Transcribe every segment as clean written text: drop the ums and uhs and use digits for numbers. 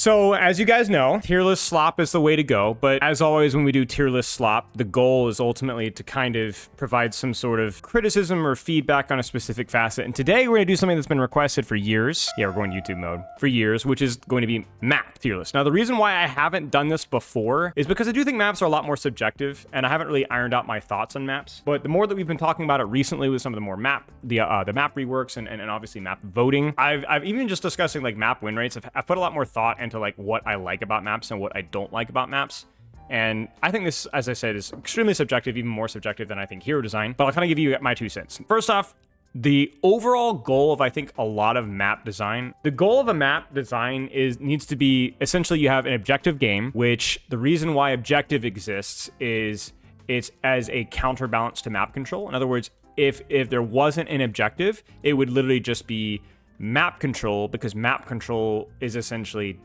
So as you guys know, tier list slop is the way to go. But as always, when we do tier list slop, the goal is ultimately to kind of provide some sort of criticism or feedback on a specific facet. And today we're gonna do something that's been requested for years. Yeah, we're going YouTube mode for years, which is going to be map tier list. Now, the reason why I haven't done this before is because I do think maps are a lot more subjective, and I haven't really ironed out my thoughts on maps. But the more that we've been talking about it recently with some of the more map, the map reworks and obviously map voting, I've even just discussing like map win rates. I've put a lot more thought into like what I like about maps and what I don't like about maps. And I think this, as I said, is extremely subjective, even more subjective than I think hero design. But I'll kind of give you my 2 cents. First off, the overall goal of, I think, a lot of map design, the goal of a map design needs to be essentially you have an objective game, which the reason why objective exists is it's as a counterbalance to map control. In other words, if there wasn't an objective, it would literally just be map control, because map control is essentially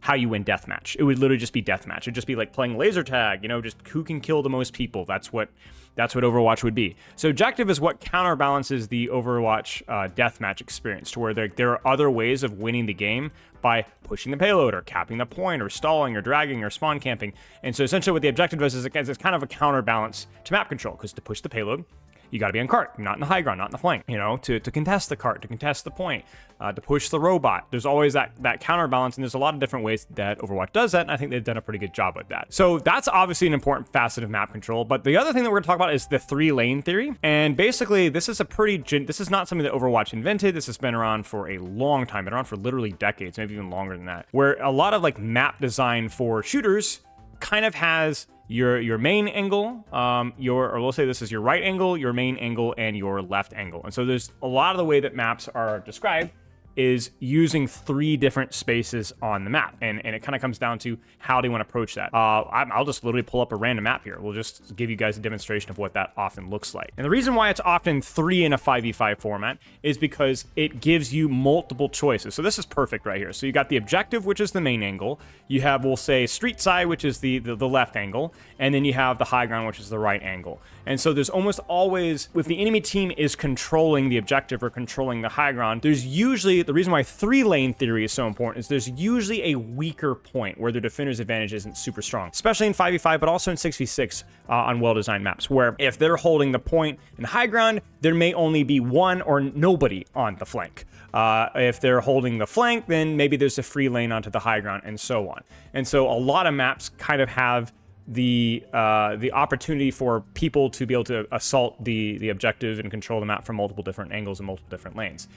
how you win deathmatch. It would literally just be deathmatch. It'd just be like playing laser tag, you know, just who can kill the most people. That's what Overwatch would be. So objective is what counterbalances the Overwatch deathmatch experience, to where there are other ways of winning the game by pushing the payload or capping the point or stalling or dragging or spawn camping. And so essentially what the objective does is it's kind of a counterbalance to map control, because to push the payload, you got to be on cart, not in the high ground, not in the flank, you know, to contest the cart, to contest the point, to push the robot. There's always that counterbalance, and there's a lot of different ways that Overwatch does that, and I think they've done a pretty good job with that. So that's obviously an important facet of map control, but the other thing that we're gonna talk about is the 3-lane theory. And basically, this is not something that Overwatch invented. This has been around for a long time, been around for literally decades, maybe even longer than that, where a lot of like map design for shooters kind of has your main angle, or we'll say this is your right angle, your main angle, and your left angle. And so there's a lot of the way that maps are described is using 3 different spaces on the map. And it kind of comes down to how do you want to approach that. I'll just literally pull up a random map here. We'll just give you guys a demonstration of what that often looks like. And the reason why it's often 3 in a 5v5 format is because it gives you multiple choices. So this is perfect right here. So you got the objective, which is the main angle. You have, we'll say, street side, which is the left angle. And then you have the high ground, which is the right angle. And so there's almost always, if the enemy team is controlling the objective or controlling the high ground, there's usually, the reason why 3-lane theory is so important is there's usually a weaker point where the defender's advantage isn't super strong, especially in 5v5, but also in 6v6 on well-designed maps, where if they're holding the point in the high ground, there may only be one or nobody on the flank. If they're holding the flank, then maybe there's a free lane onto the high ground, and so on. And so a lot of maps kind of have the opportunity for people to be able to assault the objective and control the map from multiple different angles and multiple different lanes.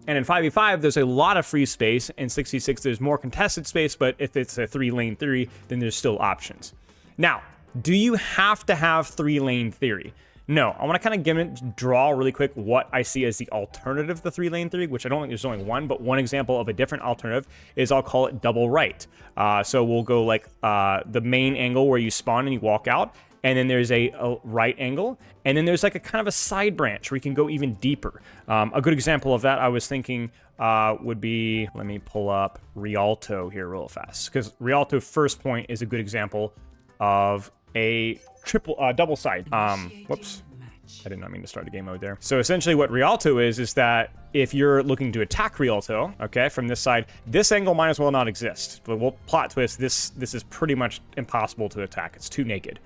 And in 5v5, there's a lot of free space. In 6v6, there's more contested space, but if it's a 3-lane theory, then there's still options. Now, do you have to have 3-lane theory? No. I want to kind of draw really quick what I see as the alternative to the 3-lane theory, which I don't think there's only one, but one example of a different alternative is, I'll call it double right. So we'll go like the main angle where you spawn and you walk out, and then there's a right angle, and then there's like a kind of a side branch where you can go even deeper. A good example of that I was thinking would be, let me pull up Rialto here real fast, because Rialto first point is a good example of a double side. Whoops. I did not mean to start a game mode there. So essentially what Rialto is that if you're looking to attack Rialto, okay, from this side, this angle might as well not exist. But we'll plot twist, this is pretty much impossible to attack. It's too naked.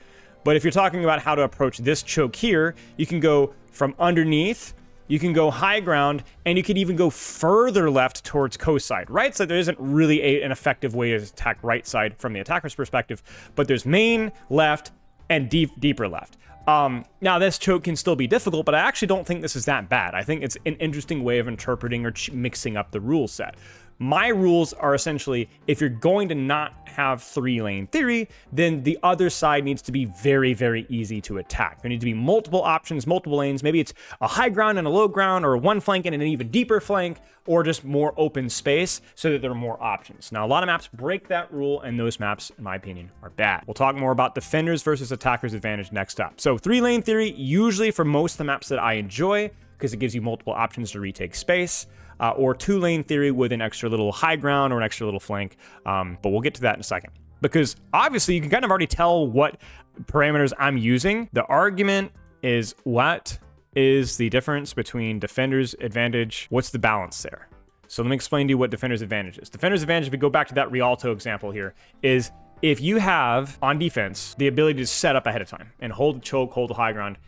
But if you're talking about how to approach this choke here, you can go from underneath, you can go high ground, and you can even go further left towards coast side. Right side, there isn't really an effective way to attack right side from the attacker's perspective, but there's main, left, and deeper left. Now, this choke can still be difficult, but I actually don't think this is that bad. I think it's an interesting way of interpreting or mixing up the rule set. My rules are essentially, if you're going to not have 3-lane theory, then the other side needs to be very, very easy to attack. There need to be multiple options, multiple lanes. Maybe it's a high ground and a low ground, or one flank and an even deeper flank, or just more open space so that there are more options. Now, a lot of maps break that rule, and those maps, in my opinion, are bad. We'll talk more about defenders versus attackers advantage next up. So 3-lane theory, usually for most of the maps that I enjoy, because it gives you multiple options to retake space. Or 2-lane theory with an extra little high ground or an extra little flank. But we'll get to that in a second. Because obviously you can kind of already tell what parameters I'm using. The argument is, what is the difference between defender's advantage? What's the balance there? So let me explain to you what Defender's Advantage is. Defender's Advantage, if we go back to that Rialto example here, is if you have, on defense, the ability to set up ahead of time and hold the choke, hold the high ground,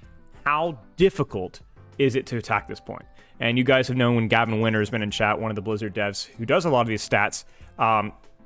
how difficult is it to attack this point? And you guys have known when Gavin Winter has been in chat, one of the Blizzard devs who does a lot of these stats,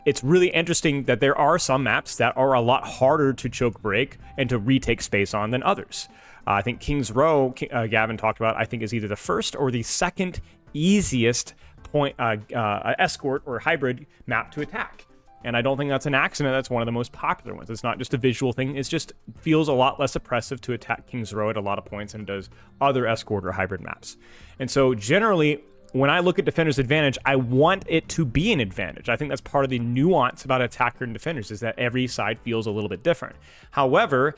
it's really interesting that there are some maps that are a lot harder to choke break and to retake space on than others. I think King's Row, Gavin talked about, I think is either the first or the second easiest point escort or hybrid map to attack. And I don't think that's an accident. That's one of the most popular ones. It's not just a visual thing. It just feels a lot less oppressive to attack King's Row at a lot of points than it does other escort or hybrid maps. And so generally, when I look at Defender's Advantage, I want it to be an advantage. I think that's part of the nuance about attacker and defenders, is that every side feels a little bit different. However,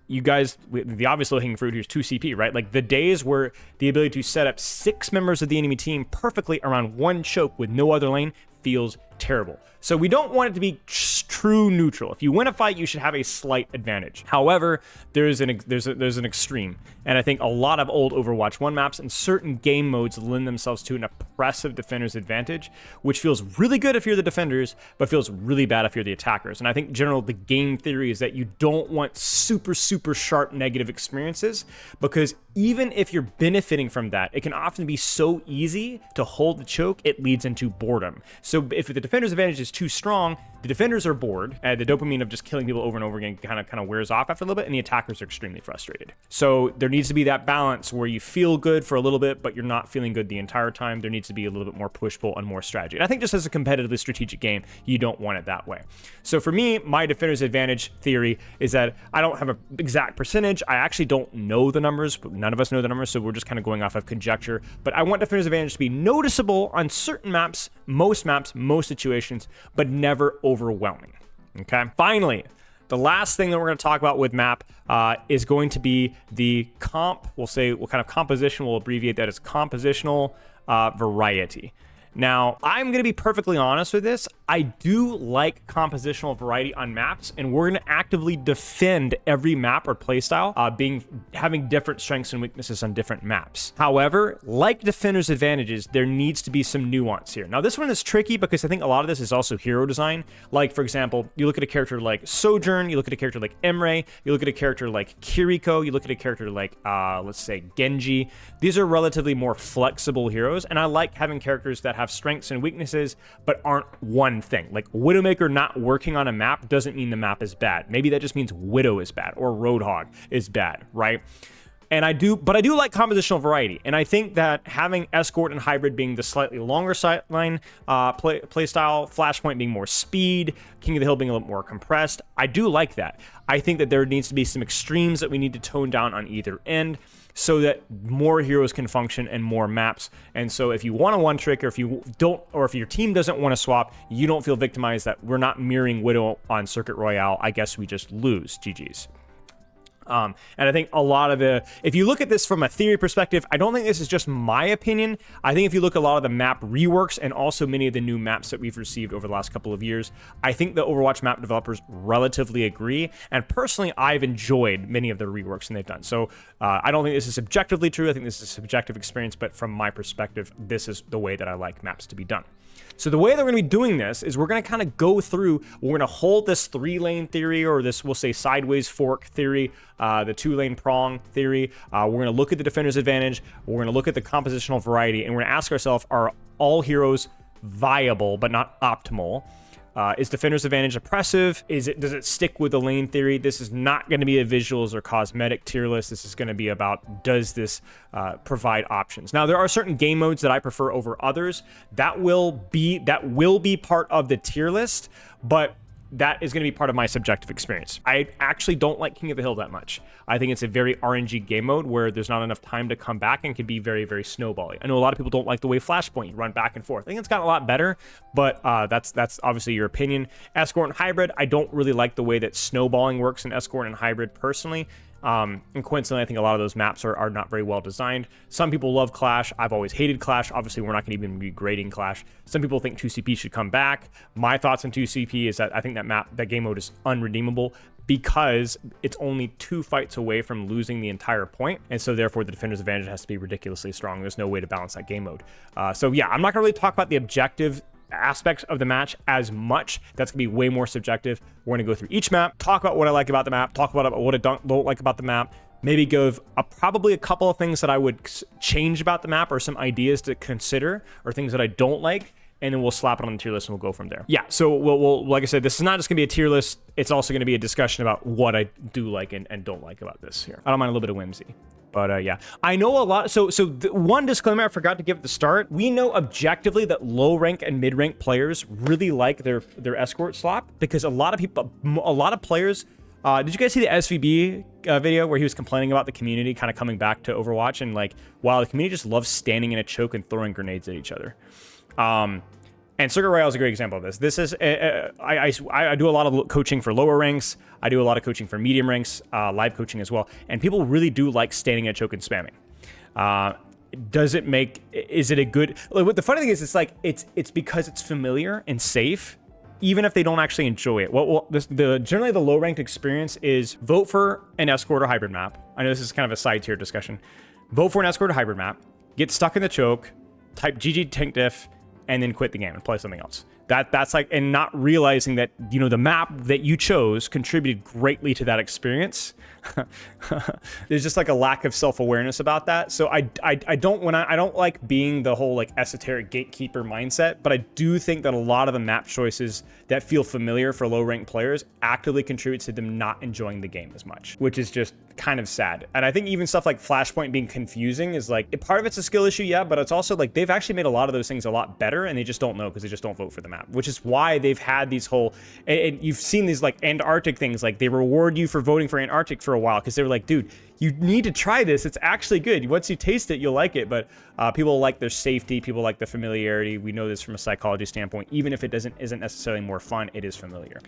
you guys, the obvious low-hanging fruit here is 2 CP, right? Like the days where the ability to set up 6 members of the enemy team perfectly around one choke with no other lane feels terrible. So we don't want it to be true neutral. If you win a fight, you should have a slight advantage. However, there's an extreme, and I think a lot of old Overwatch 1 maps and certain game modes lend themselves to an oppressive defender's advantage, which feels really good if you're the defenders, but feels really bad if you're the attackers. And I think general the game theory is that you don't want super sharp negative experiences, because even if you're benefiting from that, it can often be so easy to hold the choke, it leads into boredom. So if the defender's advantage is too strong, the defenders are bored, and the dopamine of just killing people over and over again kind of wears off after a little bit, and the attackers are extremely frustrated. So there needs to be that balance where you feel good for a little bit, but you're not feeling good the entire time. There needs to be a little bit more push-pull and more strategy. And I think just as a competitively strategic game, you don't want it that way. So for me, my defender's advantage theory is that I don't have an exact percentage. I actually don't know the numbers, but none of us know the numbers, so we're just kind of going off of conjecture. But I want defender's advantage to be noticeable on certain maps, most situations, but never overwhelming. Okay. Finally, the last thing that we're going to talk about with map is going to be the comp. We'll say what kind of composition. We'll abbreviate that as compositional variety. Now, I'm going to be perfectly honest with this. I do like compositional variety on maps, and we're going to actively defend every map or playstyle having different strengths and weaknesses on different maps. However, like Defender's Advantages, there needs to be some nuance here. Now, this one is tricky because I think a lot of this is also hero design. Like, for example, you look at a character like Sojourn, you look at a character like Emre, you look at a character like Kiriko, you look at a character like, let's say, Genji. These are relatively more flexible heroes, and I like having characters that have strengths and weaknesses, but aren't one thing. Like Widowmaker not working on a map doesn't mean the map is bad. Maybe that just means Widow is bad or Roadhog is bad, right? And I do like compositional variety. And I think that having Escort and Hybrid being the slightly longer sideline play style, Flashpoint being more speed, King of the Hill being a little more compressed, I do like that. I think that there needs to be some extremes that we need to tone down on either end, so that more heroes can function and more maps. And so if you want a one trick, or if you don't, or if your team doesn't want to swap, you don't feel victimized that we're not mirroring Widow on Circuit Royale. I guess we just lose. GG's. And I think a lot of if you look at this from a theory perspective, I don't think this is just my opinion. I think if you look at a lot of the map reworks and also many of the new maps that we've received over the last couple of years, I think the Overwatch map developers relatively agree. And personally, I've enjoyed many of the reworks that they've done. So I don't think this is subjectively true. I think this is a subjective experience, but from my perspective, this is the way that I like maps to be done. So the way that we're going to be doing this is we're going to kind of go through, we're going to hold this 3-lane theory, or this, we'll say, sideways fork theory, the 2-lane prong theory. We're going to look at the defender's advantage. We're going to look at the compositional variety, and we're going to ask ourselves, are all heroes viable but not optimal? Is defender's advantage oppressive? Does it stick with the lane theory? This is not going to be a visuals or cosmetic tier list. This is going to be about, does this provide options? Now, there are certain game modes that I prefer over others. That will be part of the tier list, but that is going to be part of my subjective experience. I actually don't like King of the Hill that much. I think it's a very RNG game mode where there's not enough time to come back and can be very snowbally. I know a lot of people don't like the way Flashpoint, you run back and forth. I think it's gotten a lot better, but that's obviously your opinion. Escort and Hybrid, I don't really like the way that snowballing works in Escort and Hybrid personally. And coincidentally, I think a lot of those maps are not very well designed. Some people love Clash. I've always hated Clash. Obviously, we're not going to even be grading Clash. Some people think 2CP should come back. My thoughts on 2CP is that I think that game mode is unredeemable. because it's only 2 fights away from losing the entire point, and so therefore the defender's advantage has to be ridiculously strong. There's no way to balance that game mode. So yeah, I'm not gonna really talk about the objective aspects of the match as much. That's gonna be way more subjective. We're gonna go through each map, talk about what I like about the map, talk about what I don't like about the map, maybe give probably a couple of things that I would change about the map or some ideas to consider or things that I don't like, and then we'll slap it on the tier list and we'll go from there. Yeah, so we'll like I said, this is not just gonna be a tier list, it's also gonna be a discussion about what I do like and don't like about this here. I don't mind a little bit of whimsy. But yeah, I know a lot. So one disclaimer I forgot to give at the start. We know objectively that low rank and mid rank players really like their escort slot, because a lot of players. Did you guys see the SVB video where he was complaining about the community kind of coming back to Overwatch, and like, wow, the community just loves standing in a choke and throwing grenades at each other. And Circuit Royale is a great example of this. This is, I do a lot of coaching for lower ranks. I do a lot of coaching for medium ranks, live coaching as well. And people really do like standing at choke and spamming. Is it a good, like, the funny thing is, it's like, it's because it's familiar and safe, even if they don't actually enjoy it. Generally the low ranked experience is vote for an escort or hybrid map. I know this is kind of a side tier discussion. Vote for an escort or hybrid map, get stuck in the choke, type GG tank diff, and then quit the game and play something else. That's like, and not realizing that, you know, the map that you chose contributed greatly to that experience. There's just like a lack of self-awareness about that. So I don't like being the whole like esoteric gatekeeper mindset, but I do think that a lot of the map choices that feel familiar for low ranked players actively contributes to them not enjoying the game as much, which is just kind of sad. And I think even stuff like Flashpoint being confusing is like, part of it's a skill issue, yeah, but it's also like they've actually made a lot of those things a lot better, and they just don't know because they just don't vote for the map, which is why they've had these whole, and you've seen these like Antarctic things, like they reward you for voting for Antarctic for a while because they were like, dude, you need to try this. It's actually good. Once you taste it, you'll like it. But people like their safety. People like the familiarity. We know this from a psychology standpoint. Even if it isn't necessarily more fun, it is familiar.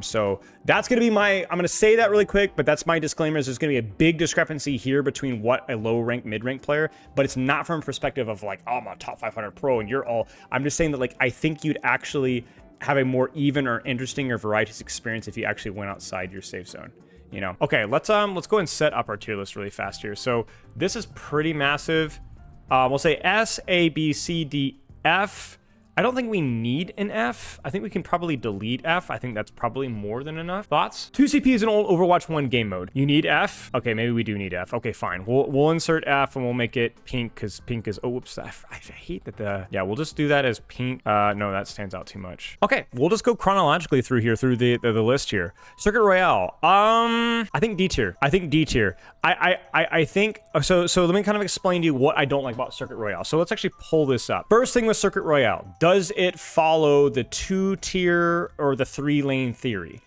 So that's going to be I'm going to say that really quick, but that's my disclaimer. There's going to be a big discrepancy here between what a low rank, mid rank player, but it's not from a perspective of like, oh, I'm a top 500 pro and you're all, I'm just saying that like, I think you'd actually have a more even or interesting or varietous experience if you actually went outside your safe zone. You know, okay, let's go and set up our tier list really fast here. So this is pretty massive. We'll say S, A, B, C, D, F. I don't think we need an F. I think we can probably delete F. I think that's probably more than enough. Thoughts? 2CP is an old Overwatch 1 game mode. You need F? Okay, maybe we do need F. Okay, fine. We'll insert F and we'll make it pink because pink is, oh, whoops. I hate that yeah, we'll just do that as pink. No, that stands out too much. Okay, we'll just go chronologically through here, through the list here. Circuit Royale. I think D tier. I think, so let me kind of explain to you what I don't like about Circuit Royale. So let's actually pull this up. First thing with Circuit Royale. Does it follow the 2-tier or the 3-lane theory?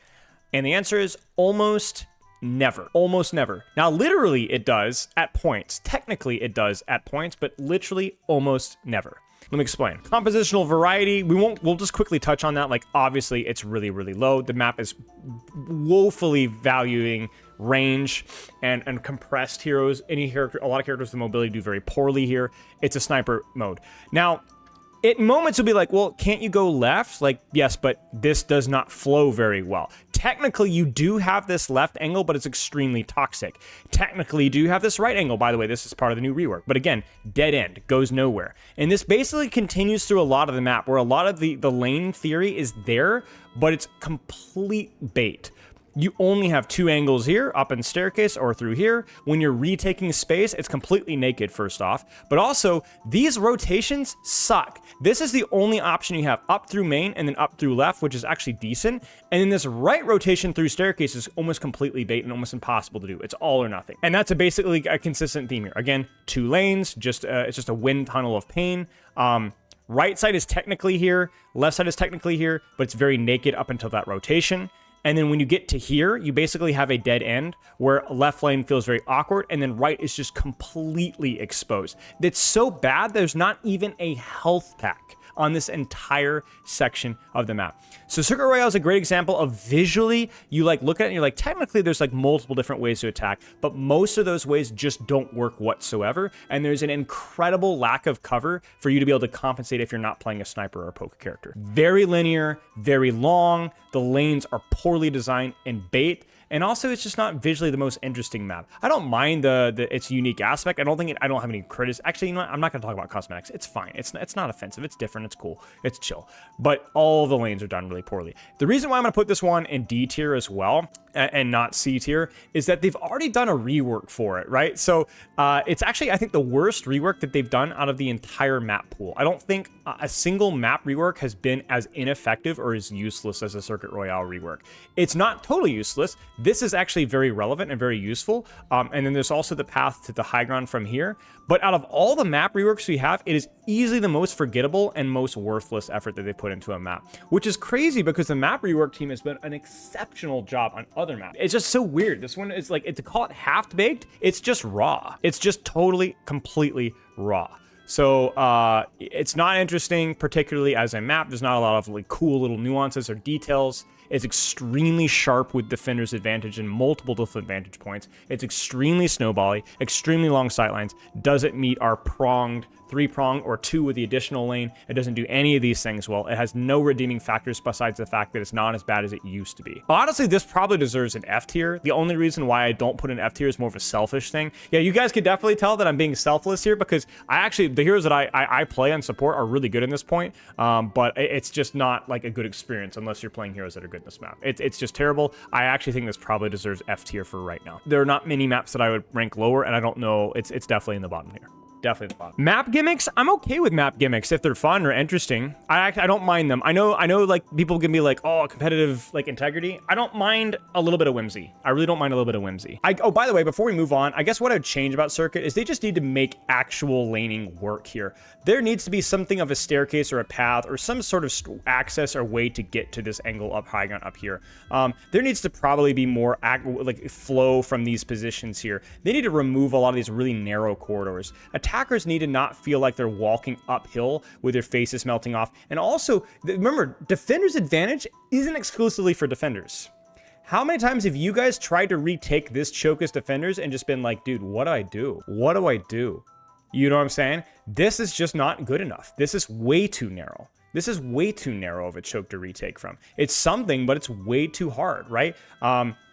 And the answer is almost never. Almost never. Now, literally it does at points. Technically it does at points, but literally almost never. Let me explain. Compositional variety, we'll just quickly touch on that. Like, obviously it's really, really low. The map is woefully valuing range and compressed heroes. A lot of characters with mobility do very poorly here. It's a sniper mode. Now, at moments, you'll be like, well, can't you go left? Like, yes, but this does not flow very well. Technically, you do have this left angle, but it's extremely toxic. Technically, you do have this right angle. By the way, this is part of the new rework. But again, dead end, goes nowhere. And this basically continues through a lot of the map, where a lot of the lane theory is there, but it's complete bait. You only have 2 angles here, up in staircase or through here. When you're retaking space, it's completely naked, first off. But also, these rotations suck. This is the only option you have, up through main and then up through left, which is actually decent. And then this right rotation through staircase is almost completely bait and almost impossible to do. It's all or nothing. And that's basically a consistent theme here. Again, 2 lanes, it's just a wind tunnel of pain. Right side is technically here, left side is technically here, but it's very naked up until that rotation. And then when you get to here, you basically have a dead end where left lane feels very awkward, and then right is just completely exposed. It's so bad, there's not even a health pack on this entire section of the map. So Circuit Royale is a great example of visually, you like look at it and you're like, technically there's like multiple different ways to attack, but most of those ways just don't work whatsoever. And there's an incredible lack of cover for you to be able to compensate if you're not playing a sniper or a poker character. Very linear, very long. The lanes are poorly designed and bait. and also it's just not visually the most interesting map. I don't mind its unique aspect. I don't have any criticism. Actually, you know what? I'm not going to talk about cosmetics. It's fine. It's not offensive. It's different. It's cool. It's chill. But all the lanes are done really poorly. The reason why I'm going to put this one in D tier as well, and not C tier, is that they've already done a rework for it, right? So it's actually, I think, the worst rework that they've done out of the entire map pool. I don't think a single map rework has been as ineffective or as useless as a Circuit Royale rework. It's not totally useless. This is actually very relevant and very useful. And then there's also the path to the high ground from here. But out of all the map reworks we have, it is easily the most forgettable and most worthless effort that they put into a map, which is crazy because the map rework team has done an exceptional job on other maps. It's just so weird. This one is like, to call it half-baked, it's just raw. It's just totally, completely raw. So it's not interesting, particularly as a map. There's not a lot of like cool little nuances or details. It's extremely sharp with defender's advantage in multiple different vantage points. It's extremely snowbally, extremely long sightlines. Doesn't meet our pronged, 3-prong or 2 with the additional lane. It doesn't do any of these things well. It has no redeeming factors besides the fact that it's not as bad as it used to be. Honestly, this probably deserves an F tier. The only reason why I don't put an F tier is more of a selfish thing. Yeah, you guys could definitely tell that I'm being selfless here because the heroes that I play and support are really good in this point, but it's just not like a good experience unless you're playing heroes that are good in this map. It's just terrible. I actually think this probably deserves F tier for right now. There are not many maps that I would rank lower, and I don't know. It's definitely in the bottom here. Definitely the bottom. Map gimmicks, I'm okay with map gimmicks if they're fun or interesting. I don't mind them. I know like people can be like, oh, competitive like integrity. I don't mind a little bit of whimsy. I really don't mind a little bit of whimsy. Oh, by the way, before we move on, I guess what I'd change about Circuit is they just need to make actual laning work here. There needs to be something of a staircase or a path or some sort of access or way to get to this angle up high ground up here. There needs to probably be more like flow from these positions here. They need to remove a lot of these really narrow corridors. Attackers need to not feel like they're walking uphill with their faces melting off. And also, remember, defender's advantage isn't exclusively for defenders. How many times have you guys tried to retake this choke as defenders and just been like, dude, what do I do? What do I do? You know what I'm saying? This is just not good enough. This is way too narrow. This is way too narrow of a choke to retake from. It's something, but it's way too hard, right?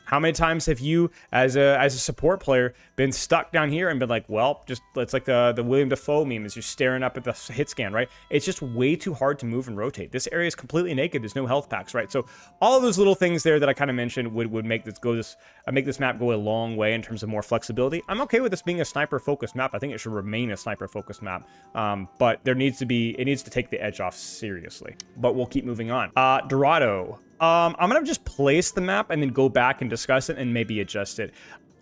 How many times have you, as a support player, been stuck down here and been like, well, just it's like the William Dafoe meme as you're staring up at the hit scan, right? It's just way too hard to move and rotate. This area is completely naked. There's no health packs, right? So all of those little things there that I kind of mentioned would make this map go a long way in terms of more flexibility. I'm okay with this being a sniper focused map. I think it should remain a sniper focused map, but it needs to take the edge off seriously. But we'll keep moving on. Dorado. I'm going to just place the map and then go back and discuss it and maybe adjust it.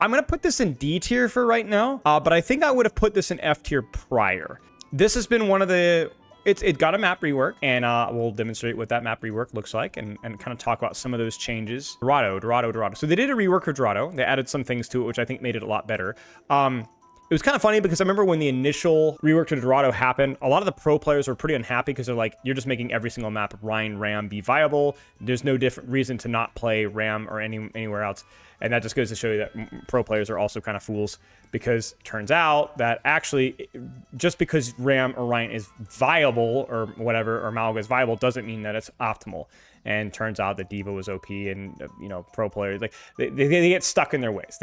I'm going to put this in D tier for right now, but I think I would have put this in F tier prior. This has been one of the... It got a map rework, and we'll demonstrate what that map rework looks like and kind of talk about some of those changes. Dorado. So they did a rework for Dorado. They added some things to it, which I think made it a lot better. It was kind of funny because I remember when the initial rework to Dorado happened, a lot of the pro players were pretty unhappy because they're like, you're just making every single map Rhine Ram be viable. There's no different reason to not play Ram or anywhere else. And that just goes to show you that pro players are also kind of fools, because it turns out that actually just because Ram or Rhine is viable or whatever, or Malga is viable, doesn't mean that it's optimal. And turns out that Diva was OP, and pro players, like they get stuck in their ways.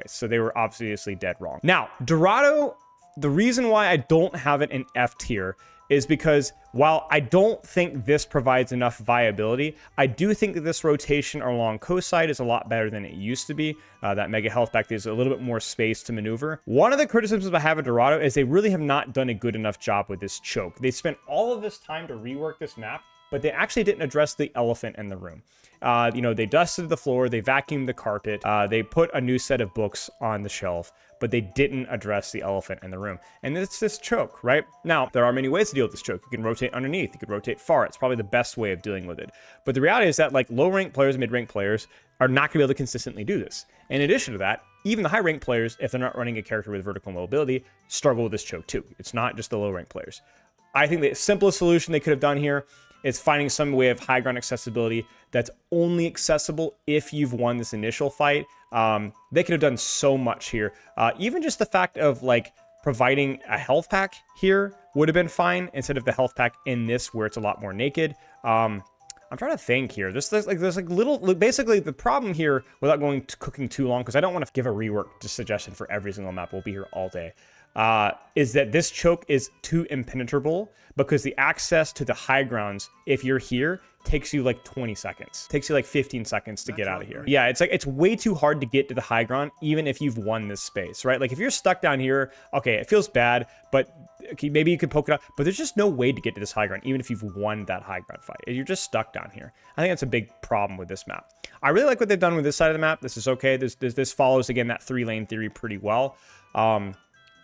So they were obviously dead wrong. Now, Dorado, the reason why I don't have it in F tier is because while I don't think this provides enough viability, I do think that this rotation along coast side is a lot better than it used to be. That mega health back there's a little bit more space to maneuver. One of the criticisms I have of Dorado is they really have not done a good enough job with this choke. They spent all of this time to rework this map, but they actually didn't address the elephant in the room. They dusted the floor, they vacuumed the carpet, they put a new set of books on the shelf, but they didn't address the elephant in the room. And it's this choke, right? Now, there are many ways to deal with this choke. You can rotate underneath, you can rotate far. It's probably the best way of dealing with it. But the reality is that like low-ranked players, mid-ranked players are not gonna be able to consistently do this. In addition to that, even the high-ranked players, if they're not running a character with vertical mobility, struggle with this choke too. It's not just the low-ranked players. I think the simplest solution they could have done here is finding some way of high ground accessibility that's only accessible if you've won this initial fight. They could have done so much here. Even just the fact of like providing a health pack here would have been fine instead of the health pack in this where it's a lot more naked. I'm I'm trying to think here. There's like little, basically the problem here, without cooking too long, because I don't want to give a rework suggestion for every single map. We'll be here all day. Is that this choke is too impenetrable because the access to the high grounds, if you're here, takes you like 20 seconds. Takes you like 15 seconds to get out of here. Yeah, it's like, it's way too hard to get to the high ground, even if you've won this space, right? Like if you're stuck down here, okay, it feels bad, but okay, maybe you could poke it up, but there's just no way to get to this high ground, even if you've won that high ground fight. You're just stuck down here. I think that's a big problem with this map. I really like what they've done with this side of the map. This is okay. This follows, again, that 3-lane theory pretty well.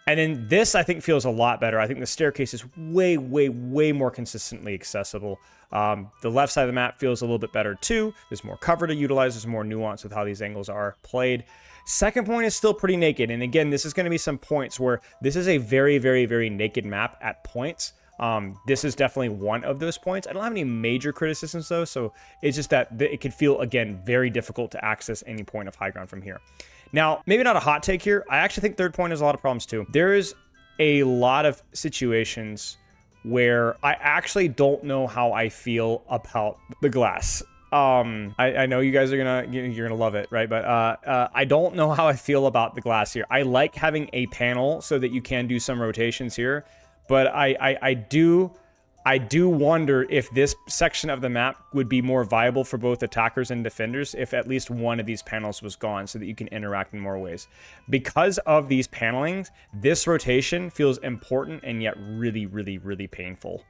And then this, I think, feels a lot better. I think the staircase is way, way, way more consistently accessible. The left side of the map feels a little bit better, too. There's more cover to utilize. There's more nuance with how these angles are played. Second point is still pretty naked. And again, this is going to be some points where this is a very, very, very naked map at points. This is definitely one of those points. I don't have any major criticisms, though. So it's just that it could feel, again, very difficult to access any point of high ground from here. Now, maybe not a hot take here. I actually think third point has a lot of problems too. There is a lot of situations where I actually don't know how I feel about the glass. I know you guys are you're gonna love it, right? But I don't know how I feel about the glass here. I like having a panel so that you can do some rotations here, but I do wonder if this section of the map would be more viable for both attackers and defenders if at least one of these panels was gone so that you can interact in more ways. Because of these panelings, this rotation feels important and yet really, really, really painful.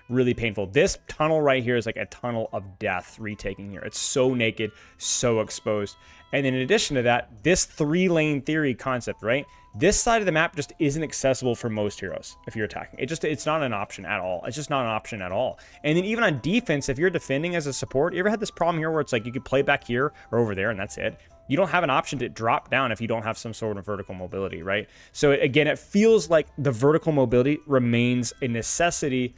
Really painful. This tunnel right here is like a tunnel of death retaking here. It's so naked, so exposed. And then in addition to that, this 3-lane theory concept, right? This side of the map just isn't accessible for most heroes if you're attacking. It's not an option at all. It's just not an option at all. And then even on defense, if you're defending as a support, you ever had this problem here where it's like you could play back here or over there and that's it? You don't have an option to drop down if you don't have some sort of vertical mobility, right? So again, it feels like the vertical mobility remains a necessity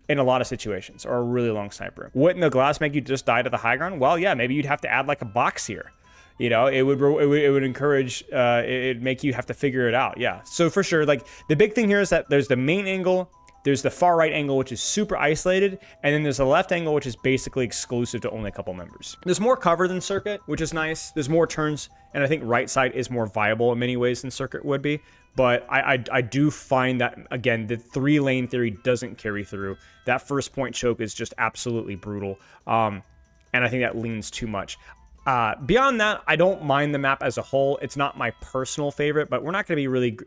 in a lot of situations, or a really long sniper. Wouldn't the glass make you just die to the high ground? Well, yeah, maybe you'd have to add like a box here. You know, it would encourage, it'd make you have to figure it out. Yeah. So for sure, like the big thing here is that there's the main angle, there's the far right angle, which is super isolated, and then there's the left angle, which is basically exclusive to only a couple members. There's more cover than Circuit, which is nice. There's more turns, and I think right side is more viable in many ways than Circuit would be. But I do find that, again, the 3-lane theory doesn't carry through. That first point choke is just absolutely brutal. And I think that leans too much. Beyond that, I don't mind the map as a whole. It's not my personal favorite, but we're not going to be really...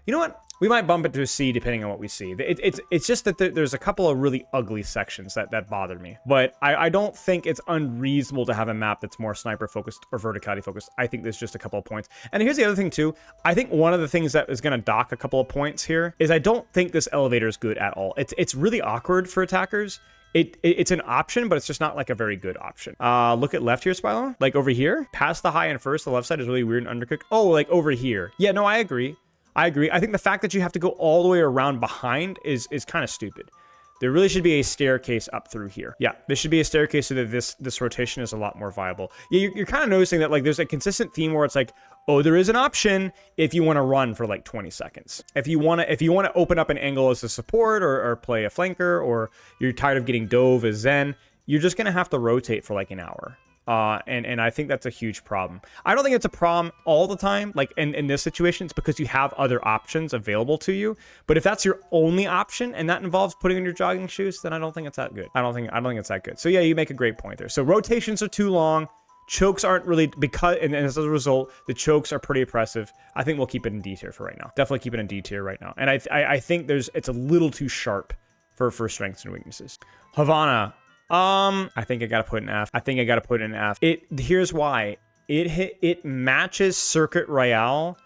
You know what? We might bump it to a C depending on what we see. It's just that there's a couple of really ugly sections that bother me. But I don't think it's unreasonable to have a map that's more sniper focused or verticality focused. I think there's just a couple of points. And here's the other thing too. I think one of the things that is going to dock a couple of points here is I don't think this elevator is good at all. It's really awkward for attackers. It's an option, but it's just not like a very good option. Look at left here, Spylo. Like over here, past the high and first, the left side is really weird and undercooked. Oh, like over here. Yeah, no, I agree. I think the fact that you have to go all the way around behind is kind of stupid. There really should be a staircase up through here. Yeah, there should be a staircase so that this rotation is a lot more viable. Yeah, you're kind of noticing that like there's a consistent theme where it's like, oh, there is an option if you want to run for like 20 seconds. If you want to open up an angle as a support or play a flanker, or you're tired of getting dove as Zen, you're just gonna have to rotate for like an hour. And I think that's a huge problem. I don't think it's a problem all the time. Like in this situation, it's because you have other options available to you. But if that's your only option and that involves putting on your jogging shoes, then I don't think it's that good. I don't think it's that good. So yeah, you make a great point there. So rotations are too long. Chokes aren't really, and as a result, the chokes are pretty oppressive. I think we'll keep it in D tier for right now. Definitely keep it in D tier right now. And I think it's a little too sharp for strengths and weaknesses. Havana. I think I gotta put an F. Here's why. It matches Circuit Royale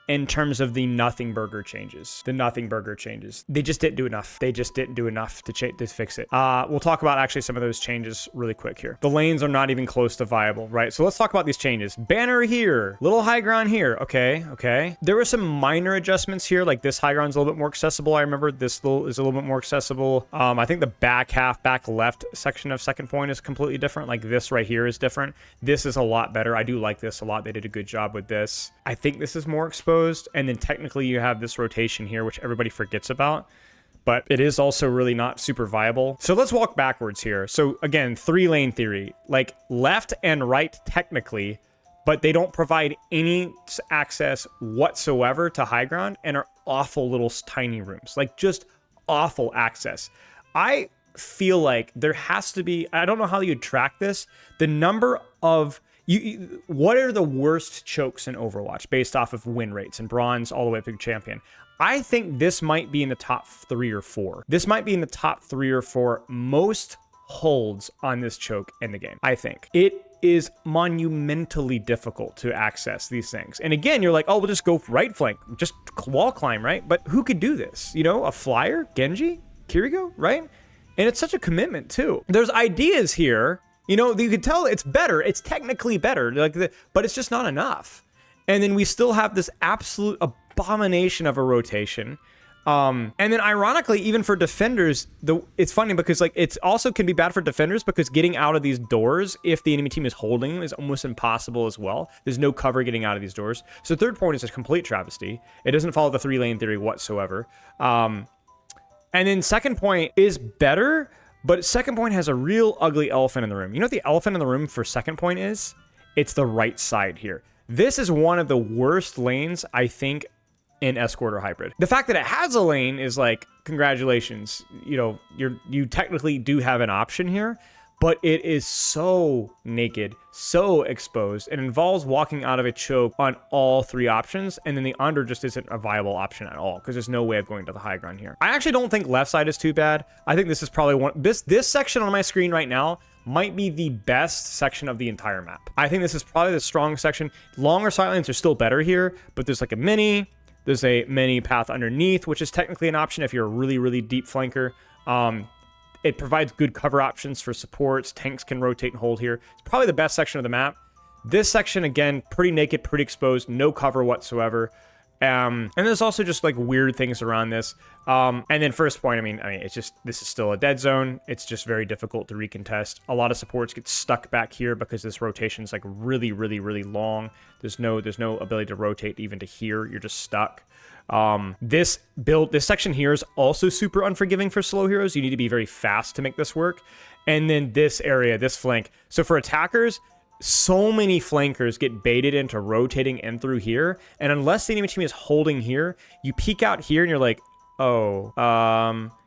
in terms of the Nothing Burger changes. They just didn't do enough. To fix it. We'll talk about actually some of those changes really quick here. The lanes are not even close to viable, right? So let's talk about these changes. Banner here, little high ground here. Okay. There were some minor adjustments here, like this high ground's a little bit more accessible. I remember this is a little bit more accessible. I think the back left section of second point is completely different. Like this right here is different. This is a lot better. I do like this a lot. They did a good job with this. I think this is more exposed. And then technically you have this rotation here, which everybody forgets about. but it is also really not super viable. So let's walk backwards here. So again, 3-lane theory, like left and right technically, but they don't provide any access whatsoever to high ground and are awful little tiny rooms, like just awful access. I feel like there has to be, I don't know how you'd track this, the number of, what are the worst chokes in Overwatch based off of win rates and bronze all the way up to champion? I think this might be in the top 3 or 4. This might be in the top 3 or 4 most holds on this choke in the game, I think. It is monumentally difficult to access these things. And again, you're like, oh, we'll just go right flank, just wall climb, right? But who could do this? You know, a flyer, Genji, Kirigo, right? And it's such a commitment too. There's ideas here, you know, you could tell it's better. It's technically better, but it's just not enough. And then we still have this absolute abomination of a rotation. And then ironically, even for defenders, it's funny because like it's also can be bad for defenders because getting out of these doors, if the enemy team is holding, is almost impossible as well. There's no cover getting out of these doors. So third point is a complete travesty. It doesn't follow the 3-lane theory whatsoever. And then second point is better, but second point has a real ugly elephant in the room. You know what the elephant in the room for second point is? It's the right side here. This is one of the worst lanes, I think, in Escort or Hybrid. The fact that it has a lane is like, congratulations. You know, you technically do have an option here, but it is so naked, so exposed. It involves walking out of a choke on all 3 options, and then the under just isn't a viable option at all because there's no way of going to the high ground here. I actually don't think left side is too bad. I think this is probably one, this section on my screen right now might be the best section of the entire map. I think this is probably the strongest section. Longer sight lanes are still better here, but there's like a mini, there's a mini path underneath, which is technically an option if you're a really, really deep flanker. It provides good cover options for supports. Tanks can rotate and hold here. It's probably the best section of the map. This section, again, pretty naked, pretty exposed, no cover whatsoever. And there's also just like weird things around this. And then first point, I mean, it's just, this is still a dead zone. It's just very difficult to recontest. A lot of supports get stuck back here because this rotation is like really, really, really long. There's no ability to rotate even to here. You're just stuck. This section here is also super unforgiving for slow heroes. You need to be very fast to make this work. And then this area, this flank. So for attackers, so many flankers get baited into rotating in through here. And unless the enemy team is holding here, you peek out here and you're like, oh,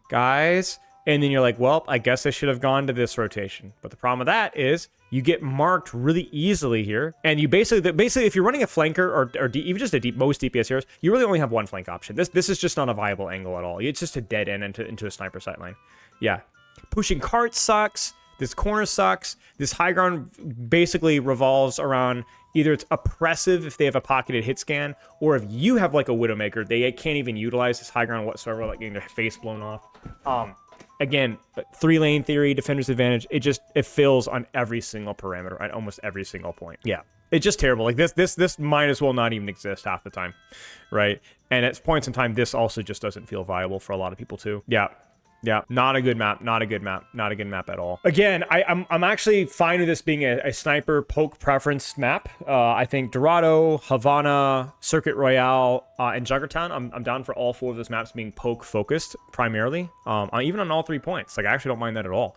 guys. And then you're like, well, I guess I should have gone to this rotation. But the problem with that is you get marked really easily here. And you basically if you're running a flanker or even just most DPS heroes, you really only have one flank option. This is just not a viable angle at all. It's just a dead end into a sniper sight line. Yeah. Pushing carts sucks. This corner sucks. This high ground basically revolves around either it's oppressive if they have a pocketed hit scan, or if you have like a Widowmaker, they can't even utilize this high ground whatsoever, like getting their face blown off. Again, 3-lane theory, defender's advantage. It fails on every single parameter at almost every single point. Yeah, it's just terrible. Like this might as well not even exist half the time, right? And at points in time, this also just doesn't feel viable for a lot of people too. Yeah. Yeah, not a good map, not a good map, not a good map at all. Again, I'm actually fine with this being a sniper poke preference map. I think Dorado, Havana, Circuit Royale, and Junkertown, I'm down for all 4 of those maps being poke focused primarily, even on all 3 points. Like, I actually don't mind that at all.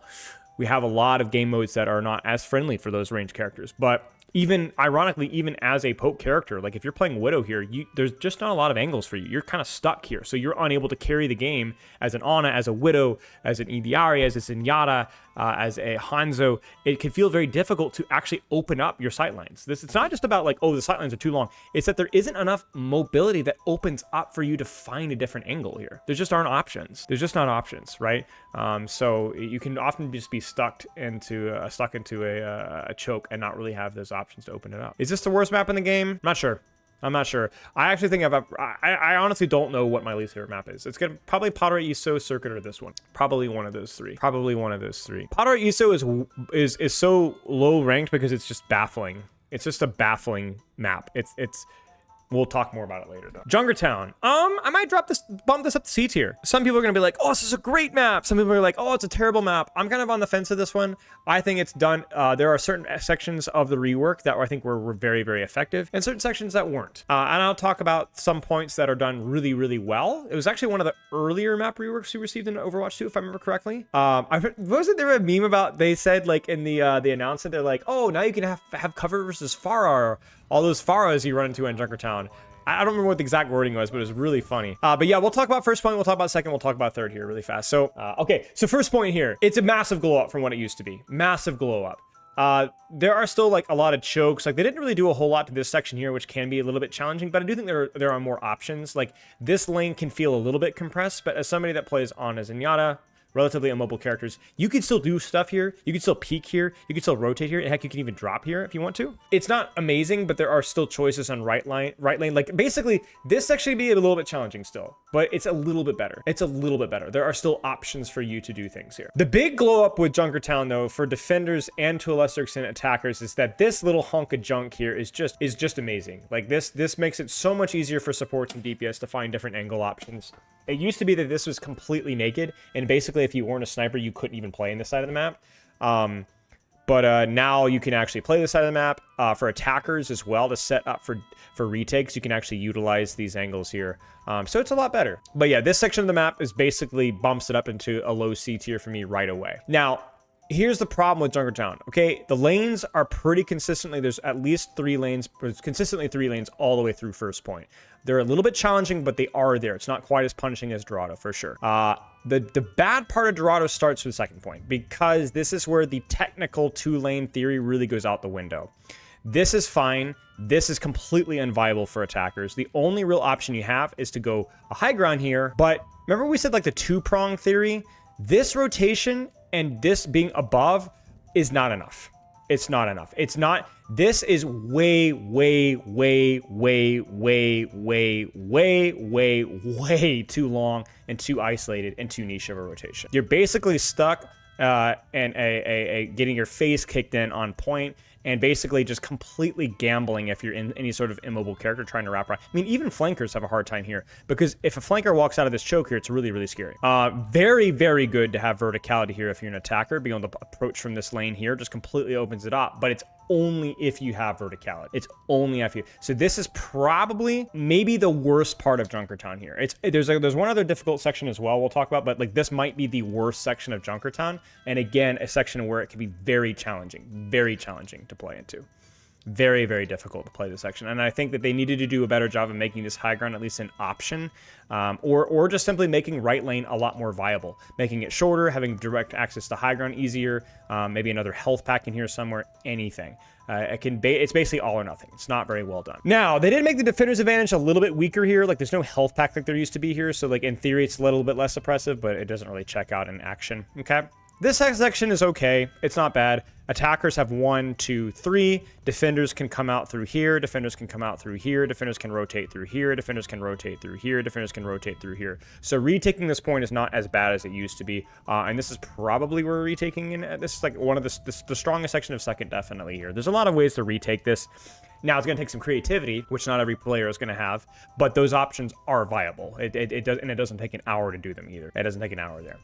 We have a lot of game modes that are not as friendly for those ranged characters, but even ironically, even as a poke character, like if you're playing Widow here, there's just not a lot of angles for you. You're kind of stuck here. So you're unable to carry the game as an Ana, as a Widow, as an Idiari, as a Zenyatta, as a Hanzo. It can feel very difficult to actually open up your sightlines. It's not just about like, oh, the sightlines are too long. It's that there isn't enough mobility that opens up for you to find a different angle here. There just aren't options. There's just not options, right? So you can often just be stuck into a choke and not really have those options to open it up. Is this the worst map in the game? I'm not sure. I actually think I honestly don't know what my least favorite map is. It's gonna probably Paraiso, Circuit, or this one. Probably one of those 3. Paraiso is so low ranked because it's just baffling. It's just a baffling map. We'll talk more about it later, though. Junkertown. I might bump this up to C tier. Some people are going to be like, oh, this is a great map. Some people are like, oh, it's a terrible map. I'm kind of on the fence of this one. I think it's done. There are certain sections of the rework that I think were very, very effective, and certain sections that weren't. And I'll talk about some points that are done really, really well. It was actually one of the earlier map reworks we received in Overwatch 2, if I remember correctly. Wasn't there a meme about, they said, like, in the announcement, they're like, oh, now you can have cover versus Farah, all those Farahs you run into in Junkertown. I don't remember what the exact wording was, but it was really funny. But yeah, we'll talk about first point, we'll talk about second, we'll talk about third here really fast. So, okay, so first point here, it's a massive glow up from what it used to be. Massive glow up. There are still like a lot of chokes. Like they didn't really do a whole lot to this section here, which can be a little bit challenging, but I do think there are more options. Like this lane can feel a little bit compressed, but as somebody that plays on a Zenyatta, relatively immobile characters, you can still do stuff here. You can still peek here. You can still rotate here. Heck, you can even drop here if you want to. It's not amazing, but there are still choices on right lane. Like basically, this section can be a little bit challenging still, but it's a little bit better. It's a little bit better. There are still options for you to do things here. The big glow up with Junkertown though, for defenders and to a lesser extent attackers, is that this little hunk of junk here is just amazing. Like this makes it so much easier for supports and DPS to find different angle options. It used to be that this was completely naked, and basically if you weren't a sniper, you couldn't even play in this side of the map. But now you can actually play this side of the map. For attackers as well, to set up for retakes, you can actually utilize these angles here. So it's a lot better. But yeah, this section of the map is basically bumps it up into a low C tier for me right away. Now, here's the problem with Junkertown. Okay, the lanes are pretty consistently, there's at least 3 lanes, consistently 3 lanes all the way through first point. They're a little bit challenging, but they are there. It's not quite as punishing as Dorado for sure. The bad part of Dorado starts with second point, because this is where the technical 2-lane theory really goes out the window. This is fine. This is completely unviable for attackers. The only real option you have is to go a high ground here. But remember we said like the 2-prong theory? This rotation and this being above is not enough. It's not enough. It's not. This is way, way, way, way, way, way, way, way, way too long and too isolated and too niche of a rotation. You're basically stuck and getting your face kicked in on point, and basically just completely gambling if you're in any sort of immobile character trying to wrap around. I mean, even flankers have a hard time here, because if a flanker walks out of this choke here, it's really, really scary. Very, very good to have verticality here if you're an attacker. Being able to approach from this lane here just completely opens it up, but it's only if you have verticality. It's only if you. So this is probably maybe the worst part of Junkertown here. There's one other difficult section as well we'll talk about, but like this might be the worst section of Junkertown, and again, a section where it can be very challenging to play into. Very, very difficult to play this section, and I think that they needed to do a better job of making this high ground at least an option, or just simply making right lane a lot more viable, making it shorter, having direct access to high ground easier, maybe another health pack in here somewhere, anything. It's basically all or nothing. It's not very well done. Now, they did make the defender's advantage a little bit weaker here. Like, there's no health pack like there used to be here, so like in theory it's a little bit less oppressive, but it doesn't really check out in action. Okay. This section is okay. It's not bad. Attackers have 1, 2, 3. Defenders can come out through here. Defenders can come out through here. Defenders can rotate through here. Defenders can rotate through here. Defenders can rotate through here. So retaking this point is not as bad as it used to be. And this is probably where retaking in. This is like one of the strongest section of second, definitely here. There's a lot of ways to retake this. Now, it's going to take some creativity, which not every player is going to have, but those options are viable. It doesn't take an hour to do them either. It doesn't take an hour there.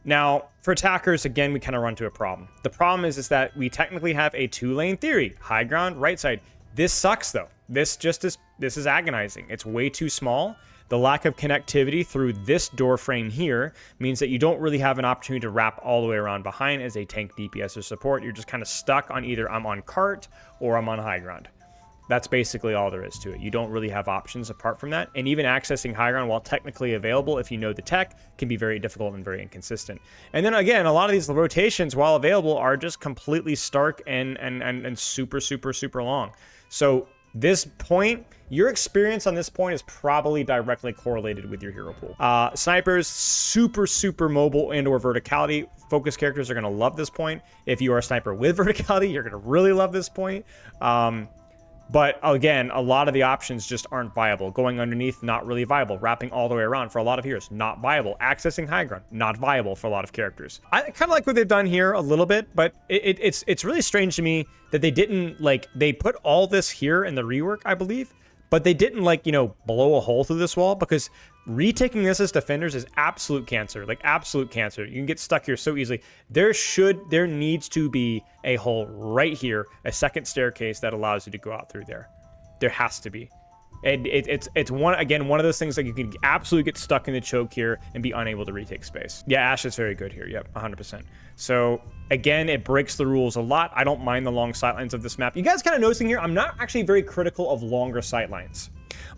Now, for attackers, again, we kind of run to a problem. The problem is that we technically have a 2-lane theory. High ground, right side. This sucks, though. This is agonizing. It's way too small. The lack of connectivity through this door frame here means that you don't really have an opportunity to wrap all the way around behind as a tank DPS or support. You're just kind of stuck on either I'm on cart or I'm on high ground. That's basically all there is to it. You don't really have options apart from that. And even accessing high ground, while technically available, if you know the tech, can be very difficult and very inconsistent. And then again, a lot of these rotations, while available, are just completely stark and super, super, super long. So this point, your experience on this point is probably directly correlated with your hero pool. Snipers, super, super mobile and or verticality. Focus characters are going to love this point. If you are a sniper with verticality, you're going to really love this point. But again, a lot of the options just aren't viable. Going underneath, not really viable. Wrapping all the way around for a lot of heroes, not viable. Accessing high ground, not viable for a lot of characters. I kind of like what they've done here a little bit, but it's really strange to me that they didn't, like, they put all this here in the rework, I believe, but they didn't like, you know, blow a hole through this wall, because retaking this as defenders is absolute cancer, like absolute cancer. You can get stuck here so easily. There needs to be a hole right here, a second staircase that allows you to go out through there. There has to be. And it's one of those things that you can absolutely get stuck in the choke here and be unable to retake space. Yeah, Ash is very good here. Yep, 100%. So again, it breaks the rules a lot. I don't mind the long sightlines of this map. You guys kind of noticing here, I'm not actually very critical of longer sightlines.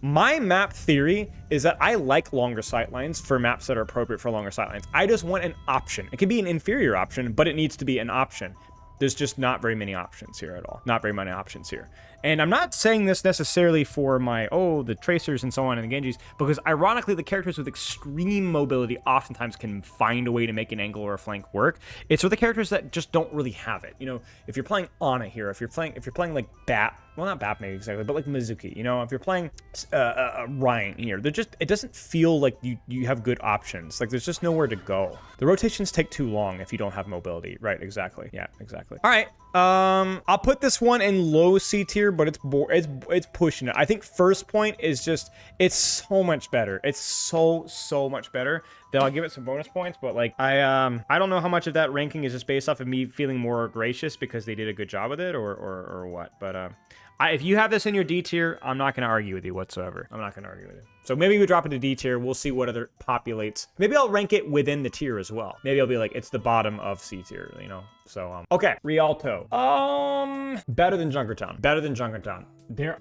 My map theory is that I like longer sightlines for maps that are appropriate for longer sightlines. I just want an option. It can be an inferior option, but it needs to be an option. There's just not very many options here at all. Not very many options here. And I'm not saying this necessarily for my, the Tracers and so on and the Genjis, because ironically, the characters with extreme mobility oftentimes can find a way to make an angle or a flank work. It's for the characters that just don't really have it. You know, if you're playing Ana here, if you're playing like Bat, well, not Bat maybe exactly, but like Mizuki, you know, if you're playing Ryan here, it doesn't feel like you have good options. Like, there's just nowhere to go. The rotations take too long if you don't have mobility. Right, exactly. Yeah, exactly. All right. I'll put this one in low C tier, but it's pushing it. I think first point is just, it's so much better. It's so much better that I'll give it some bonus points. But like, I don't know how much of that ranking is just based off of me feeling more gracious because they did a good job with it, or what. But if you have this in your D tier, I'm not going to argue with you whatsoever. I'm not going to argue with you. So maybe we drop it to D tier. We'll see what other populates. Maybe I'll rank it within the tier as well. Maybe I'll be like, it's the bottom of C tier, you know? So, okay. Rialto. Better than Junkertown. Better than Junkertown.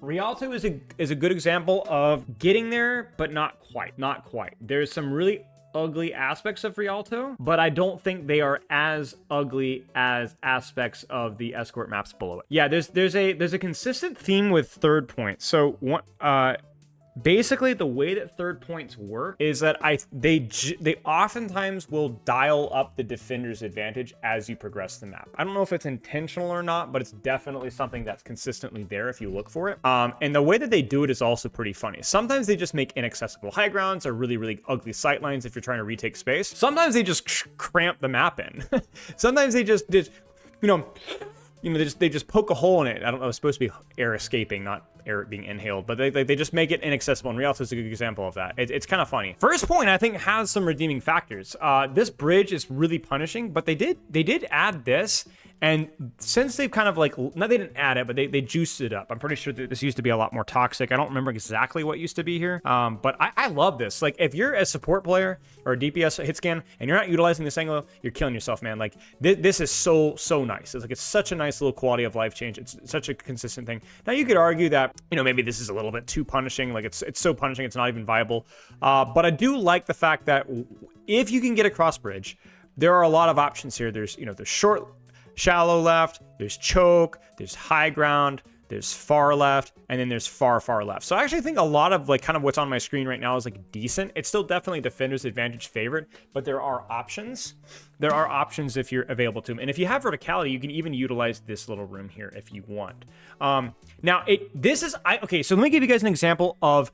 Rialto is a good example of getting there, but not quite. Not quite. There's some really ugly aspects of Rialto, but I don't think they are as ugly as aspects of the escort maps below it. Yeah, there's a consistent theme with third point. So basically the way that third points work is that they oftentimes will dial up the defender's advantage as you progress the map. I don't know if it's intentional or not, but it's definitely something that's consistently there if you look for it. And the way that they do it is also pretty funny. Sometimes they just make inaccessible high grounds or really ugly sightlines if you're trying to retake space. Sometimes they just cramp the map in. Sometimes they just they just poke a hole in it. I don't know, it's supposed to be air escaping, not air being inhaled, but they just make it inaccessible, and Rialto is a good example of that. It's kind of funny. First point, I think, has some redeeming factors. This bridge is really punishing, but they did add this, and since they've kind of like, no, they didn't add it, but they juiced it up. I'm pretty sure that this used to be a lot more toxic. I don't remember exactly what used to be here, but I love this. Like, if you're a support player or a DPS hit scan and you're not utilizing this angle, you're killing yourself, man. Like, this is so nice. It's such a nice little quality of life change. It's such a consistent thing. Now, you could argue that, you know, maybe this is a little bit too punishing. Like, it's so punishing, it's not even viable. But I do like the fact that if you can get across bridge, there are a lot of options here. There's short, shallow left, there's choke, there's high ground, there's far left, and then there's far left. So I actually think a lot of like kind of what's on my screen right now is like decent. It's still definitely defender's advantage favorite, but there are options. There are options if you're available to them. And if you have verticality, you can even utilize this little room here if you want. Now okay, so let me give you guys an example of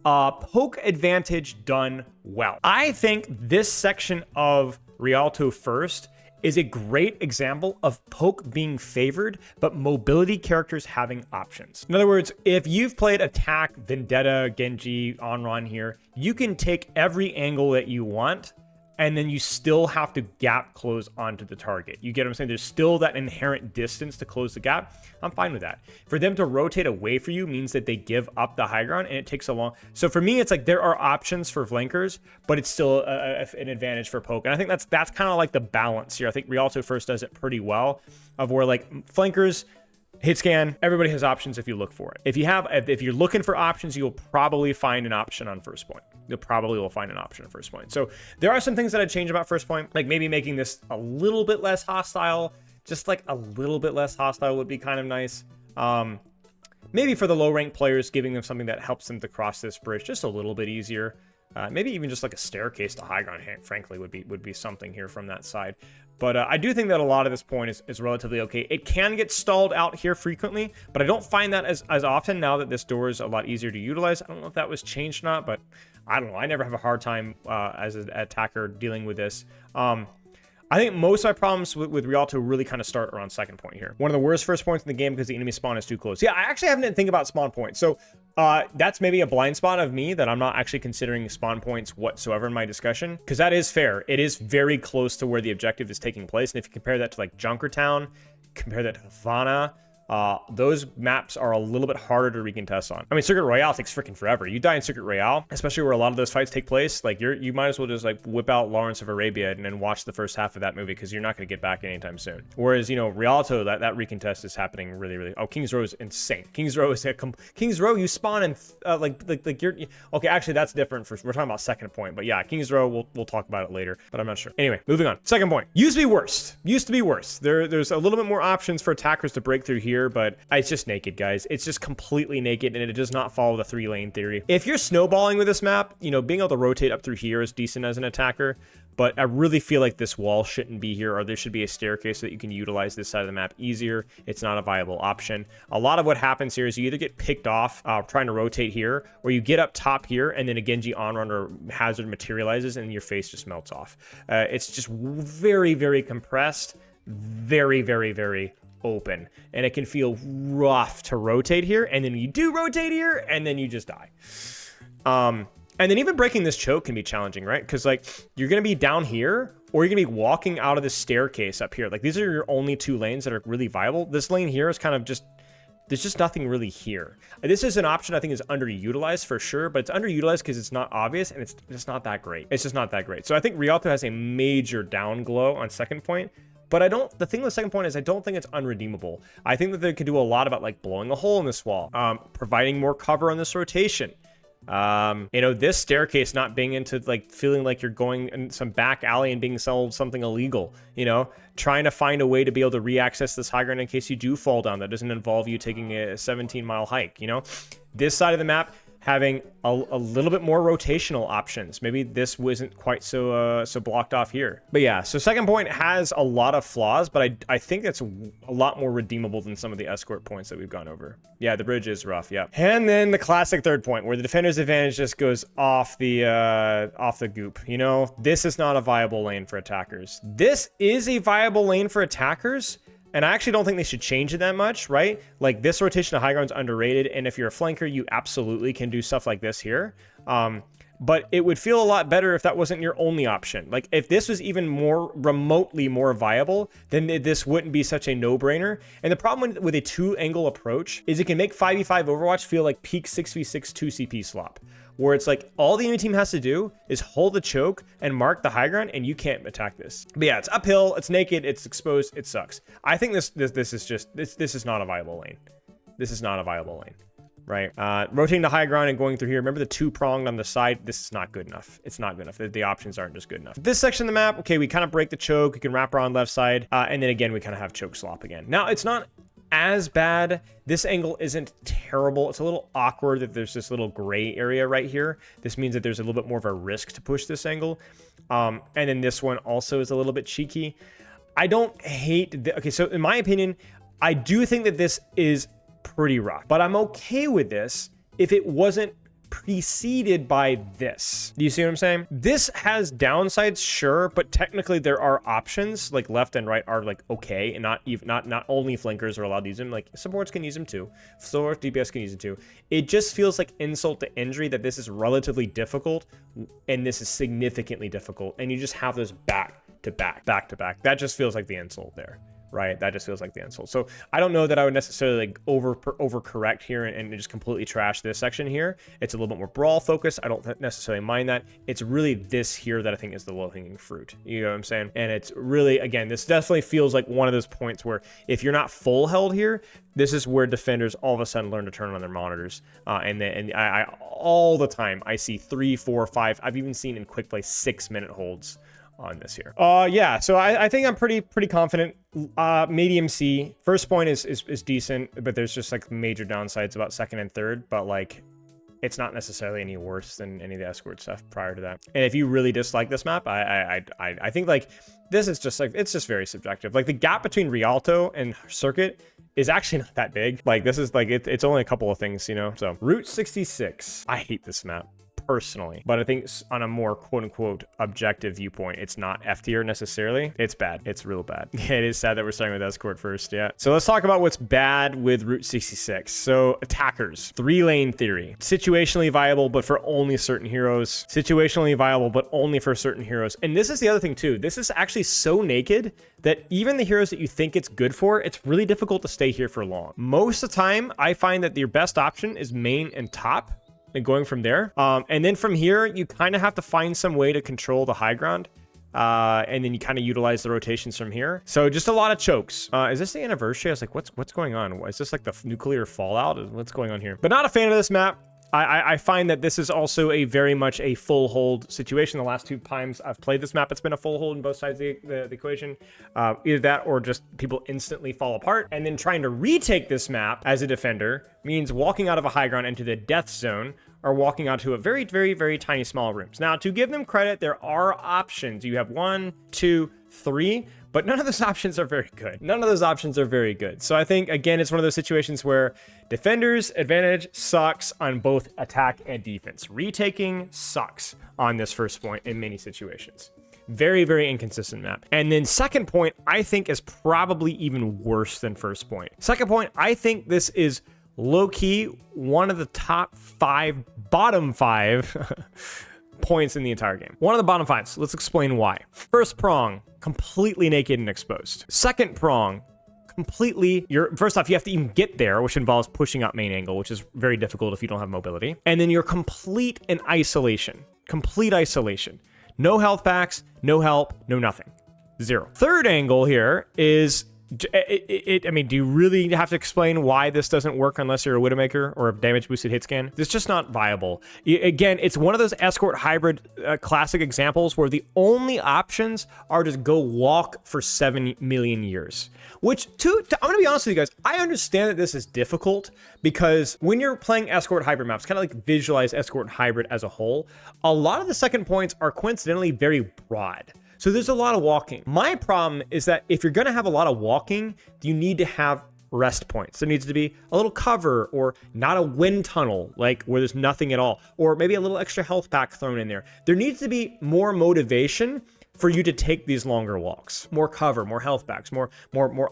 poke advantage done well. I think this section of Rialto first is a great example of poke being favored, but mobility characters having options. In other words, if you've played attack, Vendetta, Genji, Onron here, you can take every angle that you want, and then you still have to gap close onto the target. You get what I'm saying? There's still that inherent distance to close the gap. I'm fine with that. For them to rotate away for you means that they give up the high ground, and it takes a long... So for me, it's like there are options for flankers, but it's still an advantage for poke. And I think that's kind of like the balance here. I think Rialto first does it pretty well, of where like flankers, hit scan, everybody has options if you look for it. If you're looking for options, you'll probably find an option on first point. You probably will find an option on first point. So there are some things that I'd change about first point, like maybe making this a little bit less hostile. Just like a little bit less hostile would be kind of nice. Maybe for the low rank players, giving them something that helps them to cross this bridge just a little bit easier. Maybe even just like a staircase to high ground, frankly, would be something here from that side. But I do think that a lot of this point is relatively okay. It can get stalled out here frequently, but I don't find that as often now that this door is a lot easier to utilize. I don't know if that was changed or not, but I don't know. I never have a hard time as an attacker dealing with this. I think most of my problems with Rialto really kind of start around second point here. One of the worst first points in the game because the enemy spawn is too close. Yeah, I actually haven't think about spawn points. So that's maybe a blind spot of me that I'm not actually considering spawn points whatsoever in my discussion, because that is fair. It is very close to where the objective is taking place. And if you compare that to like Junkertown, compare that to Havana, those maps are a little bit harder to recontest on. I mean, Circuit Royale takes freaking forever. You die in Circuit Royale, especially where a lot of those fights take place, like you might as well just like whip out Lawrence of Arabia and then watch the first half of that movie, because you're not going to get back anytime soon. Whereas, you know, Rialto, that recontest is happening really. Oh, King's Row is insane. King's Row is King's Row, you spawn in like you're okay. Actually, that's different. We're talking about second point, but yeah, King's Row, we'll talk about it later, but I'm not sure. Anyway, moving on. Second point used to be worse. There's a little bit more options for attackers to break through here, but it's just naked, guys. It's just completely naked, and it does not follow the 3-lane theory. If you're snowballing with this map, you know, being able to rotate up through here is decent as an attacker, but I really feel like this wall shouldn't be here, or there should be a staircase so that you can utilize this side of the map easier. It's not a viable option. A lot of what happens here is you either get picked off trying to rotate here, or you get up top here, and then a Genji on-run or hazard materializes, and your face just melts off. It's just very compressed, very open, and it can feel rough to rotate here, and then you do rotate here, and then you just die. And then even breaking this choke can be challenging, right? Because like you're gonna be down here, or you're gonna be walking out of the staircase up here. Like these are your only two lanes that are really viable. This lane here is kind of just, there's just nothing really here. This is an option I think is underutilized for sure, but it's underutilized because it's not obvious, and it's just not that great. It's just not that great. So I think Rialto has a major down glow on second point. But the thing with second point is I don't think it's unredeemable. I think that they could do a lot about like blowing a hole in this wall, providing more cover on this rotation. You know, this staircase not being into like feeling like you're going in some back alley and being sold something illegal, you know, trying to find a way to be able to re-access this high ground in case you do fall down. That doesn't involve you taking a 17-mile hike, you know. This side of the map having a little bit more rotational options. Maybe this wasn't quite so blocked off here. But yeah, so second point has a lot of flaws, but I think it's a lot more redeemable than some of the escort points that we've gone over. Yeah, the bridge is rough, yeah. And then the classic third point, where the defender's advantage just goes off the goop. You know, this is not a viable lane for attackers. This is a viable lane for attackers, and I actually don't think they should change it that much, right? Like this rotation of high ground is underrated, and if you're a flanker, you absolutely can do stuff like this here. But it would feel a lot better if that wasn't your only option. Like if this was even more remotely more viable, then this wouldn't be such a no-brainer. And the problem with a two-angle approach is it can make 5v5 Overwatch feel like peak 6v6 2CP slop, where it's like all the enemy team has to do is hold the choke and mark the high ground, and you can't attack this. But yeah, it's uphill, it's naked, it's exposed, it sucks. I think this is not a viable lane. This is not a viable lane, right? Rotating the high ground and going through here. Remember the two-pronged on the side? This is not good enough. It's not good enough. The options aren't just good enough. This section of the map, okay, we kind of break the choke. We can wrap around left side, and then again, we kind of have choke slop again. Now, it's not as bad. This angle isn't terrible. It's a little awkward that there's this little gray area right here. This means that there's a little bit more of a risk to push this angle. And then this one also is a little bit cheeky. I don't hate okay, so in my opinion, I do think that this is pretty rough, but I'm okay with this if it wasn't preceded by this. Do you see what I'm saying? This has downsides, sure, but technically there are options, like left and right are like okay, and not only flankers are allowed to use them, like supports can use them too, support DPS can use them too. It just feels like insult to injury that this is relatively difficult and this is significantly difficult, and you just have those back to back. That just feels like the insult there. Right, that just feels like the insult. So I don't know that I would necessarily like overcorrect here and just completely trash this section here. It's a little bit more brawl focused. I don't necessarily mind that. It's really this here that I think is the low-hanging fruit. You know what I'm saying? And it's really, again, this definitely feels like one of those points where if you're not full held here, this is where defenders all of a sudden learn to turn on their monitors. And I all the time I see 3, 4, 5. I've even seen in quick play 6-minute holds on this here. Yeah, so I think I'm pretty confident. Medium C. First point is decent, but there's just like major downsides about second and third, but like it's not necessarily any worse than any of the escort stuff prior to that. And if you really dislike this map, I think like this is just like, it's just very subjective. Like the gap between Rialto and Circuit is actually not that big. Like this is like, it's only a couple of things, you know? So Route 66. I hate this map personally. But I think on a more quote-unquote objective viewpoint, it's not F tier necessarily. It's bad. It's real bad. It is sad that we're starting with escort first, yeah. So let's talk about what's bad with Route 66. So attackers, 3-lane theory. Situationally viable, but for only certain heroes. Situationally viable, but only for certain heroes. And this is the other thing too. This is actually so naked that even the heroes that you think it's good for, it's really difficult to stay here for long. Most of the time, I find that your best option is main and top, and going from there. And then from here, you kind of have to find some way to control the high ground. And then you kind of utilize the rotations from here. So just a lot of chokes. Is this the anniversary? I was like, what's going on? Is this like the nuclear fallout? What's going on here? But not a fan of this map. I find that this is also a very much a full hold situation. The last 2 times I've played this map, it's been a full hold in both sides of the equation. Either that or just people instantly fall apart. And then trying to retake this map as a defender means walking out of a high ground into the death zone or walking out to a very, very, very tiny small rooms. Now, to give them credit, there are options. You have 1, 2, 3, but none of those options are very good. None of those options are very good. So I think, again, it's one of those situations where defenders' advantage sucks on both attack and defense. Retaking sucks on this first point in many situations. Very, very inconsistent map. And then second point, I think is probably even worse than first point. Second point, I think this is low-key one of the top 5, bottom 5 points in the entire game. One of the bottom 5s. Let's explain why. First prong, completely naked and exposed. Second prong, completely, first off, you have to even get there, which involves pushing up main angle, which is very difficult if you don't have mobility. And then you're complete in isolation. Complete isolation. No health packs, no help, no nothing. 0. Third angle here is, I mean, do you really have to explain why this doesn't work unless you're a Widowmaker or a damage boosted hit scan? It's just not viable. Again, it's one of those escort hybrid classic examples where the only options are just go walk for 7 million years. Which, I'm gonna be honest with you guys, I understand that this is difficult because when you're playing escort hybrid maps, kind of like visualize escort hybrid as a whole, a lot of the second points are coincidentally very broad. So there's a lot of walking. My problem is that if you're gonna have a lot of walking, you need to have rest points. There needs to be a little cover or not a wind tunnel, like where there's nothing at all, or maybe a little extra health pack thrown in there. There needs to be more motivation for you to take these longer walks. More cover, more health packs, more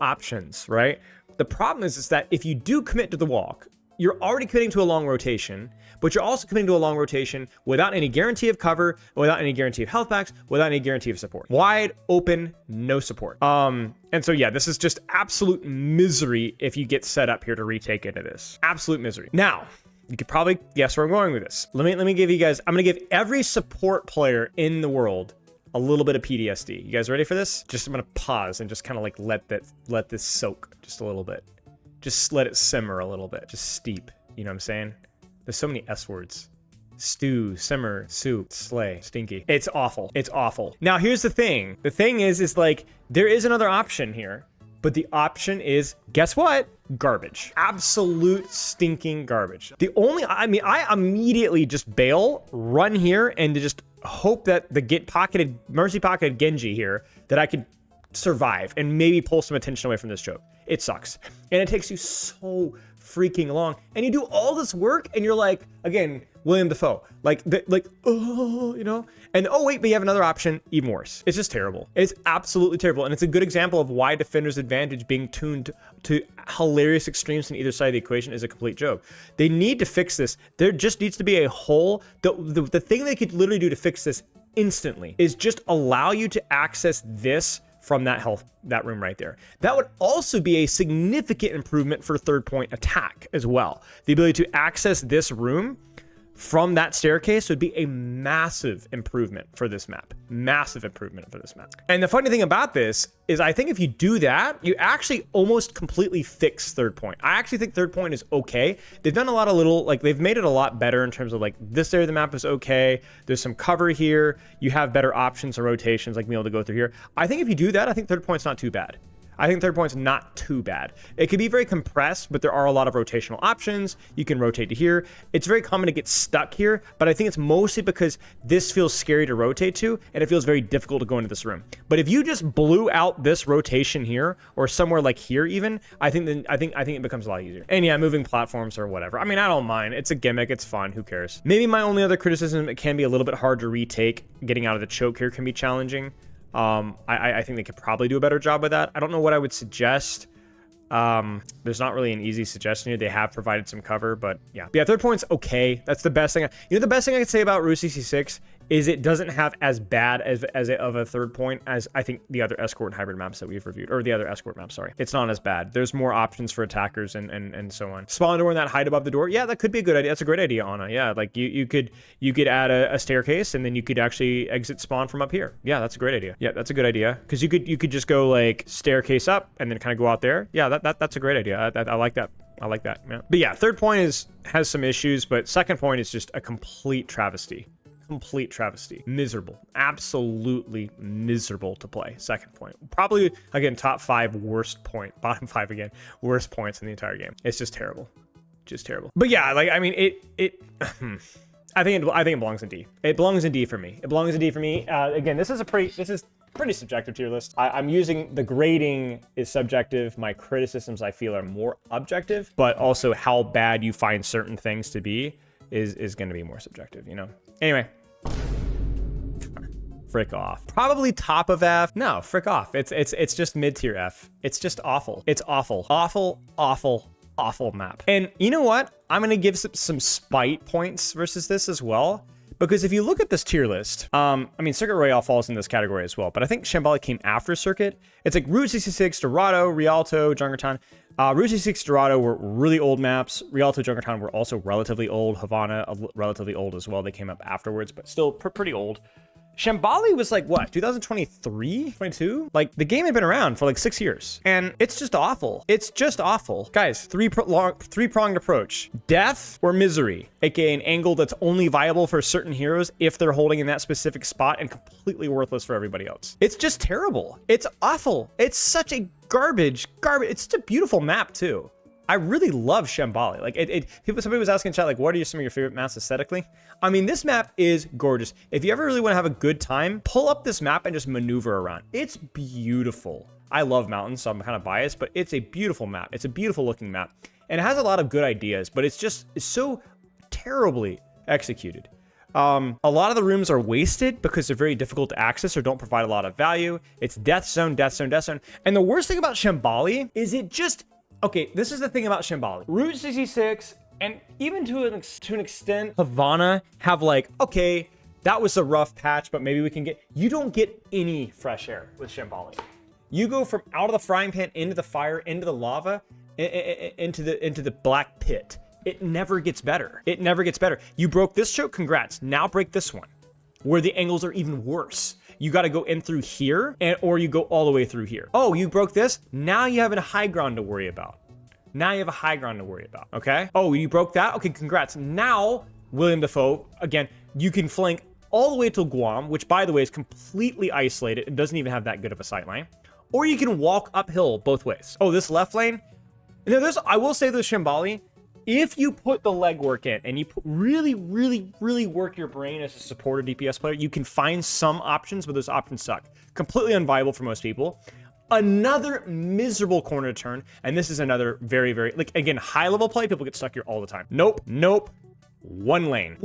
options, right? The problem is that if you do commit to the walk, you're already committing to a long rotation, but you're also committing to a long rotation without any guarantee of cover, without any guarantee of health packs, without any guarantee of support. Wide open, no support. And so yeah, this is just absolute misery if you get set up here to retake into this. Absolute misery. Now, you could probably guess where I'm going with this. Let me give you guys, I'm gonna give every support player in the world a little bit of PTSD. You guys ready for this? I'm gonna pause and just kind of like let this soak just a little bit. Just let it simmer a little bit. Just steep. You know what I'm saying? There's so many S words. Stew, simmer, soup, slay, stinky. It's awful. It's awful. Now, here's the thing. The thing is like, there is another option here, but the option is, guess what? Garbage. Absolute stinking garbage. I immediately just bail, run here, and to just hope that the mercy pocketed Genji here, that I could survive and maybe pull some attention away from this joke. It sucks. And it takes you so freaking long. And you do all this work and you're like, again, William Dafoe, oh, you know? And oh wait, but you have another option, even worse. It's just terrible. It's absolutely terrible. And it's a good example of why Defender's advantage being tuned to hilarious extremes on either side of the equation is a complete joke. They need to fix this. There just needs to be a hole. The thing they could literally do to fix this instantly is just allow you to access this from that room right there. That would also be a significant improvement for third point attack as well. The ability to access this room from that staircase would be a massive improvement for this map. Massive improvement for this map. And the funny thing about this is I think if you do that, you actually almost completely fix third point. I actually think third point is okay. They've done a lot of they've made it a lot better in terms of like this area of the map is okay. There's some cover here. You have better options and rotations like being able to go through here. I think if you do that, I think third point's not too bad. I think third point's not too bad. It could be very compressed, but there are a lot of rotational options. You can rotate to here. It's very common to get stuck here, but I think it's mostly because this feels scary to rotate to, and it feels very difficult to go into this room. But if you just blew out this rotation here, or somewhere like here even, I think it becomes a lot easier. And yeah, moving platforms or whatever. I mean, I don't mind. It's a gimmick. It's fun. Who cares? Maybe my only other criticism, it can be a little bit hard to retake. Getting out of the choke here can be challenging. I think they could probably do a better job with that. I don't know what I would suggest. There's not really an easy suggestion here. They have provided some cover, but yeah. Third point's okay. That's the best thing. The best thing I could say about Route 66 is it doesn't have as bad of a third point as I think the other escort and hybrid maps that we've reviewed, or the other escort maps, sorry. It's not as bad. There's more options for attackers and so on. Spawn door and that height above the door. Yeah, that could be a good idea. That's a great idea, Anna. Yeah, like you could add a staircase, and then you could actually exit spawn from up here. Yeah, that's a great idea. Yeah, that's a good idea. Because you could just go like staircase up and then kind of go out there. Yeah, that's a great idea. I like that. I like that. Yeah. But yeah, third point has some issues, but second point is just a complete travesty. Complete travesty. Miserable. Absolutely miserable to play. Second point. Probably, again, top 5 worst point. Bottom 5 again. Worst points in the entire game. It's just terrible. Just terrible. But yeah, like, I mean, I think it belongs in D. It belongs in D for me. It belongs in D for me. Again, this is pretty subjective tier list. I'm using the grading is subjective. My criticisms I feel are more objective, but also how bad you find certain things to be is going to be more subjective, you know? Anyway. Frick off. Probably top of F. No, frick off. It's just mid-tier F. It's just awful. It's awful. Awful, awful, awful map. And you know what? I'm going to give some spite points versus this as well. Because if you look at this tier list, I mean, Circuit Royale falls in this category as well, but I think Shambali came after Circuit. It's like Route 66, Dorado, Rialto, Junkertown. Route 66, Dorado were really old maps. Rialto, Junkertown were also relatively old. Havana, relatively old as well. They came up afterwards, but still pretty old. Shambali was like, what, 2023, 22? Like, the game had been around for like 6 years, and it's just awful. It's just awful. Guys, three-pronged approach. Death or misery, aka an angle that's only viable for certain heroes if they're holding in that specific spot and completely worthless for everybody else. It's just terrible. It's awful. It's such a garbage. It's such a beautiful map, too. I really love Shambali. Like somebody was asking in chat, like, what are some of your favorite maps aesthetically? I mean, this map is gorgeous. If you ever really want to have a good time, pull up this map and just maneuver around. It's beautiful. I love mountains, so I'm kind of biased, but it's a beautiful map. It's a beautiful looking map. And it has a lot of good ideas, but it's so terribly executed. A lot of the rooms are wasted because they're very difficult to access or don't provide a lot of value. It's death zone, death zone, death zone. And the worst thing about Shambali is it just... Okay, this is the thing about Shambali. Route 66, and even to an extent, Havana have like, okay, that was a rough patch, but maybe we can get... You don't get any fresh air with Shambali. You go from out of the frying pan into the fire, into the lava, into the black pit. It never gets better. It never gets better. You broke this choke, congrats. Now break this one, where the angles are even worse. You got to go in through here, or you go all the way through here. Oh, you broke this? Now you have a high ground to worry about. Okay? Oh, you broke that? Okay, congrats. Now, William Dafoe, again, you can flank all the way to Guam, which, by the way, is completely isolated. It doesn't even have that good of a sight line. Or you can walk uphill both ways. Oh, this left lane? Now, I will say this, Shambali, if you put the legwork in and you really work your brain as a support or DPS player, you can find some options, but those options suck. Completely unviable for most people. Another miserable corner to turn, and this is another very, like, again, high-level play, people get stuck here all the time. Nope. One lane.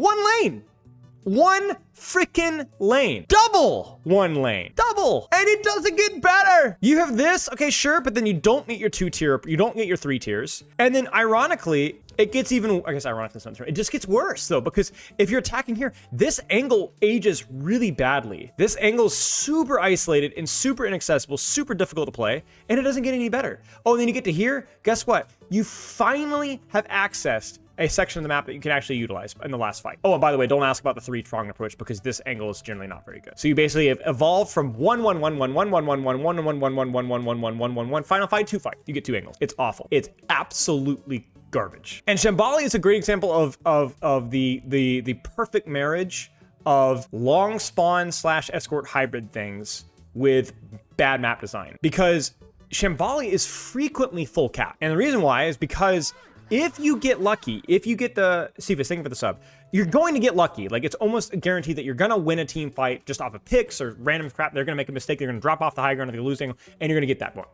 One freaking lane. Double one lane. Double. And it doesn't get better. You have this, okay, sure, but then you don't get your 2-tier, you don't get your 3 tiers. And then ironically, it gets even, I guess ironically it's not true. It just gets worse though, because if you're attacking here, this angle ages really badly. This angle is super isolated and super inaccessible, super difficult to play, and it doesn't get any better. Oh, and then you get to here, guess what? You finally have accessed a section of the map that you can actually utilize in the last fight. Oh, and by the way, don't ask about the 3-pronged approach because this angle is generally not very good. So you basically have evolved from 1-1-1-1-1-1-1-1-1-1-1-1-1-1-1-1-1-1 final fight, 2 fight. You get 2 angles. It's awful. It's absolutely garbage. And Shambali is a great example of the perfect marriage of long spawn / escort hybrid things with bad map design. Because Shambali is frequently full cap. And the reason why is because if you get lucky, if you get the Cephas, thank you for the sub, you're going to get lucky. Like, it's almost a guarantee that you're going to win a team fight just off of picks or random crap. They're going to make a mistake. They're going to drop off the high ground or they're losing, and you're going to get that one.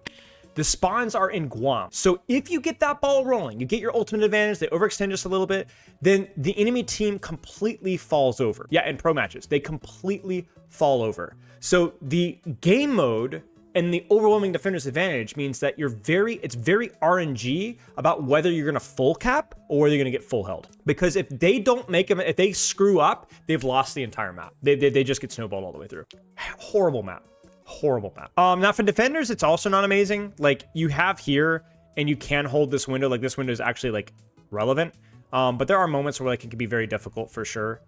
The spawns are in Guam. So if you get that ball rolling, you get your ultimate advantage, they overextend just a little bit, then the enemy team completely falls over. Yeah, in pro matches, they completely fall over. So the game mode and the overwhelming defender's advantage means that it's very RNG about whether you're gonna full cap or whether you're gonna get full held. Because if they don't make them, if they screw up, they've lost the entire map. They just get snowballed all the way through. Horrible map. Horrible map. Now for defenders, it's also not amazing. Like, you have here, and you can hold this window. Like, this window is actually like relevant. But there are moments where like it can be very difficult for sure.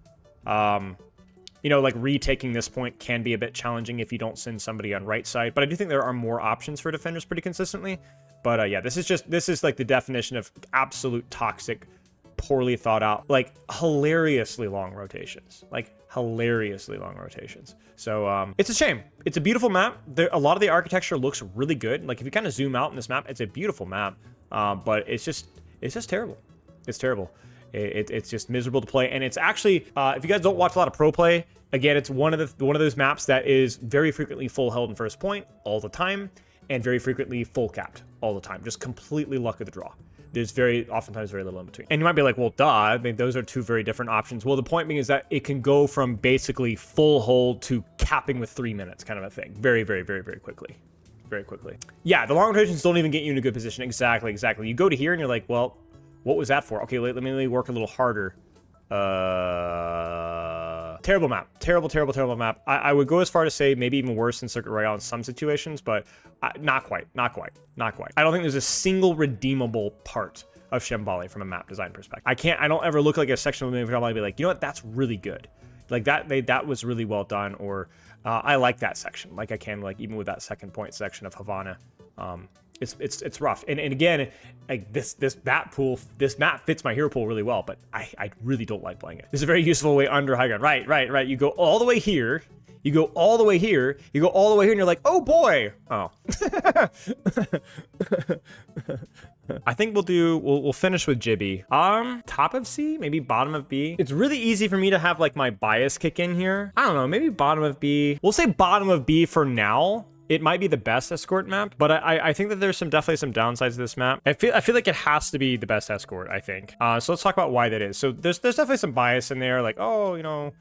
You know, like retaking this point can be a bit challenging if you don't send somebody on right side. But I do think there are more options for defenders pretty consistently. But yeah, this is like the definition of absolute toxic, poorly thought out, like hilariously long rotations. Like hilariously long rotations. So it's a shame. It's a beautiful map. A lot of the architecture looks really good. Like if you kind of zoom out in this map, it's a beautiful map. But it's just terrible. It's terrible. It's just miserable to play. And it's actually, if you guys don't watch a lot of pro play, again, it's one of those maps that is very frequently full held in first point all the time, and very frequently full capped all the time. Just completely luck of the draw. There's oftentimes very little in between. And you might be like, well, duh, I mean, those are two very different options. Well, the point being is that it can go from basically full hold to capping with 3 minutes kind of a thing. Very, very, very, very quickly. Very quickly. Yeah, the long rotations don't even get you in a good position. Exactly. You go to here and you're like, well, what was that for? Okay, let me work a little harder. Terrible map. Terrible map. I would go as far to say maybe even worse than Circuit Royale in some situations, but not quite. I don't think there's a single redeemable part of Shambali from a map design perspective. I don't ever look like a section of Shambali and be like, you know what, that's really good. Like that was really well done, or I like that section. Like I can, like even with that second point section of Havana. It's rough. And again, like this map fits my hero pool really well, but I really don't like playing it. This is a very useful way under high ground. Right. You go all the way here. You go all the way here. You go all the way here, and you're like, oh boy. Oh. I think we'll finish with Gibby. Top of C, maybe bottom of B. It's really easy for me to have like my bias kick in here. I don't know, maybe bottom of B. We'll say bottom of B for now. It might be the best escort map, but I think that there's definitely some downsides to this map. I feel like it has to be the best escort, I think. So let's talk about why that is. So there's definitely some bias in there, like, oh, you know,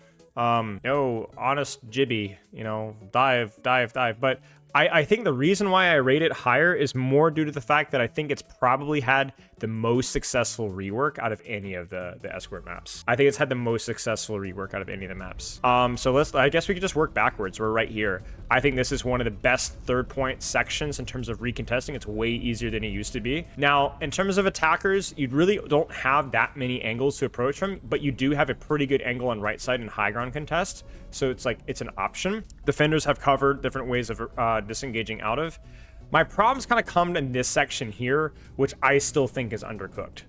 honest Gibby, you know, dive. But I think the reason why I rate it higher is more due to the fact that I think it's probably had the most successful rework out of any of the escort maps. I think it's had the most successful rework out of any of the maps. So I guess we could just work backwards. We're right here. I think this is one of the best third point sections in terms of recontesting. It's way easier than it used to be. Now, in terms of attackers, you really don't have that many angles to approach from, but you do have a pretty good angle on right side and high ground contest. So it's like, it's an option. Defenders have covered different ways of disengaging out of. My problems kind of come in this section here, which I still think is undercooked.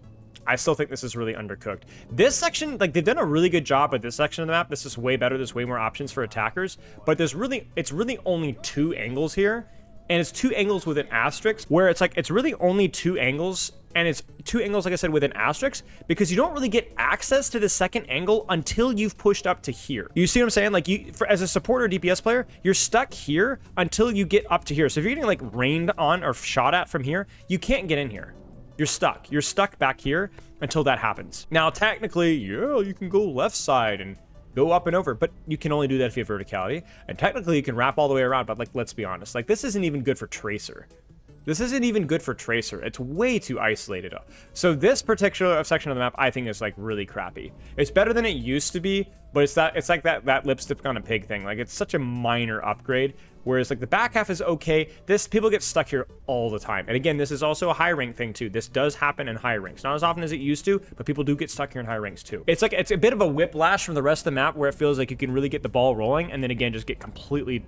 I still think this is really undercooked. This section, like, they've done a really good job at this section of the map. This is way better. There's way more options for attackers, but it's really only 2 angles here, and it's 2 angles with an asterisk, where it's like, it's really only 2 angles, and it's 2 angles, like I said, with an asterisk, because you don't really get access to the second angle until you've pushed up to here. You see what I'm saying? Like, as a support or DPS player, you're stuck here until you get up to here. So if you're getting like rained on or shot at from here, you can't get in here. You're stuck. You're stuck back here until that happens. Now, technically, yeah, you can go left side and go up and over, but you can only do that if you have verticality. And technically, you can wrap all the way around, but like, let's be honest, like, this isn't even good for Tracer. This isn't even good for Tracer. It's way too isolated. So this particular section of the map, I think, is like really crappy. It's better than it used to be, but it's like that lipstick on a pig thing. Like, it's such a minor upgrade. Whereas like the back half is okay. People get stuck here all the time. And again, this is also a high rank thing too. This does happen in high ranks. Not as often as it used to, but people do get stuck here in high ranks too. It's like, it's a bit of a whiplash from the rest of the map where it feels like you can really get the ball rolling and then again, just get completely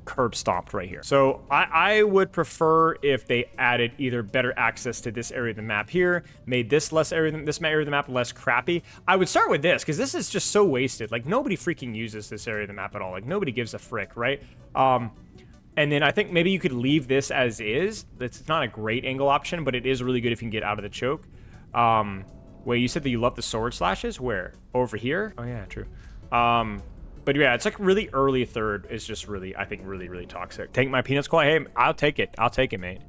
curb stomped right here. So I would prefer if they added either better access to this area of the map here, made this area of the map less crappy. I would start with this because this is just so wasted. Like, nobody freaking uses this area of the map at all. Like, nobody gives a frick, right? And then I think maybe you could leave this as is. It's not a great angle option, but it is really good if you can get out of the choke. Wait, you said that you love the sword slashes? Where? Over here? Oh yeah, true. But yeah, it's like really early third is just really, I think, really, really toxic. Take my peanuts cola. Hey, I'll take it. I'll take it, mate.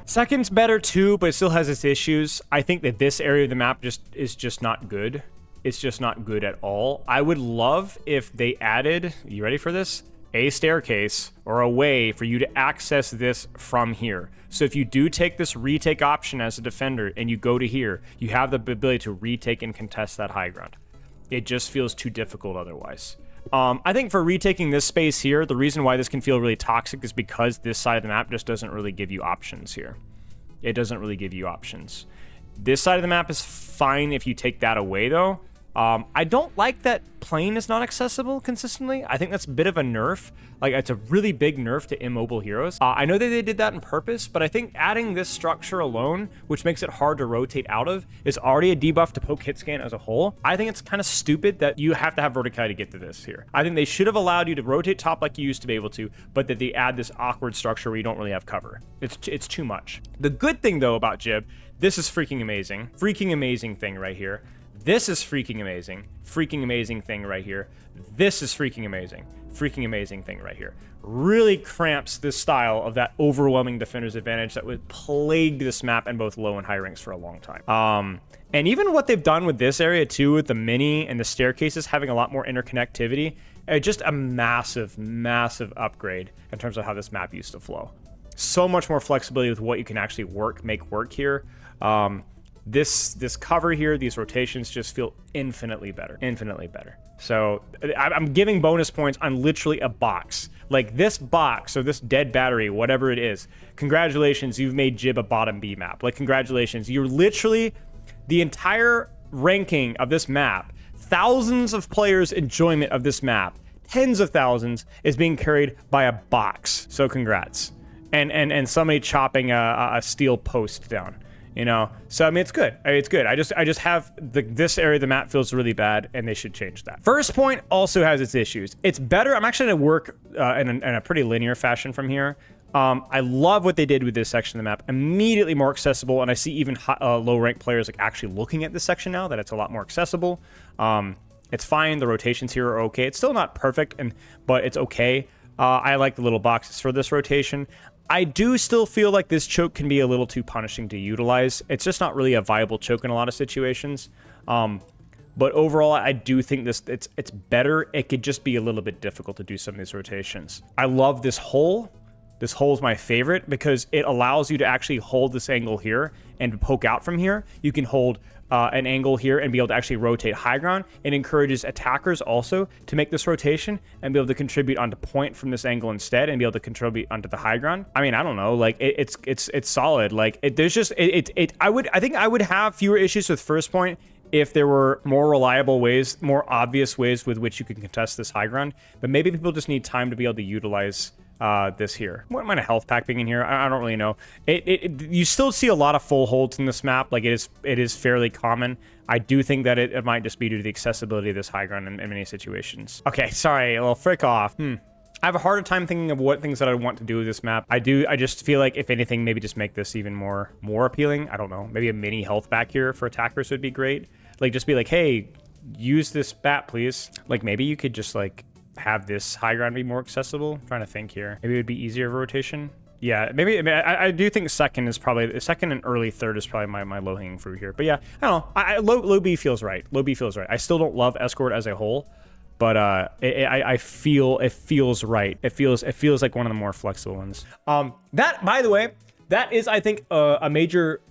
Second's better too, but it still has its issues. I think that this area of the map is just not good. It's just not good at all. I would love if they added, you ready for this? A staircase or a way for you to access this from here. So if you do take this retake option as a defender and you go to here, you have the ability to retake and contest that high ground. It just feels too difficult otherwise. I think for retaking this space here, the reason why this can feel really toxic is because this side of the map just doesn't really give you options here. It doesn't really give you options. This side of the map is fine if you take that away though. I don't like that plane is not accessible consistently. I think that's a bit of a nerf. Like, it's a really big nerf to immobile heroes. I know that they did that on purpose, but I think adding this structure alone, which makes it hard to rotate out of, is already a debuff to poke hit scan as a whole. I think it's kind of stupid that you have to have verticality to get to this here. I think they should have allowed you to rotate top like you used to be able to, but that they add this awkward structure where you don't really have cover. It's too much. The good thing though about Gib, this is freaking amazing. Freaking amazing thing right here. This is freaking amazing. Freaking amazing thing right here. This is freaking amazing. Freaking amazing thing right here. Really cramps this style of that overwhelming defender's advantage that would plague this map in both low and high ranks for a long time. And even what they've done with this area too, with the mini and the staircases having a lot more interconnectivity, just a massive, massive upgrade in terms of how this map used to flow. So much more flexibility with what you can actually make work here. This cover here, these rotations just feel infinitely better. So I'm giving bonus points on literally a box. Like this box or this dead battery, whatever it is. Congratulations, you've made Gib a bottom B map. Like, congratulations. You're literally the entire ranking of this map. Thousands of players' enjoyment of this map. Tens of thousands is being carried by a box. So congrats. And somebody chopping a steel post down. You know, so I mean, it's good. It's good. I just have this area of the map feels really bad, and they should change that. First point also has its issues. It's better. I'm actually gonna work in a pretty linear fashion from here. I love what they did with this section of the map. Immediately more accessible, and I see even low rank players like actually looking at this section now that it's a lot more accessible. It's fine. The rotations here are okay. It's still not perfect, but it's okay. I like the little boxes for this rotation. I do still feel like this choke can be a little too punishing to utilize. It's just not really a viable choke in a lot of situations. But overall, I do think it's better. It could just be a little bit difficult to do some of these rotations. I love this hole. This hole is my favorite because it allows you to actually hold this angle here and poke out from here. You can hold an angle here and be able to actually rotate high ground. It encourages attackers also to make this rotation and be able to contribute onto point from this angle instead and be able to contribute onto the high ground. I mean, I don't know, like it's solid. Like there's just I think I would have fewer issues with first point if there were more reliable ways, more obvious ways with which you can contest this high ground. But maybe people just need time to be able to utilize this here. What amount of health pack being in here? I don't really know. You still see a lot of full holds in this map. Like it is fairly common. I do think that it might just be due to the accessibility of this high ground in many situations. Okay, sorry, a little frick off. I have a harder time thinking of what things that I want to do with this map. I just feel like if anything, maybe just make this even more appealing. I don't know. Maybe a mini health back here for attackers would be great. Like just be like, hey, use this bat, please. Like maybe you could just like have this high ground be more accessible. I'm trying to think here. Maybe it would be easier of a rotation. Yeah, maybe. I do think second and early third is probably my low hanging fruit here. But yeah, I don't know. Low B feels right. Low B feels right. I still don't love escort as a whole, but I feel it feels right. It feels like one of the more flexible ones. That, by the way, that is I think a major.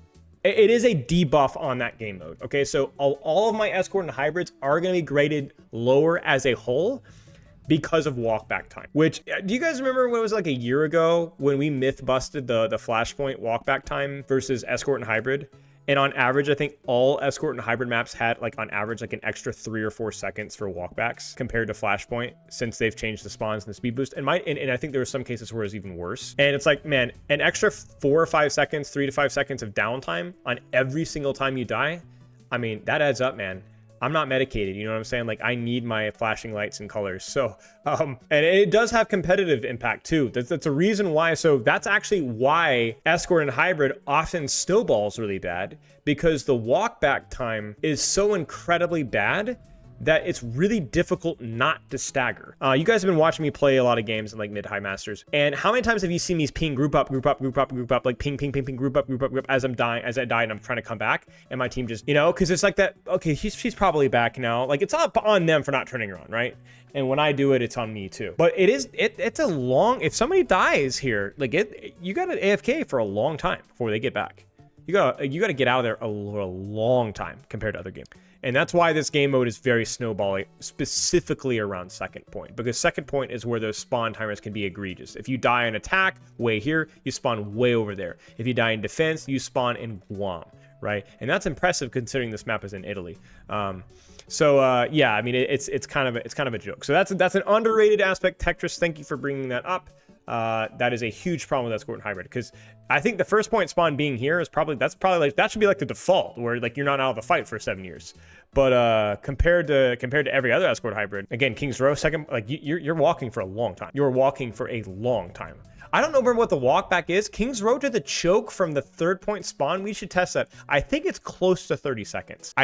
It is a debuff on that game mode. Okay, so all of my escort and hybrids are going to be graded lower as a whole because of walkback time. Which, do you guys remember when it was like a year ago when we myth busted the Flashpoint walkback time versus escort and hybrid? And on average, I think all escort and hybrid maps had like on average like an extra 3 or 4 seconds for walkbacks compared to Flashpoint since they've changed the spawns and the speed boost. And I think there were some cases where it was even worse. And it's like, man, an extra 4 or 5 seconds, 3 to 5 seconds of downtime on every single time you die. I mean, that adds up, man. I'm not medicated, you know what I'm saying? Like, I need my flashing lights and colors. So, and it does have competitive impact too. That's a reason why. So that's actually why Escort and Hybrid often snowballs really bad, because the walk back time is so incredibly bad that it's really difficult not to stagger. You guys have been watching me play a lot of games in like mid-high masters, and how many times have you seen me ping group up, like ping, group up, as I'm dying, as I die and I'm trying to come back, and my team just, you know, because it's like that, okay, she's probably back now. Like, it's up on them for not turning around, right? And when I do it, it's on me too. But it's a long, if somebody dies here, like you got an AFK for a long time before they get back. You gotta get out of there a long time compared to other games. And that's why this game mode is very snowballing, specifically around second point, because second point is where those spawn timers can be egregious. If you die in attack, way here, you spawn way over there. If you die in defense, you spawn in Guam, right? And that's impressive considering this map is in Italy. Yeah, I mean, it's kind of a joke. So that's an underrated aspect. Tetris, thank you for bringing that up. That is a huge problem with Escort and Hybrid, because I think the first point spawn being here is probably that should be like the default, where like you're not out of the fight for 7 years. But compared to every other Escort Hybrid, again, King's Row second, like you're walking for a long time. You're walking for a long time. I don't know what the walk back is. King's Row to the choke from the third point spawn. We should test that. I think it's close to 30 seconds.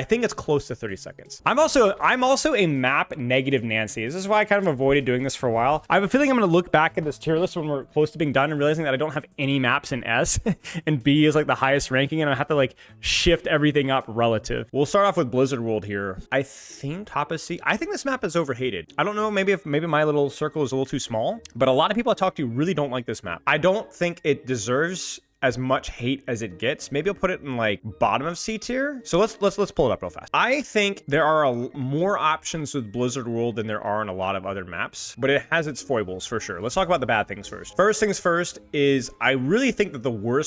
I'm also a map negative Nancy. This is why I kind of avoided doing this for a while. I have a feeling I'm going to look back at this tier list when we're close to being done and realizing that I don't have any maps in S and B is like the highest ranking, and I have to like shift everything up relative. We'll start off with Blizzard World here. I think top of C. I think this map is overhated. I don't know. Maybe my little circle is a little too small, but a lot of people I talk to really don't like this map. I don't think it deserves as much hate as it gets. Maybe I'll put it in like bottom of C tier. So let's pull it up real fast. I think there are more options with Blizzard World than there are in a lot of other maps, but it has its foibles for sure. Let's talk about the bad things first. First things first is I really think that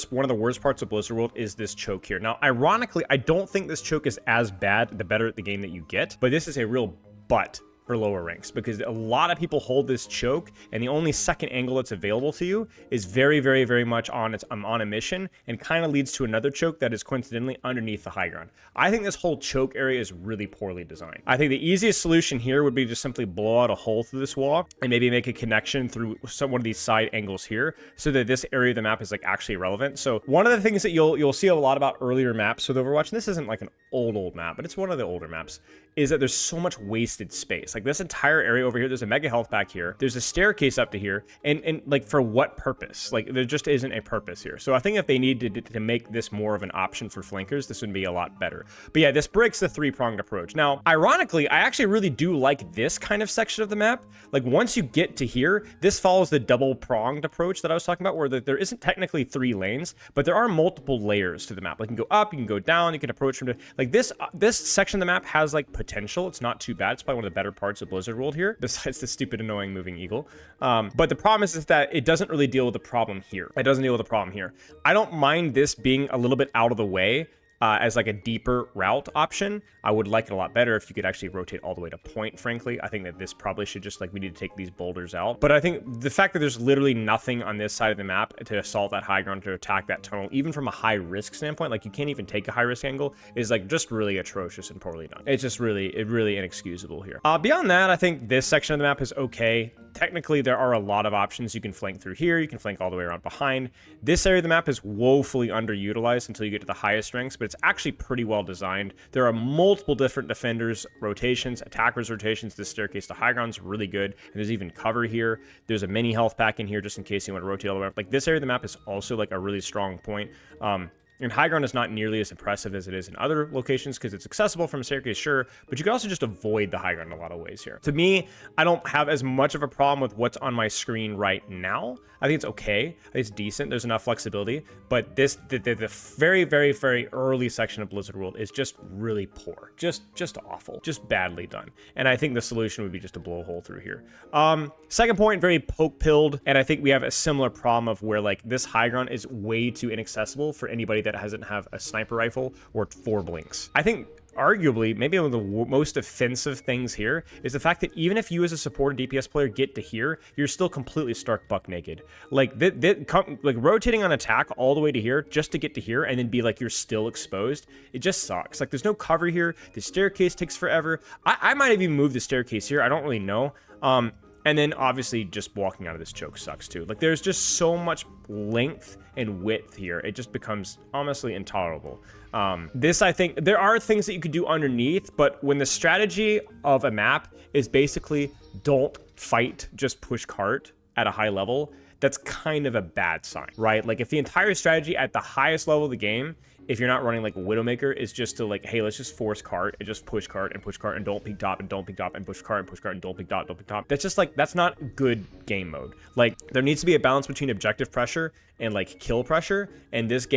one of the worst parts of Blizzard World is this choke here. Now, ironically, I don't think this choke is as bad the better at the game that you get, but this is a real butt for lower ranks, because a lot of people hold this choke, and the only second angle that's available to you is very, very, very much on a mission, and kind of leads to another choke that is coincidentally underneath the high ground. I think this whole choke area is really poorly designed. I think the easiest solution here would be to simply blow out a hole through this wall and maybe make a connection through one of these side angles here, so that this area of the map is like actually relevant. So one of the things that you'll see a lot about earlier maps with Overwatch, and this isn't like an old map, but it's one of the older maps, is that there's so much wasted space. Like this entire area over here, there's a mega health back here, there's a staircase up to here, and like for what purpose? Like there just isn't a purpose here. So I think if they needed to make this more of an option for flankers, this would be a lot better. But yeah, this breaks the three-pronged approach. Now, ironically, I actually really do like this kind of section of the map. Like once you get to here, this follows the double-pronged approach that I was talking about, where there isn't technically 3 lanes, but there are multiple layers to the map. Like you can go up, you can go down, you can approach from like this section of the map has like potential. It's not too bad. It's probably one of the better parts of Blizzard World here, besides the stupid, annoying moving eagle. But the problem is that it doesn't really deal with the problem here. It doesn't deal with the problem here. I don't mind this being a little bit out of the way as like a deeper route option. I would like it a lot better if you could actually rotate all the way to point, frankly. I think that this probably should just like, we need to take these boulders out. But I think the fact that there's literally nothing on this side of the map to assault that high ground, to attack that tunnel, even from a high risk standpoint, like you can't even take a high risk angle, is like just really atrocious and poorly done. It's just really inexcusable here. Beyond that, I think this section of the map is okay. Technically, there are a lot of options. You can flank through here. You can flank all the way around behind. This area of the map is woefully underutilized until you get to the highest ranks, but it's actually pretty well designed. There are multiple different defenders rotations, attackers rotations. This staircase to high ground is really good, and there's even cover here. There's a mini health pack in here just in case you want to rotate all the way up. Like this area of the map is also like a really strong point. And high ground is not nearly as impressive as it is in other locations because it's accessible from a staircase, sure, but you can also just avoid the high ground in a lot of ways here. To me, I don't have as much of a problem with what's on my screen right now. I think it's okay. I think it's decent. There's enough flexibility, but the very, very, very early section of Blizzard World is just really poor. Just awful. Just badly done. And I think the solution would be just to blow a hole through here. Second point, very poke-pilled, and I think we have a similar problem of where like this high ground is way too inaccessible for anybody that doesn't have a sniper rifle or 4 blinks. I think arguably maybe one of the most offensive things here is the fact that even if you as a supporter DPS player get to here, you're still completely stark buck naked. Like like rotating on attack all the way to here just to get to here and then be like you're still exposed, it just sucks. Like there's no cover here. The staircase takes forever. I might have even moved the staircase here. I don't really know. And then obviously just walking out of this choke sucks too. Like there's just so much length and width here. It just becomes honestly intolerable. I think there are things that you could do underneath, but when the strategy of a map is basically don't fight, just push cart at a high level, that's kind of a bad sign, right? Like if the entire strategy at the highest level of the game, if you're not running like Widowmaker, is just to like, hey, let's just force cart and just push cart and don't peek top and don't peek top and push cart and don't peek top, don't peek top. That's just like, that's not good game mode. Like there needs to be a balance between objective pressure and like kill pressure. And this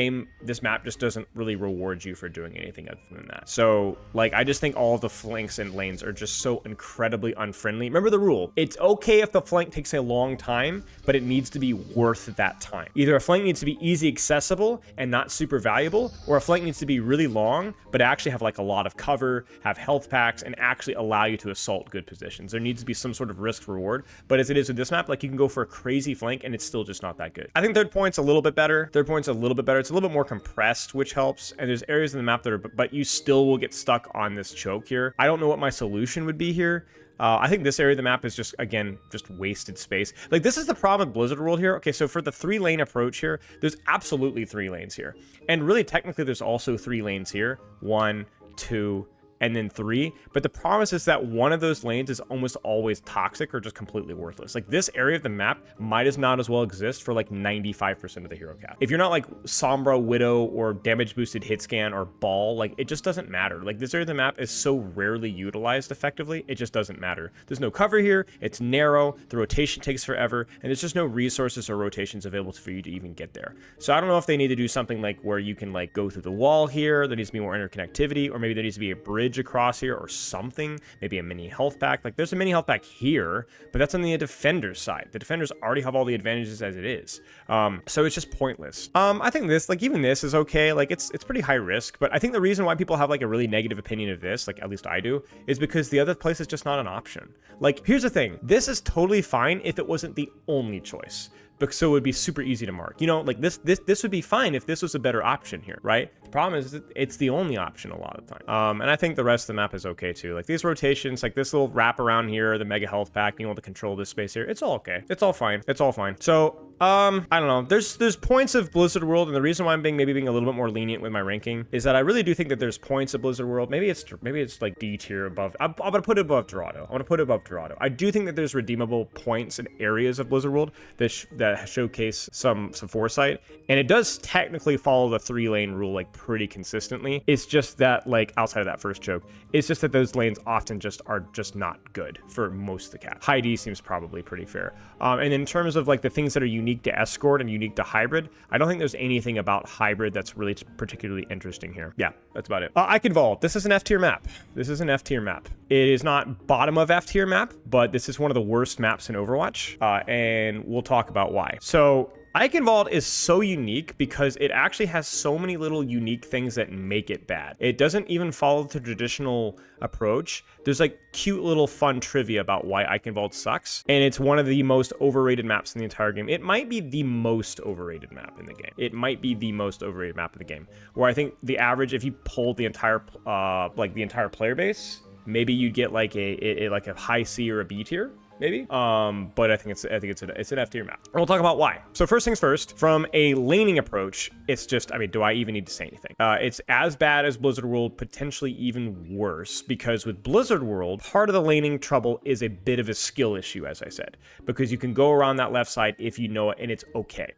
map just doesn't really reward you for doing anything other than that. So like, I just think all of the flanks and lanes are just so incredibly unfriendly. Remember the rule, it's okay if the flank takes a long time, but it needs to be worth that time. Either a flank needs to be easy accessible and not super valuable, or a flank needs to be really long, but actually have like a lot of cover, have health packs, and actually allow you to assault good positions. There needs to be some sort of risk reward, but as it is with this map, like you can go for a crazy flank and it's still just not that good. I think third point's a little bit better. Third point's a little bit better. It's a little bit more compressed, which helps. And there's areas in the map that are, but you still will get stuck on this choke here. I don't know what my solution would be here. I think this area of the map is just, again, just wasted space. Like, this is the problem with Blizzard World here. Okay, so for the 3-lane approach here, there's absolutely 3 lanes here. And really, technically, there's also 3 lanes here. 1, 2, and then 3. But the problem is that one of those lanes is almost always toxic or just completely worthless. Like this area of the map might as well exist for like 95% of the hero cap. If you're not like Sombra, Widow, or damage boosted hit scan or Ball, like it just doesn't matter. Like this area of the map is so rarely utilized effectively, it just doesn't matter. There's no cover here, it's narrow, the rotation takes forever, and there's just no resources or rotations available for you to even get there. So I don't know if they need to do something like where you can like go through the wall here, there needs to be more interconnectivity, or maybe there needs to be a bridge across here or something, maybe a mini health pack. Like there's a mini health pack here, but that's on the defender's side. The defenders already have all the advantages as it is. So it's just pointless. I think this, like even this is okay. Like it's pretty high risk, but I think the reason why people have like a really negative opinion of this, like at least I do, is because the other place is just not an option. Like here's the thing, this is totally fine if it wasn't the only choice. So it would be super easy to mark. You know, like this would be fine if this was a better option here, right? The problem is that it's the only option a lot of the time. And I think the rest of the map is okay too. Like these rotations, like this little wrap around here, the mega health pack, being able to control this space here, it's all okay. It's all fine. It's all fine. So I don't know. There's points of Blizzard World, and the reason why I'm maybe being a little bit more lenient with my ranking is that I really do think that there's points of Blizzard World. Maybe it's like D tier above. I'm gonna put it above Dorado. I want to put it above Dorado. I do think that there's redeemable points and areas of Blizzard World that showcase some foresight, and it does technically follow the 3-lane rule like pretty consistently. It's just that like outside of that first choke, it's just that those lanes often are just not good for most of the cap. High D seems probably pretty fair. And in terms of like the things that are unique to escort and unique to hybrid, I don't think there's anything about hybrid that's really particularly interesting here. Yeah, that's about it. Eichenwalde, this is an F tier map. This is an F tier map. It is not bottom of F tier map, but this is one of the worst maps in Overwatch, and we'll talk about why. So Eichenwalde is so unique because it actually has so many little unique things that make it bad. It doesn't even follow the traditional approach. There's like cute little fun trivia about why Eichenwalde sucks, and it's one of the most overrated maps in the entire game. It might be the most overrated map in the game. It might be the most overrated map in the game, where I think the average, if you pulled the entire player base, maybe you'd get like a high C or a B tier. Maybe, but I think it's an F tier map. And we'll talk about why. So first things first, from a laning approach, it's just, I mean, do I even need to say anything? It's as bad as Blizzard World, potentially even worse, because with Blizzard World, part of the laning trouble is a bit of a skill issue, as I said, because you can go around that left side if you know it, and it's okay.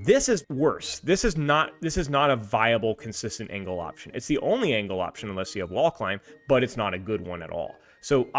This is worse. This is not a viable, consistent angle option. It's the only angle option unless you have wall climb, but it's not a good one at all. So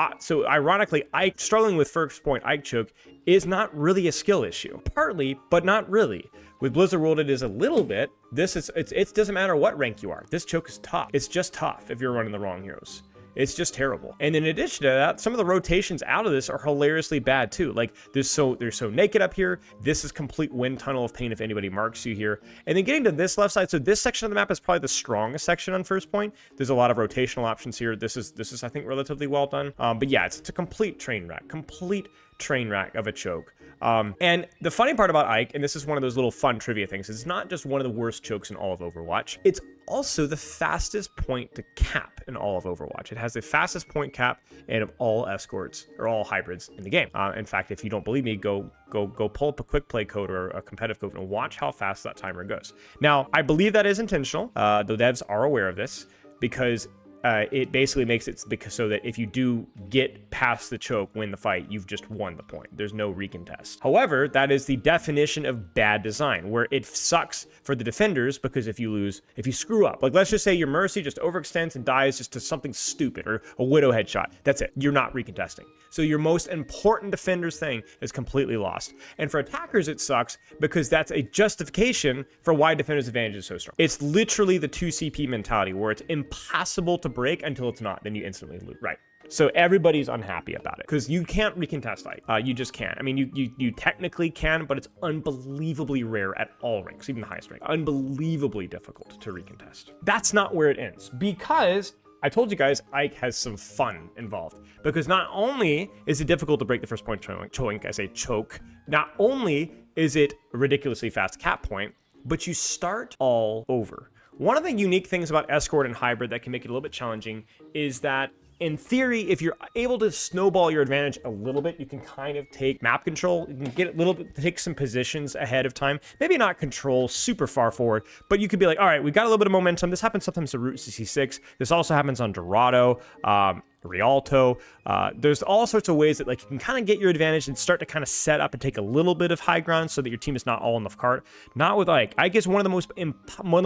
ironically, struggling with first point Ike choke is not really a skill issue. Partly, but not really. With Blizzard World, it is a little bit. It doesn't matter what rank you are. This choke is tough. It's just tough if you're running the wrong heroes. It's just terrible. And in addition to that, some of the rotations out of this are hilariously bad too. Like they're so naked up here. This is complete wind tunnel of pain if anybody marks you here. And then getting to this left side, so this section of the map is probably the strongest section on first point. There's a lot of rotational options here. This is I think relatively well done. But yeah, it's a complete train wreck of a choke. And the funny part about Ike, and this is one of those little fun trivia things, it's not just one of the worst chokes in all of Overwatch. It's also the fastest point to cap in all of Overwatch. It has the fastest point cap and of all escorts or all hybrids in the game. In fact, if you don't believe me, go pull up a quick play code or a competitive code and watch how fast that timer goes. Now, I believe that is intentional. The devs are aware of this because it basically makes it so that if you do get past the choke, win the fight, you've just won the point. There's no recontest. However, that is the definition of bad design, where it sucks for the defenders because if you screw up, like let's just say your Mercy just overextends and dies just to something stupid or a Widow headshot, that's it. You're not recontesting. So your most important defender's thing is completely lost. And for attackers, it sucks because that's a justification for why defender's advantage is so strong. It's literally the 2CP mentality where it's impossible to break until it's not, then you instantly lose. Right. So everybody's unhappy about it because you can't recontest fight. You just can't. I mean, you technically can, but it's unbelievably rare at all ranks, even the highest rank. Unbelievably difficult to recontest. That's not where it ends because I told you guys Ike has some fun involved because not only is it difficult to break the first point choke, not only is it a ridiculously fast cap point, but you start all over. One of the unique things about Escort and Hybrid that can make it a little bit challenging is that in theory, if you're able to snowball your advantage a little bit, you can kind of take map control. You can get a little bit, take some positions ahead of time. Maybe not control super far forward, but you could be like, all right, we've got a little bit of momentum. This happens sometimes to Route 66. This also happens on Dorado, Rialto. There's all sorts of ways that like you can kind of get your advantage and start to kind of set up and take a little bit of high ground so that your team is not all in the cart. Not with Ike. Ike is one of the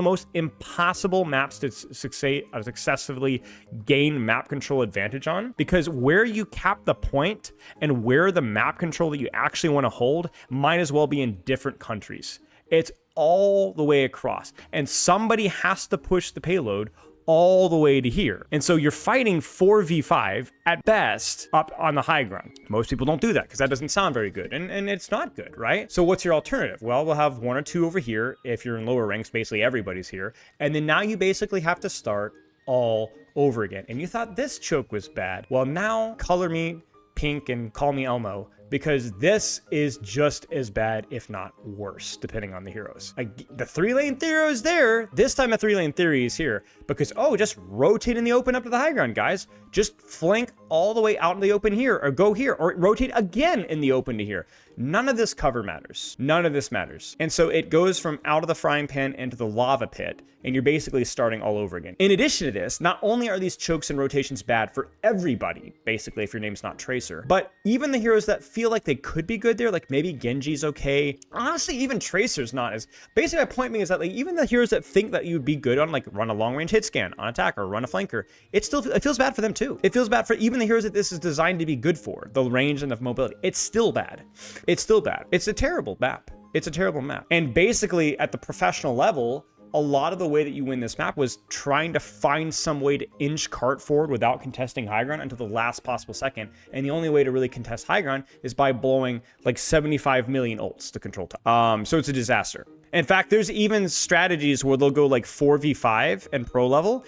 most impossible maps to successfully gain map control advantage on, because where you cap the point and where the map control that you actually want to hold might as well be in different countries. It's all the way across, and somebody has to push the payload all the way to here. And so you're fighting 4v5 at best up on the high ground. Most people don't do that because that doesn't sound very good, and it's not good, right? So what's your alternative? Well, we'll have one or two over here. If you're in lower ranks, basically everybody's here. And then now you basically have to start all over again. And you thought this choke was bad. Well, now color me pink and call me Elmo, because this is just as bad, if not worse, depending on the heroes. The 3-lane theory is there. This time the 3-lane theory is here because, oh, just rotate in the open up to the high ground, guys. Just flank all the way out in the open here, or go here, or rotate again in the open to here. None of this cover matters. None of this matters. And so it goes from out of the frying pan into the lava pit, and you're basically starting all over again. In addition to this, not only are these chokes and rotations bad for everybody, basically, if your name's not Tracer, but even the heroes that feel like they could be good there, like maybe Genji's okay. Honestly, even Tracer's not as... Basically, my point being is that like even the heroes that think that you'd be good on, like run a long-range hit scan on attacker, run a flanker, it feels bad for them too. It feels bad for even the heroes that this is designed to be good for, the range and the mobility. It's still bad. It's still bad. It's a terrible map. It's a terrible map. And basically, at the professional level, a lot of the way that you win this map was trying to find some way to inch cart forward without contesting high ground until the last possible second. And the only way to really contest high ground is by blowing like 75 million ults to control top. So it's a disaster. In fact, there's even strategies where they'll go like 4v5 and pro level,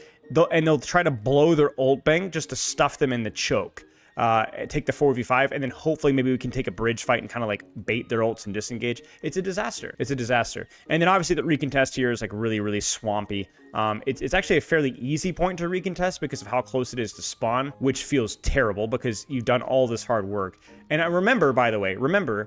and they'll try to blow their ult bank just to stuff them in the choke. Take the 4v5, and then hopefully maybe we can take a bridge fight and kind of like bait their ults and disengage. It's a disaster. It's a disaster. And then obviously the recontest here is like really, really swampy. It's actually a fairly easy point to recontest because of how close it is to spawn, which feels terrible because you've done all this hard work. And I remember, by the way,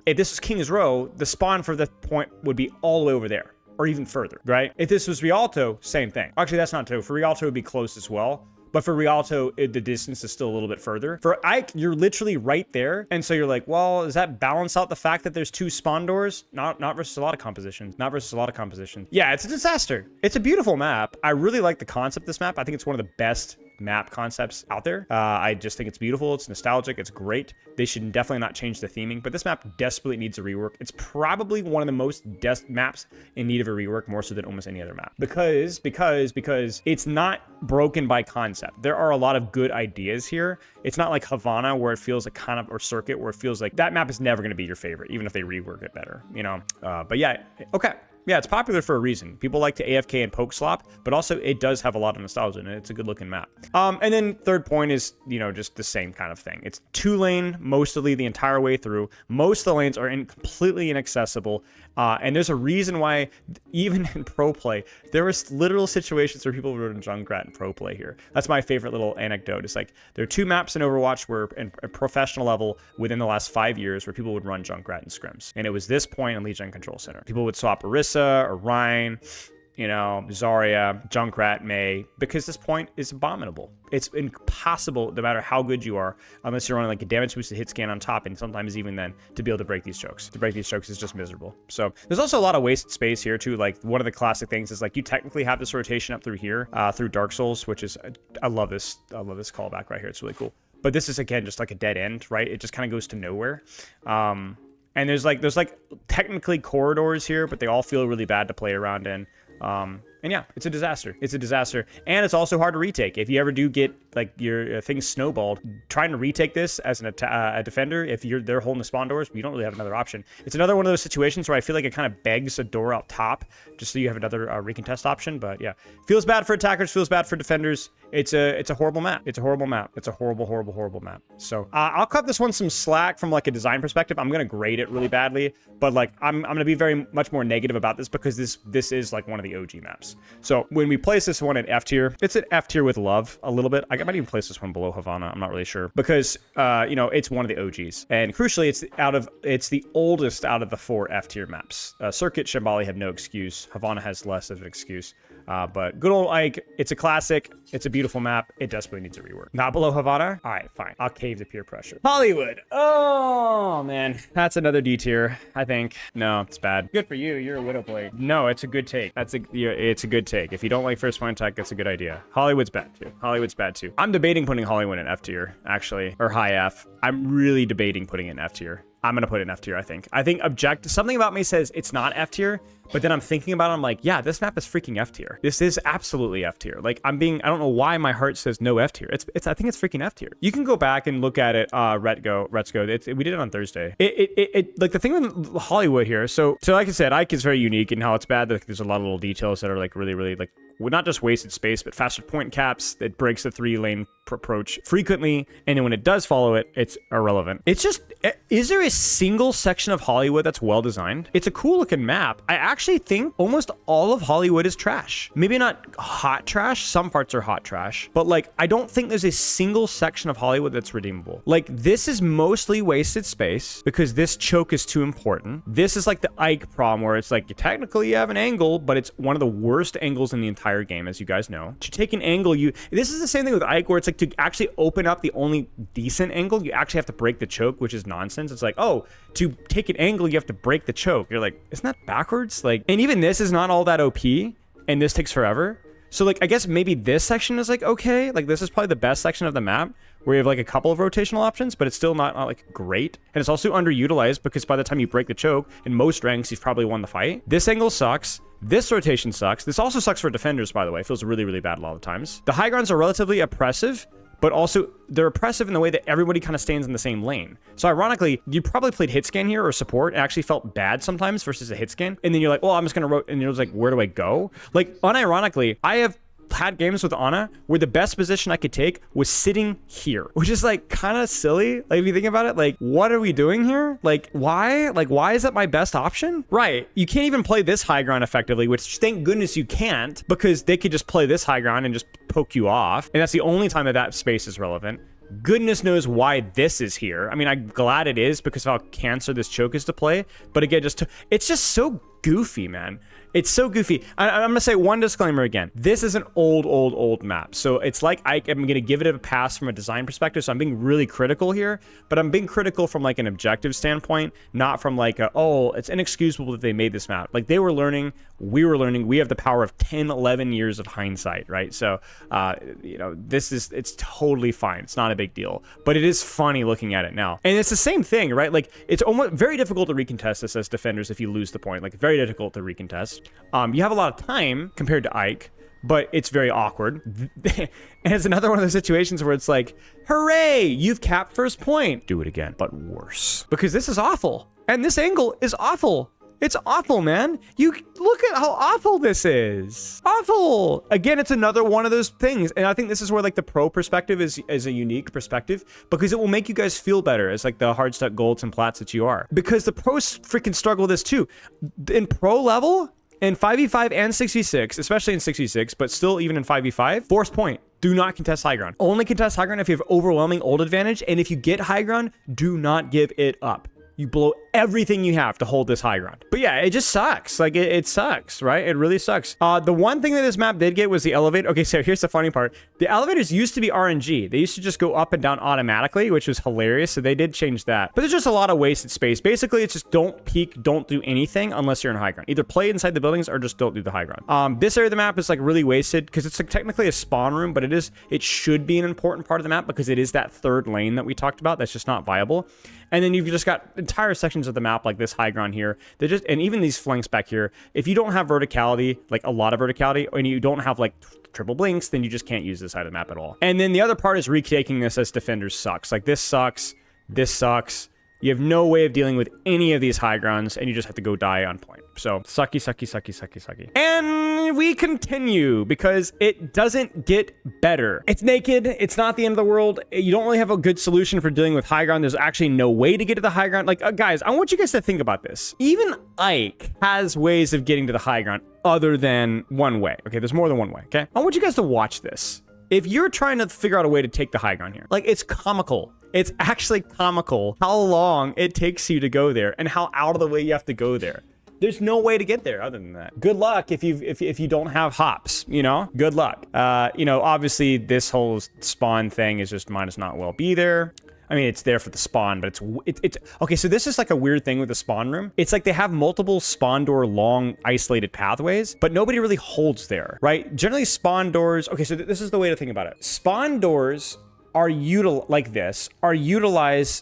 if this was King's Row, the spawn for the point would be all the way over there, or even further, right? If this was Rialto, same thing. Actually, that's not true. For Rialto, it would be close as well. But for Rialto, the distance is still a little bit further. For Ike, you're literally right there. And so you're like, well, does that balance out the fact that there's two spawn doors? Not versus a lot of compositions. Not versus a lot of compositions. Yeah, it's a disaster. It's a beautiful map. I really like the concept of this map. I think it's one of the best map concepts out there. I just think it's beautiful. It's nostalgic. It's great. They should definitely not change the theming, but this map desperately needs a rework. It's probably one of the most maps in need of a rework, more so than almost any other map, because it's not broken by concept. There are a lot of good ideas here. It's not like Havana, where it feels like kind of, or Circuit, where it feels like that map is never going to be your favorite, even if they rework it better, you know? But yeah, okay. Yeah, it's popular for a reason. People like to AFK and poke slop, but also it does have a lot of nostalgia in it. It's a good looking map. And then third point is, you know, just the same kind of thing. It's 2-lane mostly the entire way through. Most of the lanes are completely inaccessible. And there's a reason why, even in pro play, there was literal situations where people were in Junkrat in pro play here. That's my favorite little anecdote. It's like, there are 2 maps in Overwatch where, in a professional level, within the last 5 years, where people would run Junkrat in scrims. And it was this point in Lijiang Control Center. People would swap Paraiso, Orion, you know, Zarya, Junkrat, Mei, because this point is abominable. It's impossible, no matter how good you are, unless you're on like a damage boosted hit scan on top, and sometimes even then, to be able to break these chokes. To break these chokes is just miserable. So there's also a lot of wasted space here too. Like, one of the classic things is like, you technically have this rotation up through here, through Dark Souls, which is, I love this callback right here. It's really cool. But this is, again, just like a dead end, right? It just kind of goes to nowhere. And there's like technically corridors here, but they all feel really bad to play around in. And yeah, it's a disaster. It's a disaster. And it's also hard to retake. If you ever do get like your things snowballed, trying to retake this as a defender, if they're holding the spawn doors, you don't really have another option. It's another one of those situations where I feel like it kind of begs a door out top, just so you have another recontest option. But yeah, feels bad for attackers, feels bad for defenders. It's a horrible map. It's a horrible map. It's a horrible map. So I'll cut this one some slack from like a design perspective. I'm gonna grade it really badly, but like I'm gonna be very much more negative about this, because this is like one of the OG maps. So when we place this one in F tier, it's an F tier with love a little bit. I might even place this one below Havana. I'm not really sure, because you know, it's one of the OGs, and crucially, it's the oldest out of the 4 F tier maps. Circuit, Shambali have no excuse. Havana has less of an excuse. But good old Ike, it's a classic. It's a beautiful map. It desperately needs a rework. Not below Havana? All right, fine. I'll cave to peer pressure. Hollywood. Oh, man. That's another D tier, I think. No, it's bad. Good for you. You're a widow blade. No, it's a good take. It's a good take. If you don't like first point attack, that's a good idea. Hollywood's bad, too. Hollywood's bad, too. I'm debating putting Hollywood in F tier, actually. Or high F. I'm really debating putting it in F tier. I'm going to put it in F tier, I think. Something about me says it's not F tier, but then I'm thinking about it, I'm like, yeah, this map is freaking F tier. This is absolutely F tier. Like, I don't know why my heart says no F tier. I think it's freaking F tier. You can go back and look at it, Retsko. We did it on Thursday. Like, the thing with Hollywood here, so like I said, Ike is very unique in how it's bad. Like, there's a lot of little details that are like really, really like, not just wasted space, but faster point caps. It breaks the 3-lane approach frequently, and then when it does follow it, it's irrelevant. It's just, is there a single section of Hollywood that's well designed? It's a cool looking map. I actually think almost all of Hollywood is trash. Maybe not hot trash. Some parts are hot trash, but like, I don't think there's a single section of Hollywood that's redeemable. Like, this is mostly wasted space because this choke is too important. This is like the Ike problem, where it's like, technically you have an angle, but it's one of the worst angles in the entire game, as you guys know. To take an angle, this is the same thing with Ike, where it's like, to actually open up the only decent angle, you actually have to break the choke, which is nonsense. It's like, oh, to take an angle, you have to break the choke. You're like, isn't that backwards? Like, and even this is not all that OP, and this takes forever. So like, I guess maybe this section is like, okay, like this is probably the best section of the map, where you have like a couple of rotational options, but it's still not like great. And it's also underutilized, because by the time you break the choke, in most ranks, you've probably won the fight. This angle sucks. This rotation sucks. This also sucks for defenders, by the way. It feels really, really bad a lot of times. The high grounds are relatively oppressive, but also they're oppressive in the way that everybody kind of stands in the same lane. So ironically, you probably played hit scan here or support and actually felt bad sometimes versus a hit scan. And then you're like, well, I'm just going to and you're like, where do I go? Like, unironically, I have had games with Ana where the best position I could take was sitting here, which is like kind of silly. Like, if you think about it, like, what are we doing here? Like, why? Like, why is that my best option? Right. You can't even play this high ground effectively, which thank goodness you can't, because they could just play this high ground and just poke you off. And that's the only time that space is relevant. Goodness knows why this is here. I mean, I'm glad it is because of how cancer this choke is to play. But again, it's just so goofy, man. It's so goofy. I'm gonna say one disclaimer again. This is an old map. So it's like I'm gonna give it a pass from a design perspective. So I'm being really critical here, but I'm being critical from like an objective standpoint, not from like oh, it's inexcusable that they made this map. Like they were learning, we were learning. We have the power of 10, 11 years of hindsight, right? So you know, it's totally fine. It's not a big deal, but it is funny looking at it now. And it's the same thing, right? Like it's almost very difficult to recontest this as defenders if you lose the point. Like very difficult to recontest. You have a lot of time compared to Ike, but it's very awkward. And it's another one of those situations where it's like, hooray, you've capped first point. Do it again, but worse. Because this is awful. And this angle is awful. It's awful, man. You look at how awful this is. Awful. Again, it's another one of those things. And I think this is where like the pro perspective is a unique perspective, because it will make you guys feel better as like the hard stuck golds and plats that you are. Because the pros freaking struggle with this too. In pro level, in 5v5 and 6v6, especially in 6v6, but still even in 5v5, force point. Do not contest high ground. Only contest high ground if you have overwhelming ult advantage. And if you get high ground, do not give it up. You blow everything you have to hold this high ground. But yeah, it just sucks. Like it sucks, right? It really sucks. The one thing that this map did get was the elevator. Okay, so here's the funny part. The elevators used to be RNG. They used to just go up and down automatically, which was hilarious. So they did change that. But there's just a lot of wasted space. Basically, it's just don't peek, don't do anything unless you're in high ground. Either play inside the buildings or just don't do the high ground. This area of the map is like really wasted because it's like technically a spawn room, but it should be an important part of the map because it is that third lane that we talked about. That's just not viable. And then you've just got entire sections of the map like this high ground here. And even these flanks back here, if you don't have verticality, like a lot of verticality, and you don't have like triple blinks, then you just can't use this side of the map at all. And then the other part is retaking this as defenders sucks. Like this sucks. This sucks. You have no way of dealing with any of these high grounds, and you just have to go die on point. So, sucky, sucky, sucky, sucky, sucky. And we continue, because it doesn't get better. It's naked. It's not the end of the world. You don't really have a good solution for dealing with high ground. There's actually no way to get to the high ground. Like, guys, I want you guys to think about this. Even Ike has ways of getting to the high ground other than one way. Okay, there's more than one way, okay? I want you guys to watch this. If you're trying to figure out a way to take the high ground here, like it's comical. It's actually comical how long it takes you to go there and how out of the way you have to go there. There's no way to get there other than that. Good luck if you don't have hops, you know? Good luck. You know, obviously this whole spawn thing is just might as not well be there. I mean, it's there for the spawn, but it's okay. So this is like a weird thing with the spawn room. It's like they have multiple spawn door long isolated pathways, but nobody really holds there, right? Generally spawn doors. Okay, so this is the way to think about it. Spawn doors are utilized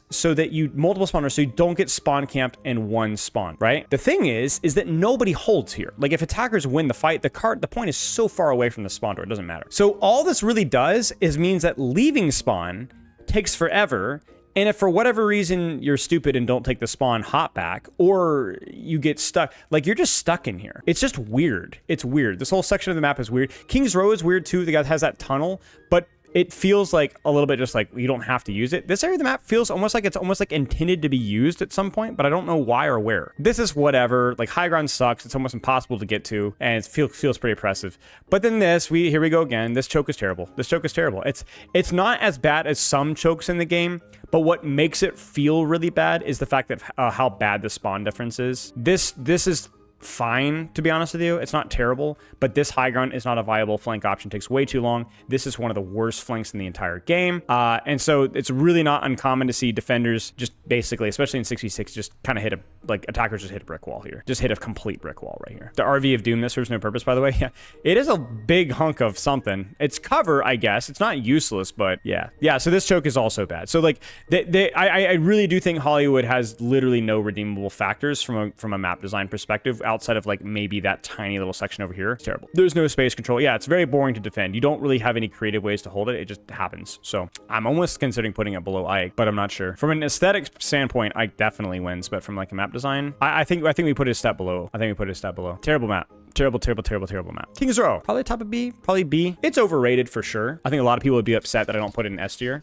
so that multiple spawners, so you don't get spawn camped in one spawn, right? The thing is that nobody holds here. Like if attackers win the fight, the point is so far away from the spawn door, it doesn't matter. So all this really does is means that leaving spawn takes forever. And if for whatever reason you're stupid and don't take the spawn hop back, or you get stuck, like you're just stuck in here. It's just weird. It's weird. This whole section of the map is weird. King's Row is weird too. The guy has that tunnel, but it feels like a little bit just like you don't have to use it. This area of the map feels almost like it's intended to be used at some point, but I don't know why or where. This is whatever. Like high ground sucks. It's almost impossible to get to, and it feels pretty oppressive. But then here we go again. This choke is terrible. This choke is terrible. It's not as bad as some chokes in the game, but what makes it feel really bad is the fact that how bad the spawn difference is. This is fine, to be honest with you. It's not terrible, but this high ground is not a viable flank option. It takes way too long. This is one of the worst flanks in the entire game. And so it's really not uncommon to see defenders just basically, especially in 6v6, just kind of attackers just hit a brick wall here. Just hit a complete brick wall right here. The RV of Doom, that serves no purpose, by the way. Yeah, it is a big hunk of something. It's cover, I guess. It's not useless, but yeah. Yeah, so this choke is also bad. So like, I really do think Hollywood has literally no redeemable factors from a map design perspective outside of like maybe that tiny little section over here. It's terrible. There's no space control. Yeah, it's very boring to defend. You don't really have any creative ways to hold it. It just happens. So I'm almost considering putting it below Ike, but I'm not sure. From an aesthetic standpoint, Ike definitely wins, but from like a map design, I think we put it a step below. I think we put it a step below. Terrible map. Terrible map. King's Row, probably top of B, probably B. It's overrated for sure. I think a lot of people would be upset that I don't put it in S tier.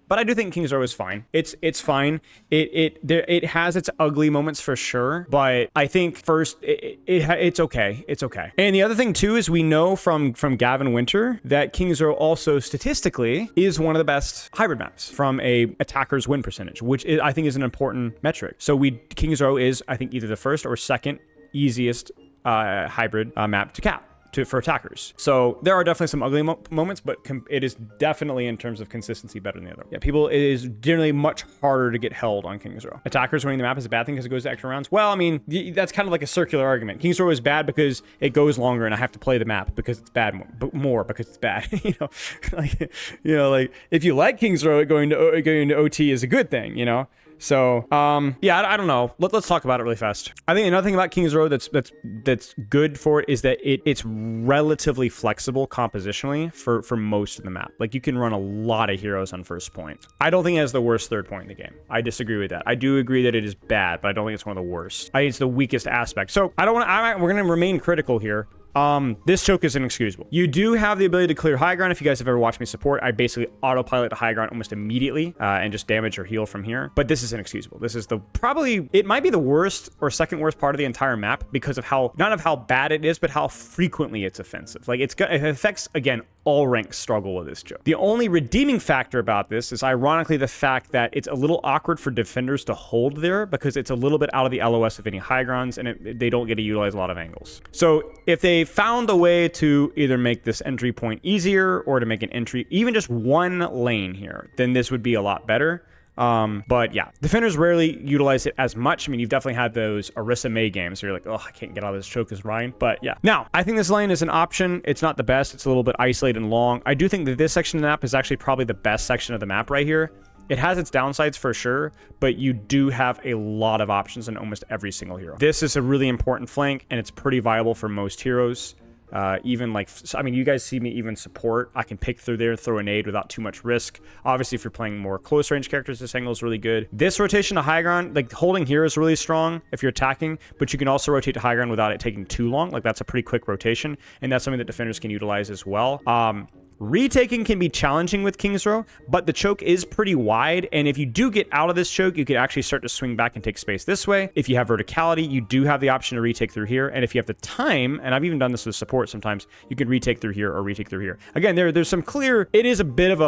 But I do think King's Row is fine. It's fine. It has its ugly moments for sure, but I think first it's okay. It's okay. And the other thing too is we know from Gavin Winter that King's Row also statistically is one of the best hybrid maps from a attacker's win percentage, which I think is an important metric. So King's Row is, I think, either the first or second easiest hybrid map to cap. For attackers. So there are definitely some ugly moments, but it is definitely in terms of consistency better than the other. Yeah, it is generally much harder to get held on King's Row. Attackers winning the map is a bad thing because it goes to extra rounds. Well, I mean, that's kind of like a circular argument. King's Row is bad because it goes longer and I have to play the map because it's bad more because it's bad. Like if you like King's Row, going to OT is a good thing, So, yeah, I don't know. Let's talk about it really fast. I think another thing about King's Row that's good for it is that it's relatively flexible compositionally for most of the map. Like, you can run a lot of heroes on first point. I don't think it has the worst third point in the game. I disagree with that. I do agree that it is bad, but I don't think it's one of the worst. I think it's the weakest aspect. So, we're going to remain critical here. This choke is inexcusable. You do have the ability to clear high ground. If you guys have ever watched me support, I basically autopilot to high ground almost immediately and just damage or heal from here. But this is inexcusable. This is it might be the worst or second worst part of the entire map because of not of how bad it is, but how frequently it's offensive. Like it affects, again, all ranks struggle with this choke. The only redeeming factor about this is ironically the fact that it's a little awkward for defenders to hold there because it's a little bit out of the LOS of any high grounds and they don't get to utilize a lot of angles. So if they found a way to either make this entry point easier or to make an entry, even just one lane here, then this would be a lot better. But yeah, defenders rarely utilize it as much. I mean, you've definitely had those Orisa May games where you're like, oh, I can't get out of this choke as Ryan. But yeah, now I think this lane is an option. It's not the best. It's a little bit isolated and long. I do think that this section of the map is actually probably the best section of the map right here. It has its downsides for sure, but you do have a lot of options in almost every single hero. This is a really important flank and it's pretty viable for most heroes. Even like, I mean, you guys see me even support. I can pick through there and throw a nade without too much risk. Obviously, if you're playing more close range characters, this angle is really good. This rotation to high ground, like holding here is really strong if you're attacking, but you can also rotate to high ground without it taking too long. Like that's a pretty quick rotation, and that's something that defenders can utilize as well. Retaking can be challenging with King's Row, but the choke is pretty wide, and if you do get out of this choke, you could actually start to swing back and take space this way. If you have verticality, you do have the option to retake through here, and if you have the time, and I've even done this with support sometimes, you can retake through here or retake through here. Again, there's some clear, it is a bit of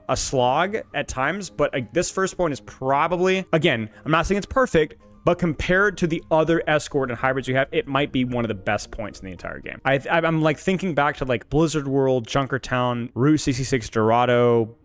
a slog at times, but this first point is probably, again, I'm not saying it's perfect, but compared to the other escort and hybrids you have, it might be one of the best points in the entire game. I'm like thinking back to like Blizzard World, Junkertown, Route 66, Dorado.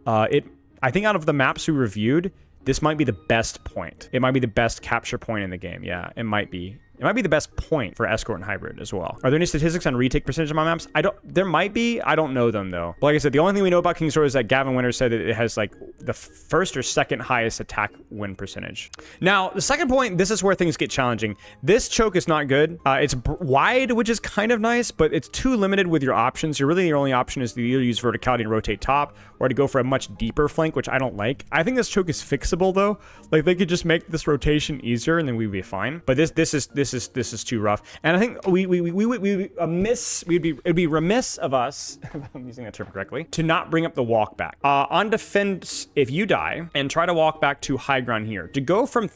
I think out of the maps we reviewed, this might be the best point. It might be the best capture point in the game. Yeah, it might be. It might be the best point for escort and hybrid as well. Are there any statistics on retake percentage on my maps? There might be. I don't know them though. But like I said, the only thing we know about King's Row is that Gavin Winters said that it has like the first or second highest attack win percentage. Now, the second point, this is where things get challenging. This choke is not good. It's wide, which is kind of nice, but it's too limited with your options. Your only option is to either use verticality and rotate top or to go for a much deeper flank, which I don't like. I think this choke is fixable though. Like they could just make this rotation easier and then we'd be fine. But this is too rough, and I think it'd be remiss of us, if I'm using that term correctly, to not bring up the walk back. On defense, if you die and try to walk back to high ground here, to go from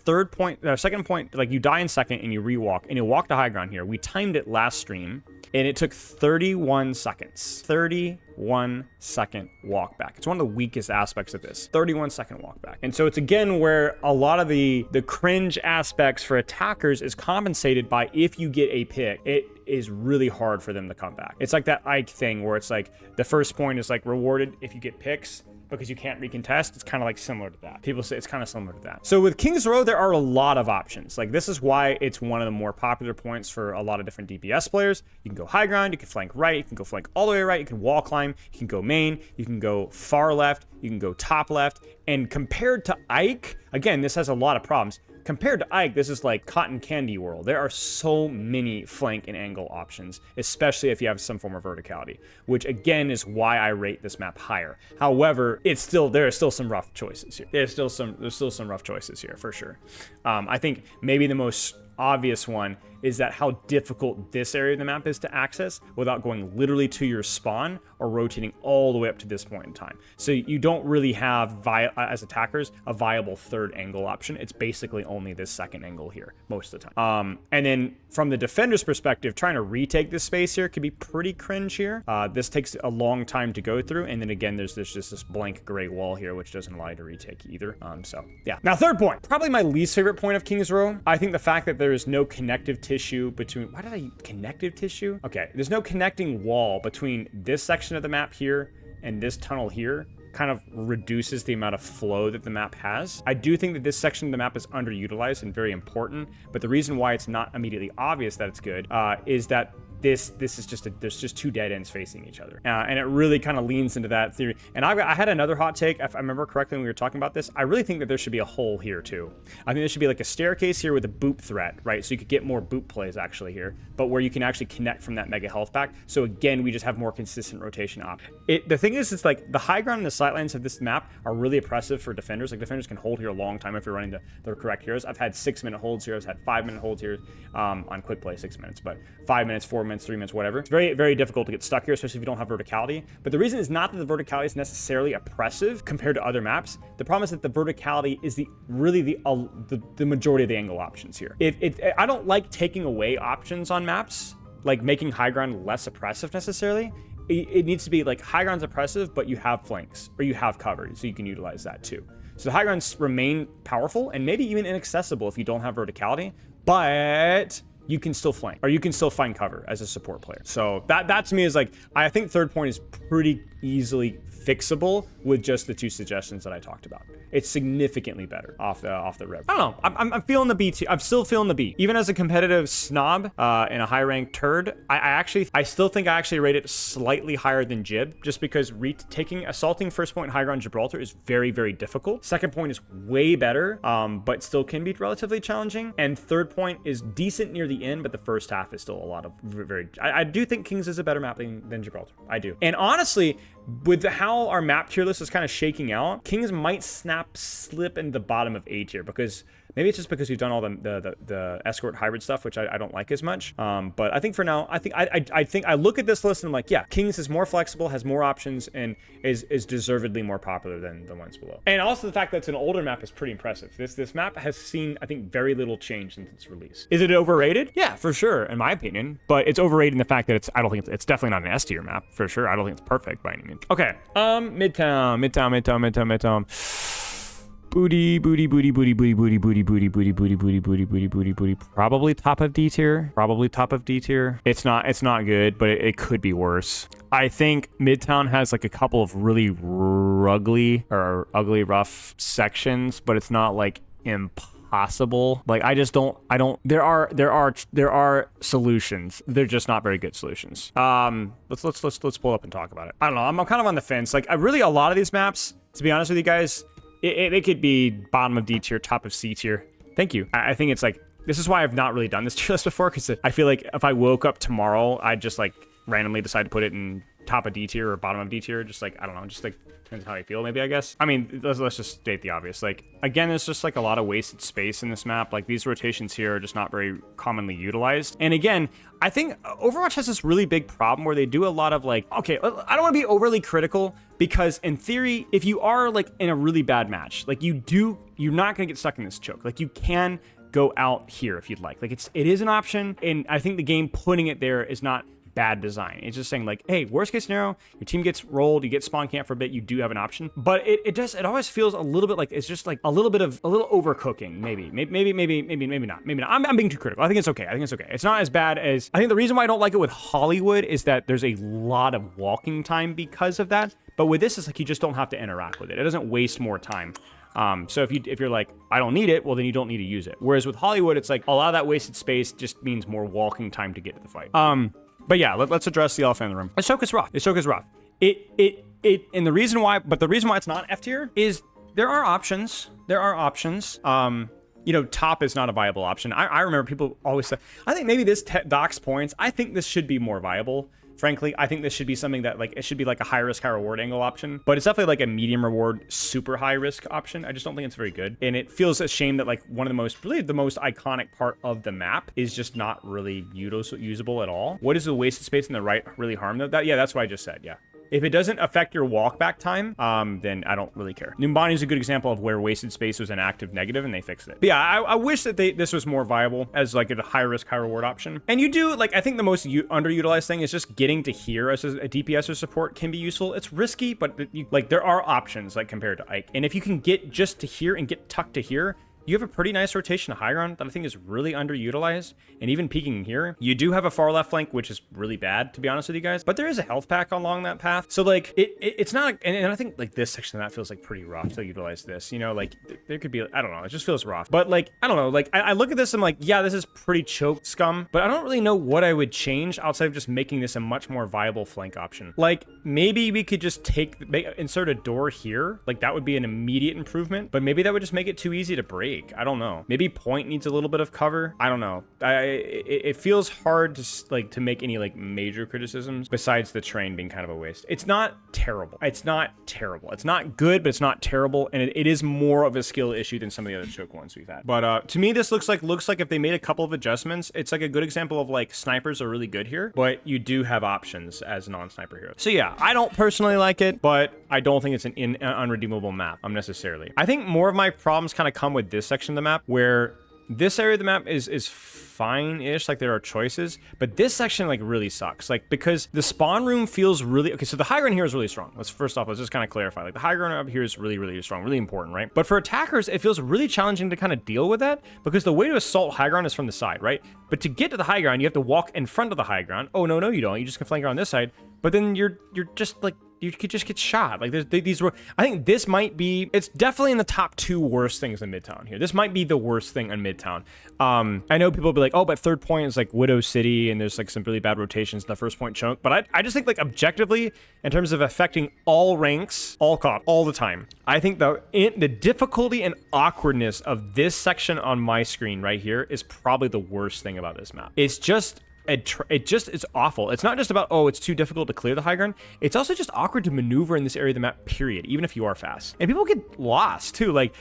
second point, like you die in second and you rewalk and you walk to high ground here. We timed it last stream and it took 31 seconds. 31 second walk back. It's one of the weakest aspects of this. 31 second walk back. And so it's again where a lot of the cringe aspects for attackers is compensated by if you get a pick, it is really hard for them to come back. It's like that Ike thing where it's like the first point is like rewarded if you get picks because you can't recontest. It's kind of like similar to that. People say it's kind of similar to that. So with King's Row, there are a lot of options. Like this is why it's one of the more popular points for a lot of different DPS players. You can go high ground, you can flank right, you can go flank all the way right, you can wall climb, you can go main, you can go far left, you can go top left. And compared to Ike, again, this has a lot of problems. Compared to Ike, this is like cotton candy world. There are so many flank and angle options, especially if you have some form of verticality, which again is why I rate this map higher. However, there are still some rough choices here. There's still some rough choices here for sure. I think maybe the most obvious one is that how difficult this area of the map is to access without going literally to your spawn or rotating all the way up to this point in time. So you don't really have, as attackers, a viable third angle option. It's basically only this second angle here most of the time. And then from the defender's perspective, trying to retake this space here could be pretty cringe here. This takes a long time to go through. And then again, there's just this blank gray wall here, which doesn't allow you to retake either. So yeah. Now, third point, probably my least favorite point of King's Row. I think the fact that there is no connective tissue between, why did I connective tissue? Okay, there's no connecting wall between this section of the map here and this tunnel here. Kind of reduces the amount of flow that the map has. I do think that this section of the map is underutilized and very important, but the reason why it's not immediately obvious that it's good is that this is just there's just two dead ends facing each other, and it really kind of leans into that theory. And I had another hot take, if I remember correctly when we were talking about this. I really think that there should be a hole here too. I think there should be like a staircase here with a boop threat, right? So you could get more boop plays actually here, but where you can actually connect from that mega health pack. So again, we just have more consistent rotation up. The thing is, it's like the high ground and the sightlines of this map are really oppressive for defenders. Like defenders can hold here a long time if you're running the correct heroes. I've had 6-minute holds here. I've had 5-minute holds here on quick play, 6 minutes, but 5 minutes, 4 minutes, 3 minutes, whatever. It's very, very difficult to get stuck here, especially if you don't have verticality. But the reason is not that the verticality is necessarily oppressive compared to other maps. The problem is that the verticality is really the majority of the angle options here. I don't like taking away options on maps, like making high ground less oppressive necessarily. It needs to be like high ground's oppressive, but you have flanks or you have cover, so you can utilize that too. So the high grounds remain powerful and maybe even inaccessible if you don't have verticality, but you can still flank or you can still find cover as a support player. So that to me is like, I think third point is pretty easily fixable with just the two suggestions that I talked about. It's significantly better off the rip. I don't know. I'm feeling the B too. I'm still feeling the B. Even as a competitive snob and a high ranked turd, I still think I actually rate it slightly higher than Jib, just because assaulting first point high ground Gibraltar is very, very difficult. Second point is way better, but still can be relatively challenging. And third point is decent near the end, but the first half is still a lot of I do think Kings is a better map than Gibraltar. I do. And honestly, with how our map tier list is kind of shaking out, Kings might slip into the bottom of A tier, because maybe it's just because we've done all the escort hybrid stuff, which I don't like as much. But I think for now, I think I look at this list and I'm like, yeah, Kings is more flexible, has more options, and is deservedly more popular than the ones below. And also the fact that it's an older map is pretty impressive. This map has seen, I think, very little change since its release. Is it overrated? Yeah, for sure, in my opinion. But it's overrated in the fact that I don't think it's definitely not an S tier map, for sure. I don't think it's perfect by any means. Okay, Midtown. Booty. Probably top of D tier. It's not good, but it could be worse. I think Midtown has like a couple of really ugly, rough sections, but it's not like impossible. Like there are solutions. They're just not very good solutions. Let's pull up and talk about it. I don't know. I'm kind of on the fence. Like a lot of these maps, to be honest with you guys, it could be bottom of D tier, top of C tier. Thank you. I think it's like, this is why I've not really done this tier list before, because I feel like if I woke up tomorrow, I'd just like randomly decide to put it in top of D tier or bottom of D tier. Just like, I don't know, just like depends how I feel, maybe, I guess. I mean, let's just state the obvious. Like, again, there's just like a lot of wasted space in this map. Like, these rotations here are just not very commonly utilized. And again, I think Overwatch has this really big problem where they do a lot of like, okay, I don't want to be overly critical, because in theory, if you are like in a really bad match, like you're not going to get stuck in this choke. Like, you can go out here if you'd like. Like, it is an option. And I think the game putting it there is not bad design. It's just saying like, hey, worst case scenario, your team gets rolled, you get spawn camp for a bit, you do have an option. But it always feels a little bit like it's just like a little overcooking. Maybe not. I'm being too critical. I think it's okay. It's not as bad as, I think the reason why I don't like it with Hollywood is that there's a lot of walking time because of that. But with this, it's like you just don't have to interact with it. It doesn't waste more time. So if you're like, I don't need it, well, then you don't need to use it. Whereas with Hollywood, it's like a lot of that wasted space just means more walking time to get to the fight. But yeah, let's address the elephant in the room. The choke is rough. And the reason why it's not F tier is there are options. Top is not a viable option. I remember people always say, I think maybe this docks points. I think this should be more viable. Frankly, I think this should be something that like, it should be like a high risk, high reward angle option, but it's definitely like a medium reward, super high risk option. I just don't think it's very good. And it feels a shame that like the most iconic part of the map is just not really usable at all. What is the wasted space in the right really harm though? Yeah, that's what I just said. Yeah. If it doesn't affect your walk back time, then I don't really care. Numbani is a good example of where wasted space was an active negative and they fixed it. But yeah, I wish that this was more viable as like a high risk, high reward option. And you do, like, I think the most underutilized thing is just getting to here as a DPS or support can be useful. It's risky, but there are options like compared to Ike. And if you can get just to here and get tucked to here, you have a pretty nice rotation of high ground that I think is really underutilized. And even peeking here, you do have a far left flank, which is really bad, to be honest with you guys. But there is a health pack along that path. So like, it's not, and I think like this section of that feels like pretty rough to utilize this, you know, like there could be, I don't know, it just feels rough. But like, I don't know, like I look at this, I'm like, yeah, this is pretty choked scum, but I don't really know what I would change outside of just making this a much more viable flank option. Like maybe we could just insert a door here. Like that would be an immediate improvement, but maybe that would just make it too easy to break. I don't know. Maybe point needs a little bit of cover. I don't know. It feels hard to make any like major criticisms besides the train being kind of a waste. It's not terrible. It's not terrible. It's not good, but it's not terrible. And it is more of a skill issue than some of the other choke ones we've had. But to me, this looks like if they made a couple of adjustments, it's like a good example of like snipers are really good here, but you do have options as non-sniper heroes. So yeah, I don't personally like it, but I don't think it's an unredeemable map unnecessarily. I think more of my problems kind of come with this section of the map, where this area of the map is fine-ish, like there are choices, but this section like really sucks, like because the spawn room feels really okay. So the high ground here is really strong. Let's just kind of clarify, like the high ground up here is really strong, really important, right? But for attackers, it feels really challenging to kind of deal with that, because the way to assault high ground is from the side, right? But to get to the high ground, you have to walk in front of the high ground. Oh no, you don't. You just can flank around this side, but then you're just like, you could just get shot. Like these were, I think this might be, it's definitely in the top 2 worst things in Midtown here. This might be the worst thing in Midtown. I know people will be like, oh, but third point is like Widow City and there's like some really bad rotations in the first point chunk. But I just think like objectively, in terms of affecting all ranks, all comp, all the time, I think the difficulty and awkwardness of this section on my screen right here is probably the worst thing about this map. It's just, it's awful. It's not just about, oh, it's too difficult to clear the high ground. It's also just awkward to maneuver in this area of the map, period, even if you are fast. And people get lost too. Like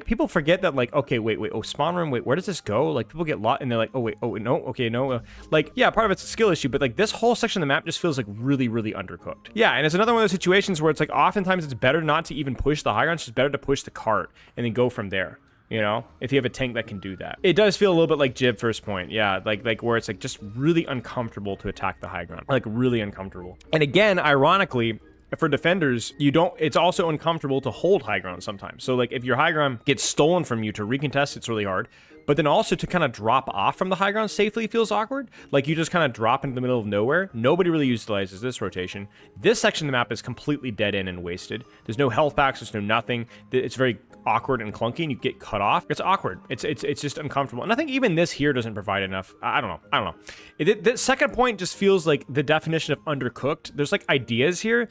people forget that, like, okay, wait, oh, spawn room, wait, where does this go? Like people get lost and they're like, oh, wait, oh, no, okay, no. Like, yeah, part of it's a skill issue, but like this whole section of the map just feels like really undercooked. Yeah, and it's another one of those situations where it's like oftentimes it's better not to even push the high ground. It's just better to push the cart and then go from there. You know, if you have a tank that can do that. It does feel a little bit like Jib first point. Yeah, like where it's like just really uncomfortable to attack the high ground. Like really uncomfortable. And again, ironically, for defenders, it's also uncomfortable to hold high ground sometimes. So like if your high ground gets stolen from you, to recontest, it's really hard. But then also to kind of drop off from the high ground safely feels awkward. Like you just kind of drop into the middle of nowhere. Nobody really utilizes this rotation. This section of the map is completely dead end and wasted. There's no health packs, there's no nothing. It's very awkward and clunky and you get cut off. It's awkward. It's just uncomfortable. And I think even this here doesn't provide enough. I don't know. The second point just feels like the definition of undercooked. There's like ideas here,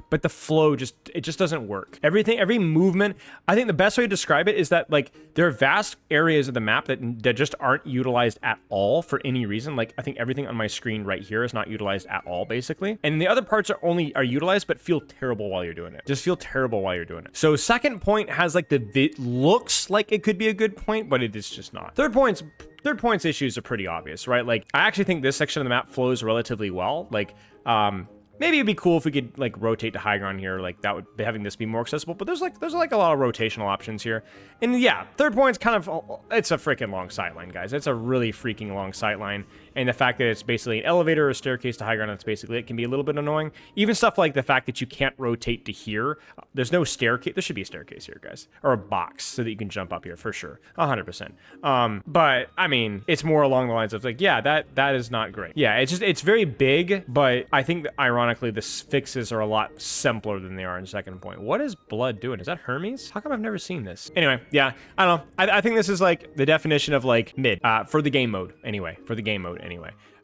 but the flow it just doesn't work. Every movement, I think the best way to describe it is that like there are vast areas of the map that just aren't utilized at all for any reason. Like I think everything on my screen right here is not utilized at all, basically. And the other parts are utilized, but feel terrible while you're doing it. Just feel terrible while you're doing it. So second point has like looks like it could be a good point, but it is just not. Third point's issues are pretty obvious, right? Like I actually think this section of the map flows relatively well. Like, maybe it'd be cool if we could like rotate to high ground here, like that would having this be more accessible. But there's like a lot of rotational options here. And yeah, third point's kind of, it's a freaking long sightline, guys. It's a really freaking long sightline. And the fact that it's basically an elevator or a staircase to high ground, that's basically it, can be a little bit annoying. Even stuff like the fact that you can't rotate to here. There's no staircase. There should be a staircase here, guys, or a box so that you can jump up here for sure, 100%. But I mean, it's more along the lines of like, yeah, that is not great. Yeah, it's very big, but I think that ironically the fixes are a lot simpler than they are in second point. What is blood doing? Is that Hermes? How come I've never seen this? Anyway, yeah, I don't know. I think this is like the definition of like mid for the game mode anyway.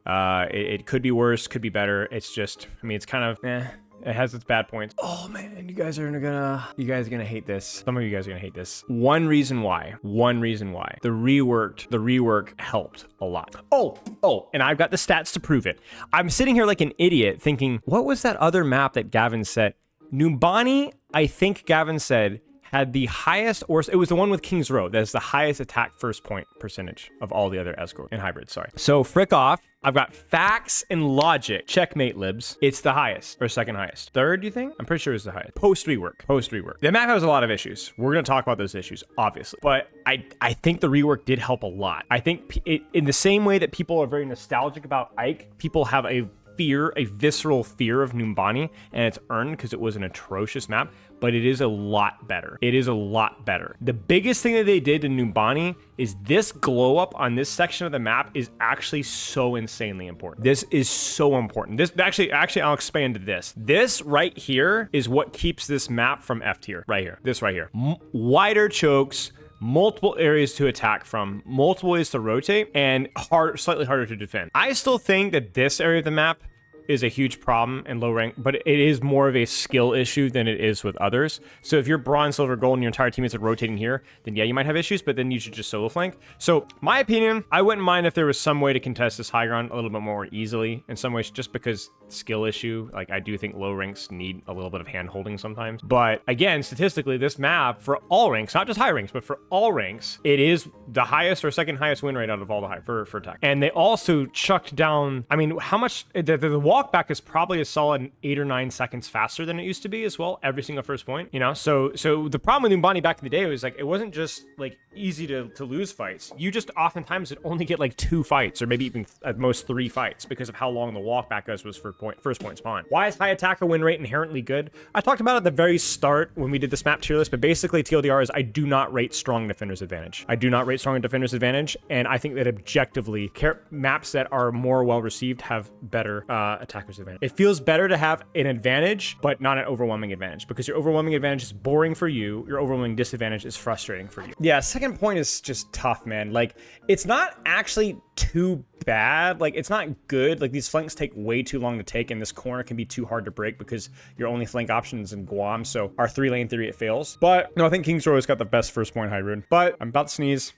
It could be worse, could be better. It's just, I mean, it's kind of, it has its bad points. Oh man, you guys are gonna hate this. Some of you guys are gonna hate this. One reason why. The rework helped a lot. Oh, and I've got the stats to prove it. I'm sitting here like an idiot thinking, what was that other map that Gavin said? Numbani, I think Gavin said, had the highest, or it was the one with King's Row that is the highest attack first point percentage of all the other escort and hybrids. Sorry. So frick off. I've got facts and logic. Checkmate, libs. It's the highest or second highest. Third, you think? I'm pretty sure it's the highest. Post rework. The map has a lot of issues. We're going to talk about those issues, obviously. But I think the rework did help a lot. I think in the same way that people are very nostalgic about Ike, people have a fear, a visceral fear of Numbani, and it's earned because it was an atrocious map, but it is a lot better. It is a lot better. The biggest thing that they did in Numbani is this glow up on this section of the map is actually so insanely important. This is so important. This actually I'll expand to this. This right here is what keeps this map from F tier right here. This right here. Wider chokes, multiple areas to attack from, multiple ways to rotate, and slightly harder to defend. I still think that this area of the map is a huge problem in low rank, but it is more of a skill issue than it is with others. So if you're bronze, silver, gold, and your entire teammates are rotating here, then yeah, you might have issues, but then you should just solo flank. So my opinion, I wouldn't mind if there was some way to contest this high ground a little bit more easily in some ways, just because skill issue. Like, I do think low ranks need a little bit of hand holding sometimes. But again, statistically, this map for all ranks, not just high ranks, but for all ranks, it is the highest or second highest win rate out of all the high for attack. And they also chucked down, I mean, how much the walk back is probably a solid 8 or 9 seconds faster than it used to be as well, every single first point, you know? So the problem with Numbani back in the day was like, it wasn't just like easy to lose fights. You just oftentimes would only get like 2 fights or maybe even at most 3 fights because of how long the walk back was for first point spawn. Why is high attacker win rate inherently good? I talked about it at the very start when we did this map tier list, but basically TLDR is I do not rate strong defenders advantage. I do not rate strong defenders advantage, and I think that objectively maps that are more well received have better attackers advantage. It feels better to have an advantage, but not an overwhelming advantage, because your overwhelming advantage is boring for you. Your overwhelming disadvantage is frustrating for you. Yeah, second point is just tough, man. Like, it's not actually too bad. Like, it's not good. Like, these flanks take way too long to take, and this corner can be too hard to break because your only flank option is in Guam, so our 3-lane theory, it fails. But no, I think King's Row has got the best first point hybrid. But I'm about to sneeze.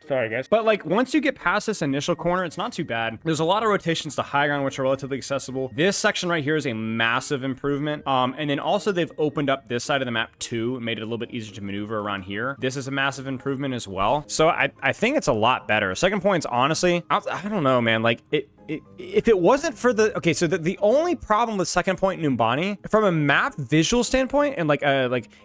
Sorry, guys. But like, once you get past this initial corner, it's not too bad. There's a lot of rotations to high ground, which are relatively accessible. This section right here is a massive improvement. And then also they've opened up this side of the map too, and made it a little bit easier to maneuver around here. This is a massive improvement as well. So I think it's a lot better. Second point's honestly, I don't know, man. Like, if it wasn't for the, okay, so the only problem with second point Numbani from a map visual standpoint, and like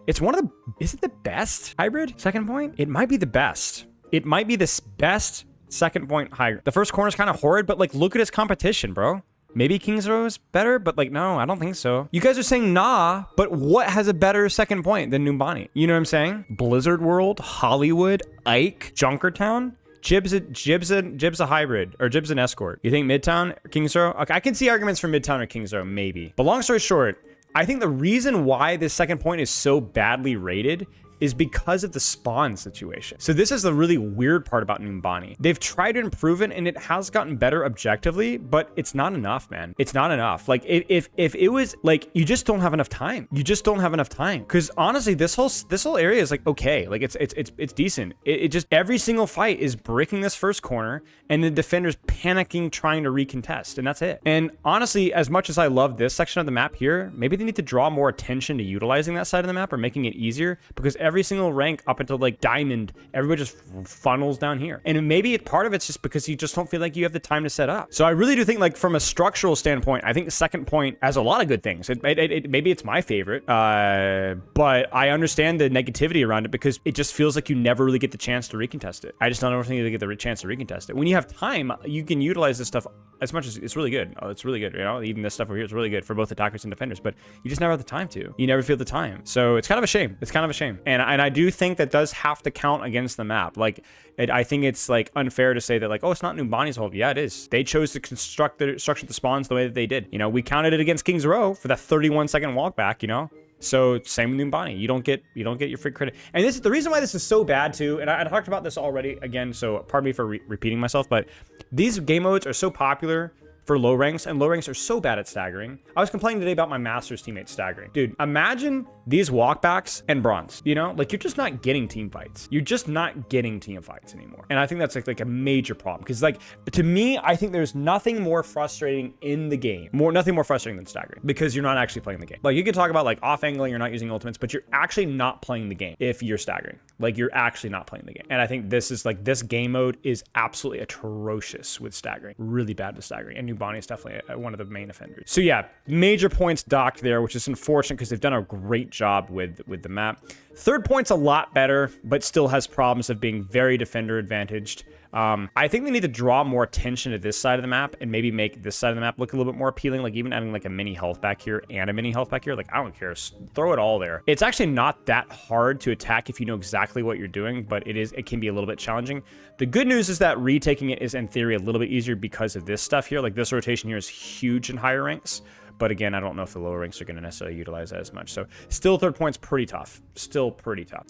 it's one of the, is it the best hybrid second point? It might be the best. It might be the best second point hybrid. The first corner is kind of horrid, but like, look at his competition, bro. Maybe King's Row is better, but like, no, I don't think so. You guys are saying nah, but what has a better second point than Numbani? You know what I'm saying? Blizzard World, Hollywood, Ike, Junkertown. Jib's a hybrid, or Jib's an escort. You think Midtown or King's Row? Okay, I can see arguments for Midtown or King's Row, maybe. But long story short, I think the reason why this second point is so badly rated is because of the spawn situation. So this is the really weird part about Numbani. They've tried to improve it, and it has gotten better objectively, but it's not enough, man. It's not enough. Like, if it was like, you just don't have enough time. You just don't have enough time. Because honestly, this whole area is like, okay, like it's decent. It just, every single fight is breaking this first corner, and the defender's panicking, trying to recontest, and that's it. And honestly, as much as I love this section of the map here, maybe they need to draw more attention to utilizing that side of the map or making it easier, because every single rank up until like diamond, everybody just funnels down here. And maybe part of it's just because you just don't feel like you have the time to set up. So I really do think, like, from a structural standpoint, I think the second point has a lot of good things. Maybe it's my favorite, but I understand the negativity around it because it just feels like you never really get the chance to recontest it. I just don't ever think you get the chance to recontest it. When you have time, you can utilize this stuff as much as it's really good. Oh, it's really good. You know, even this stuff over here is really good for both attackers and defenders, but you just never have the time to. You never feel the time. So it's kind of a shame. It's kind of a shame. And I do think that does have to count against the map. Like, I think it's like unfair to say that, like, oh, it's not Numbani's fault. Yeah, it is. They chose to structure the spawns the way that they did. You know, we counted it against King's Row for that 31-second walk back, you know? So same with Numbani. You don't get your free credit. And this is the reason why this is so bad too. And I talked about this already again, so pardon me for repeating myself, but these game modes are so popular for low ranks, and low ranks are so bad at staggering. I was complaining today about my Masters teammates staggering. Dude, imagine these walkbacks and bronze, you know? Like, you're just not getting team fights. You're just not getting team fights anymore. And I think that's like a major problem, because, like, to me, I think there's nothing more frustrating in the game. Nothing more frustrating than staggering, because you're not actually playing the game. Like, you can talk about like off angling, you're not using ultimates, but you're actually not playing the game if you're staggering. Like, you're actually not playing the game. And I think this is like, this game mode is absolutely atrocious with staggering. Really bad with staggering. And Numbani is definitely one of the main offenders. So yeah, major points docked there, which is unfortunate because they've done a great job with the map. Third point's a lot better, but still has problems of being very defender advantaged. I think they need to draw more attention to this side of the map and maybe make this side of the map look a little bit more appealing. Like even adding like a mini health back here and a mini health back here. Like, I don't care. Throw it all there. It's actually not that hard to attack if you know exactly what you're doing, but it can be a little bit challenging. The good news is that retaking it is in theory a little bit easier because of this stuff here. Like this rotation here is huge in higher ranks. But again, I don't know if the lower ranks are going to necessarily utilize that as much. So still third point's pretty tough. Still pretty tough.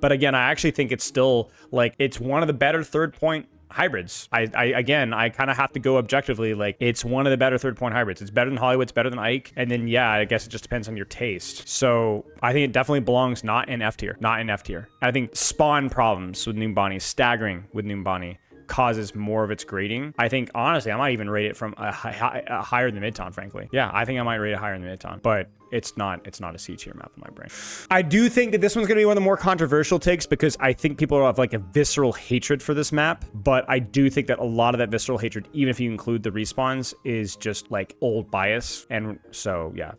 But again, I actually think it's still like it's one of the better third point hybrids. I kind of have to go objectively. Like it's one of the better third point hybrids. It's better than Hollywood. It's better than Ike. And then yeah, I guess it just depends on your taste. So I think it definitely belongs not in F tier. Not in F tier. I think spawn problems with Numbani, staggering with Numbani, causes more of its grading. I think honestly I might even rate it from a higher than Midtown, frankly. Yeah, I think I might rate it higher than Midtown, but it's not a C tier map in my brain. I do think that this one's gonna be one of the more controversial takes because I think people have like a visceral hatred for this map, but I do think that a lot of that visceral hatred, even if you include the respawns, is just like old bias. And so yeah,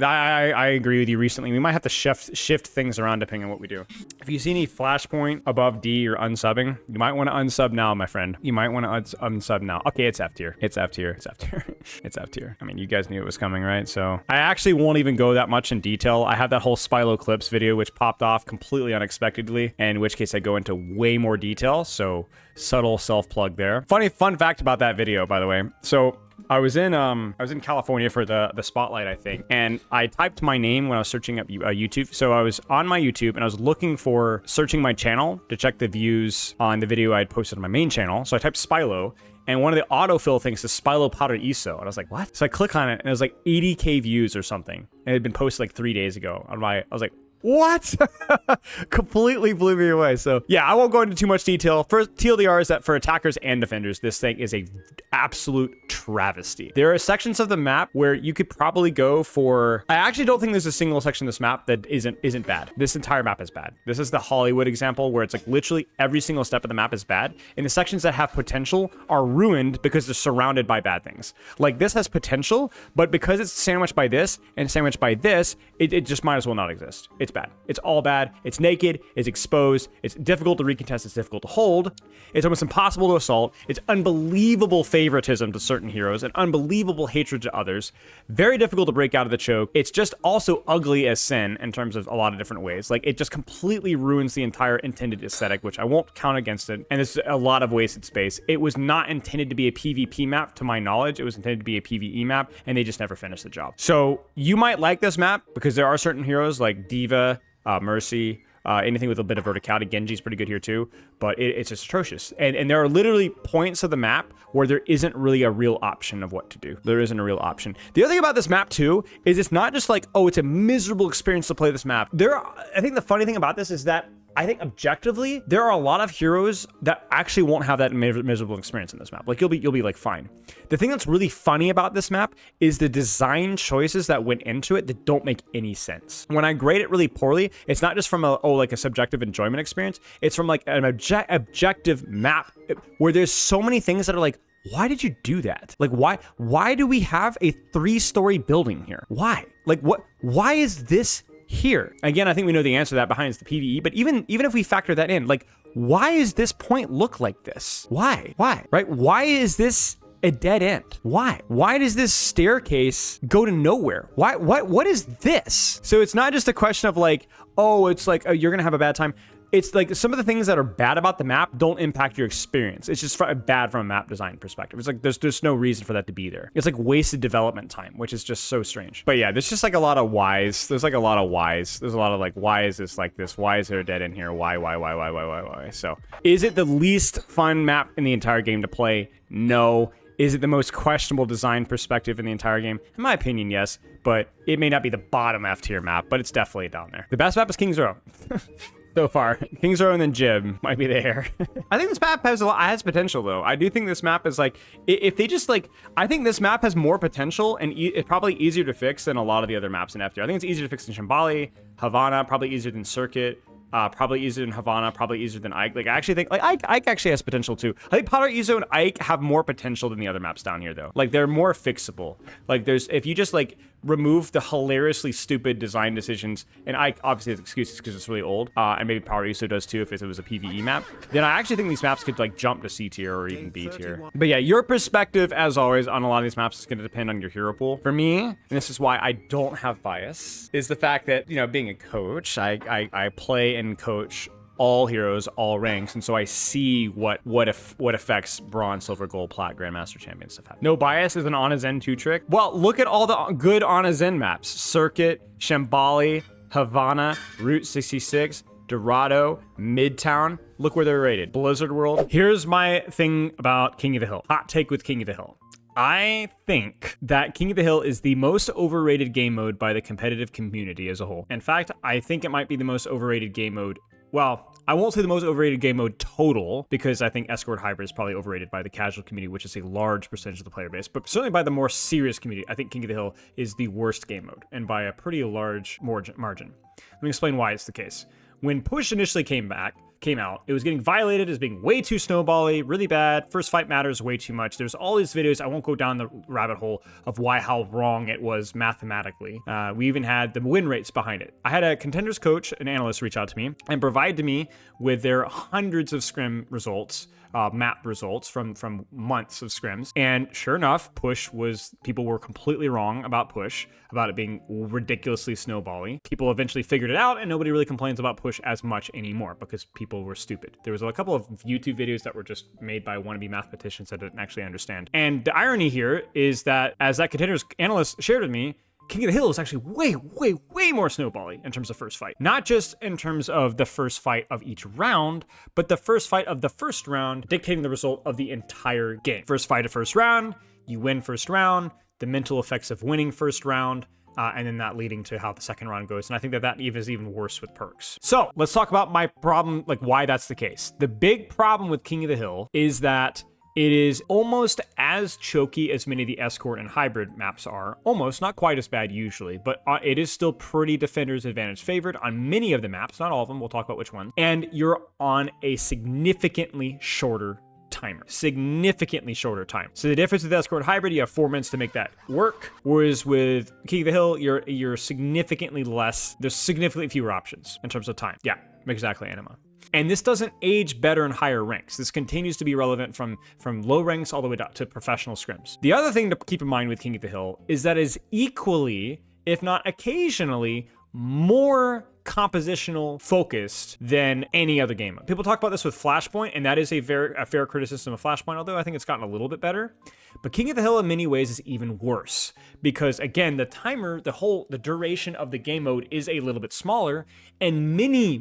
I agree with you. Recently we might have to shift things around depending on what we do. If you see any Flashpoint above D, you're unsubbing. You might want to unsub now, my friend. You might want to unsub now. Okay, it's F tier. It's F tier. It's F tier. It's F tier. I mean, you guys knew it was coming, right? So I actually won't even go that much in detail. I have that whole Spilo Clips video, which popped off completely unexpectedly, in which case I go into way more detail. So subtle self-plug there. Fun fact about that video, by the way. So I was in California for the spotlight, I think, and I typed my name when I was searching up YouTube. So I was on my YouTube and I was looking for searching my channel to check the views on the video I had posted on my main channel. So I typed Spilo, and one of the autofill things is Spilo Paraiso. And I was like, what? So I click on it and it was like 80K views or something. And it had been posted like 3 days ago. I was like, what? Completely blew me away. So yeah, I won't go into too much detail. First, TLDR is that for attackers and defenders, this thing is a absolute travesty. There are sections of the map where you could probably go for, I actually don't think there's a single section of this map that isn't bad. This entire map is bad. This is the Hollywood example where it's like literally every single step of the map is bad. And the sections that have potential are ruined because they're surrounded by bad things. Like this has potential, but because it's sandwiched by this and sandwiched by this, it just might as well not exist. It's bad. It's all bad. It's naked. It's exposed. It's difficult to recontest. It's difficult to hold. It's almost impossible to assault. It's unbelievable favoritism to certain heroes and unbelievable hatred to others. Very difficult to break out of the choke. It's just also ugly as sin in terms of a lot of different ways. Like it just completely ruins the entire intended aesthetic, which I won't count against it. And it's a lot of wasted space. It was not intended to be a PvP map, to my knowledge. It was intended to be a PvE map, and they just never finished the job. So you might like this map because there are certain heroes like Diva, Mercy, anything with a bit of verticality. Genji's pretty good here too, but it's just atrocious. And there are literally points of the map where there isn't really a real option of what to do. There isn't a real option. The other thing about this map too is it's not just like, oh, it's a miserable experience to play this map. I think the funny thing about this is that I think objectively, there are a lot of heroes that actually won't have that miserable experience in this map. Like you'll be like fine. The thing that's really funny about this map is the design choices that went into it that don't make any sense. When I grade it really poorly, it's not just from like a subjective enjoyment experience. It's from like an objective map where there's so many things that are like, why did you do that? Like why do we have a 3-story building here? Why? Like why is this here? Again, I think we know the answer to that behind the PvE, but even if we factor that in, like, why is this point look like this? Why? Right? Why is this a dead end? Why does this staircase go to nowhere? What is this? So it's not just a question of like, oh, it's like, oh, you're gonna have a bad time. It's like some of the things that are bad about the map don't impact your experience. It's just bad from a map design perspective. It's like there's no reason for that to be there. It's like wasted development time, which is just so strange. But yeah, there's just like a lot of whys. There's like a lot of whys. There's a lot of like, why is this like this? Why is there a dead end here? Why? So is it the least fun map in the entire game to play? No. Is it the most questionable design perspective in the entire game? In my opinion, yes, but it may not be the bottom F tier map, but it's definitely down there. The best map is King's Row. So far, King's Row and then Jib might be there. I think this map has potential though. I do think this map is like, if they just like, I think this map has more potential and it's probably easier to fix than a lot of the other maps in F tier. I think it's easier to fix than Shambali, Havana, probably easier than Circuit. Probably easier than Havana, probably easier than Ike. Like, I actually think, like, Ike actually has potential too. I think Paraiso and Ike have more potential than the other maps down here, though. Like, they're more fixable. Like, if you just, like, remove the hilariously stupid design decisions, and I obviously have excuses because it's really old, and maybe Paraiso does too if it was a PvE map, then I actually think these maps could like jump to C tier or even B tier. But yeah, your perspective, as always, on a lot of these maps is going to depend on your hero pool. For me, and this is why I don't have bias, is the fact that, you know, being a coach, I play and coach all heroes, all ranks, and so I see what effects bronze, silver, gold, plat, grandmaster, champion stuff have. No bias is an Ana Zen 2 trick. Well, look at all the good Ana Zen maps: Circuit, Shambali, Havana, Route 66, Dorado, Midtown. Look where they're rated. Blizzard World. Here's my thing about King of the Hill. Hot take with King of the Hill. I think that King of the Hill is the most overrated game mode by the competitive community as a whole. In fact, I think it might be the most overrated game mode. Well, I won't say the most overrated game mode total, because I think Escort Hybrid is probably overrated by the casual community, which is a large percentage of the player base. But certainly by the more serious community, I think King of the Hill is the worst game mode, and by a pretty large margin. Let me explain why it's the case. When Push initially came out, it was getting violated as being way too snowbally, really bad. First fight matters way too much. There's all these videos. I won't go down the rabbit hole of how wrong it was mathematically. We even had the win rates behind it. I had a contenders coach, an analyst, reach out to me and provide to me with their hundreds of scrim results, map results from months of scrims. And sure enough, people were completely wrong about Push, about it being ridiculously snowbally. People eventually figured it out, and nobody really complains about Push as much anymore because people were stupid. There was a couple of YouTube videos that were just made by wannabe mathematicians that didn't actually understand. And the irony here is that, as that contenders analyst shared with me, King of the Hill is actually way more snowbally in terms of first fight. Not just in terms of the first fight of each round, but the first fight of the first round dictating the result of the entire game. First fight of first round, you win first round, the mental effects of winning first round, and then that leading to how the second round goes. And I think that is even worse with perks. So let's talk about my problem, like why that's the case. The big problem with King of the Hill is that it is almost as choky as many of the escort and hybrid maps are. Almost, not quite as bad usually, but it is still pretty defender's advantage favored on many of the maps, not all of them, we'll talk about which ones. And you're on a significantly shorter timer. Significantly shorter time. So the difference with escort hybrid, you have 4 minutes to make that work. Whereas with King of the Hill, you're significantly less, there's significantly fewer options in terms of time. Yeah, exactly, Anima. And this doesn't age better in higher ranks. This continues to be relevant from low ranks all the way down to professional scrims. The other thing to keep in mind with King of the Hill is that it is equally, if not occasionally, more compositional focused than any other game. People talk about this with Flashpoint, and that is a fair criticism of Flashpoint, although I think it's gotten a little bit better. But King of the Hill in many ways is even worse because, again, the timer, the duration of the game mode is a little bit smaller, and many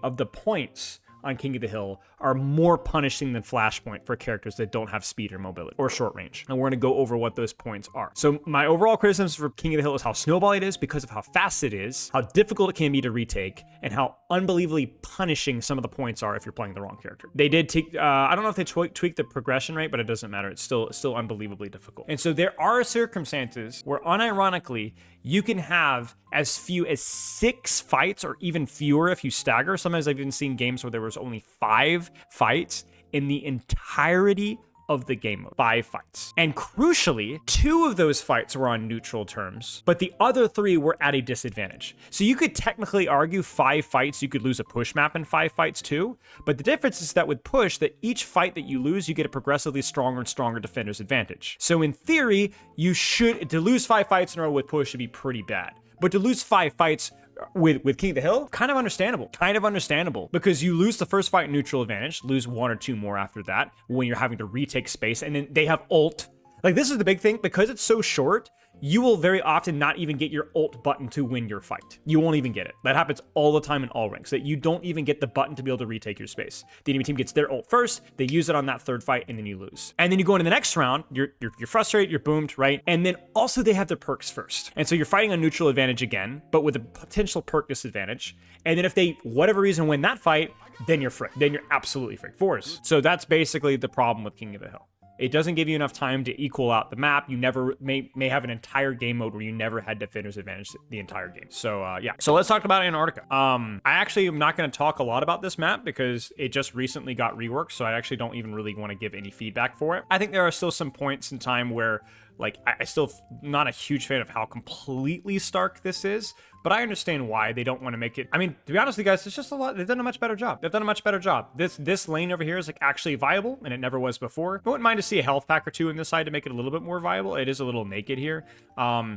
of the points on King of the Hill are more punishing than Flashpoint for characters that don't have speed or mobility or short range. And we're going to go over what those points are. So my overall criticism for King of the Hill is how snowball it is because of how fast it is, how difficult it can be to retake, and how unbelievably punishing some of the points are if you're playing the wrong character. They did take, I don't know if they tweaked the progression rate, but it doesn't matter. It's still unbelievably difficult. And so there are circumstances where unironically, you can have as few as 6 fights or even fewer if you stagger. Sometimes I've even seen games where there was only 5 fights in the entirety of the game mode. 5 fights. And crucially, 2 of those fights were on neutral terms, but the other 3 were at a disadvantage. So you could technically argue 5 fights, you could lose a push map in 5 fights too, but the difference is that with push, that each fight that you lose, you get a progressively stronger and stronger defender's advantage. So in theory, to lose 5 fights in a row with push should be pretty bad. But to lose 5 fights with King of the Hill, kind of understandable, because you lose the first fight neutral advantage, lose 1 or 2 more after that when you're having to retake space, and then they have ult. Like, this is the big thing, because it's so short, you will very often not even get your ult button to win your fight. You won't even get it. That happens all the time in all ranks, that you don't even get the button to be able to retake your space. The enemy team gets their ult first, they use it on that 3rd fight, and then you lose. And then you go into the next round, you're frustrated, you're boomed, right? And then also they have their perks first. And so you're fighting on neutral advantage again, but with a potential perk disadvantage. And then if they, whatever reason, win that fight, then you're fricked. Then you're absolutely fricked. Force. So that's basically the problem with King of the Hill. It doesn't give you enough time to equal out the map. You never may have an entire game mode where you never had defender's advantage the entire game. So yeah. So let's talk about Antarctica. I actually am not going to talk a lot about this map because it just recently got reworked. So I actually don't even really want to give any feedback for it. I think there are still some points in time where Like, I still not a huge fan of how completely stark this is, but I understand why they don't want to make it. I mean, to be honest with you guys, it's just a lot. They've done a much better job. They've done a much better job. This lane over here is like actually viable, and it never was before. I wouldn't mind to see a health pack or two in this side to make it a little bit more viable. It is a little naked here.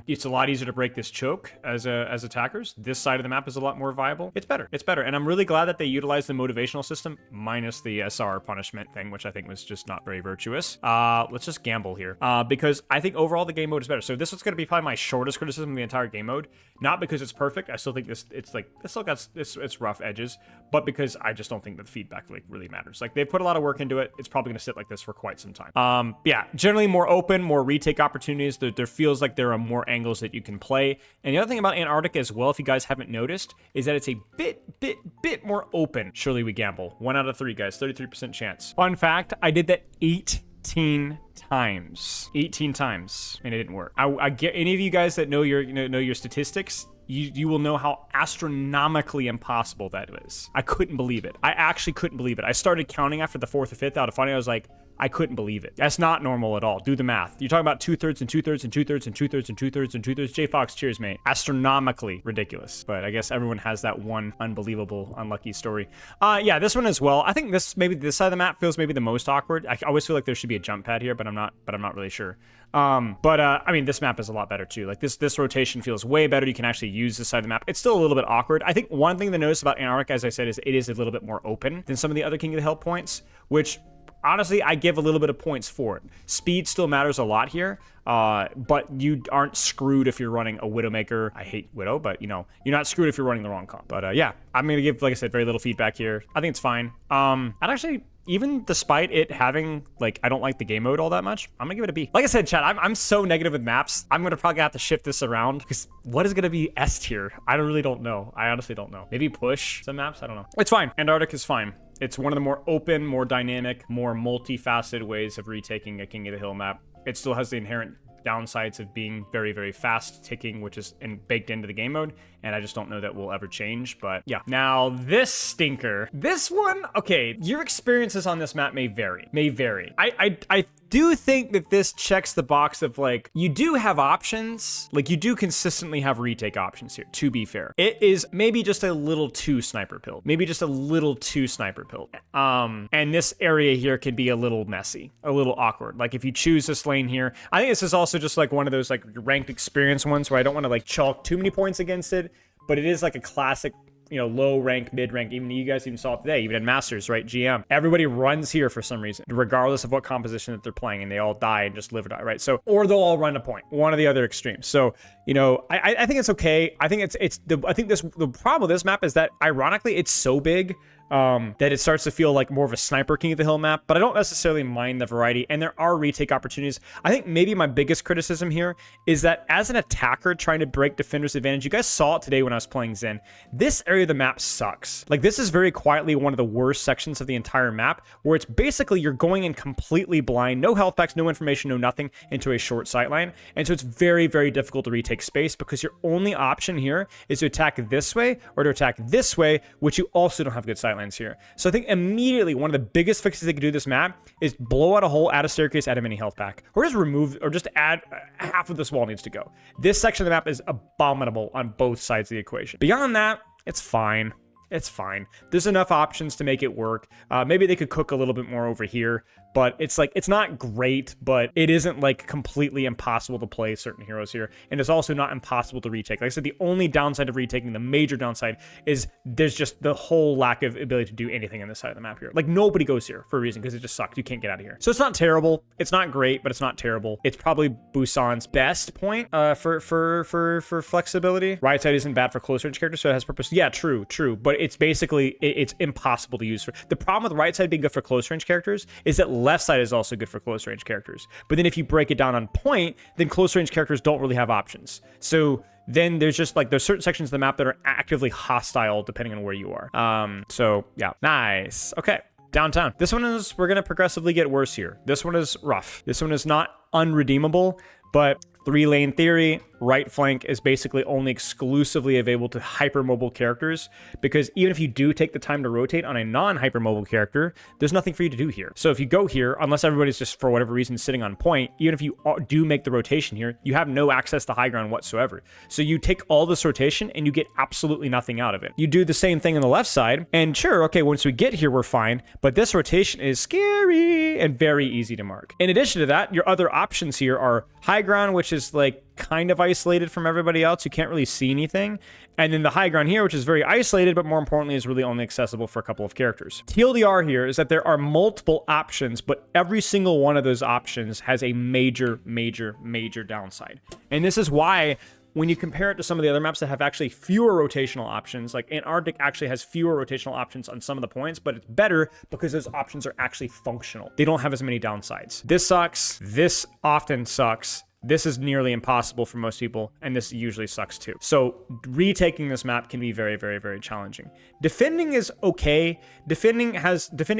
It's a lot easier to break this choke as attackers. This side of the map is a lot more viable. It's better. It's better, and I'm really glad that they utilized the motivational system minus the SR punishment thing, which I think was just not very virtuous. Let's just gamble here because I think overall the game mode is better. So this is going to be probably my shortest criticism of the entire game mode, not because it's perfect. I still think it's still got it's rough edges, but because I just don't think that the feedback like really matters. Like, they've put a lot of work into it. It's probably going to sit like this for quite some time. Yeah, generally more open, more retake opportunities. There feels like there are more angles that you can play. And the other thing about Antarctica as well, if you guys haven't noticed, is that it's a bit more open. Surely we gamble. 1 out of 3, guys. 33% chance. Fun fact, I did that 18 times. 18 times, and it didn't work. I get any of you guys that know your statistics. You will know how astronomically impossible that is. I couldn't believe it. I actually couldn't believe it. I started counting after the 4th or 5th out of funny. I was like, I couldn't believe it. That's not normal at all. Do the math. You're talking about 2/3 and 2/3 and 2/3 and 2/3 and 2/3 and 2/3. J Fox, cheers, mate. Astronomically ridiculous. But I guess everyone has that one unbelievable, unlucky story. Yeah, this one as well. I think this side of the map feels maybe the most awkward. I always feel like there should be a jump pad here, but I'm not really sure. I mean, this map is a lot better too. Like this rotation feels way better. You can actually use this side of the map. It's still a little bit awkward. I think one thing to notice about Antarctica, as I said, is it is a little bit more open than some of the other King of the Hill points, which honestly, I give a little bit of points for it. Speed still matters a lot here, but you aren't screwed if you're running a Widowmaker. I hate Widow, but you know, you're not screwed if you're running the wrong comp. But yeah, I'm gonna give, like I said, very little feedback here. I think it's fine. I'd actually, even despite it having, like, I don't like the game mode all that much, I'm gonna give it a B. Like I said, chat, I'm so negative with maps. I'm gonna probably have to shift this around because what is gonna be S tier? I really don't know. I honestly don't know. Maybe push some maps? I don't know. It's fine. Antarctica is fine. It's one of the more open, more dynamic, more multifaceted ways of retaking a King of the Hill map. It still has the inherent downsides of being very, very fast ticking, which is baked into the game mode, and I just don't know that will ever change. But yeah, now this stinker, this one, okay, your experiences on this map may vary. I do think that this checks the box of, like, you do have options, like you do consistently have retake options here, to be fair. It is maybe just a little too sniper pilled, and this area here can be a little messy, a little awkward. Like if you choose this lane here, I think this is also just like one of those like ranked experience ones where I don't want to like chalk too many points against it, but it is like a classic, you know, low rank, mid rank. Even you guys even saw it today, even in Masters, right? GM. Everybody runs here for some reason, regardless of what composition that they're playing, and they all die and just live or die, right? So, or they'll all run a point, one of the other extremes. So, you know, I think it's okay. I think the problem with this map is that ironically it's so big that it starts to feel like more of a sniper King of the Hill map, but I don't necessarily mind the variety, and there are retake opportunities. I think maybe my biggest criticism here is that as an attacker trying to break defender's advantage, you guys saw it today when I was playing Zen, this area of the map sucks. Like, this is very quietly one of the worst sections of the entire map, where it's basically you're going in completely blind, no health packs, no information, no nothing, into a short sightline, and so it's very, very difficult to retake space because your only option here is to attack this way or to attack this way, which you also don't have good sight here. So I think immediately one of the biggest fixes they could do this map is blow out a hole, add a staircase, add a mini health pack, or just remove, or just add half of this wall needs to go. This section of the map is abominable on both sides of the equation. Beyond that, it's fine. It's fine. There's enough options to make it work. Maybe they could cook a little bit more over here, but it's like, it's not great, but it isn't like completely impossible to play certain heroes here. And it's also not impossible to retake. Like I said, the only downside of retaking, the major downside, is there's just the whole lack of ability to do anything on this side of the map here. Like nobody goes here for a reason because it just sucks. You can't get out of here. So it's not terrible. It's not great, but it's not terrible. It's probably Busan's best point for flexibility. Right side isn't bad for close range characters, so it has purpose. Yeah, true. But it's basically, it's impossible to use for. The problem with right side being good for close range characters is that left side is also good for close range characters. But then if you break it down on point, then close range characters don't really have options. So then there's just like, there's certain sections of the map that are actively hostile depending on where you are. So yeah, nice. Okay. Downtown. This one is, we're going to progressively get worse here. This one is rough. This one is not unredeemable, but 3-lane theory, right flank is basically only exclusively available to hypermobile characters, because even if you do take the time to rotate on a non-hypermobile character, there's nothing for you to do here. So if you go here, unless everybody's just for whatever reason sitting on point, even if you do make the rotation here, you have no access to high ground whatsoever. So you take all this rotation and you get absolutely nothing out of it. You do the same thing on the left side, and sure, okay, once we get here, we're fine, but this rotation is scary and very easy to mark. In addition to that, your other options here are high ground, which is like kind of isolated from everybody else. You can't really see anything. And then the high ground here, which is very isolated, but more importantly, is really only accessible for a couple of characters. TLDR here is that there are multiple options, but every single one of those options has a major, major, major downside. And this is why when you compare it to some of the other maps that have actually fewer rotational options, like Antarctic actually has fewer rotational options on some of the points, but it's better because those options are actually functional. They don't have as many downsides. This sucks. This often sucks. This is nearly impossible for most people, and this usually sucks too. So retaking this map can be very, very, very challenging. Defending is okay. Defending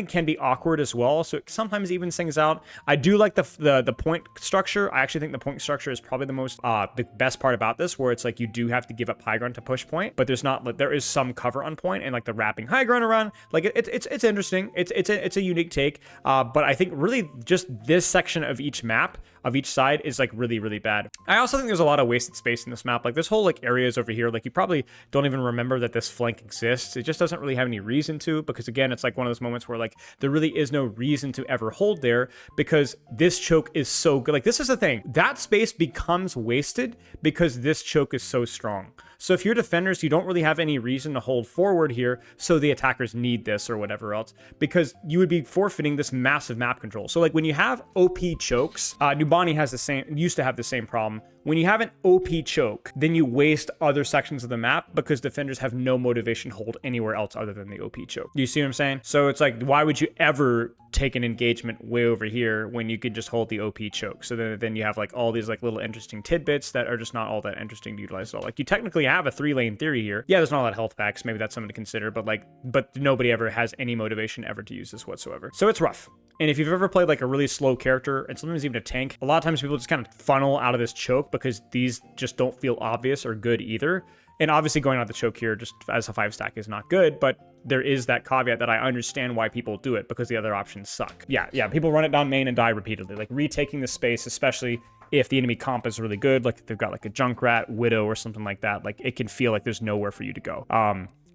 can be awkward as well, so it sometimes evens things out. I do like the point structure. I actually think the point structure is probably the best part about this, where it's like you do have to give up high ground to push point, but there is some cover on point, and like the wrapping high ground around, like it's interesting. It's a unique take, but I think really just this section of each map, of each side, is like really, really bad. I also think there's a lot of wasted space in this map. Like this whole like areas over here, like you probably don't even remember that this flank exists. It just doesn't really have any reason to, because again, it's like one of those moments where like there really is no reason to ever hold there, because this choke is so good. Like this is the thing, that space becomes wasted because this choke is so strong. So if you're defenders, you don't really have any reason to hold forward here, so the attackers need this or whatever else, because you would be forfeiting this massive map control. So like when you have OP chokes, Numbani used to have the same problem. When you have an OP choke, then you waste other sections of the map because defenders have no motivation to hold anywhere else other than the OP choke. Do you see what I'm saying? So it's like, why would you ever take an engagement way over here when you could just hold the OP choke? So then you have like all these like little interesting tidbits that are just not all that interesting to utilize at all. Like you technically have a 3-lane theory here. Yeah, there's not a lot of health packs. Maybe that's something to consider, but nobody ever has any motivation ever to use this whatsoever. So it's rough. And if you've ever played like a really slow character, and sometimes even a tank, a lot of times people just kind of funnel out of this choke because these just don't feel obvious or good either. And obviously going out the choke here just as a 5-stack is not good, but there is that caveat that I understand why people do it, because the other options suck. Yeah, people run it down main and die repeatedly. Like retaking the space, especially if the enemy comp is really good, like if they've got like a Junkrat, Widow, or something like that, like it can feel like there's nowhere for you to go.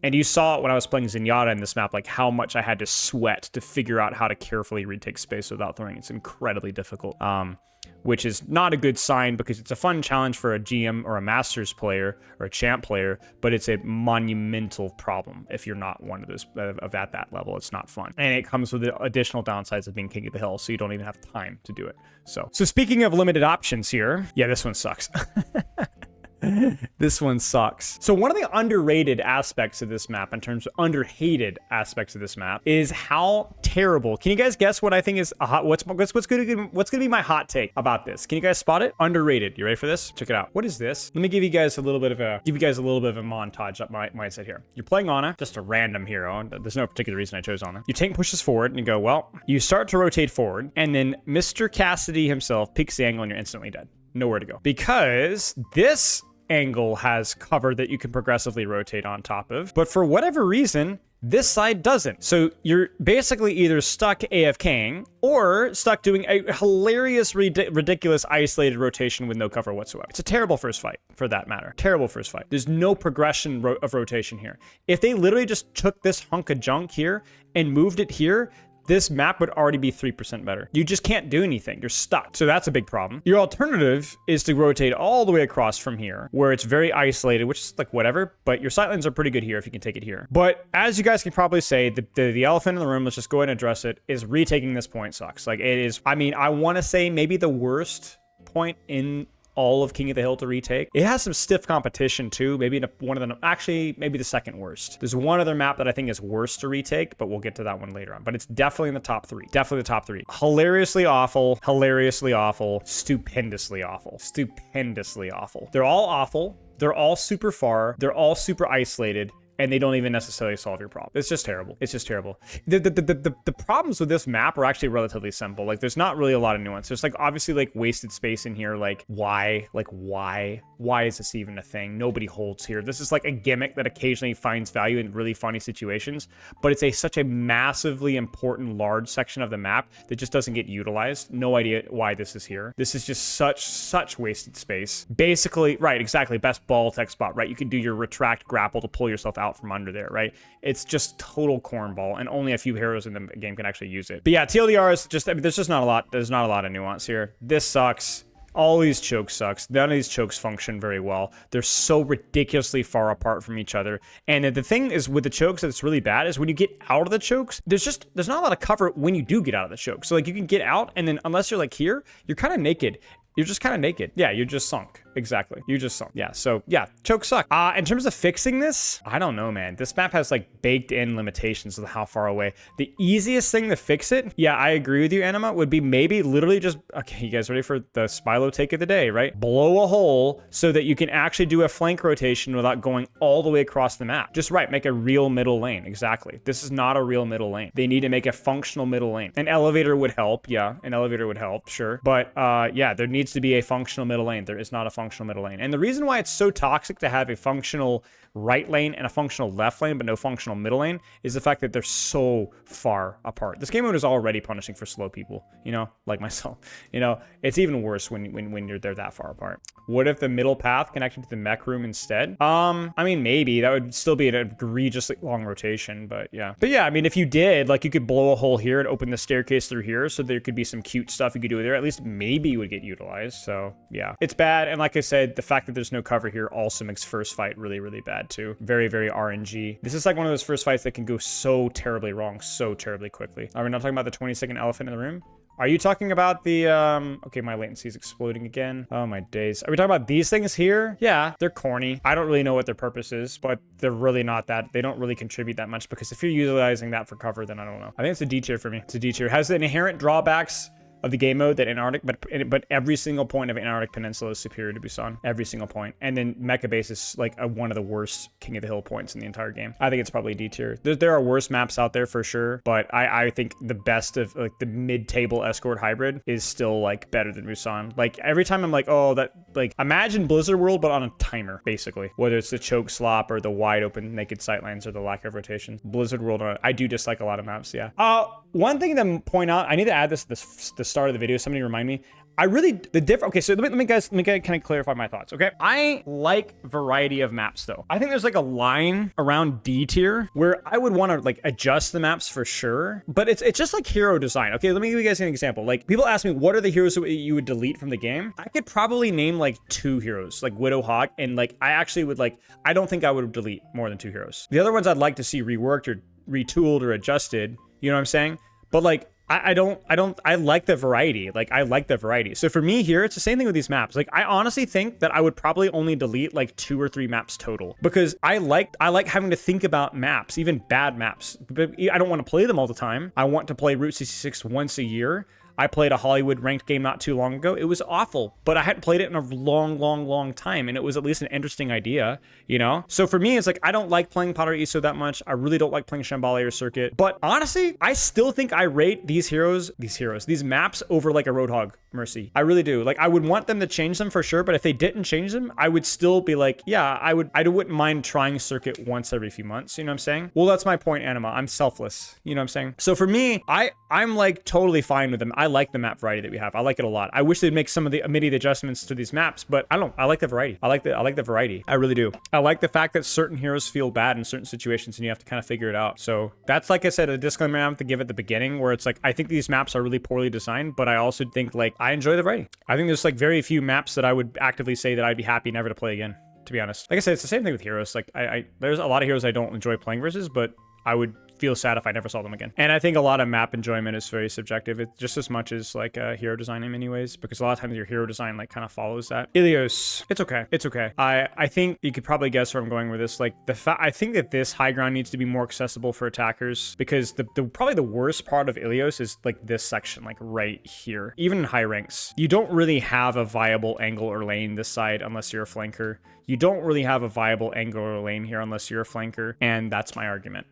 And you saw it when I was playing Zenyatta in this map, like how much I had to sweat to figure out how to carefully retake space without throwing. It's incredibly difficult, which is not a good sign, because it's a fun challenge for a GM or a Masters player or a Champ player, but it's a monumental problem if you're not one of those at that level. It's not fun. And it comes with the additional downsides of being King of the Hill, so you don't even have time to do it. So speaking of limited options here, yeah, this one sucks. This one sucks. So one of the underrated aspects of this map, in terms of underhated aspects of this map, is how terrible. Can you guys guess what I think is a hot? What's gonna be my hot take about this? Can you guys spot it? Underrated. You ready for this? Check it out. What is this? Let me give you guys a little bit of a montage up my mindset here. You're playing Ana, just a random hero. There's no particular reason I chose Ana. Your tank pushes forward and you go, well, you start to rotate forward, and then Mr. Cassidy himself peeks the angle and you're instantly dead. Nowhere to go. Because this angle has cover that you can progressively rotate on top of, but for whatever reason, this side doesn't. So you're basically either stuck AFKing or stuck doing a hilarious, ridiculous isolated rotation with no cover whatsoever. It's a terrible first fight, for that matter. Terrible first fight. There's no progression of rotation here. If they literally just took this hunk of junk here and moved it here, this map would already be 3% better. You just can't do anything. You're stuck. So that's a big problem. Your alternative is to rotate all the way across from here, where it's very isolated, which is like whatever, but your sightlines are pretty good here if you can take it here. But as you guys can probably say, the elephant in the room, let's just go ahead and address it, is retaking this point sucks. Like it is, I mean, I want to say maybe the worst point in all of King of the Hill to retake. It has some stiff competition too. Maybe maybe the second worst. There's one other map that I think is worse to retake, but we'll get to that one later on. But it's definitely in the top 3. Definitely the top 3. Hilariously awful, stupendously awful. They're all awful. They're all super far. They're all super isolated. and they don't even necessarily solve your problem. It's just terrible. It's just terrible. The problems with this map are actually relatively simple. Like, there's not really a lot of nuance. There's like obviously like wasted space in here. Like, why is this even a thing? Nobody holds here. This is like a gimmick that occasionally finds value in really funny situations, but it's such a massively important large section of the map that just doesn't get utilized. No idea why this is here. This is just such wasted space. Basically, right, exactly. Best ball tech spot, right? You can do your retract grapple to pull yourself out from under there, right? It's just total cornball, and only a few heroes in the game can actually use it. But yeah, TLDR is just, I mean, there's just not a lot. There's not a lot of nuance here. This sucks. All these chokes sucks. None of these chokes function very well. They're so ridiculously far apart from each other. And the thing is with the chokes that's really bad is when you get out of the chokes, there's not a lot of cover when you do get out of the choke. So like you can get out, and then unless you're like here, you're kind of naked. You're just kind of naked. Yeah, you're just sunk. Exactly. You just sunk. Yeah, so yeah, chokes suck. In terms of fixing this, I don't know, man. This map has like baked in limitations of how far away. The easiest thing to fix it, yeah, I agree with you, Anima, would be maybe literally just, okay, you guys ready for the Spylo take of the day, right? Blow a hole so that you can actually do a flank rotation without going all the way across the map. Just right, make a real middle lane. Exactly. This is not a real middle lane. They need to make a functional middle lane. An elevator would help. Yeah, an elevator would help, sure. But yeah, there needs to be a functional middle lane. There is not a functional middle lane. And the reason why it's so toxic to have a functional right lane and a functional left lane but no functional middle lane is the fact that they're so far apart. This game mode is already punishing for slow people, you know, like myself. You know, it's even worse when they're that far apart. What if the middle path connected to the mech room instead? I mean, maybe that would still be an egregiously long rotation, but yeah. But yeah, I mean, if you did, like, you could blow a hole here and open the staircase through here, so there could be some cute stuff you could do there. At least maybe would get utilized. So yeah, it's bad. And like I said, the fact that there's no cover here also makes first fight really, really bad too. Very, very RNG. This is like one of those first fights that can go so terribly wrong so terribly quickly. Are we not talking about the 20-second elephant in the room? Are you talking about the, okay, my latency is exploding again. Oh my days. Are we talking about these things here? Yeah, they're corny. I don't really know what their purpose is, but they're really not that, they don't really contribute that much, because if you're utilizing that for cover, then I don't know. I think it's a D tier for me. It's a D tier. It has the inherent drawbacks of the game mode that Antarctic, but every single point of Antarctic Peninsula is superior to Busan. Every single point. And then Mecha Base is like one of the worst King of the Hill points in the entire game. I think it's probably D tier. There are worse maps out there for sure, but I think the best of like the mid-table escort hybrid is still like better than Busan. Like every time I'm like, oh, that, like, imagine Blizzard World but on a timer, basically. Whether it's the choke slop or the wide open naked sightlines or the lack of rotation. Blizzard World, I do dislike a lot of maps, yeah. One thing to point out, I need to add this at the start of the video. Somebody remind me. Okay, so let me kind of clarify my thoughts, okay? I like variety of maps, though. I think there's like a line around D tier where I would want to like adjust the maps for sure, but it's just like hero design. Okay, let me give you guys an example. Like, people ask me, what are the heroes that you would delete from the game? I could probably name like 2 heroes, like Widow Hawk, and like I actually would like, I don't think I would delete more than 2 heroes. The other ones I'd like to see reworked or retooled or adjusted, you know what I'm saying? But like, I like the variety. Like, I like the variety. So for me here, it's the same thing with these maps. Like, I honestly think that I would probably only delete like 2 or 3 maps total, because I like having to think about maps, even bad maps. But I don't want to play them all the time. I want to play Route 66 once a year. I played a Hollywood ranked game not too long ago. It was awful, but I hadn't played it in a long time, and it was at least an interesting idea, you know? So for me, it's like, I don't like playing Paraiso that much. I really don't like playing Shambali or Circuit. But honestly, I still think I rate these maps over like a Roadhog Mercy. I really do. Like, I would want them to change them for sure, but if they didn't change them, I would still be like, yeah, I wouldn't mind trying Circuit once every few months, you know what I'm saying? Well, that's my point, Anima. I'm selfless, you know what I'm saying? So for me, I'm like totally fine with them. I like the map variety that we have. I like it a lot. I wish they'd make some of the immediate adjustments to these maps, but I don't. I like the variety. I like the variety. I really do. I like the fact that certain heroes feel bad in certain situations and you have to kind of figure it out. So that's, like I said, a disclaimer I have to give at the beginning, where it's like, I think these maps are really poorly designed, but I also think like I enjoy the variety. I think there's like very few maps that I would actively say that I'd be happy never to play again, to be honest. Like I said, it's the same thing with heroes. Like there's a lot of heroes I don't enjoy playing versus, but I would feel sad if I never saw them again. And I think a lot of map enjoyment is very subjective. It's just as much as like hero design in many ways, because a lot of times your hero design like kind of follows that. Ilios, it's okay. It's okay. I think you could probably guess where I'm going with this. Like I think that this high ground needs to be more accessible for attackers, because the probably the worst part of Ilios is like this section, like right here. Even in high ranks, you don't really have a viable angle or lane this side unless you're a flanker. you don't really have a viable angular lane here unless you're a flanker, and that's my argument.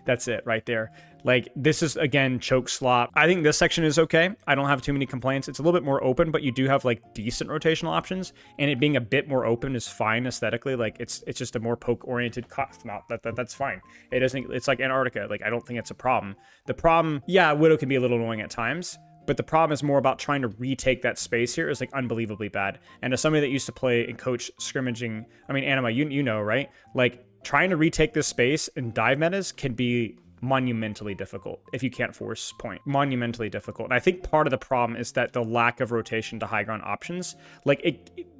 That's it right there. Like, this is, again, choke slop. I think this section is okay. I don't have too many complaints. It's a little bit more open, but you do have, like, decent rotational options, and it being a bit more open is fine aesthetically. Like, it's just a more poke-oriented map. That's fine. It doesn't, it's like Antarctica. Like, I don't think it's a problem. The problem, yeah, Widow can be a little annoying at times, but the problem is more about trying to retake that space here is, like, unbelievably bad. And as somebody that used to play and coach scrimmaging, I mean, Anima, you know, right? Like, trying to retake this space in dive metas can be monumentally difficult if you can't force point. Monumentally difficult. And I think part of the problem is that the lack of rotation to high ground options. Like,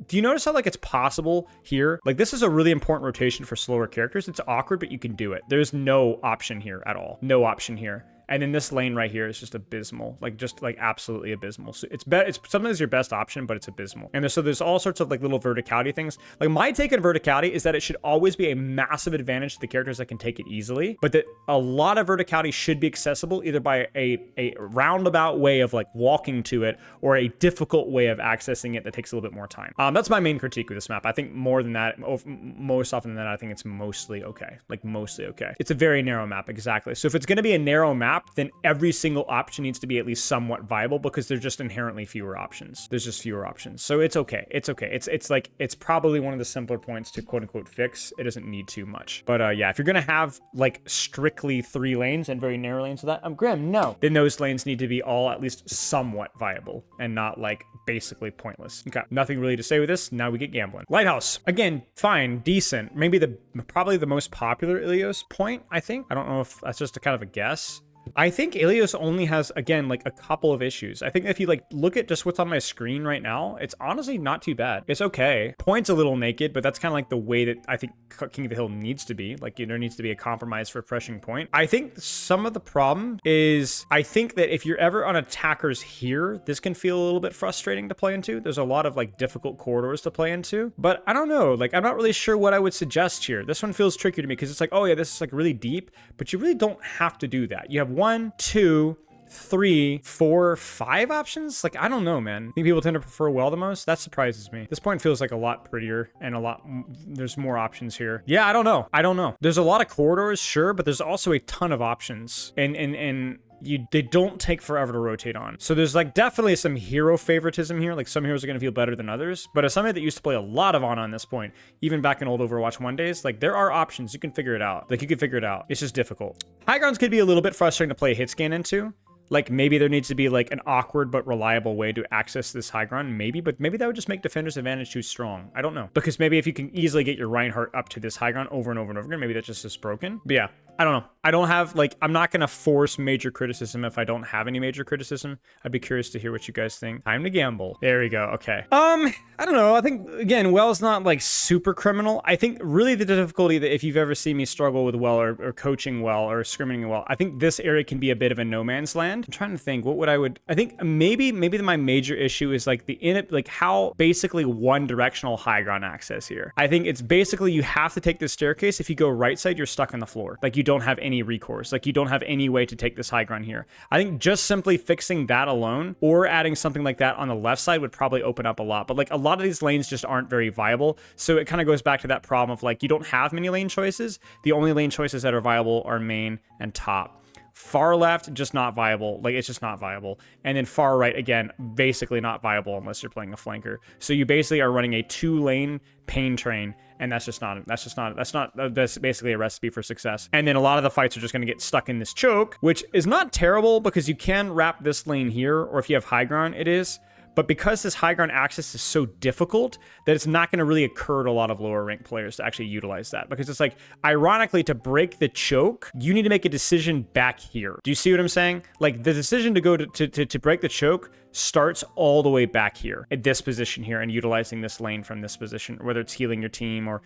do you notice how, like, it's possible here? Like, this is a really important rotation for slower characters. It's awkward, but you can do it. There's no option here at all. No option here. And then this lane right here is just abysmal, like, just like absolutely abysmal. So it's sometimes your best option, but it's abysmal. And so there's all sorts of, like, little verticality things. Like, my take on verticality is that it should always be a massive advantage to the characters that can take it easily, but that a lot of verticality should be accessible either by a roundabout way of, like, walking to it, or a difficult way of accessing it that takes a little bit more time. That's my main critique with this map. I think more than that, most often than that, I think it's mostly okay. Like, mostly okay. It's a very narrow map, exactly. So if it's going to be a narrow map, then every single option needs to be at least somewhat viable, because there's just inherently fewer options. There's just fewer options. So it's okay. It's okay. It's like, it's probably one of the simpler points to quote unquote fix. It doesn't need too much. But yeah, if you're going to have, like, strictly 3 lanes and very narrow lanes of that, Grim, no. Then those lanes need to be all at least somewhat viable and not, like, basically pointless. Okay, nothing really to say with this. Now we get gambling. Lighthouse, again, fine, decent. Maybe probably the most popular Ilios point, I think. I don't know if that's just a kind of a guess. I think Ilios only has, again, like, a couple of issues. I think if you, like, look at just what's on my screen right now, it's honestly not too bad. It's okay. Point's a little naked, but that's kind of like the way that I think King of the Hill needs to be. Like, there needs to be a compromise for pressing point. I think some of the problem is, I think that if you're ever on attackers here, this can feel a little bit frustrating to play into. There's a lot of, like, difficult corridors to play into, but I don't know. Like, I'm not really sure what I would suggest here. This one feels tricky to me because it's like, oh yeah, this is, like, really deep, but you really don't have to do that. You have 1, 2, 3, 4, 5 options. Like, I don't know, man. I think people tend to prefer well the most. That surprises me. This point feels like a lot prettier and there's more options here. Yeah, I don't know. There's a lot of corridors, sure, but there's also a ton of options, and they don't take forever to rotate on. So there's, like, definitely some hero favoritism here. Like, some heroes are going to feel better than others. But as somebody that used to play a lot of on this point, even back in old Overwatch 1 days, like, there are options. You can figure it out. Like, you can figure it out. It's just difficult. High grounds could be a little bit frustrating to play a hit scan into. Like, maybe there needs to be, like, an awkward but reliable way to access this high ground, maybe, but maybe that would just make defender's advantage too strong. I don't know. Because maybe if you can easily get your Reinhardt up to this high ground over and over and over again, maybe that's just broken. But yeah, I don't know. I don't have, like, I'm not going to force major criticism if I don't have any major criticism. I'd be curious to hear what you guys think. Time to gamble. There we go. Okay. I don't know. I think, again, Well's not, like, super criminal. I think really the difficulty that if you've ever seen me struggle with Well or coaching Well or scrimmaging Well, I think this area can be a bit of a no man's land. I'm trying to think I think maybe my major issue is, like, how basically one directional high ground access here. I think it's basically you have to take this staircase. If you go right side, you're stuck on the floor. Like, you don't have any recourse. Like, you don't have any way to take this high ground here. I think just simply fixing that alone or adding something like that on the left side would probably open up a lot. But, like, a lot of these lanes just aren't very viable. So it kind of goes back to that problem of, like, you don't have many lane choices. The only lane choices that are viable are main and top. Far left, just not viable. Like, it's just not viable. And then far right, again, basically not viable unless you're playing a flanker. So you basically are running a 2-lane pain train, and that's basically a recipe for success. And then a lot of the fights are just going to get stuck in this choke, which is not terrible because you can wrap this lane here, or if you have high ground, it is. But because this high ground access is so difficult that it's not going to really occur to a lot of lower ranked players to actually utilize that. Because it's like, ironically, to break the choke, you need to make a decision back here. Do you see what I'm saying? Like, the decision to go to break the choke starts all the way back here at this position here and utilizing this lane from this position, whether it's healing your team or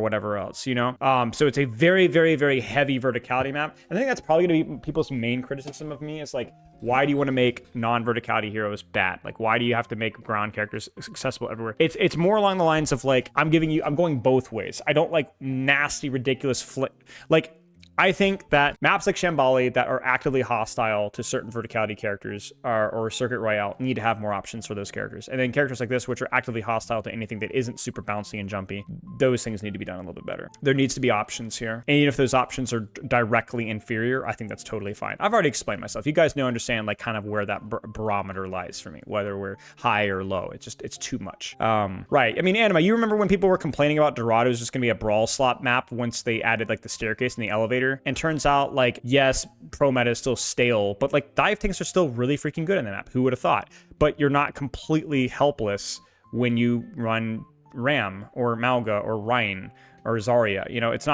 whatever else, you know? So it's a very, very, very heavy verticality map. I think that's probably going to be people's main criticism of me is, like, why do you want to make non-verticality heroes bad? Like, why do you have to make ground characters accessible everywhere? It's more along the lines of, like, I'm going both ways. I don't like nasty, ridiculous flip. Like, I think that maps like Shambali that are actively hostile to certain verticality characters or Circuit Royale need to have more options for those characters. And then characters like this, which are actively hostile to anything that isn't super bouncy and jumpy, those things need to be done a little bit better. There needs to be options here. And even if those options are directly inferior, I think that's totally fine. I've already explained myself. You guys know, understand like kind of where that barometer lies for me, whether we're high or low. It's too much. Right. I mean, Anima, you remember when people were complaining about Dorado is just going to be a brawl slot map once they added like the staircase and the elevator? And turns out like, yes, pro meta is still stale, but like dive tanks are still really freaking good in the map. Who would have thought? But you're not completely helpless when you run Ram or Malga or Rhine or Zarya. You know, it's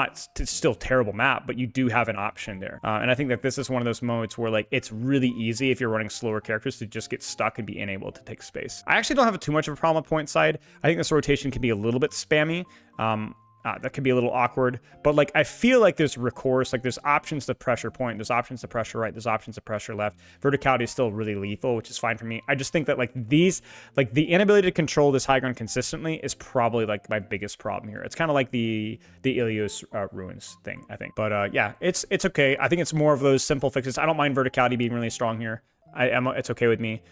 still a terrible map, but you do have an option there. And I think that this is one of those moments where like it's really easy if you're running slower characters to just get stuck and be unable to take space. I actually don't have too much of a problem with point side. I think this rotation can be a little bit spammy. That could be a little awkward, but like I feel like there's recourse, like there's options to pressure point, there's options to pressure right, there's options to pressure left. Verticality is still really lethal, which is fine for me. I just think that like these, like the inability to control this high ground consistently is probably like my biggest problem here. It's kind of like the Ilios ruins thing, I think. But yeah, it's okay. I think it's more of those simple fixes. I don't mind verticality being really strong here. It's okay with me.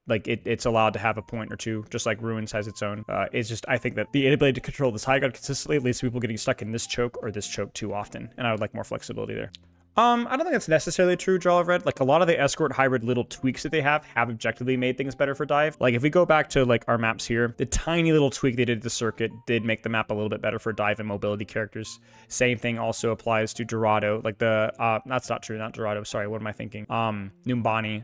Like it's allowed to have a point or two, just like Ruins has its own. It's just, I think that the inability to control this high ground consistently leads to people getting stuck in this choke or this choke too often. And I would like more flexibility there. I don't think that's necessarily true, Draw of Red. Like a lot of the escort hybrid little tweaks that they have objectively made things better for dive. Like if we go back to like our maps here, the tiny little tweak they did to the circuit did make the map a little bit better for dive and mobility characters. Same thing also applies to Dorado. Like the, that's not true, not Dorado. Sorry, what am I thinking? Numbani,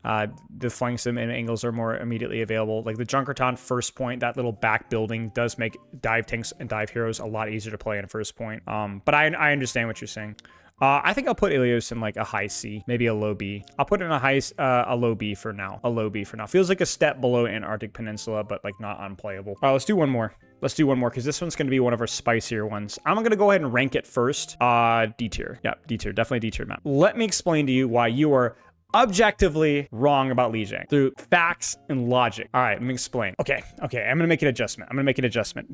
the flanks and angles are more immediately available. Like the Junkertown first point, that little back building does make dive tanks and dive heroes a lot easier to play in first point. But I understand what you're saying. I think I'll put Ilios in like a high C, maybe a low B. I'll put it in a low B for now. A low B for now. Feels like a step below Antarctic Peninsula, but like not unplayable. All right, let's do one more. Let's do one more because this one's going to be one of our spicier ones. I'm going to go ahead and rank it first. D tier. Yeah, D tier. Definitely D tier map. Let me explain to you why you are objectively wrong about Lijiang through facts and logic. All right, let me explain. Okay. I'm going to make an adjustment.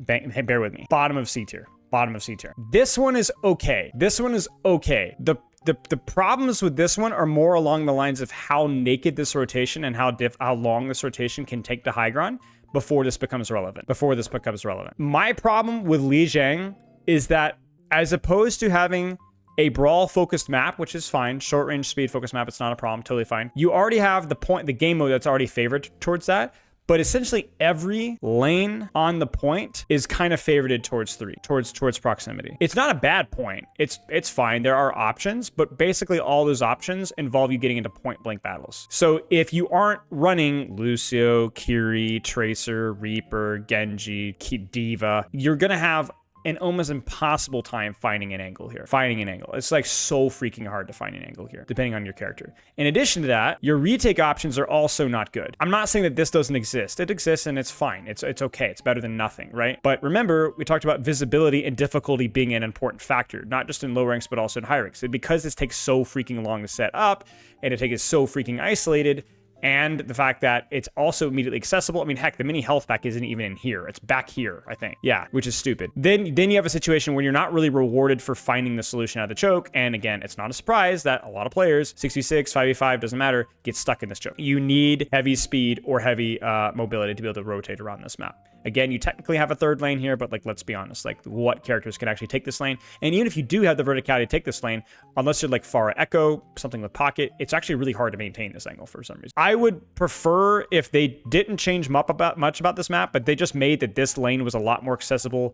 Bear with me. Bottom of C tier. This one is okay. The problems with this one are more along the lines of how naked this rotation and how long this rotation can take to high ground before this becomes relevant. My problem with Lijiang is that as opposed to having a brawl-focused map, which is fine, short-range speed-focused map, it's not a problem, totally fine. You already have the game mode that's already favored towards that. But essentially every lane on the point is kind of favorited towards towards proximity. It's not a bad point. It's fine. There are options, but basically all those options involve you getting into point blank battles. So if you aren't running Lucio, Kiri, Tracer, Reaper, Genji, Diva, you're gonna have an almost impossible time finding an angle here. It's like so freaking hard to find an angle here, depending on your character. In addition to that, your retake options are also not good. I'm not saying that this doesn't exist. It exists and it's fine. It's okay. It's better than nothing, right? But remember, we talked about visibility and difficulty being an important factor, not just in low ranks, but also in high ranks. And because this takes so freaking long to set up and it takes so freaking isolated, and the fact that it's also immediately accessible. I mean, heck, the mini health pack isn't even in here. It's back here, I think. Yeah, which is stupid. Then you have a situation where you're not really rewarded for finding the solution out of the choke. And again, it's not a surprise that a lot of players, 6v6, 5v5, doesn't matter, get stuck in this choke. You need heavy speed or heavy mobility to be able to rotate around this map. Again, you technically have a third lane here, but like, let's be honest, like what characters can actually take this lane? And even if you do have the verticality to take this lane, unless you're like Pharah Echo, something with pocket, it's actually really hard to maintain this angle for some reason. I would prefer if they didn't change much about this map, but they just made that this lane was a lot more accessible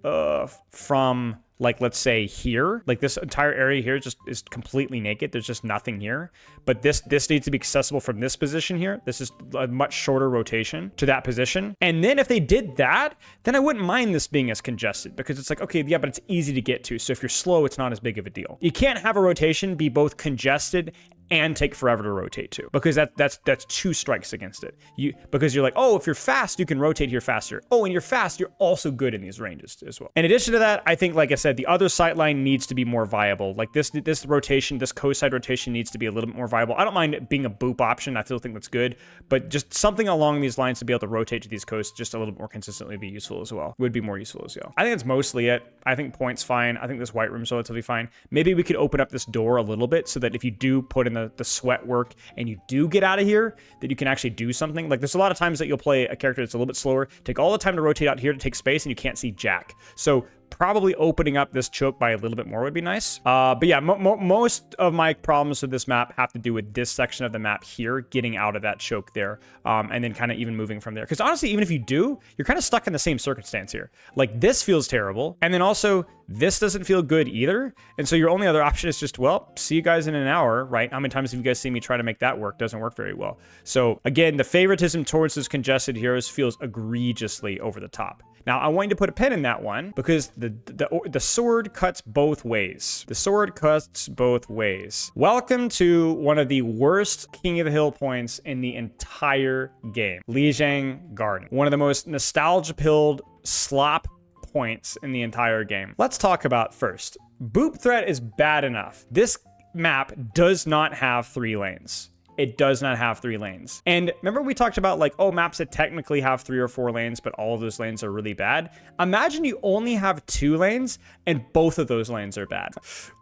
from like, let's say here, like this entire area here just is completely naked. There's just nothing here, but this needs to be accessible from this position here. This is a much shorter rotation to that position. And then if they did that, then I wouldn't mind this being as congested because it's like, okay, yeah, but it's easy to get to. So if you're slow, it's not as big of a deal. You can't have a rotation be both congested and take forever to rotate to, because that's 2 strikes against it. Because you're like, oh, if you're fast, you can rotate here faster. Oh, and you're fast, you're also good in these ranges as well. In addition to that, I think, like I said, the other sightline needs to be more viable. Like this rotation, this coast-side rotation needs to be a little bit more viable. I don't mind it being a boop option. I still think that's good, but just something along these lines to be able to rotate to these coasts just a little bit more consistently would be useful as well. Would be more useful as well. I think that's mostly it. I think point's fine. I think this white room's relatively fine. Maybe we could open up this door a little bit so that if you do put in the sweat work and you do get out of here, that you can actually do something. Like there's a lot of times that you'll play a character that's a little bit slower, take all the time to rotate out here to take space, and you can't see jack. So probably opening up this choke by a little bit more would be nice. But yeah, most of my problems with this map have to do with this section of the map here, getting out of that choke there, and then kind of even moving from there. Because honestly, even if you do, you're kind of stuck in the same circumstance here. Like this feels terrible, and then also this doesn't feel good either. And so your only other option is just, well, see you guys in an hour, right? How many times have you guys seen me try to make that work? Doesn't work very well. So again, the favoritism towards those congested heroes feels egregiously over the top. Now, I want you to put a pin in that one because the sword cuts both ways. The sword cuts both ways. Welcome to one of the worst King of the Hill points in the entire game. Lijiang Garden. One of the most nostalgia-pilled slop points in the entire game. Let's talk about first. Boop threat is bad enough. This map does not have 3 lanes. It does not have 3 lanes. And remember we talked about like, oh, maps that technically have 3 or 4 lanes, but all of those lanes are really bad. Imagine you only have 2 lanes and both of those lanes are bad.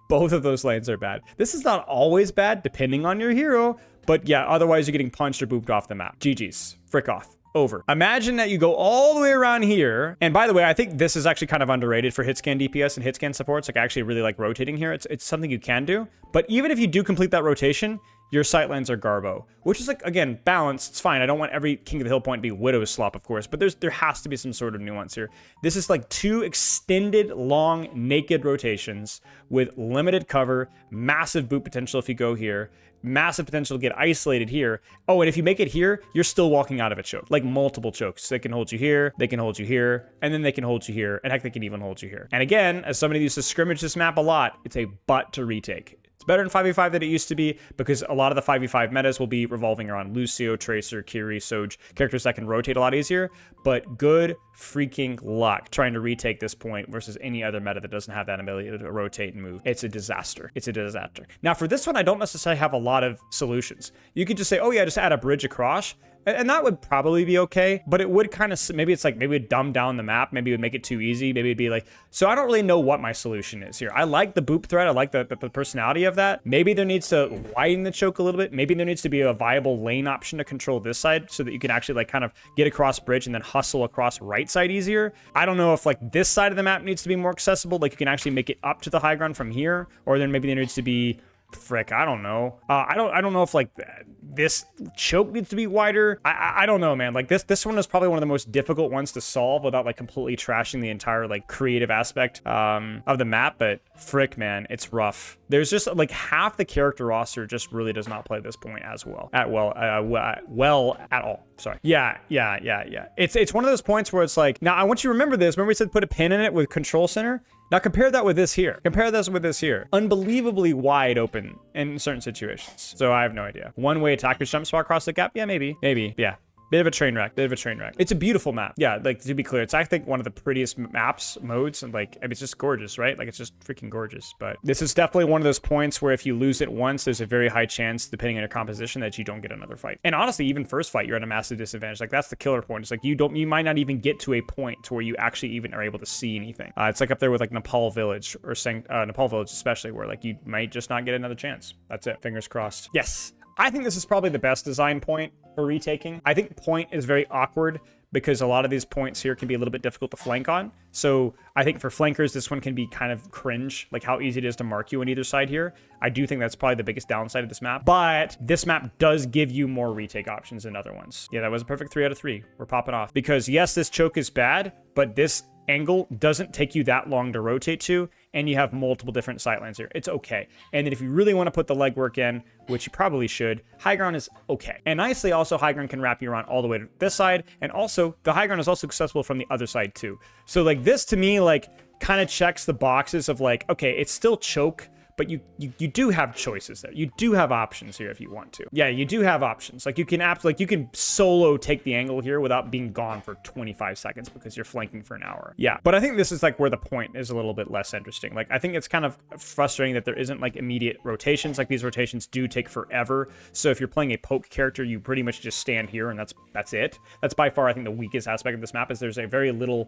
Both of those lanes are bad. This is not always bad, depending on your hero, but yeah, otherwise you're getting punched or booped off the map. GG's. Frick off. Over. Imagine that you go all the way around here. And by the way, I think this is actually kind of underrated for hitscan DPS and hitscan supports. Like I actually really like rotating here. It's something you can do. But even if you do complete that rotation, your sightlines are garbo, which is like, again, balanced. It's fine. I don't want every King of the Hill point to be Widow's slop, of course, but there has to be some sort of nuance here. This is like 2 extended, long, naked rotations with limited cover, massive boot potential if you go here, massive potential to get isolated here. Oh, and if you make it here, you're still walking out of a choke, like multiple chokes. They can hold you here, they can hold you here, and then they can hold you here, and heck, they can even hold you here. And again, as somebody who used to scrimmage this map a lot, it's a butt to retake. It's better in 5v5 than it used to be because a lot of the 5v5 metas will be revolving around Lucio, Tracer, Kiri, Soj, characters that can rotate a lot easier, but good freaking luck trying to retake this point versus any other meta that doesn't have that ability to rotate and move. It's a disaster. It's a disaster. Now for this one, I don't necessarily have a lot of solutions. You could just say, oh yeah, just add a bridge across. And that would probably be okay, but it would kind of, maybe it's like, maybe it would dumb down the map. Maybe it would make it too easy. Maybe it'd be like, so I don't really know what my solution is here. I like the boop threat. I like the personality of that. Maybe there needs to widen the choke a little bit. Maybe there needs to be a viable lane option to control this side so that you can actually like kind of get across bridge and then hustle across right side easier. I don't know if like this side of the map needs to be more accessible. Like you can actually make it up to the high ground from here, or then maybe there needs to be, frick, I don't know. I don't know if like this choke needs to be wider. I don't know, man. Like this one is probably one of the most difficult ones to solve without like completely trashing the entire like creative aspect of the map. But frick, man, it's rough. There's just like half the character roster just really does not play this point as well at all. Sorry. Yeah. It's one of those points where it's like, now I want you to remember this. Remember we said put a pin in it with Control Center? Now compare that with this here. Compare this with this here. Unbelievably wide open in certain situations. So I have no idea. One way attackers jump spot across the gap? Yeah, maybe. Yeah. Bit of a train wreck. It's a beautiful map. Yeah, like to be clear, it's I think one of the prettiest modes, and like I mean, it's just gorgeous, right? Like it's just freaking gorgeous. But this is definitely one of those points where if you lose it once, there's a very high chance, depending on your composition, that you don't get another fight. And honestly, even first fight, you're at a massive disadvantage. Like that's the killer point. It's like you might not even get to a point to where you actually even are able to see anything. It's like up there with like Nepal Village or Nepal Village especially, where like you might just not get another chance. That's it. Fingers crossed. Yes. I think this is probably the best design point for retaking. I think point is very awkward because a lot of these points here can be a little bit difficult to flank on. So I think for flankers, this one can be kind of cringe, like how easy it is to mark you on either side here. I do think that's probably the biggest downside of this map, but this map does give you more retake options than other ones. Yeah, that was a perfect 3 out of 3. We're popping off because yes, this choke is bad, but this angle doesn't take you that long to rotate to, and you have multiple different sightlines here. It's okay. And then if you really want to put the legwork in, which you probably should, high ground is okay. And nicely also, high ground can wrap you around all the way to this side, and also the high ground is also accessible from the other side too. So like this to me like kind of checks the boxes of like, okay, it's still choke, but you do have choices there. You do have options here if you want to. Yeah, you do have options. Like you can solo take the angle here without being gone for 25 seconds because you're flanking for an hour. Yeah, but I think this is like where the point is a little bit less interesting. Like I think it's kind of frustrating that there isn't like immediate rotations. Like these rotations do take forever. So if you're playing a poke character, you pretty much just stand here and that's it. That's by far I think the weakest aspect of this map is there's very little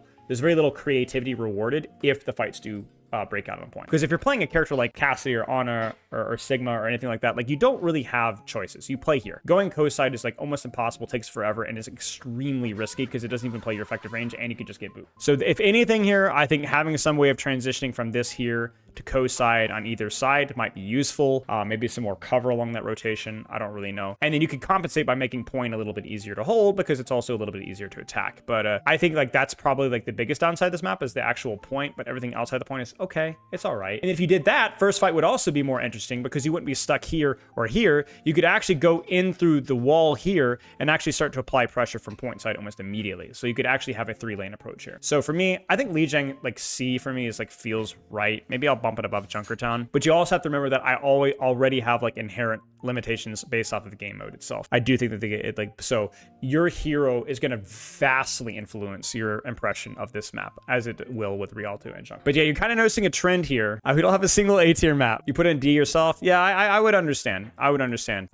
creativity rewarded if the fights do break out on point. Because if you're playing a character like Cassidy or Ana or Sigma or anything like that, like you don't really have choices. You play here. Going coast side is like almost impossible, takes forever, and is extremely risky because it doesn't even play your effective range and you can just get booped. So if anything here, I think having some way of transitioning from this here to coast side on either side might be useful. Maybe some more cover along that rotation. I don't really know. And then you can compensate by making point a little bit easier to hold because it's also a little bit easier to attack. But I think like that's probably like the biggest downside of this map is the actual point, but everything outside the point is okay. It's all right. And if you did that, first fight would also be more interesting because you wouldn't be stuck here or here. You could actually go in through the wall here and actually start to apply pressure from point side almost immediately. So you could actually have a 3-lane approach here. So for me, I think Lijiang like C for me is like feels right. Maybe I'll bump it above Junkertown, but you also have to remember that I already have like inherent limitations based off of the game mode itself. I do think that so your hero is going to vastly influence your impression of this map as it will with Rialto and Junker. But yeah, you're kind of noticing a trend here. We don't have a single A tier map. You put in D yourself. Yeah, I would understand. I understand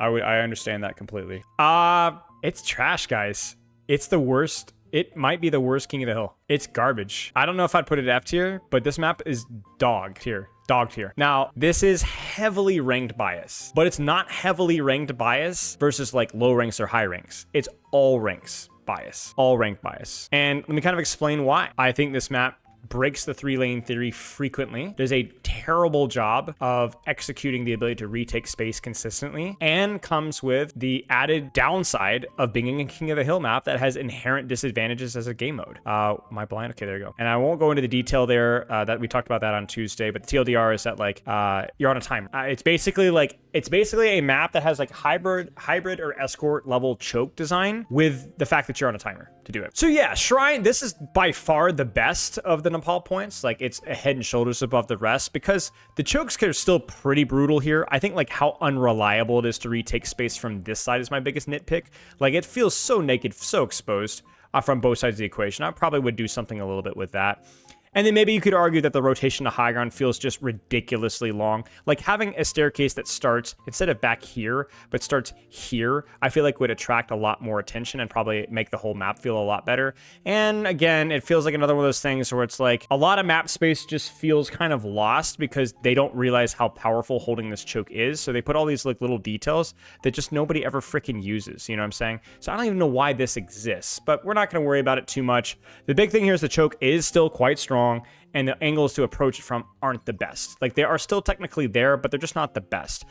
that completely. It's trash, guys. It's the worst. It might be the worst King of the Hill. It's garbage. I don't know if I'd put it F tier, but this map is dog tier. Now, this is heavily ranked bias, but it's not heavily ranked bias versus like low ranks or high ranks. It's all ranks bias, all rank bias. And let me kind of explain why. I think this map breaks the 3-lane theory frequently, does a terrible job of executing the ability to retake space consistently, and comes with the added downside of being a King of the Hill map that has inherent disadvantages as a game mode. My blind, okay, there you go. And I won't go into the detail there, that we talked about that on Tuesday, but the TLDR is that like, you're on a timer. It's basically a map that has like hybrid or escort level choke design with the fact that you're on a timer to do it. So yeah, Shrine, this is by far the best of the Nepal points. Like it's a head and shoulders above the rest because the chokes are still pretty brutal here. I think like how unreliable it is to retake space from this side is my biggest nitpick. Like it feels so naked, so exposed from both sides of the equation. I probably would do something a little bit with that. And then maybe you could argue that the rotation to high ground feels just ridiculously long. Like having a staircase that starts, instead of back here, but starts here, I feel like would attract a lot more attention and probably make the whole map feel a lot better. And again, it feels like another one of those things where it's like a lot of map space just feels kind of lost because they don't realize how powerful holding this choke is. So they put all these like little details that just nobody ever freaking uses. You know what I'm saying? So I don't even know why this exists, but we're not going to worry about it too much. The big thing here is the choke is still quite strong. And the angles to approach it from aren't the best. Like they are still technically there, but they're just not the best.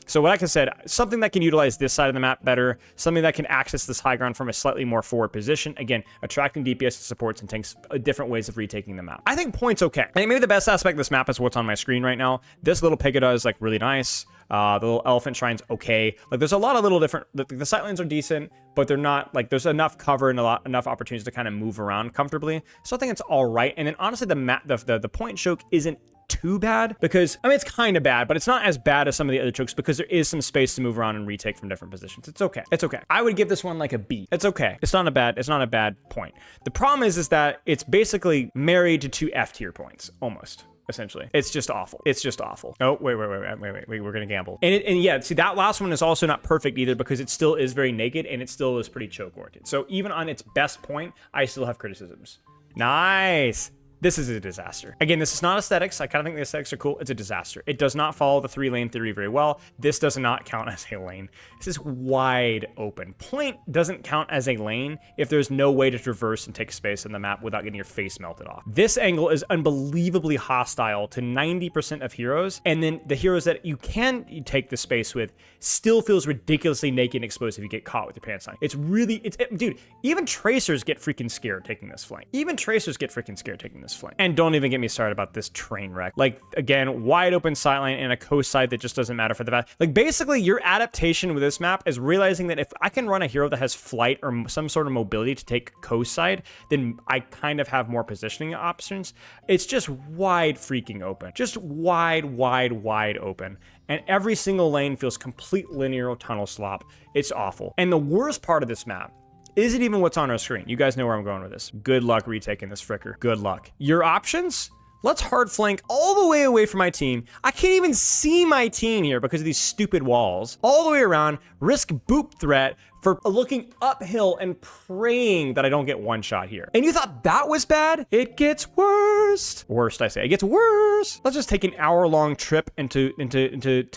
So like I said, something that can utilize this side of the map better, something that can access this high ground from a slightly more forward position. Again, attracting DPS supports and tanks different ways of retaking the map. I think point's okay. I think maybe the best aspect of this map is what's on my screen right now. This little pagoda is like really nice. The little elephant shrine's okay. Like there's a lot of little different, the sight lines are decent, but they're not like there's enough cover and enough opportunities to kind of move around comfortably. So I think it's all right. And then honestly, the point choke isn't too bad because I mean it's kind of bad, but it's not as bad as some of the other chokes because there is some space to move around and retake from different positions. It's okay. It's okay. I would give this one like a B. It's okay. It's not a bad point. The problem is that it's basically married to 2 F tier points almost. Essentially, it's just awful. It's just awful. Oh, wait, we're gonna gamble. And yeah, see, that last one is also not perfect either because it still is very naked and it still is pretty choke oriented. So even on its best point, I still have criticisms. Nice. This is a disaster. Again, this is not aesthetics. I kind of think the aesthetics are cool. It's a disaster. It does not follow the 3-lane theory very well. This does not count as a lane. This is wide open. Point doesn't count as a lane if there's no way to traverse and take space in the map without getting your face melted off. This angle is unbelievably hostile to 90% of heroes, and then the heroes that you can take the space with still feels ridiculously naked and exposed if you get caught with your pants on. It's really, dude, even tracers get freaking scared taking this flank. Even tracers get freaking scared taking this flank. And don't even get me started about this train wreck. Like, again, wide open sightline and a coast side that just doesn't matter for the fact. Like, basically, your adaptation with this map is realizing that if I can run a hero that has flight or some sort of mobility to take coast side, then I kind of have more positioning options. It's just wide freaking open. Just wide open. And every single lane feels complete linear tunnel slop. It's awful. And the worst part of this map isn't even what's on our screen. You guys know where I'm going with this. Good luck retaking this fricker. Good luck. Your options? Let's hard flank all the way away from my team. I can't even see my team here because of these stupid walls. All the way around, risk boop threat for looking uphill and praying that I don't get one shot here. And you thought that was bad? It gets worse. Worst, I say. It gets worse. Let's just take an hour-long trip into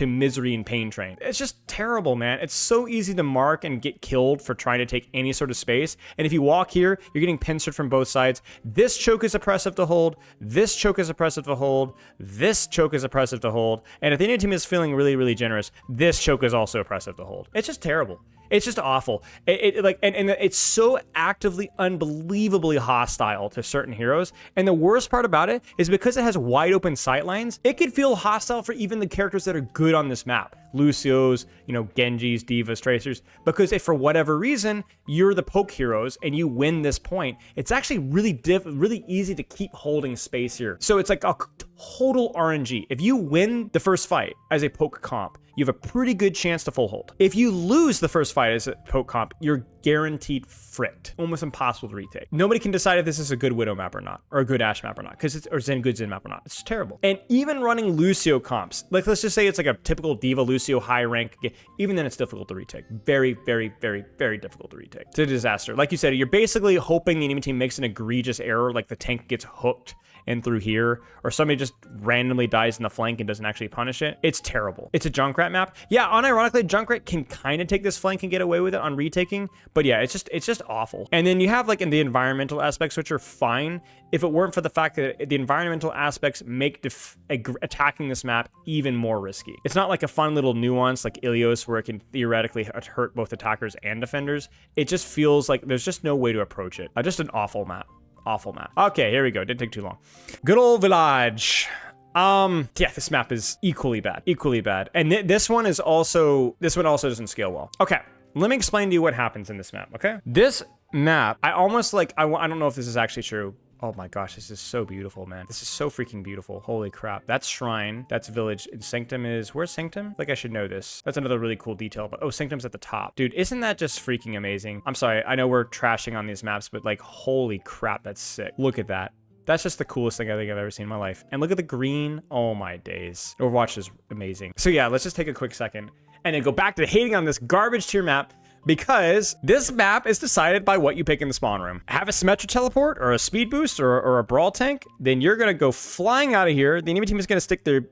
misery and pain train. It's just terrible, man. It's so easy to mark and get killed for trying to take any sort of space. And if you walk here, you're getting pincered from both sides. This choke is oppressive to hold. This choke is oppressive to hold. This choke is oppressive to hold. And if the enemy team is feeling really generous, this choke is also oppressive to hold. It's just terrible. It's just awful. And it's so actively, unbelievably hostile to certain heroes. And the worst part about it is because it has wide open sightlines, it could feel hostile for even the characters that are good on this map. Lucios, Genjis, Divas, Tracers. Because if for whatever reason, you're the poke heroes and you win this point, it's actually really easy to keep holding space here. So it's like a total RNG. If you win the first fight as a poke comp, you have a pretty good chance to full hold. If you lose the first fight as a poke comp, you're guaranteed fricked. Almost impossible to retake. Nobody can decide if this is a good Widow map or not, or a good Ashe map or not, or good Zen map or not. It's terrible. And even running Lucio comps, like let's just say it's like a typical Diva Lucio high rank, even then it's difficult to retake. Very difficult to retake. It's a disaster. Like you said, you're basically hoping the enemy team makes an egregious error, like the tank gets hooked in through here, or somebody just randomly dies in the flank and doesn't actually punish it. It's terrible. It's a Junkrat map. Yeah, unironically, Junkrat can kind of take this flank and get away with it on retaking, but yeah, it's just awful. And then you have like in the environmental aspects, which are fine, if it weren't for the fact that the environmental aspects make attacking this map even more risky. It's not like a fun little nuance like Ilios where it can theoretically hurt both attackers and defenders. It just feels like there's just no way to approach it. Just an awful map. Awful map. Okay, here we go. Didn't take too long. Good old village. Yeah, this map is equally bad. And this one also doesn't scale well. Okay, let me explain to you what happens in this map, okay? This map, I almost like, I don't know if this is actually true. Oh my gosh, this is so beautiful, man. This is so freaking beautiful. Holy crap. That's Shrine. That's Village. And Sanctum is... Where's Sanctum? Like, I should know this. That's another really cool detail. But, oh, Sanctum's at the top. Dude, isn't that just freaking amazing? I'm sorry. I know we're trashing on these maps, but, like, holy crap, that's sick. Look at that. That's just the coolest thing I think I've ever seen in my life. And look at the green. Oh, my days. Overwatch is amazing. So, yeah, let's just take a quick second and then go back to hating on this garbage tier map, because this map is decided by what you pick in the spawn room. Have a Symmetra teleport or a speed boost or a brawl tank, then you're gonna go flying out of here. The enemy team is gonna stick their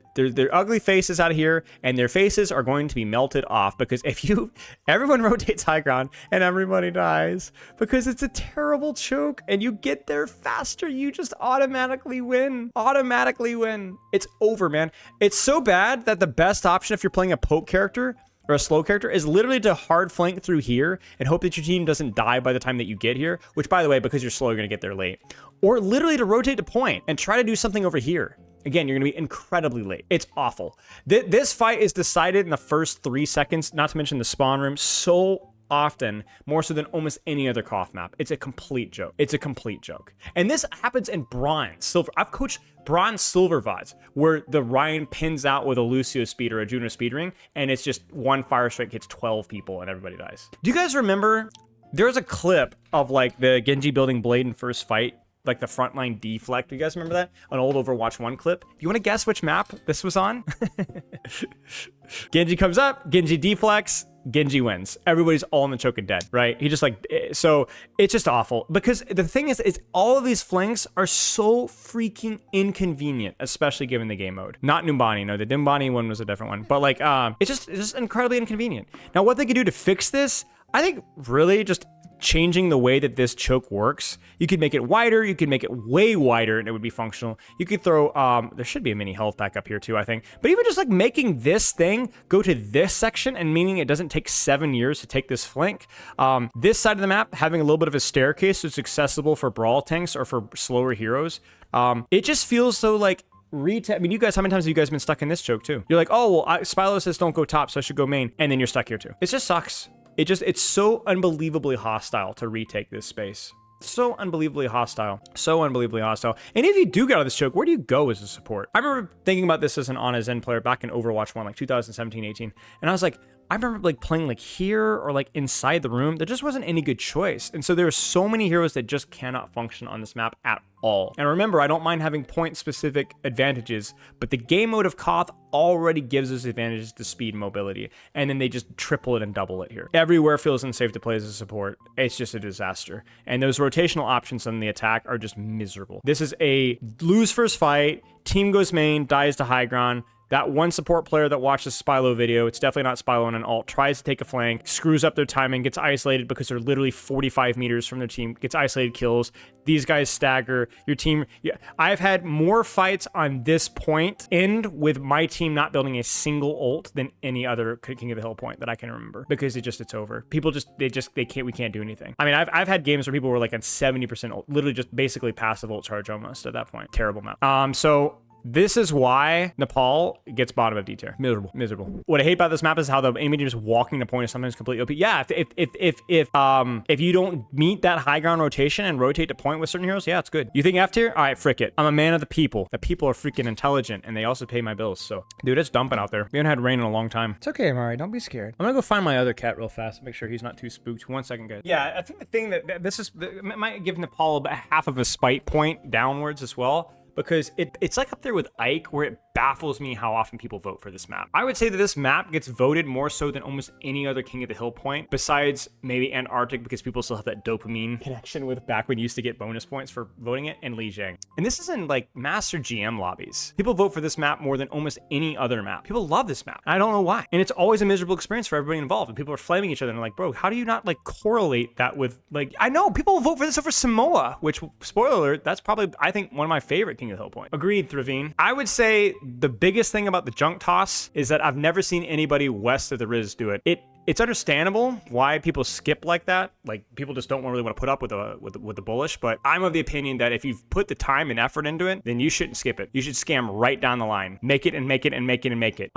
ugly faces out of here, and their faces are going to be melted off, because everyone rotates high ground and everybody dies because it's a terrible choke and you get there faster. You just automatically win. It's over, man. It's so bad that the best option if you're playing a poke character or a slow character is literally to hard flank through here and hope that your team doesn't die by the time that you get here, which, by the way, because you're slow, you're going to get there late. Or literally to rotate to point and try to do something over here. Again, you're going to be incredibly late. It's awful. This fight is decided in the first 3 seconds, not to mention the spawn room, so often, more so than almost any other KOF map. It's a complete joke. And this happens in bronze, silver. I've coached bronze silver VODs where the Ryan pins out with a Lucio speed or a Juno speed ring, and it's just one fire strike hits 12 people and everybody dies. Do you guys remember? There's a clip of like the Genji building blade in first fight, like the frontline deflect. Do you guys remember that? An old Overwatch 1 clip. Do you want to guess which map this was on? Genji comes up, Genji deflects, Genji wins. Everybody's all in the choke and dead, right? He just like, so it's just awful. Because the thing is all of these flanks are so freaking inconvenient, especially given the game mode. Not Numbani, no, the Numbani one was a different one. But like, it's just incredibly inconvenient. Now, what they could do to fix this, I think really just changing the way that this choke works. You could make it wider, you could make it way wider, and it would be functional. You could throw, there should be a mini health pack up here too, I think. But even just like making this thing go to this section and meaning it doesn't take 7 years to take this flank. This side of the map having a little bit of a staircase so it's accessible for brawl tanks or for slower heroes. It just feels so like I mean, you guys, how many times have you guys been stuck in this choke too? You're like, oh, well, Spylo says don't go top, so I should go main. And then you're stuck here too. It just sucks. It's so unbelievably hostile to retake this space. So unbelievably hostile. So unbelievably hostile. And if you do get out of this choke, where do you go as a support? I remember thinking about this as an on-as-end player back in Overwatch 1, like 2017, 18. And I was like, I remember like playing like here or like inside the room. There just wasn't any good choice. And so there are so many heroes that just cannot function on this map at all. And remember, I don't mind having point-specific advantages, but the game mode of Koth already gives us advantages to speed and mobility. And then they just triple it and double it here. Everywhere feels unsafe to play as a support. It's just a disaster. And those rotational options on the attack are just miserable. This is a lose first fight, team goes main, dies to high ground. That one support player that watches Spylo video, it's definitely not Spylo on an alt, tries to take a flank, screws up their timing, gets isolated because they're literally 45 meters from their team, gets isolated kills. These guys stagger. Your team, yeah, I've had more fights on this point end with my team not building a single ult than any other King of the Hill point that I can remember, because it's over. People we can't do anything. I mean, I've had games where people were like on 70% ult, literally just basically passive ult charge almost at that point. Terrible map. So this is why Nepal gets bottom of D tier. Miserable. What I hate about this map is how the enemy just walking the point is sometimes completely OP. Yeah, if you don't meet that high ground rotation and rotate to point with certain heroes, yeah, it's good. You think F tier? All right, frick it. I'm a man of the people. The people are freaking intelligent and they also pay my bills. So, dude, it's dumping out there. We haven't had rain in a long time. It's okay, Mari. Don't be scared. I'm gonna go find my other cat real fast. Make sure he's not too spooked. 1 second, guys. Yeah, I think the thing that this is might give Nepal about half of a spite point downwards as well, because it's like up there with Ike, where it baffles me how often people vote for this map. I would say that this map gets voted more so than almost any other King of the Hill point, besides maybe Antarctic, because people still have that dopamine connection with back when you used to get bonus points for voting it, and Lijiang. And this is in like Master GM lobbies. People vote for this map more than almost any other map. People love this map. I don't know why. And it's always a miserable experience for everybody involved. And people are flaming each other and like, bro, how do you not like correlate that with like, I know people vote for this over Samoa, which, spoiler alert, that's probably, I think, one of my favorite King of the Hill point. Agreed, Travine. I would say the biggest thing about the junk toss is that I've never seen anybody west of the Riz do it. It's understandable why people skip like that. Like, people just don't really want to put up with the bullish, but I'm of the opinion that if you've put the time and effort into it, then you shouldn't skip it. You should scam right down the line. Make it and make it and make it and make it.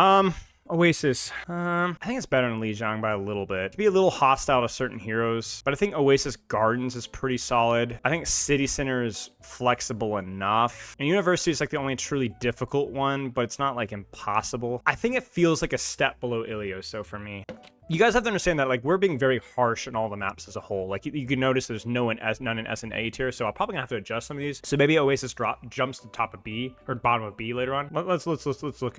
Oasis. I think it's better than Lijiang by a little bit. It can be a little hostile to certain heroes, but I think Oasis Gardens is pretty solid. I think City Center is flexible enough. And University is like the only truly difficult one, but it's not like impossible. I think it feels like a step below Ilios, so for me. You guys have to understand that like we're being very harsh on all the maps as a whole. Like you can notice there's none in S and A tier, so I'm probably gonna have to adjust some of these. So maybe Oasis jumps to top of B or bottom of B later on. Let's look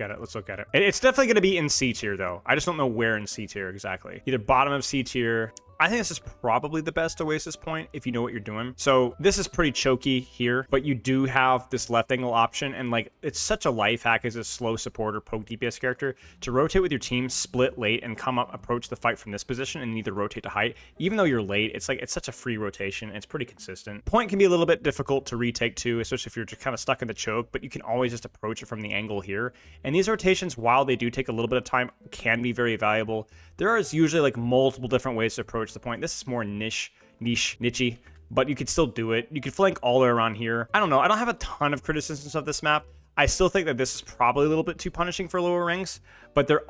at it. Let's look at it. It's definitely gonna be in C tier though. I just don't know where in C tier exactly. Either bottom of C tier. I think this is probably the best Oasis point if you know what you're doing. So this is pretty choky here, but you do have this left angle option, and like it's such a life hack as a slow support or poke DPS character to rotate with your team, split late, and come up, approach the fight from this position, and either rotate to height. Even though you're late, it's like it's such a free rotation. It's pretty consistent. Point can be a little bit difficult to retake too, especially if you're just kind of stuck in the choke, but you can always just approach it from the angle here. And these rotations, while they do take a little bit of time, can be very valuable. There is usually like multiple different ways to approach the point. This is more niche-y, but you could still do it. You could flank all the way around here. I don't know. I don't have a ton of criticisms of this map. I still think that this is probably a little bit too punishing for lower ranks, but there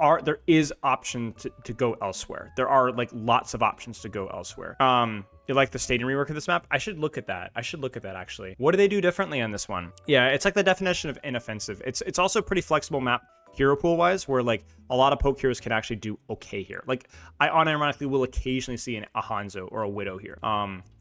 is option to go elsewhere. There are like lots of options to go elsewhere. You like the stadium rework of this map? I should look at that. Actually. What do they do differently on this one? Yeah, it's like the definition of inoffensive. It's also a pretty flexible map hero pool wise, where like a lot of poke heroes can actually do okay here. Like I unironically will occasionally see a Hanzo or a Widow here.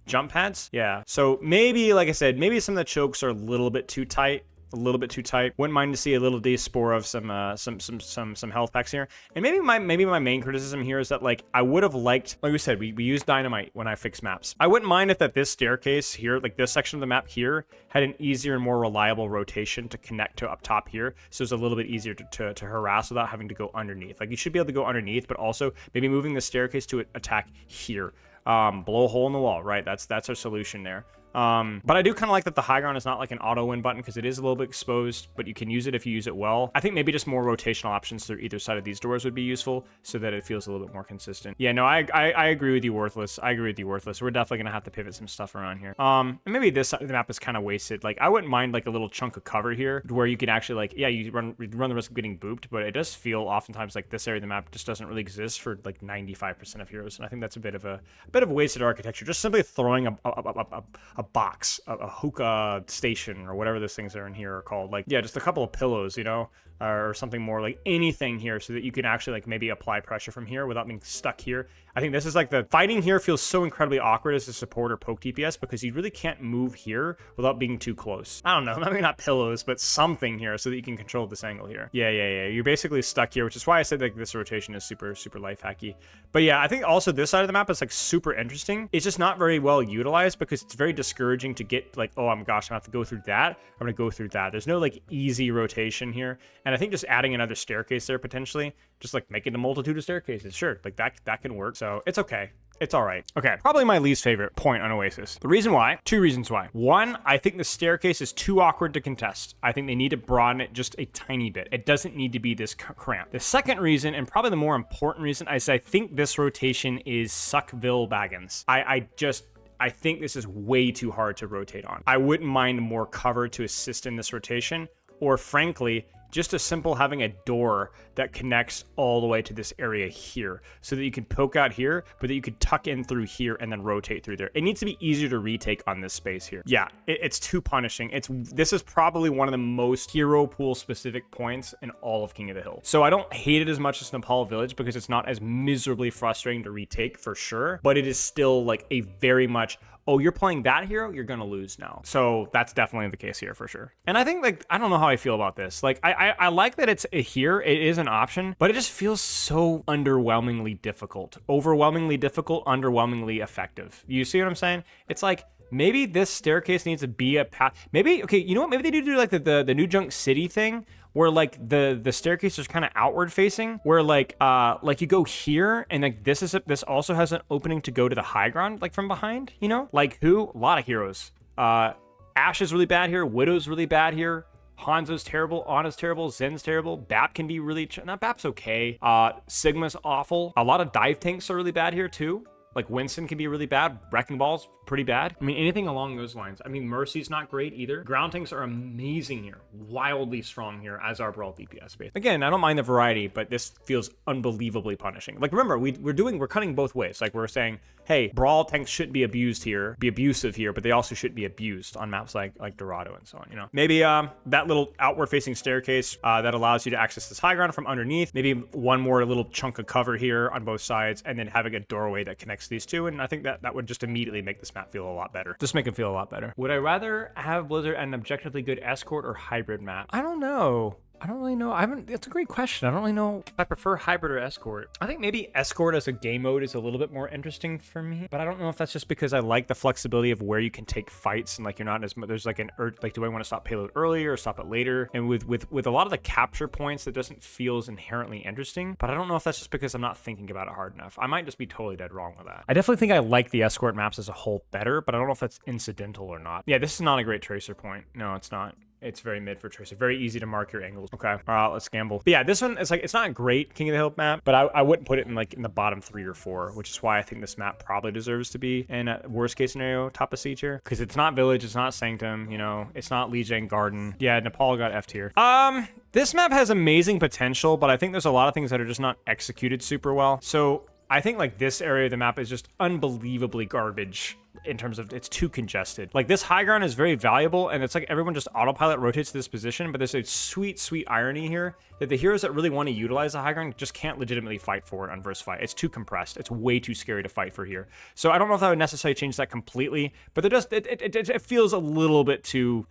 Jump pads, yeah. So maybe, like I said, maybe some of the chokes are a little bit too tight. Wouldn't mind to see a little D-spore of some health packs here. And maybe my main criticism here is that like I would have liked, like we said, we use dynamite when I fix maps. I wouldn't mind if that this staircase here, like this section of the map here, had an easier and more reliable rotation to connect to up top here, so it's a little bit easier to harass without having to go underneath. Like you should be able to go underneath, but also maybe moving the staircase to attack here blow a hole in the wall, right? That's our solution there. But I do kind of like that the high ground is not like an auto win button because it is a little bit exposed, but you can use it if you use it well. I think maybe just more rotational options through either side of these doors would be useful so that it feels a little bit more consistent. Yeah, no, I agree with you, Worthless. I agree with you, Worthless. We're definitely gonna have to pivot some stuff around here. And maybe this side of the map is kind of wasted. Like, I wouldn't mind like a little chunk of cover here where you can actually like, yeah, you run the risk of getting booped, but it does feel oftentimes like this area of the map just doesn't really exist for like 95% of heroes, and I think that's a bit of a wasted architecture. Just simply throwing a box, a hookah station or whatever those things are in here are called, like, yeah, just a couple of pillows, you know, or something more, like anything here so that you can actually like maybe apply pressure from here without being stuck here. I think this is like the fighting here feels so incredibly awkward as a support or poke DPS because you really can't move here without being too close. I don't know, maybe not pillows, but something here so that you can control this angle here. Yeah. You're basically stuck here, which is why I said like this rotation is super life hacky. But yeah, I think also this side of the map is like super interesting. It's just not very well utilized because it's very discouraging to get like, oh my gosh, I'm gonna have to go through that. I'm gonna go through that. There's no like easy rotation here. And I think just adding another staircase there potentially, just like making a multitude of staircases, sure, like that can work. So it's okay. It's all right. Okay, probably my least favorite point on Oasis. The reason why, two reasons why. One, I think the staircase is too awkward to contest. I think they need to broaden it just a tiny bit. It doesn't need to be this cramped. The second reason, and probably the more important reason, is I think this rotation is Suckville Baggins. I think this is way too hard to rotate on. I wouldn't mind more cover to assist in this rotation, or frankly, just a simple having a door that connects all the way to this area here so that you can poke out here, but that you could tuck in through here and then rotate through there. It needs to be easier to retake on this space here. Yeah, it's too punishing. This is probably one of the most hero pool specific points in all of King of the Hill. So I don't hate it as much as Nepal Village because it's not as miserably frustrating to retake for sure, but it is still like a very much, oh, you're playing that hero, you're gonna lose now. So that's definitely the case here for sure. And I think like, I don't know how I feel about this. Like I like that it's here, it is an option, but it just feels so underwhelmingly difficult. Overwhelmingly difficult, underwhelmingly effective. You see what I'm saying? It's like, maybe this staircase needs to be a path. Maybe, okay, you know what? Maybe they do like the New Junk City thing where like the staircase is kind of outward facing, where like you go here and like this also has an opening to go to the high ground, like from behind, you know? Like who? A lot of heroes. Ashe is really bad here. Widow's really bad here. Hanzo's terrible, Ana's terrible, Zen's terrible, Bap can be really, Bap's okay. Sigma's awful. A lot of dive tanks are really bad here too. Like Winston can be really bad. Wrecking Ball's pretty bad. I mean, anything along those lines. I mean, Mercy's not great either. Ground tanks are amazing here. Wildly strong here, as are Brawl DPS base. Again, I don't mind the variety, but this feels unbelievably punishing. Like, remember, we're cutting both ways. Like, we're saying, hey, Brawl tanks shouldn't be abused here, be abusive here, but they also should be abused on maps like Dorado and so on, you know? Maybe that little outward-facing staircase that allows you to access this high ground from underneath. Maybe one more little chunk of cover here on both sides, and then having a doorway that connects these two, and I think that would just immediately make this map feel a lot better. Just make it feel a lot better. Would I rather have Blizzard an objectively good escort or hybrid map? I don't know. I don't really know. It's a great question. I don't really know if I prefer hybrid or escort. I think maybe escort as a game mode is a little bit more interesting for me, but I don't know if that's just because I like the flexibility of where you can take fights and like you're not as much, there's like an urge, like do I want to stop payload earlier or stop it later? And with a lot of the capture points, that doesn't feel as inherently interesting, but I don't know if that's just because I'm not thinking about it hard enough. I might just be totally dead wrong with that. I definitely think I like the escort maps as a whole better, but I don't know if that's incidental or not. Yeah, this is not a great tracer point. No, it's not. It's very mid for tracer. Very easy to mark your angles. Okay, all right, let's gamble. But yeah, this one is like, it's not a great King of the Hill map, but I wouldn't put it in like in the bottom 3 or 4, which is why I think this map probably deserves to be in a worst case scenario top of C tier, because it's not Village, it's not Sanctum, you know, it's not Lijiang Garden. Yeah, Nepal got F tier. This map has amazing potential, but I think there's a lot of things that are just not executed super well. So I think like this area of the map is just unbelievably garbage in terms of it's too congested. Like this high ground is very valuable, and it's like everyone just autopilot rotates to this position, but there's a sweet irony here that the heroes that really want to utilize the high ground just can't legitimately fight for it on verse fight. It's too compressed. It's way too scary to fight for here. So I don't know if I would necessarily change that completely, but it feels a little bit too,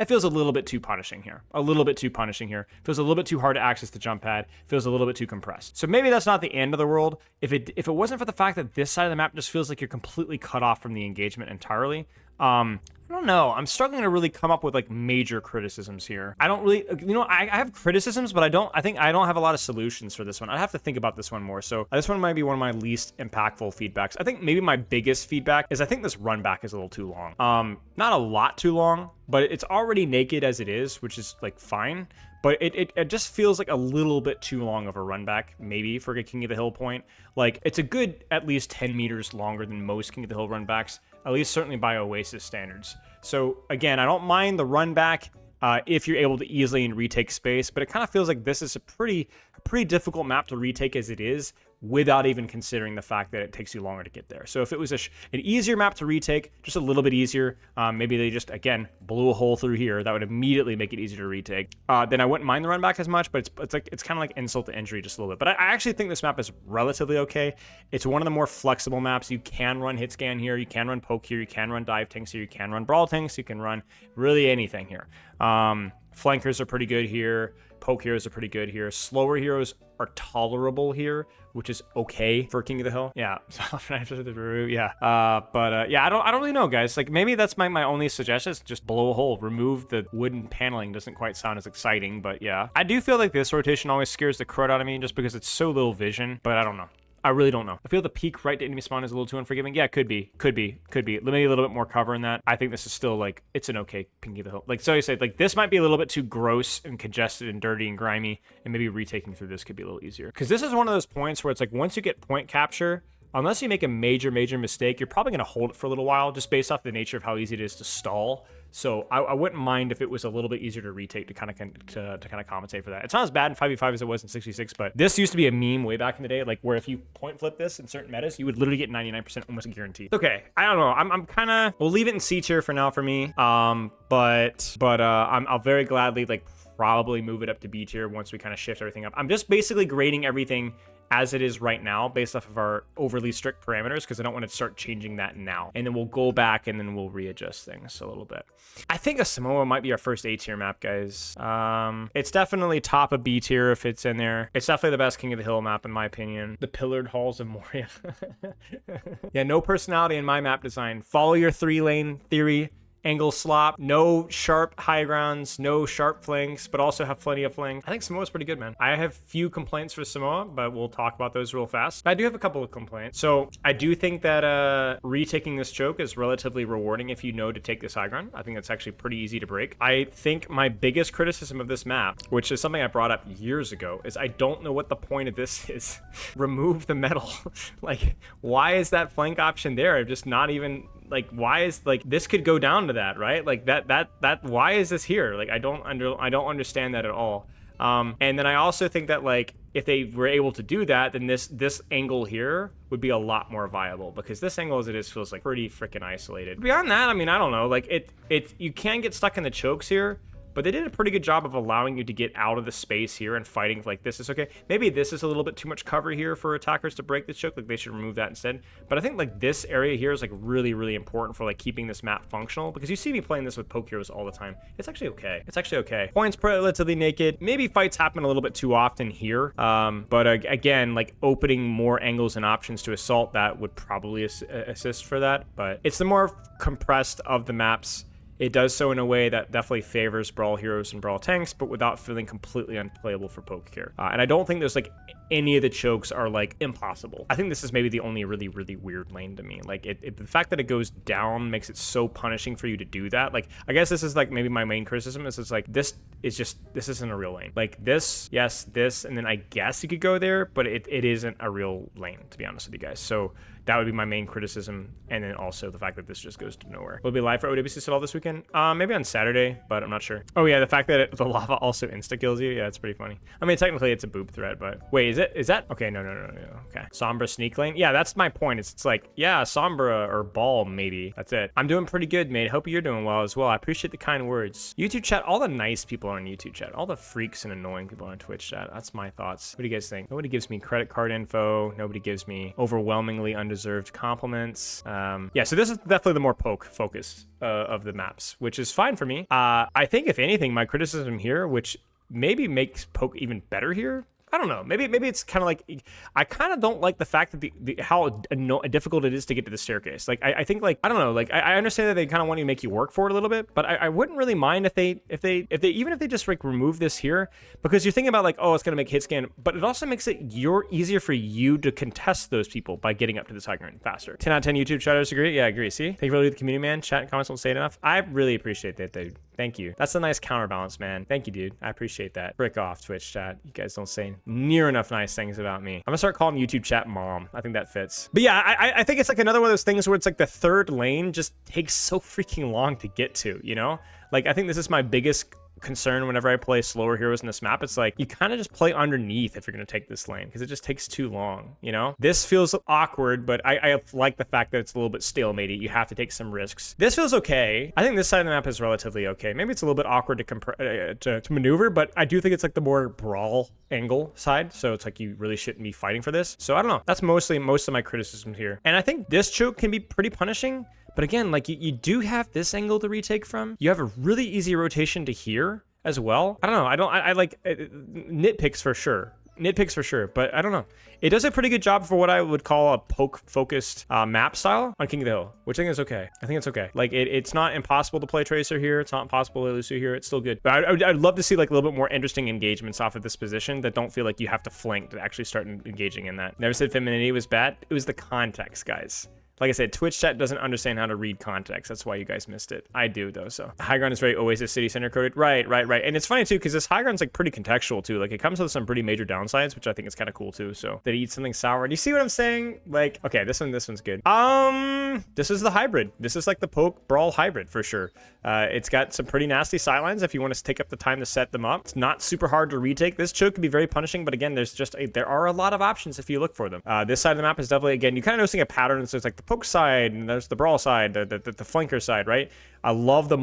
punishing here. A little bit too punishing here. Feels a little bit too hard to access the jump pad. Feels a little bit too compressed. So maybe that's not the end of the world. If it wasn't for the fact that this side of the map just feels like you're completely cut off from the engagement entirely, I don't know. I'm struggling to really come up with like major criticisms here. I don't really, I have criticisms, but I think I don't have a lot of solutions for this one. I have to think about this one more. So this one might be one of my least impactful feedbacks. I think maybe my biggest feedback is I think this run back is a little too long. Not a lot too long, but it's already naked as it is, which is like fine. But it just feels like a little bit too long of a run back, maybe, for a King of the Hill point. Like, it's a good at least 10 meters longer than most King of the Hill run backs, at least certainly by Oasis standards. So, again, I don't mind the run back if you're able to easily retake space, but it kind of feels like this is a pretty difficult map to retake as it is, without even considering the fact that it takes you longer to get there. So if it was an easier map to retake, just a little bit easier, maybe they just, again, blew a hole through here, that would immediately make it easier to retake, then I wouldn't mind the run back as much, but it's kind of like insult to injury just a little bit. But I actually think this map is relatively okay. It's one of the more flexible maps. You can run hit scan here, you can run poke here, you can run dive tanks here, you can run brawl tanks, you can run really anything here. Flankers are pretty good here. Poke heroes are pretty good here. Slower heroes are tolerable here, which is okay for King of the Hill. Yeah, yeah. Yeah, I don't really know, guys. Like, maybe that's my only suggestion is just blow a hole, remove the wooden paneling. Doesn't quite sound as exciting, but yeah. I do feel like this rotation always scares the crud out of me just because it's so little vision, but I don't know. I really don't know. I feel the peak right to enemy spawn is a little too unforgiving. Yeah, could be. Maybe a little bit more cover in that. I think this is still like, it's an okay King of the Hill. Like, so you said, like, this might be a little bit too gross and congested and dirty and grimy, and maybe retaking through this could be a little easier. Because this is one of those points where it's like, once you get point capture, unless you make a major mistake, you're probably going to hold it for a little while just based off the nature of how easy it is to stall. So I wouldn't mind if it was a little bit easier to retake to kind of compensate for that. It's not as bad in 5v5 as it was in 66, but this used to be a meme way back in the day, like where if you point flip this in certain metas, you would literally get 99% almost guaranteed. Okay, I don't know. I'm kind of, we'll leave it in C tier for now for me. I'll very gladly like probably move it up to B tier once we kind of shift everything up. I'm just basically grading everything as it is right now based off of our overly strict parameters because I don't want to start changing that now. And then we'll go back and then we'll readjust things a little bit. I think a Samoa might be our first A tier map, guys. It's definitely top of B tier if it's in there. It's definitely the best King of the Hill map in my opinion. The Pillared Halls of Moria. Yeah, no personality in my map design. Follow your 3-lane theory. Angle slop, no sharp high grounds, no sharp flanks, but also have plenty of flanks. I think Samoa's pretty good, man. I have few complaints for Samoa, but we'll talk about those real fast. I do have a couple of complaints. So I do think that retaking this choke is relatively rewarding if you know to take this high ground. I think that's actually pretty easy to break. I think my biggest criticism of this map, which is something I brought up years ago, is I don't know what the point of this is. Remove the metal. Like, why is that flank option there? I'm just not even... Like, why is, like, this could go down to that, right? Like, that why is this here? Like, I don't understand that at all. And then I also think that, like, if they were able to do that, then this angle here would be a lot more viable because this angle as it is feels like pretty freaking isolated. Beyond that, I mean, I don't know. Like, you can get stuck in the chokes here, but they did a pretty good job of allowing you to get out of the space here and fighting like this is okay. Maybe this is a little bit too much cover here for attackers to break the choke. Like they should remove that instead. But I think like this area here is like really, really important for like keeping this map functional because you see me playing this with poke heroes all the time. It's actually okay. It's actually okay. Points relatively naked. Maybe fights happen a little bit too often here. But again, like opening more angles and options to assault that would probably assist for that. But it's the more compressed of the maps. It does so in a way that definitely favors brawl heroes and brawl tanks, but without feeling completely unplayable for poke here. And I don't think there's like any of the chokes are like impossible. I think this is maybe the only really, really weird lane to me. Like the fact that it goes down makes it so punishing for you to do that. Like, I guess this is like maybe my main criticism is it's like, this isn't a real lane. Like this, yes, this, and then I guess you could go there, but it isn't a real lane, to be honest with you guys. So that would be my main criticism. And then also the fact that this just goes to nowhere. Will it be live for OWC at all this weekend? Maybe on Saturday, but I'm not sure. Oh yeah, the fact that the lava also insta-kills you. Yeah, it's pretty funny. I mean, technically it's a boob threat, but wait, is that? Okay, no. Okay. Sombra sneak lane. Yeah, that's my point. It's like, yeah, Sombra or Ball, maybe. That's it. I'm doing pretty good, mate. Hope you're doing well as well. I appreciate the kind words. YouTube chat, all the nice people on YouTube chat, all the freaks and annoying people on Twitch chat. That's my thoughts. What do you guys think? Nobody gives me credit card info. Nobody gives me overwhelmingly undeserved compliments. Yeah, so this is definitely the more poke focused of the maps, which is fine for me. I think if anything, my criticism here, which maybe makes poke even better here, I don't know. Maybe it's kind of like, I kind of don't like the fact that how difficult it is to get to the staircase. Like I think like, I don't know, like I understand that they kind of want to make you work for it a little bit, but I wouldn't really mind if they even if they just like remove this here, because you're thinking about like, oh, it's gonna make hit scan, but it also makes it easier for you to contest those people by getting up to this high ground faster. 10 out of 10 YouTube chatters agree. Yeah, I agree. See, thank you for the community, man. Chat and comments don't say it enough. I really appreciate that, dude. Thank you. That's a nice counterbalance, man. Thank you, dude. I appreciate that. Frick off, Twitch chat. You guys don't say near enough nice things about me. I'm gonna start calling YouTube chat mom. I think that fits. But yeah, I think it's like another one of those things where it's like the third lane just takes so freaking long to get to, you know? Like, I think this is my biggest concern whenever I play slower heroes in this map. It's like you kind of just play underneath if you're going to take this lane, because it just takes too long, you know? This feels awkward, but I like the fact that it's a little bit stalemated. You have to take some risks. This feels okay. I think this side of the map is relatively okay. Maybe it's a little bit awkward to maneuver, but I do think it's like the more brawl angle side, so it's like you really shouldn't be fighting for this. So I don't know. That's mostly most of my criticisms here. And I think this choke can be pretty punishing. But again, like you do have this angle to retake from. You have a really easy rotation to here as well. I don't know. I like nitpicks for sure. Nitpicks for sure, but I don't know. It does a pretty good job for what I would call a poke-focused map style on King of the Hill, which I think is okay. I think it's okay. Like, it's not impossible to play Tracer here. It's not impossible to Lucio here. It's still good. But I'd love to see, like, a little bit more interesting engagements off of this position that don't feel like you have to flank to actually start engaging in that. Never said femininity was bad. It was the context, guys. Like I said, Twitch chat doesn't understand how to read context. That's why you guys missed it. I do, though, so. High ground is very Oasis city center coded. Right. And it's funny, too, because this high ground's, like, pretty contextual, too. Like, it comes with some pretty major downsides, which I think is kind of cool, too. So, did he eat something sour? Do you see what I'm saying? Like, okay, this one's good. This is the hybrid. This is, like, the poke brawl hybrid, for sure. It's got some pretty nasty sidelines if you want to take up the time to set them up. It's not super hard to retake. This choke can be very punishing, but again, there are a lot of options if you look for them. This side of the map is definitely, again, you kind of noticing a pattern. So, it's like the poke side, and there's the brawl side, the flanker side, right? I love the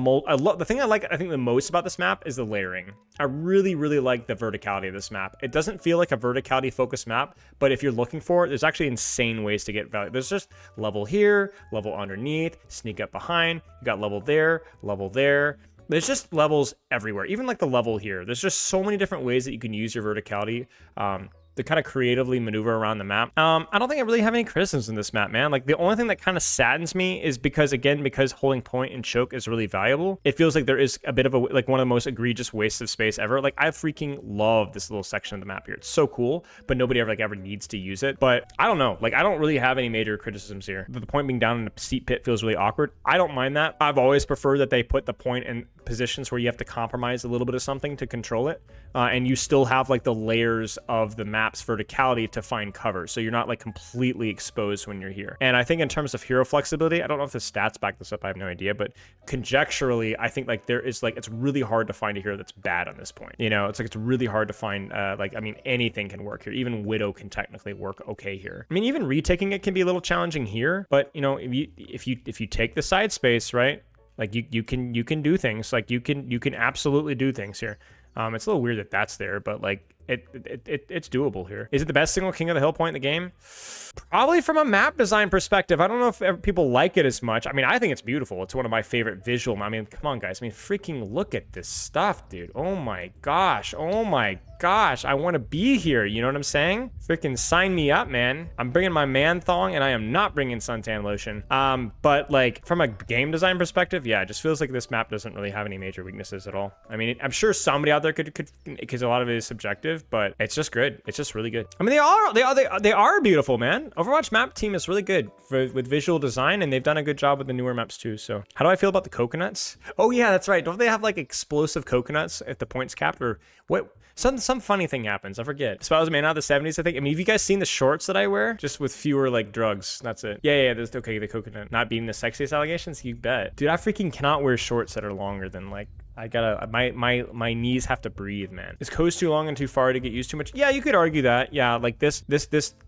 thing I think the most about this map is the layering. I really like the verticality of this map. It doesn't feel like a verticality focused map, but if you're looking for it, there's actually insane ways to get value. There's just level here, level underneath, sneak up behind, you got level there, level there. There's just levels everywhere, even like the level here. There's just so many different ways that you can use your verticality to kind of creatively maneuver around the map. I don't think I really have any criticisms in this map, man. Like, the only thing that kind of saddens me is because holding point and choke is really valuable, it feels like there is a bit of one of the most egregious wastes of space ever. Like, I freaking love this little section of the map here. It's so cool, but nobody ever needs to use it. But I don't know. Like, I don't really have any major criticisms here. The point being down in a steep pit feels really awkward. I don't mind that. I've always preferred that they put the point in positions where you have to compromise a little bit of something to control it, and you still have like the layers of the map's verticality to find cover, so you're not like completely exposed when you're here. And I think in terms of hero flexibility, I don't know if the stats back this up, I have no idea, but conjecturally I think like there is like, it's really hard to find a hero that's bad on this point, you know? It's like, it's really hard to find like, I mean, anything can work here. Even Widow can technically work okay here. I mean, even retaking it can be a little challenging here, but you know, if you take the side space, right, like you can do things. Like you can absolutely do things here. It's a little weird that that's there, but like it's doable here. Is it the best single King of the Hill point in the game? Probably from a map design perspective. I don't know if people like it as much. I mean, I think it's beautiful. It's one of my favorite visual. I mean, come on, guys. I mean, freaking look at this stuff, dude. Oh my gosh. Oh my gosh. I want to be here. You know what I'm saying? Freaking sign me up, man. I'm bringing my man thong, and I am not bringing suntan lotion. But like from a game design perspective, yeah, it just feels like this map doesn't really have any major weaknesses at all. I mean, I'm sure somebody out there could, because a lot of it is subjective, but it's just good. It's just really good. I mean, they are beautiful, man. Overwatch map team is really good with visual design, and they've done a good job with the newer maps too. So how do I feel about the coconuts? Oh yeah, that's right. Don't they have like explosive coconuts if the points capped, or what? Some funny thing happens. I forget. Spouse man out of the 70s, I think. I mean, have you guys seen the shorts that I wear? Just with fewer like drugs. That's it. Yeah. There's okay. The coconut not being the sexiest allegations. You bet, dude. I freaking cannot wear shorts that are longer than like. I gotta, my knees have to breathe, man. Is coast too long and too far to get used too much? Yeah, you could argue that. Yeah, like this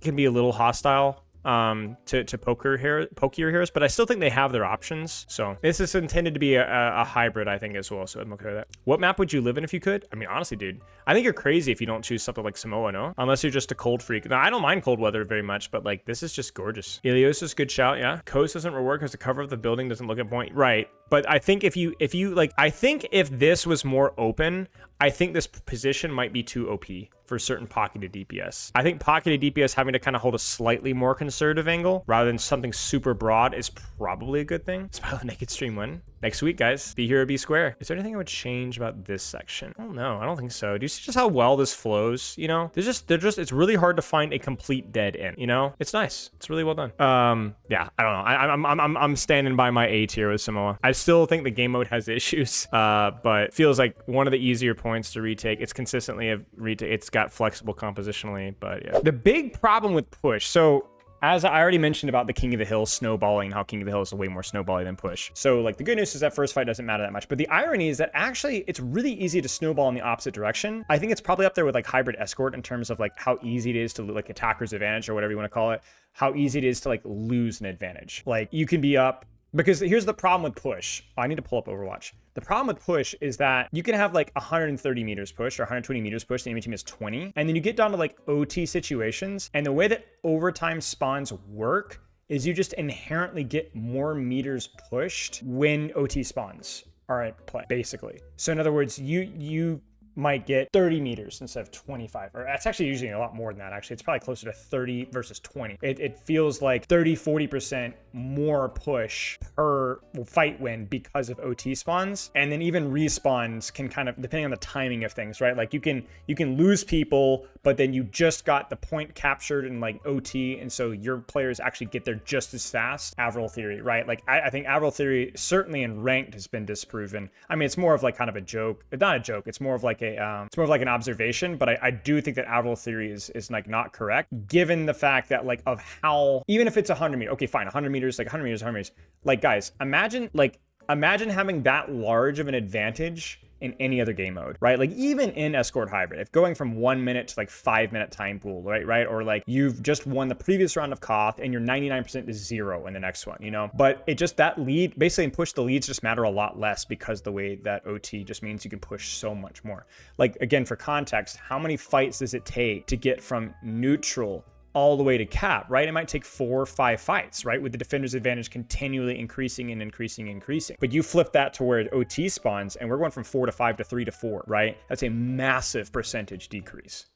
can be a little hostile to pokier heroes, but I still think they have their options. So this is intended to be a hybrid, I think, as well. So I'm okay with that. What map would you live in if you could? I mean, honestly, dude, I think you're crazy if you don't choose something like Samoa, no? Unless you're just a cold freak. Now, I don't mind cold weather very much, but like this is just gorgeous. Ilios is a good shout, yeah. Coast doesn't work because the cover of the building doesn't look at point. Right. But I think if you like, I think if this was more open, I think this position might be too OP for certain pocketed DPS. I think pocketed DPS having to kind of hold a slightly more conservative angle rather than something super broad is probably a good thing. Smile the naked stream win. Next week, guys. Be here or be square. Is there anything I would change about this section? I don't know. I don't think so. Do you see just how well this flows? You know, it's really hard to find a complete dead end, you know? It's nice. It's really well done. Yeah, I don't know. I'm standing by my A tier with Samoa. I still think the game mode has issues, but feels like one of the easier points to retake. It's consistently a retake. It's got flexible compositionally, but yeah. The big problem with push, so as I already mentioned about the King of the Hill snowballing, and how King of the Hill is way more snowbally than push. So like the good news is that first fight doesn't matter that much. But the irony is that actually it's really easy to snowball in the opposite direction. I think it's probably up there with like hybrid escort in terms of like how easy it is to like attacker's advantage or whatever you want to call it. How easy it is to like lose an advantage. Like you can be up, because here's the problem with push. I need to pull up Overwatch. The problem with push is that you can have like 130 meters push or 120 meters push. The enemy team is 20. And then you get down to like OT situations. And the way that overtime spawns work is you just inherently get more meters pushed when OT spawns are at play, basically. So in other words, you might get 30 meters instead of 25, or it's actually usually a lot more than that. Actually, it's probably closer to 30 versus 20. It feels like 30-40% more push per fight win because of OT spawns. And then even respawns can kind of, depending on the timing of things, right? Like you can lose people, but then you just got the point captured in like OT, and so your players actually get there just as fast. Avril theory, right? Like I think Avril theory certainly in ranked has been disproven. I mean, it's more of like kind of a joke. It's not a joke. It's more of like it's more of like an observation, but I do think that Avril theory is like not correct, given the fact that like of how, even if it's 100 meters, okay, fine, 100 meters, like 100 meters, 100 meters. Like guys, imagine having that large of an advantage in any other game mode, right? Like even in Escort Hybrid, if going from 1 minute to like 5 minute time pool, right? Or like you've just won the previous round of Koth and you're 99% to 0 in the next one, you know? But it just, that lead, basically in push, the leads just matter a lot less because the way that OT just means you can push so much more. Like again, for context, how many fights does it take to get from neutral all the way to cap, right? It might take 4 or 5 fights, right? With the defender's advantage continually increasing and increasing. But you flip that to where OT spawns and we're going from 4 to 5 to 3 to 4, right? That's a massive percentage decrease.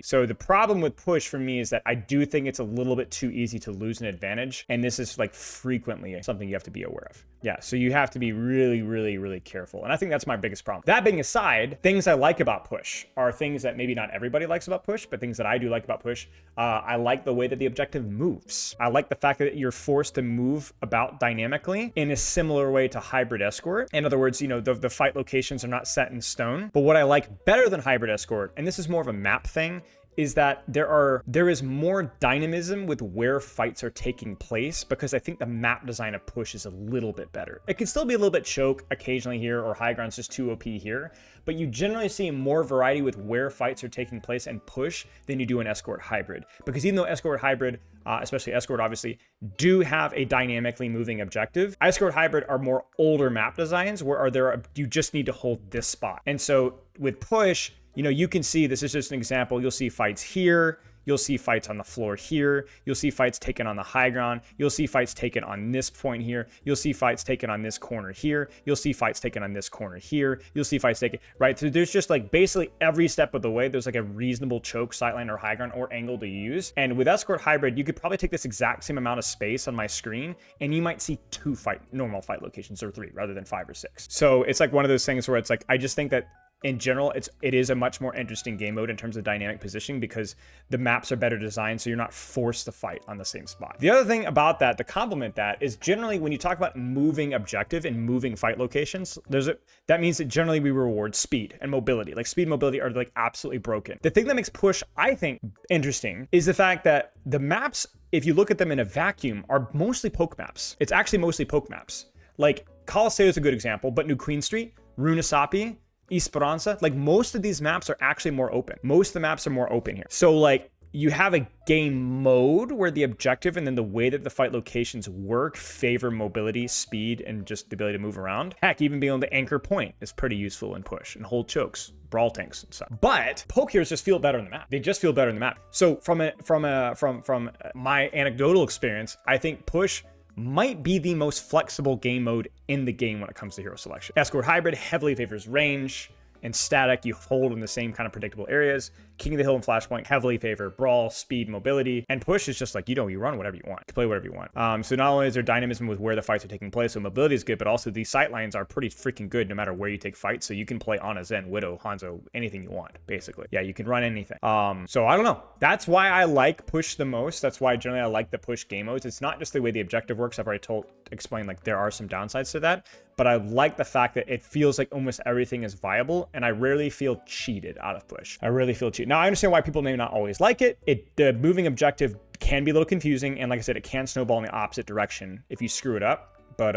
So the problem with push for me is that I do think it's a little bit too easy to lose an advantage. And this is like frequently something you have to be aware of. Yeah, so you have to be really, really, really careful. And I think that's my biggest problem. That being aside, things I like about push are things that maybe not everybody likes about push, but things that I do like about push. I like the way that the objective moves. I like the fact that you're forced to move about dynamically in a similar way to hybrid escort. In other words, you know, the fight locations are not set in stone. But what I like better than hybrid escort, and this is more of a map thing, is that there is more dynamism with where fights are taking place, because I think the map design of push is a little bit better. It can still be a little bit choke occasionally here, or high ground's just too OP here, but you generally see more variety with where fights are taking place and push than you do in Escort Hybrid. Because even though Escort Hybrid, especially Escort obviously, do have a dynamically moving objective, Escort Hybrid are more older map designs where you just need to hold this spot. And so with push, you know, you can see, this is just an example, you'll see fights here, you'll see fights on the floor here, you'll see fights taken on the high ground, you'll see fights taken on this point here, you'll see fights taken on this corner here, you'll see fights taken on this corner here, you'll see fights taken, right? So there's just like basically every step of the way, there's like a reasonable choke, sightline, or high ground, or angle to use. And with Escort Hybrid, you could probably take this exact same amount of space on my screen, and you might see 2 normal fight locations, or 3, rather than 5 or 6. So it's like one of those things where it's like, I just think that in general, it is a much more interesting game mode in terms of dynamic positioning, because the maps are better designed, so you're not forced to fight on the same spot. The other thing about that, to complement that, is generally when you talk about moving objective and moving fight locations, that means that generally we reward speed and mobility. Like speed and mobility are like absolutely broken. The thing that makes push, I think, interesting is the fact that the maps, if you look at them in a vacuum, are mostly poke maps. It's actually mostly poke maps. Like Colosseo is a good example, but New Queen Street, Runasapi, Esperanca, like most of these maps are actually more open. Most of the maps are more open here. So like you have a game mode where the objective and then the way that the fight locations work favor mobility, speed, and just the ability to move around. Heck, even being able to anchor point is pretty useful in push, and hold chokes, brawl tanks and stuff. But poke heroes just feel better in the map. They just feel better in the map. So from my anecdotal experience, I think push might be the most flexible game mode in the game when it comes to hero selection. Escort Hybrid heavily favors range. and Static, you hold in the same kind of predictable areas. King of the Hill and Flashpoint heavily favor Brawl, Speed, Mobility, and Push is just like, you run whatever you want. You play whatever you want. So not only is there dynamism with where the fights are taking place, so mobility is good, but also these sight lines are pretty freaking good no matter where you take fights. So you can play Ana, Zen, Widow, Hanzo, anything you want, basically. Yeah, you can run anything. So I don't know. That's why I like Push the most. That's why generally I like the Push game modes. It's not just the way the objective works. I've already explained like there are some downsides to that, but I like the fact that it feels like almost everything is viable, and I rarely feel cheated out of Push. I really feel cheated. Now, I understand why people may not always like it. The moving objective can be a little confusing, and like I said, it can snowball in the opposite direction if you screw it up. But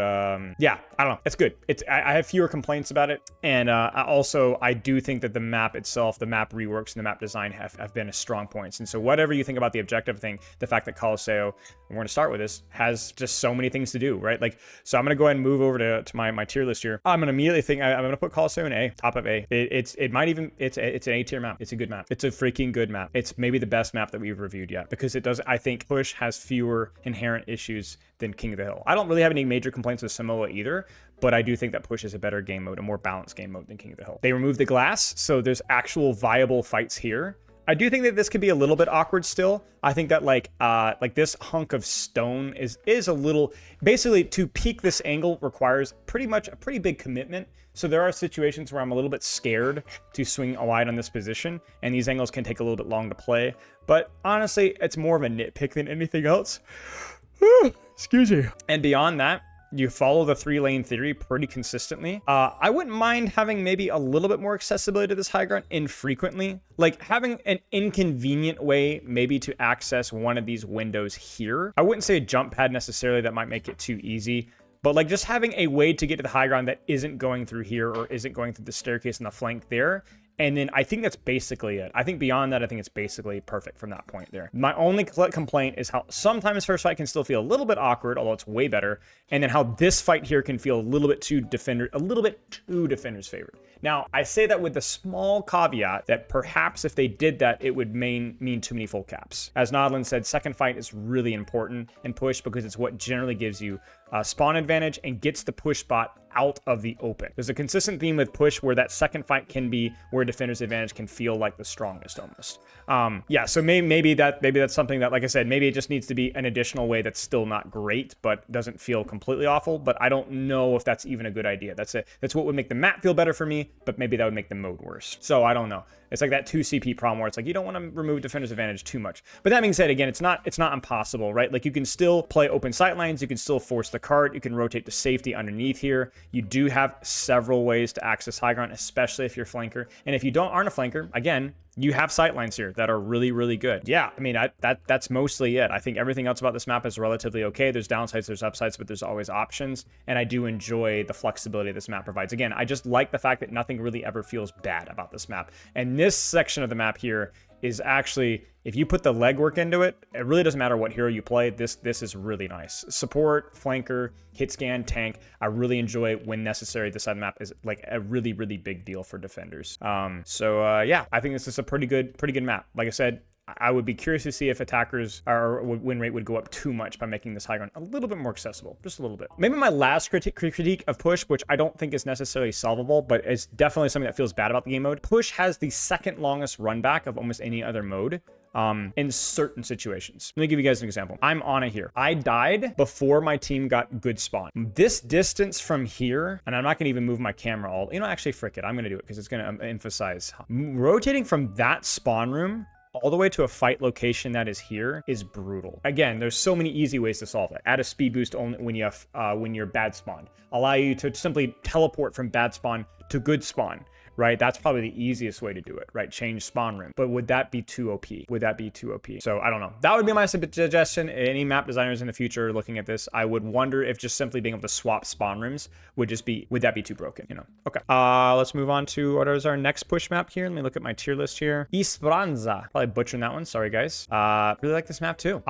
yeah, I don't know. It's good. I have fewer complaints about it. And I do think that the map itself, the map reworks and the map design have been strong points. And so whatever you think about the objective thing, the fact that Colosseo, we're going to start with this, has just so many things to do, right? Like, so I'm going to go ahead and move over to my tier list here. I'm going to immediately think I'm going to put Colosseo in A, top of A. It's an A tier map. It's a good map. It's a freaking good map. It's maybe the best map that we've reviewed yet, because it does, I think Push has fewer inherent issues than King of the Hill. I don't really have any major complaints with Samoa either, but I do think that Push is a better game mode, a more balanced game mode than King of the Hill. They removed the glass, so there's actual viable fights here. I do think that this could be a little bit awkward still. I think that like this hunk of stone is a little, basically to peak this angle requires pretty much a pretty big commitment. So there are situations where I'm a little bit scared to swing wide on this position, and these angles can take a little bit long to play. But honestly, it's more of a nitpick than anything else. Excuse me. And beyond that, you follow the 3-lane theory pretty consistently. I wouldn't mind having maybe a little bit more accessibility to this high ground infrequently. Like having an inconvenient way maybe to access one of these windows here. I wouldn't say a jump pad necessarily, that might make it too easy. But like just having a way to get to the high ground that isn't going through here or isn't going through the staircase in the flank there. And then I think that's basically it. I think beyond that, I think it's basically perfect from that point there. My only complaint is how sometimes first fight can still feel a little bit awkward, although it's way better. And then how this fight here can feel a little bit too defender's favored. Now, I say that with the small caveat that perhaps if they did that, it would mean too many full caps. As Nodlin said, second fight is really important in Push because it's what generally gives you spawn advantage and gets the push spot out of the open. There's a consistent theme with Push where that second fight can be where defender's advantage can feel like the strongest almost. Yeah, so maybe that's something that, like I said, maybe it just needs to be an additional way that's still not great, but doesn't feel completely awful. But I don't know if that's even a good idea. That's what would make the map feel better for me, but maybe that would make the mode worse. So I don't know. It's like that 2 CP problem where it's like you don't want to remove defender's advantage too much. But that being said, again, it's not impossible, right? Like you can still play open sight lines, you can still force the cart, you can rotate to safety underneath here. You do have several ways to access high ground, especially if you're flanker. And if you aren't a flanker, again, you have sight lines here that are really, really good. Yeah, I mean, that's mostly it. I think everything else about this map is relatively okay. There's downsides, there's upsides, but there's always options. And I do enjoy the flexibility this map provides. Again, I just like the fact that nothing really ever feels bad about this map. And this section of the map here is actually, if you put the legwork into it, it really doesn't matter what hero you play. This is really nice. Support, flanker, hit scan, tank. I really enjoy when necessary. This side of the map is like a really, really big deal for defenders. Yeah, I think this is a pretty good map. Like I said, I would be curious to see if attackers or win rate would go up too much by making this high ground a little bit more accessible, just a little bit. Maybe my last critique of Push, which I don't think is necessarily solvable, but it's definitely something that feels bad about the game mode. Push has the second longest run back of almost any other mode. In certain situations. Let me give you guys an example. I'm on it here. I died before my team got good spawn. This distance from here, and I'm not gonna even move my camera all, actually frick it. I'm gonna do it because it's gonna emphasize. Rotating from that spawn room all the way to a fight location that is here is brutal. Again, there's so many easy ways to solve it. Add a speed boost only when you're bad spawned. Allow you to simply teleport from bad spawn to good spawn, right? That's probably the easiest way to do it, right? Change spawn room. But would that be too OP? Would that be too OP? So I don't know. That would be my suggestion. Any map designers in the future looking at this, I would wonder if just simply being able to swap spawn rooms would that be too broken? Okay. Let's move on to what is our next Push map here. Let me look at my tier list here. Esperanca. Probably butchering that one. Sorry, guys. Really like this map too.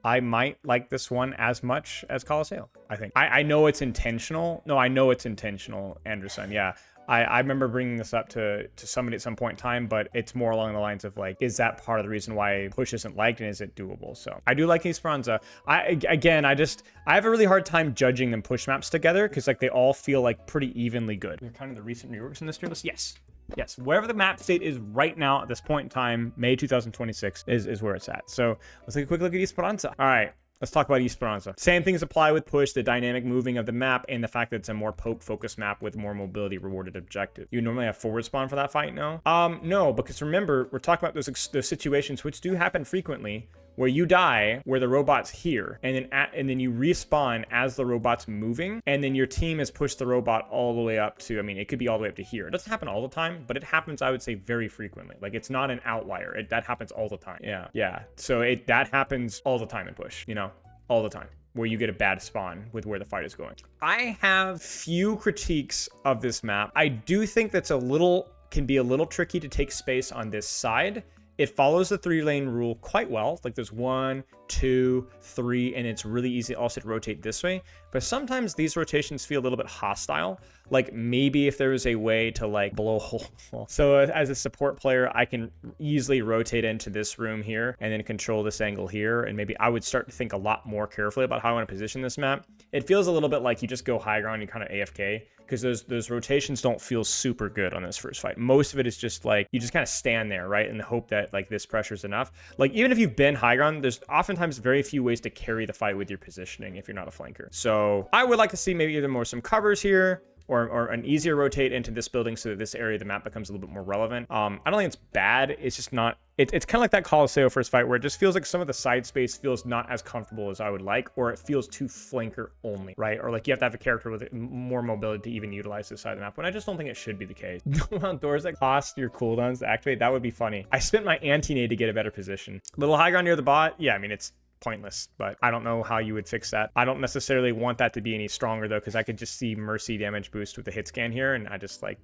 I might like this one as much as Colosseo, I think. I know it's intentional. No, I know it's intentional, Anderson. Yeah. I remember bringing this up to somebody at some point in time, but it's more along the lines of like, is that part of the reason why Push isn't liked and is it doable? So I do like Esperanca. I have a really hard time judging them Push maps together because like they all feel like pretty evenly good. They're kind of the recent reworks in this tier list. Yes. Yes, wherever the map state is right now at this point in time, May 2026 is where it's at. So let's take a quick look at Esperanca. All right. Let's talk about Esperanca. Same things apply with push, the dynamic moving of the map, and the fact that it's a more poke-focused map with more mobility rewarded objective. You normally have forward spawn for that fight, no? No, because remember, we're talking about those situations which do happen frequently, where you die, where the robot's here, and then you respawn as the robot's moving, and then your team has pushed the robot all the way up to, I mean, it could be all the way up to here. It doesn't happen all the time, but it happens, I would say, very frequently. Like, it's not an outlier. That happens all the time. Yeah. So that happens all the time in push, you know, all the time, where you get a bad spawn with where the fight is going. I have few critiques of this map. I do think that's can be a little tricky to take space on this side. It follows the 3-lane rule quite well. Like there's 1, 2, 3, and it's really easy also to rotate this way. But sometimes these rotations feel a little bit hostile. Like maybe if there was a way to like blow a hole. So as a support player, I can easily rotate into this room here and then control this angle here. And maybe I would start to think a lot more carefully about how I want to position this map. It feels a little bit like you just go high ground, you kind of AFK, because those rotations don't feel super good on this first fight. Most of it is just like, you just kind of stand there, right? In the hope that like this pressure is enough. Like even if you've been high ground, there's oftentimes very few ways to carry the fight with your positioning if you're not a flanker. So I would like to see maybe either some covers here, or an easier rotate into this building so that this area of the map becomes a little bit more relevant. I don't think it's bad. It's just not, it's kind of like that Colosseo first fight where it just feels like some of the side space feels not as comfortable as I would like, or it feels too flanker only, right? Or like you have to have a character with more mobility to even utilize this side of the map, when I just don't think it should be the case. Doors that cost your cooldowns to activate, that would be funny. I spent my anti-nade to get a better position. Little high ground near the bot. Yeah, I mean, it's pointless, but I don't know how you would fix that. I don't necessarily want that to be any stronger though, because I could just see mercy damage boost with the hit scan here, and I just like,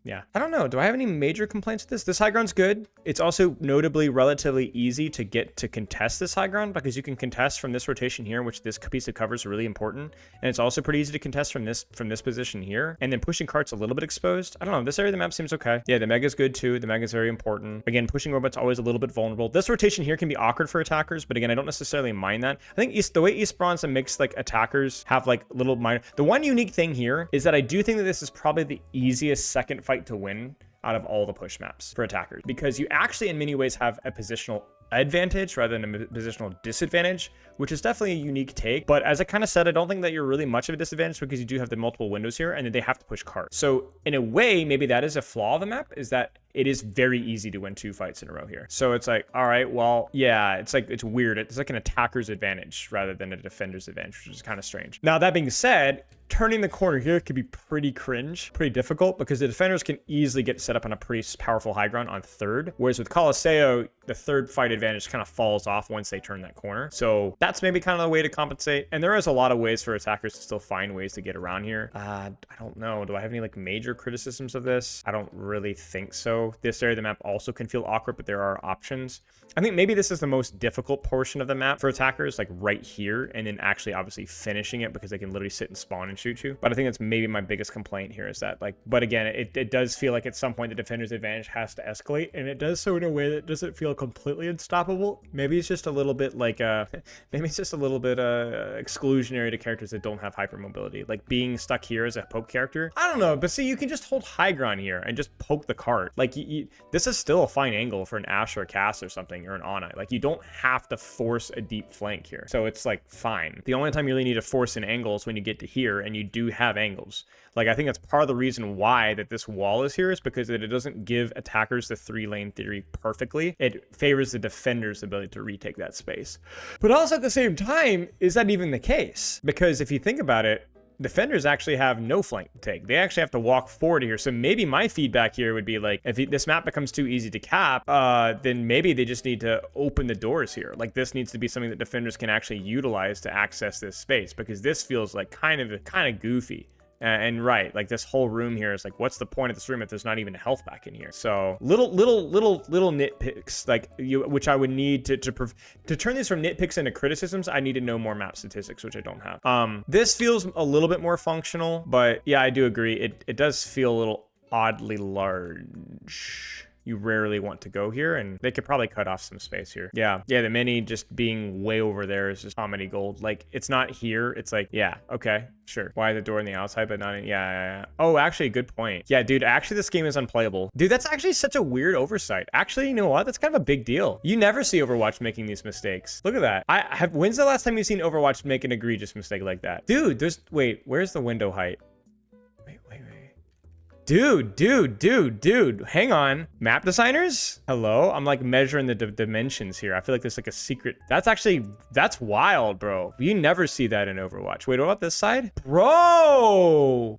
yeah, I don't know. Do I have any major complaints with this? This high ground's good. It's also notably relatively easy to get to contest this high ground, because you can contest from this rotation here, which this piece of cover is really important. And it's also pretty easy to contest from this position here. And then pushing cart's a little bit exposed. I don't know. This area of the map seems okay. Yeah, the mega's good too. The mega's very important. Again, pushing robot's always a little bit vulnerable. This rotation here can be awkward for attackers, but again, I don't necessarily mind that. I think the way Esperanca makes like attackers have like little minor. The one unique thing here is that I do think that this is probably the easiest second fight to win out of all the push maps for attackers, because you actually in many ways have a positional advantage rather than a positional disadvantage, which is definitely a unique take. But as I kind of said, I don't think that you're really much of a disadvantage, because you do have the multiple windows here, and then they have to push cards. So in a way, maybe that is a flaw of the map, is that it is very easy to win 2 fights in a row here. So it's like, all right, well, yeah, it's like, it's weird. It's like an attacker's advantage rather than a defender's advantage, which is kind of strange. Now, that being said, turning the corner here could be pretty cringe, pretty difficult, because the defenders can easily get set up on a pretty powerful high ground on third. Whereas with Colosseo, the third fight advantage kind of falls off once they turn that corner. So that's maybe kind of the way to compensate. And there is a lot of ways for attackers to still find ways to get around here. I don't know. Do I have any like major criticisms of this? I don't really think so. This area of the map also can feel awkward, but there are options. I think maybe this is the most difficult portion of the map for attackers, like right here, and then actually obviously finishing it, because they can literally sit and spawn and shoot you. But I think that's maybe my biggest complaint here, is that like, but again, it does feel like at some point the defender's advantage has to escalate, and it does so in a way that doesn't feel completely unstoppable. Maybe it's just a little bit like maybe it's just a little bit exclusionary to characters that don't have hypermobility, like being stuck here as a poke character. I don't know, but see, you can just hold high ground here and just poke the cart. Like this is still a fine angle for an Ashe or a Cass or something, or an Ana. Like you don't have to force a deep flank here, so it's like fine. The only time you really need to force an angle is when you get to here, and you do have angles. Like I think that's part of the reason why that this wall is here, is because it doesn't give attackers the 3-lane theory perfectly. It favors the defender's ability to retake that space. But also at the same time, is that even the case? Because if you think about it, defenders actually have no flank to take. They actually have to walk forward here. So maybe my feedback here would be like, if this map becomes too easy to cap, then maybe they just need to open the doors here. Like this needs to be something that defenders can actually utilize to access this space, because this feels like kind of goofy. And right, like this whole room here is like, what's the point of this room if there's not even a health back in here? So little nitpicks, like which I would need to turn these from nitpicks into criticisms. I need to know more map statistics, which I don't have. This feels a little bit more functional, but yeah, I do agree. It does feel a little oddly large. you rarely want to go here, and they could probably cut off some space here. Yeah, the mini just being way over there is just comedy gold. Like, it's not here. It's like, yeah, okay, sure. Why the door on the outside, but not in, yeah. Oh, actually, good point. Yeah, dude, actually, this game is unplayable. Dude, that's actually such a weird oversight. Actually, you know what? That's kind of a big deal. You never see Overwatch making these mistakes. Look at that. When's the last time you've seen Overwatch make an egregious mistake like that? Dude, wait, where's the window height? Wait. Dude, hang on. Map designers? Hello? I'm like measuring the dimensions here. I feel like there's like a secret. That's wild, bro. You never see that in Overwatch. Wait, what about this side? Bro!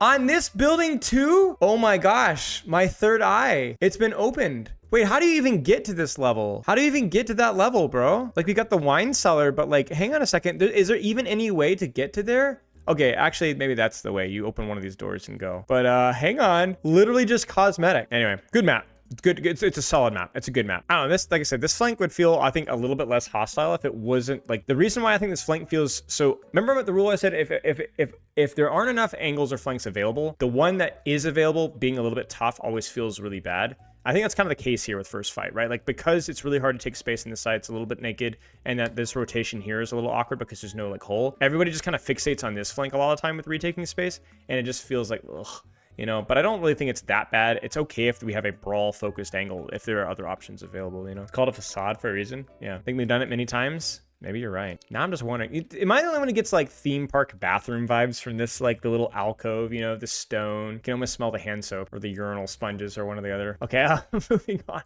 On this building too? Oh my gosh, my third eye. It's been opened. Wait, how do you even get to this level? How do you even get to that level, bro? Like, we got the wine cellar, but like, hang on a second. Is there even any way to get to there? Okay, actually, maybe that's the way. You open one of these doors and go. But hang on. Literally just cosmetic. Anyway, good map. Good. It's a solid map. It's a good map. I don't know. This, like I said, this flank would feel, I think, a little bit less hostile if it wasn't like the reason why I think this flank feels so. Remember what the rule I said? If there aren't enough angles or flanks available, the one that is available being a little bit tough always feels really bad. I think that's kind of the case here with first fight, right? Like, because it's really hard to take space in the side, it's a little bit naked, and that this rotation here is a little awkward because there's no like hole. Everybody just kind of fixates on this flank a lot of time with retaking space, and it just feels like, ugh, you know. But I don't really think it's that bad. It's okay if we have a brawl focused angle, if there are other options available, you know. It's called a facade for a reason. Yeah, I think we've done it many times. Maybe you're right. Now I'm just wondering, am I the only one who gets like theme park bathroom vibes from this, like the little alcove, you know, the stone? You can almost smell the hand soap or the urinal sponges or one or the other. Okay, moving on.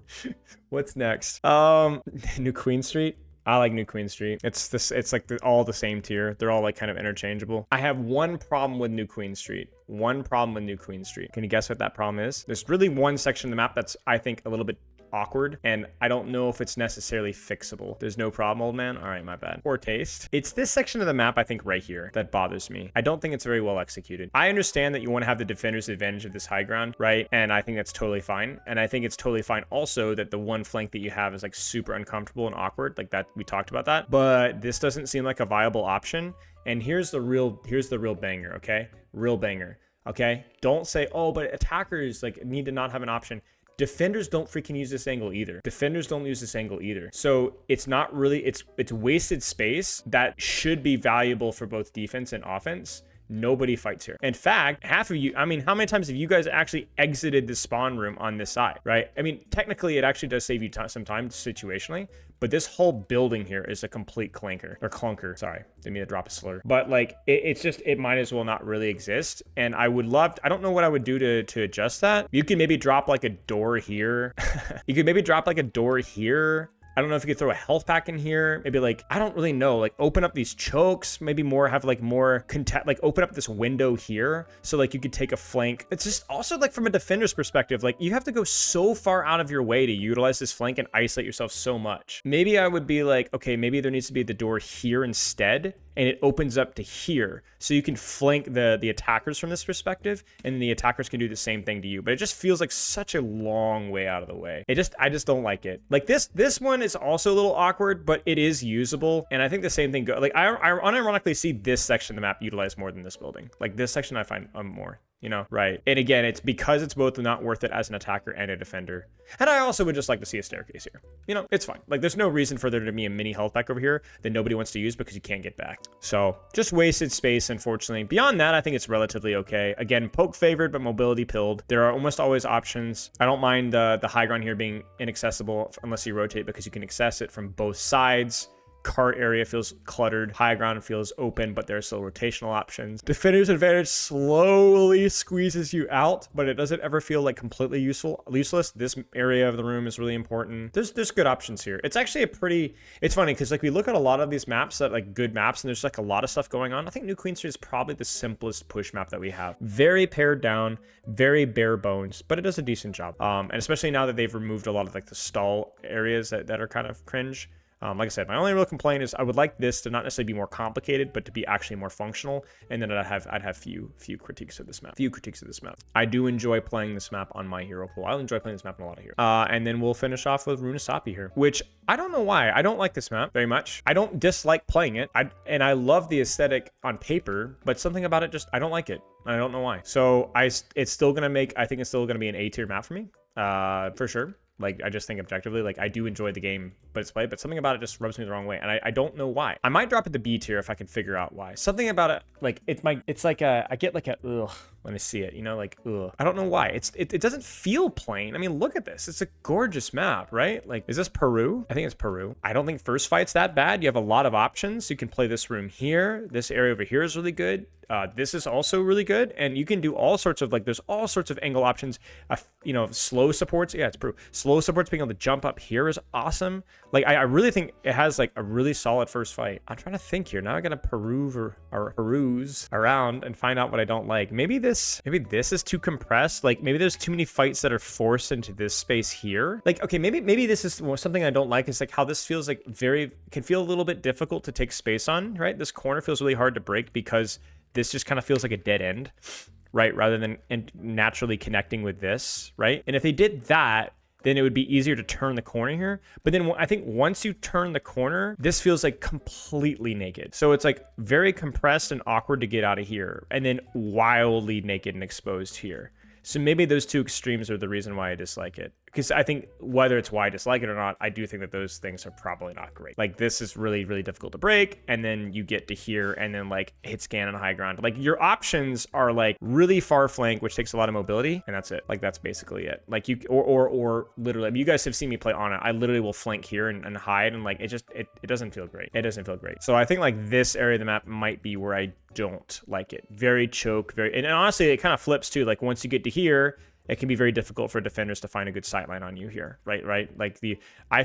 What's next? New Queen Street. I like New Queen Street. It's like all the same tier. They're all like kind of interchangeable. I have one problem with New Queen Street. One problem with New Queen Street. Can you guess what that problem is? There's really one section of the map that's, I think, a little bit awkward, and I don't know if it's necessarily fixable. There's no problem, old man. All right, my bad. Poor taste. It's this section of the map, I think, right here that bothers me. I don't think it's very well executed. I understand that you want to have the defender's advantage of this high ground, right? And I think that's totally fine. And I think it's totally fine also that the one flank that you have is like super uncomfortable and awkward, like that. We talked about that, but this doesn't seem like a viable option. And here's the real banger. Okay, real banger. Okay, don't say, oh, but attackers like need to not have an option. Defenders don't freaking use this angle either. Defenders don't use this angle either. So it's not really, it's wasted space that should be valuable for both defense and offense. Nobody fights here. In fact, half of you, I mean, how many times have you guys actually exited the spawn room on this side, right? I mean, technically it actually does save you some time situationally, but this whole building here is a complete clunker. Sorry, didn't mean to drop a slur. But like, it's just, it might as well not really exist. And I would love, I don't know what I would do to adjust that. You could maybe drop like a door here. You could maybe drop like a door here. I don't know if you could throw a health pack in here. Maybe like, I don't really know, like open up these chokes, maybe more have like more contact, like open up this window here. So like you could take a flank. It's just also like from a defender's perspective, like you have to go so far out of your way to utilize this flank and isolate yourself so much. Maybe I would be like, okay, maybe there needs to be the door here instead, and it opens up to here. So you can flank the attackers from this perspective, and then the attackers can do the same thing to you. But it just feels like such a long way out of the way. I just don't like it. Like this one is also a little awkward, but it is usable. And I think the same thing like I unironically see this section of the map utilized more than this building. Like this section I find more, you know, right? And again, it's because it's both not worth it as an attacker and a defender. And I also would just like to see a staircase here. You know, it's fine. Like there's no reason for there to be a mini health pack over here that nobody wants to use because you can't get back. So just wasted space, unfortunately. Beyond that, I think it's relatively okay. Again, poke favored, but mobility pilled. There are almost always options. I don't mind the high ground here being inaccessible unless you rotate because you can access it from both sides. Cart area feels cluttered. High ground feels open, but there are still rotational options. Defender's advantage slowly squeezes you out, but it doesn't ever feel like completely useless. This area of the room is really important. There's good options here. It's actually it's funny because like we look at a lot of these maps that like good maps and there's like a lot of stuff going on. I think New Queen Street is probably the simplest push map that we have. Very pared down, very bare bones, but it does a decent job. And especially now that they've removed a lot of like the stall areas that are kind of cringe. Like I said, my only real complaint is I would like this to not necessarily be more complicated, but to be actually more functional. And then I'd have few critiques of this map. I do enjoy playing this map on my hero pool. I'll enjoy playing this map on a lot of heroes. And then we'll finish off with Runasapi here, which I don't know why. I don't like this map very much. I don't dislike playing it. And I love the aesthetic on paper, but something about it just, I don't like it. I don't know why. So it's still gonna make, I think it's still gonna be an A tier map for me, for sure. Like, I just think objectively, like, I do enjoy the game, but it's played, but something about it just rubs me the wrong way. And I don't know why. I might drop it to B tier if I can figure out why. Something about it, like, it's like I get like a, ugh, when I see it, you know, like, ugh. I don't know why. It doesn't feel plain. I mean, look at this. It's a gorgeous map, right? Like, is this Peru? I think it's Peru. I don't think first fight's that bad. You have a lot of options. You can play this room here. This area over here is really good. This is also really good, and you can do all sorts of, like, there's all sorts of angle options. You know, slow supports. Yeah, it's Peru. Slow supports, being able to jump up here is awesome. Like, I really think it has, like, a really solid first fight. I'm trying to think here. Now I gotta peruse around and find out what I don't like. Maybe this is too compressed. Like, maybe there's too many fights that are forced into this space here. Like, okay, maybe this is something I don't like, is like how this feels like can feel a little bit difficult to take space on, right? This corner feels really hard to break because this just kind of feels like a dead end, right? Rather than naturally connecting with this, right? And if they did that, then it would be easier to turn the corner here. But then I think once you turn the corner, this feels like completely naked. So it's like very compressed and awkward to get out of here, and then wildly naked and exposed here. So maybe those two extremes are the reason why I dislike it. Because I think whether it's why I dislike it or not, I do think that those things are probably not great. Like, this is really, really difficult to break. And then you get to here and then, like, hit scan on high ground. Like, your options are, like, really far flank, which takes a lot of mobility. And that's it. Like, that's basically it. Like, you, or literally, I mean, you guys have seen me play on it. I literally will flank here and hide. And, like, it doesn't feel great. It doesn't feel great. So I think, like, this area of the map might be where I don't like it. Very choke, and honestly, it kind of flips too. Like, once you get to here, it can be very difficult for defenders to find a good sightline on you here, right? Like, I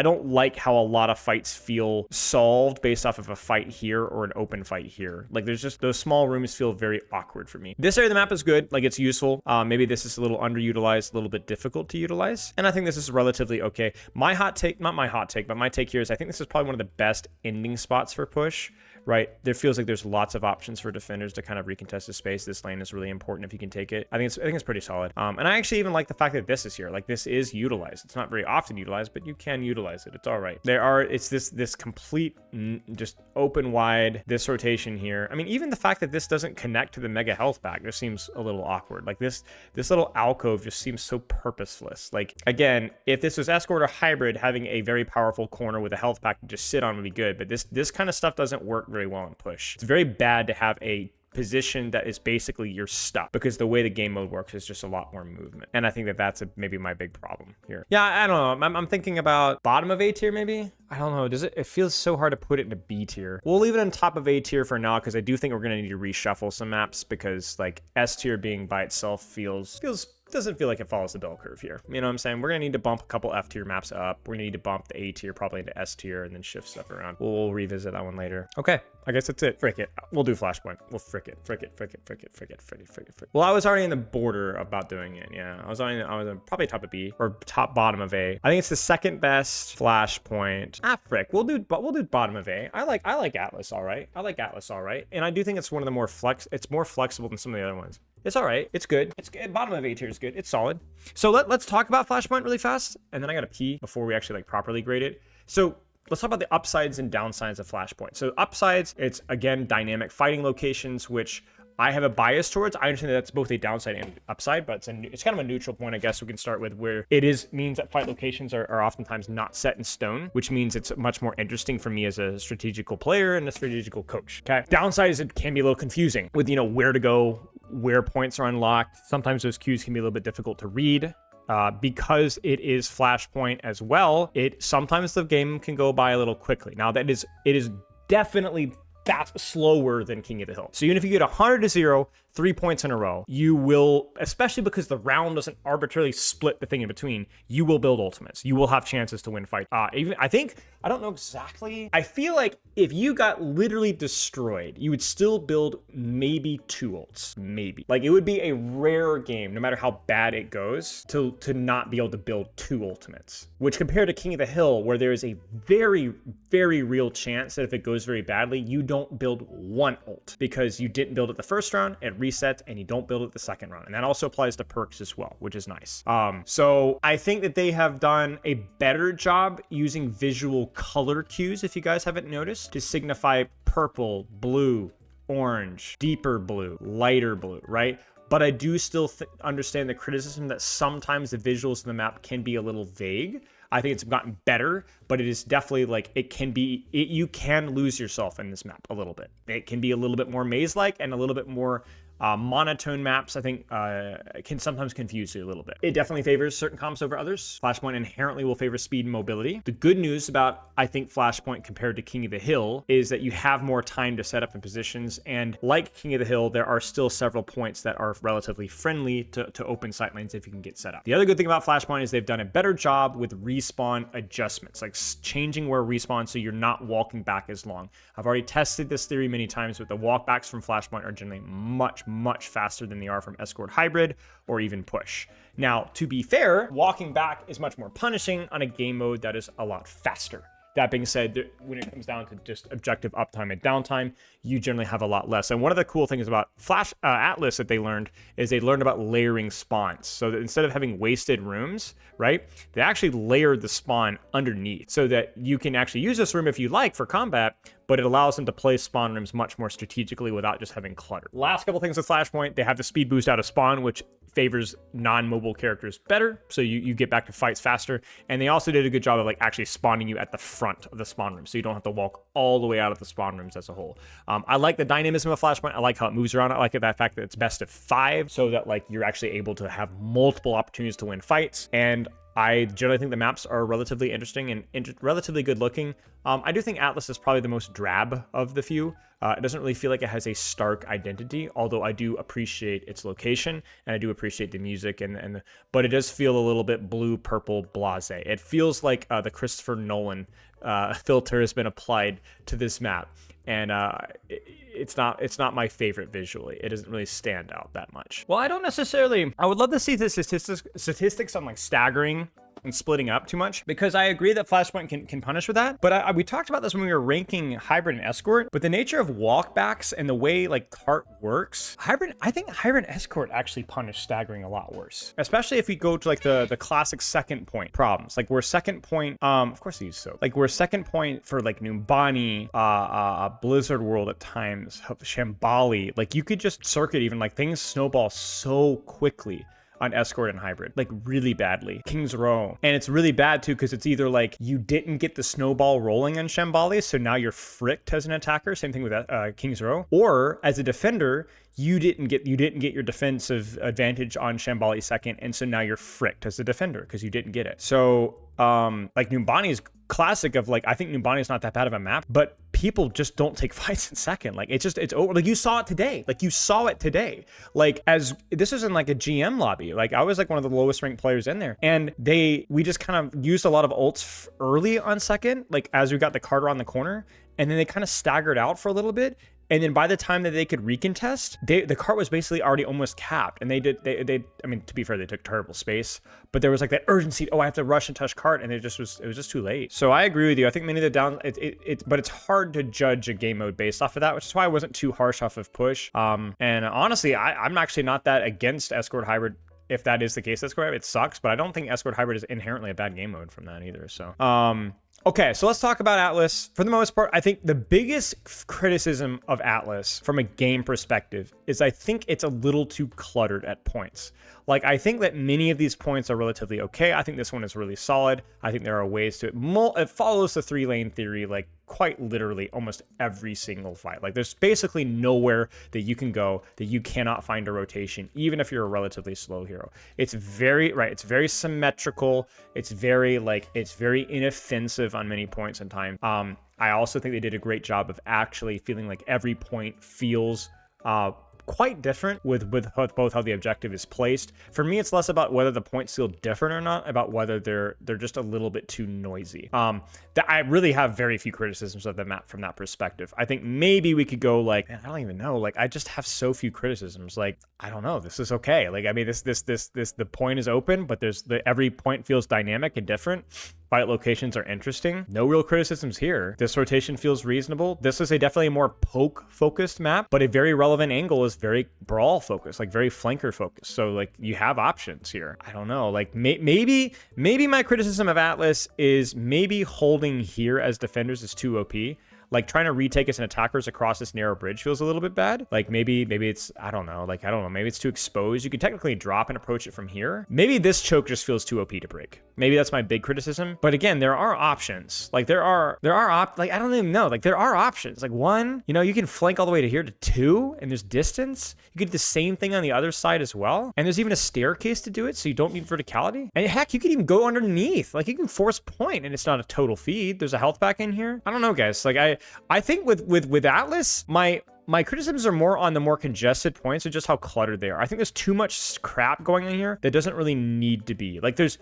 don't like how a lot of fights feel solved based off of a fight here or an open fight here. Like, there's just, those small rooms feel very awkward for me. This area of the map is good. Like, it's useful. Maybe this is a little underutilized, a little bit difficult to utilize. And I think this is relatively okay. My hot take, not my hot take, but my take here is I think this is probably one of the best ending spots for push. Right, there feels like there's lots of options for defenders to kind of recontest the space. This lane is really important if you can take it. I think it's pretty solid. And I actually even like the fact that this is here. Like, this is utilized. It's not very often utilized, but you can utilize it. It's all right. It's this complete just open wide, this rotation here. I mean, even the fact that this doesn't connect to the mega health pack just seems a little awkward. Like, this little alcove just seems so purposeless. Like, again, if this was escort or hybrid, having a very powerful corner with a health pack to just sit on would be good. But this kind of stuff doesn't work very well in push. It's very bad to have a position that is basically your stuff, because the way the game mode works is just a lot more movement. And I think that that's maybe my big problem here. Yeah, I don't know. I'm thinking about bottom of A tier maybe. I don't know. It feels so hard to put it into B tier. We'll leave it on top of A tier for now, because I do think we're going to need to reshuffle some maps, because, like, S tier being by itself doesn't feel like it follows the bell curve here. You know what I'm saying? We're gonna need to bump a couple F tier maps up. We're gonna need to bump the A tier probably into S tier and then shift stuff around. We'll revisit that one later. Okay, I guess that's it. Frick it. We'll do Flashpoint. We'll frick it. Well, I was already in the border about doing it. Yeah, I was probably top of B or bottom of A. I think it's the second best Flashpoint. Frick. We'll do bottom of A. I like Aatlis all right. And I do think it's one of the more more flexible than some of the other ones. It's all right. It's good. It's good. Bottom of A tier is good. It's solid. So let's talk about Flashpoint really fast, and then I gotta pee before we actually, like, properly grade it. So let's talk about the upsides and downsides of Flashpoint. So upsides, it's, again, dynamic fighting locations, which I have a bias towards. I understand that that's both a downside and upside, but it's kind of a neutral point, I guess we can start with, where means that fight locations are oftentimes not set in stone, which means it's much more interesting for me as a strategical player and a strategical coach. Okay. Downside is it can be a little confusing with, you know, where to go, where points are unlocked. Sometimes those cues can be a little bit difficult to read. Because it is Flashpoint as well, sometimes the game can go by a little quickly. Now, it is definitely that's slower than King of the Hill. So even if you get 100 to 0, 3 points in a row, you will, especially because the round doesn't arbitrarily split the thing in between, you will build ultimates. You will have chances to win fights. Even I think, I don't know exactly. I feel like if you got literally destroyed, you would still build maybe 2 ults. Maybe. Like, it would be a rare game, no matter how bad it goes, to not be able to build 2 ultimates. Which, compared to King of the Hill, where there is a very, very real chance that if it goes very badly, you don't build 1 ult. Because you didn't build it the first round, it resets, and you don't build it the second round. And that also applies to perks as well, which is nice. So I think that they have done a better job using visual color cues, if you guys haven't noticed, to signify purple, blue, orange, deeper blue, lighter blue, right? But I do still understand the criticism that sometimes the visuals in the map can be a little vague. I think it's gotten better, but it is definitely like, you can lose yourself in this map a little bit. It can be a little bit more maze-like and a little bit more monotone maps, I think, can sometimes confuse you a little bit. It definitely favors certain comps over others. Flashpoint inherently will favor speed and mobility. The good news about, I think, Flashpoint compared to King of the Hill is that you have more time to set up in positions, and like King of the Hill, there are still several points that are relatively friendly to open sight lanes if you can get set up. The other good thing about Flashpoint is they've done a better job with respawn adjustments, like changing where respawn so you're not walking back as long. I've already tested this theory many times, but the walkbacks from Flashpoint are generally much faster than they are from Escort Hybrid or even Push. Now, to be fair, walking back is much more punishing on a game mode that is a lot faster. That being said, when it comes down to just objective uptime and downtime, you generally have a lot less. And one of the cool things about Aatlis that they learned is they learned about layering spawns. So that instead of having wasted rooms, right, they actually layered the spawn underneath so that you can actually use this room if you like for combat, but it allows them to place spawn rooms much more strategically without just having clutter. Last couple things with Flashpoint, they have the speed boost out of spawn, which favors non-mobile characters better, so you get back to fights faster. And they also did a good job of like actually spawning you at the front of the spawn room, so you don't have to walk all the way out of the spawn rooms as a whole. I like the dynamism of Flashpoint. I like how it moves around. I like the fact that it's best of 5, so that like you're actually able to have multiple opportunities to win fights. And I generally think the maps are relatively interesting and relatively good looking. I do think Aatlis is probably the most drab of the few. It doesn't really feel like it has a stark identity, although I do appreciate its location and I do appreciate the music but it does feel a little bit blue, purple, blasé. It feels like the Christopher Nolan filter has been applied to this map. And it's not my favorite visually. It doesn't really stand out that much. Well, I would love to see the statistics on like staggering and splitting up too much, because I agree that Flashpoint can punish with that. But we talked about this when we were ranking Hybrid and Escort, but the nature of walkbacks and the way like cart works, I think Hybrid and Escort actually punish staggering a lot worse, especially if we go to like the classic second point problems, like where second point, of course they use soap, like where second point for like Numbani, Blizzard World at times, Shambali, like you could just circuit even, like things snowball so quickly on Escort and Hybrid, like really badly. King's Row. And it's really bad too, because it's either like you didn't get the snowball rolling on Shambali, so now you're fricked as an attacker. Same thing with King's Row. Or as a defender, you didn't get your defensive advantage on Shambali second, and so now you're fricked as a defender because you didn't get it. So like Numbani is classic of like, I think Numbani is not that bad of a map, but people just don't take fights in second. Like it's over. Like you saw it today. Like as this is in like a GM lobby. Like I was like one of the lowest ranked players in there, and we just kind of used a lot of ults early on second, like as we got the cart around the corner, and then they kind of staggered out for a little bit. And then by the time that they could recontest, the cart was basically already almost capped. And I mean, to be fair, they took terrible space, but there was like that urgency. Oh, I have to rush and touch cart. And it was just too late. So I agree with you. I think many of the but it's hard to judge a game mode based off of that, which is why I wasn't too harsh off of Push. And honestly, I'm actually not that against Escort Hybrid. If that is the case, Escort Hybrid, it sucks, but I don't think Escort Hybrid is inherently a bad game mode from that either. So, okay, so let's talk about Aatlis. For the most part, I think the biggest criticism of Aatlis from a game perspective is I think it's a little too cluttered at points. Like, I think that many of these points are relatively okay. I think this one is really solid. I think there are ways to it follows the 3-lane theory, like quite literally almost every single fight. Like there's basically nowhere that you can go that you cannot find a rotation, even if you're a relatively slow hero. It's very symmetrical. It's very inoffensive on many points in time. I also think they did a great job of actually feeling like every point feels quite different with both how the objective is placed. For me, it's less about whether the points feel different or not, about whether they're just a little bit too noisy. I really have very few criticisms of the map from that perspective. I think maybe we could go like, man, I don't even know. Like, I just have so few criticisms. Like, I don't know. This is okay. Like, I mean, the point is open, but every point feels dynamic and different. Fight locations are interesting. No real criticisms here. This rotation feels reasonable. This is definitely a more poke-focused map, but a very relevant angle is very brawl-focused, like very flanker-focused. So, like, you have options here. I don't know. Like, maybe my criticism of Aatlis is maybe holding here as defenders is too OP. Like, trying to retake us and attackers across this narrow bridge feels a little bit bad. Like, maybe it's, I don't know. Like, I don't know. Maybe it's too exposed. You could technically drop and approach it from here. Maybe this choke just feels too OP to break. Maybe that's my big criticism. But again, there are options. Like, I don't even know. Like, there are options. Like, one, you know, you can flank all the way to here to 2, and there's distance. You could do the same thing on the other side as well. And there's even a staircase to do it, so you don't need verticality. And heck, you could even go underneath. Like, you can force point, and it's not a total feed. There's a health back in here. I don't know, guys. Like, I think with Aatlis, my criticisms are more on the more congested points and just how cluttered they are. I think there's too much crap going on here that doesn't really need to be. Like, there's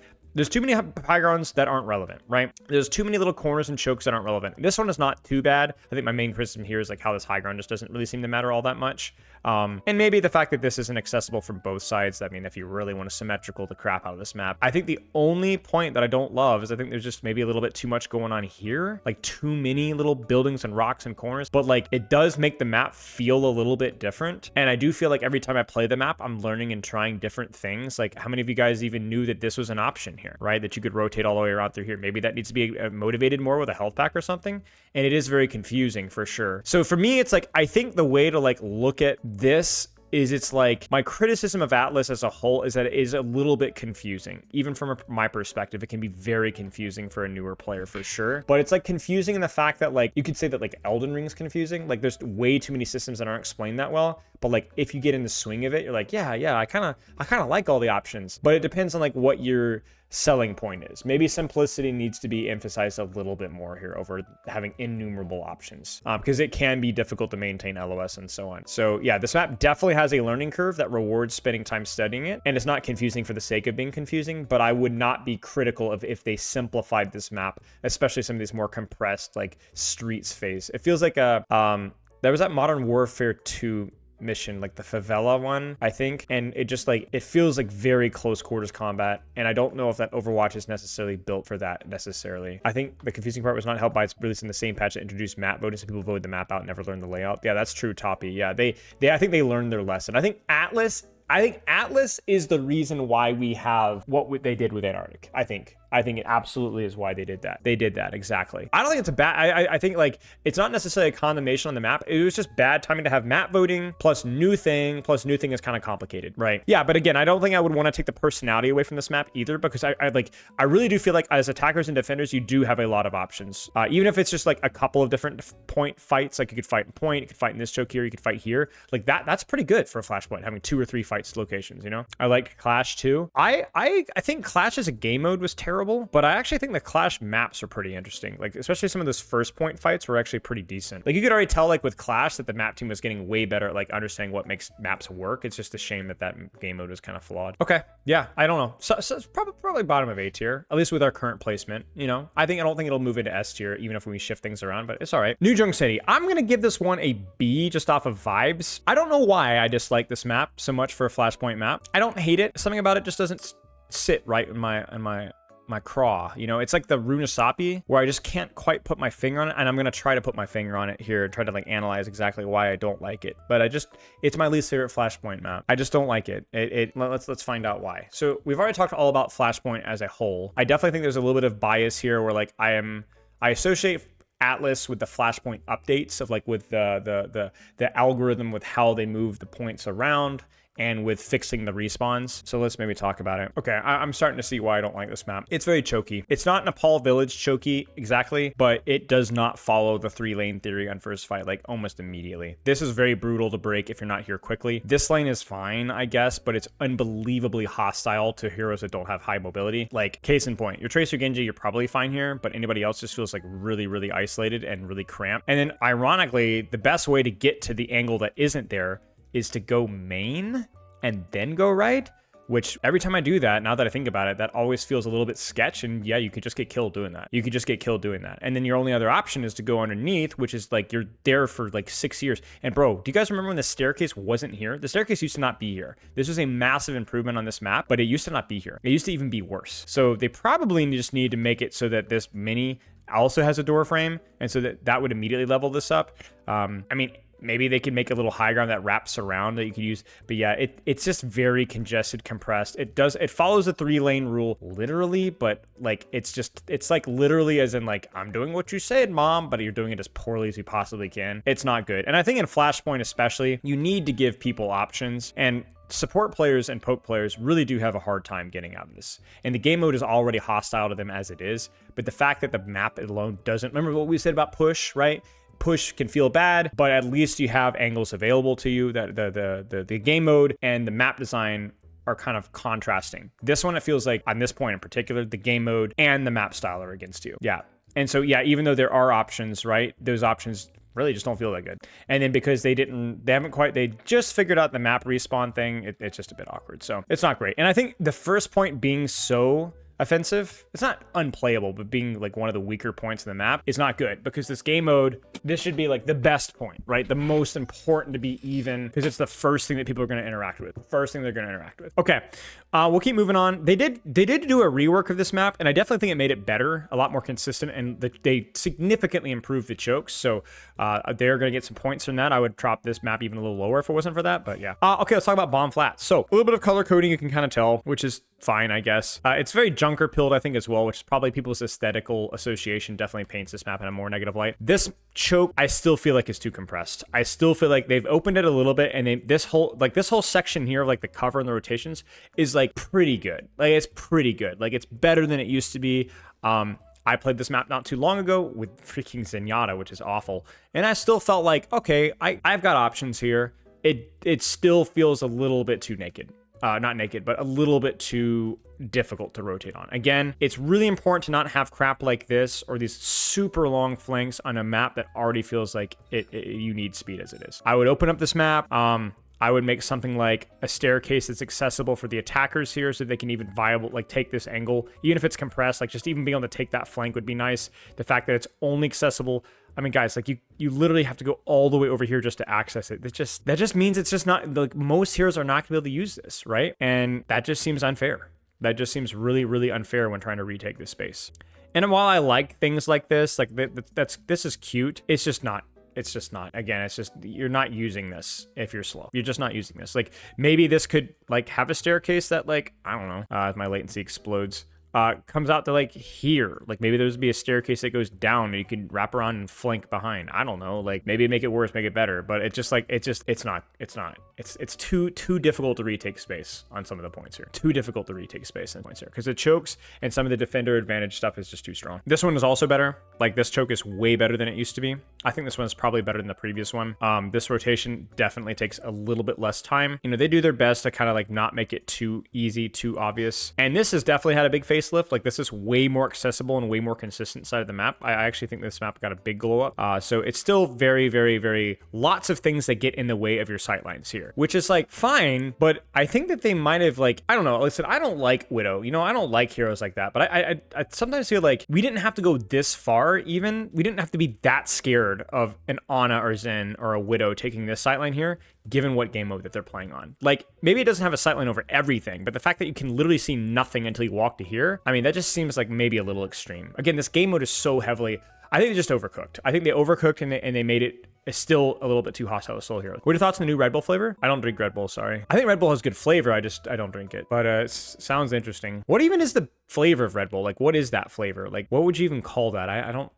too many high grounds that aren't relevant, right? There's too many little corners and chokes that aren't relevant. This one is not too bad. I think my main criticism here is like how this high ground just doesn't really seem to matter all that much. And maybe the fact that this isn't accessible from both sides. I mean, if you really want to symmetrical the crap out of this map. I think the only point that I don't love is I think there's just maybe a little bit too much going on here. Like, too many little buildings and rocks and corners. But like, it does make the map feel a little bit different. And I do feel like every time I play the map, I'm learning and trying different things. Like, how many of you guys even knew that this was an option here, right? That you could rotate all the way around through here. Maybe that needs to be motivated more with a health pack or something. And it is very confusing for sure. So for me, it's like, I think the way to like look at this is it's like my criticism of Aatlis as a whole is that it is a little bit confusing. Even from my perspective, it can be very confusing for a newer player for sure. But it's like confusing in the fact that like you could say that like Elden Ring's confusing. Like there's way too many systems that aren't explained that well. But like if you get in the swing of it, you're like, yeah, I kind of like all the options. But it depends on like what your selling point is. Maybe simplicity needs to be emphasized a little bit more here over having innumerable options because it can be difficult to maintain LOS and so on. So yeah, this map definitely has a learning curve that rewards spending time studying it, and it's not confusing for the sake of being confusing, but I would not be critical of if they simplified this map, especially some of these more compressed like streets phase. It feels like there was that Modern Warfare 2 mission, like the favela one, I think, and it just like it feels like very close quarters combat, and I don't know if that Overwatch is necessarily built for that necessarily. I think the confusing part was not helped by its releasing the same patch that introduced map voting, so people voted the map out and never learned the layout. Yeah, that's true, Toppy. Yeah, I think they learned their lesson. I think Aatlis is the reason why we have what they did with Antarctica. I think it absolutely is why they did that. They did that, exactly. I don't think it's a bad, I think like, it's not necessarily a condemnation on the map. It was just bad timing to have map voting plus new thing is kind of complicated, right? Yeah, but again, I don't think I would want to take the personality away from this map either, because I really do feel like as attackers and defenders, you do have a lot of options. Even if it's just like a couple of different point fights, like you could fight in point, you could fight in this choke here, you could fight here. Like that's pretty good for a Flashpoint, having 2 or 3 fights locations, you know? I like Clash too. I think Clash as a game mode was terrible, but I actually think the Clash maps are pretty interesting. Like, especially some of those first point fights were actually pretty decent. Like, you could already tell, like, with Clash that the map team was getting way better at, like, understanding what makes maps work. It's just a shame that that game mode was kind of flawed. Okay, yeah, I don't know. So it's probably bottom of A tier, at least with our current placement, you know? I don't think it'll move into S tier, even if we shift things around, but it's all right. New Junk City. I'm going to give this one a B just off of vibes. I don't know why I dislike this map so much for a Flashpoint map. I don't hate it. Something about it just doesn't sit right in my craw, you know? It's like the Runasapi, where I just can't quite put my finger on it, and I'm gonna try to put my finger on it here and try to like analyze exactly why I don't like it. But it's my least favorite Flashpoint map. I just don't like it. Let's find out why. So we've already talked all about Flashpoint as a whole. I definitely think there's a little bit of bias here where like I associate Aatlis with the Flashpoint updates of like with the algorithm with how they move the points around and with fixing the respawns. So let's maybe talk about it. Okay, I'm starting to see why I don't like this map. It's very choky. It's not Nepal Village choky exactly, but it does not follow the 3-lane theory on first fight like almost immediately. This is very brutal to break if you're not here quickly. This lane is fine, I guess, but it's unbelievably hostile to heroes that don't have high mobility. Like, case in point, your Tracer Genji, you're probably fine here, but anybody else just feels like really, really isolated and really cramped. And then ironically, the best way to get to the angle that isn't there is to go main and then go right, which every time I do that, now that I think about it, that always feels a little bit sketch. And yeah, you could just get killed doing that. You could just get killed doing that. And then your only other option is to go underneath, which is like you're there for like 6 years. And bro, do you guys remember when the staircase wasn't here? The staircase used to not be here. This was a massive improvement on this map, but it used to not be here. It used to even be worse. So they probably just need to make it so that this mini also has a door frame, and so that would immediately level this up. I mean, maybe they could make a little high ground that wraps around that you could use. But yeah, it's just very congested, compressed. It follows the 3-lane rule literally, but like it's like literally as in like, I'm doing what you said, mom, but you're doing it as poorly as you possibly can. It's not good. And I think in Flashpoint especially, you need to give people options, and support players and poke players really do have a hard time getting out of this. And the game mode is already hostile to them as it is. But the fact that the map alone doesn't, remember what we said about push, right? Push can feel bad, but at least you have angles available to you. That the game mode and the map design are kind of contrasting. This one, it feels like on this point in particular, the game mode and the map style are against you. Yeah. And so, yeah, even though there are options, right? Those options really just don't feel that good. And then because they just figured out the map respawn thing, it's just a bit awkward. So it's not great. And I think the first point being so offensive, it's not unplayable, but being like one of the weaker points in the map is not good, because this game mode, this should be like the best point, right? The most important to be even, because it's the first thing that people are going to interact with. First thing they're going to interact with. Okay, we'll keep moving on. They did do a rework of this map, and I definitely think it made it better, a lot more consistent, and they significantly improved the chokes. So they're going to get some points from that. I would drop this map even a little lower if it wasn't for that, but yeah. Okay, let's talk about bomb flats. So a little bit of color coding you can kind of tell, which is fine, I guess. It's very Junker pilled, I think, as well, which is probably people's aesthetical association definitely paints this map in a more negative light. This choke, I still feel like is too compressed. I still feel like they've opened it a little bit, and this whole section here of like the cover and the rotations is like pretty good. Like it's pretty good. Like it's better than it used to be. I played this map not too long ago with freaking Zenyatta, which is awful, and I still felt like, okay, I've got options here. It still feels a little bit too naked. Not naked, but a little bit too difficult to rotate on. Again, it's really important to not have crap like this or these super long flanks on a map that already feels like you need speed as it is. I would open up this map. I would make something like a staircase that's accessible for the attackers here, so they can even take this angle, even if it's compressed. Like just even being able to take that flank would be nice. The fact that it's only accessible, I mean, guys, like you literally have to go all the way over here just to access it. That just means it's just not, like, most heroes are not gonna be able to use this, right? And that just seems unfair. That just seems really, really unfair when trying to retake this space. And while I like things like this, like this is cute, it's just not. It's just not. Again, it's just, you're not using this if you're slow. You're just not using this. Like maybe this could like have a staircase that, like, I don't know, as my latency explodes, comes out to like here. Like maybe there's be a staircase that goes down and you can wrap around and flank behind. I don't know. Like maybe make it worse, make it better. But it's just like, it's not. It's too difficult to retake space on some of the points here. Too difficult to retake space on points here, because the chokes and some of the defender advantage stuff is just too strong. This one is also better. Like this choke is way better than it used to be. I think this one is probably better than the previous one. This rotation definitely takes a little bit less time. You know, they do their best to kind of like not make it too easy, too obvious. And this has definitely had a big facelift. Like this is way more accessible and way more consistent side of the map. I actually think this map got a big glow up. So it's still very, very, very lots of things that get in the way of your sightlines here, which is like fine. But I think that they might have, like, I don't know. Listen, I don't like Widow. You know, I don't like heroes like that. But I sometimes feel like we didn't have to go this far even. We didn't have to be that scared of an Ana or Zen or a Widow taking this sightline here, given what game mode that they're playing on. Like, maybe it doesn't have a sightline over everything, but the fact that you can literally see nothing until you walk to here, I mean, that just seems like maybe a little extreme. Again, this game mode is so heavily, I think they just overcooked. I think they overcooked and they made it still a little bit too hostile to Soul Hero. What are your thoughts on the new Red Bull flavor? I don't drink Red Bull, sorry. I think Red Bull has good flavor, I don't drink it. But it sounds interesting. What even is the flavor of Red Bull? Like, what is that flavor? Like, what would you even call that? I don't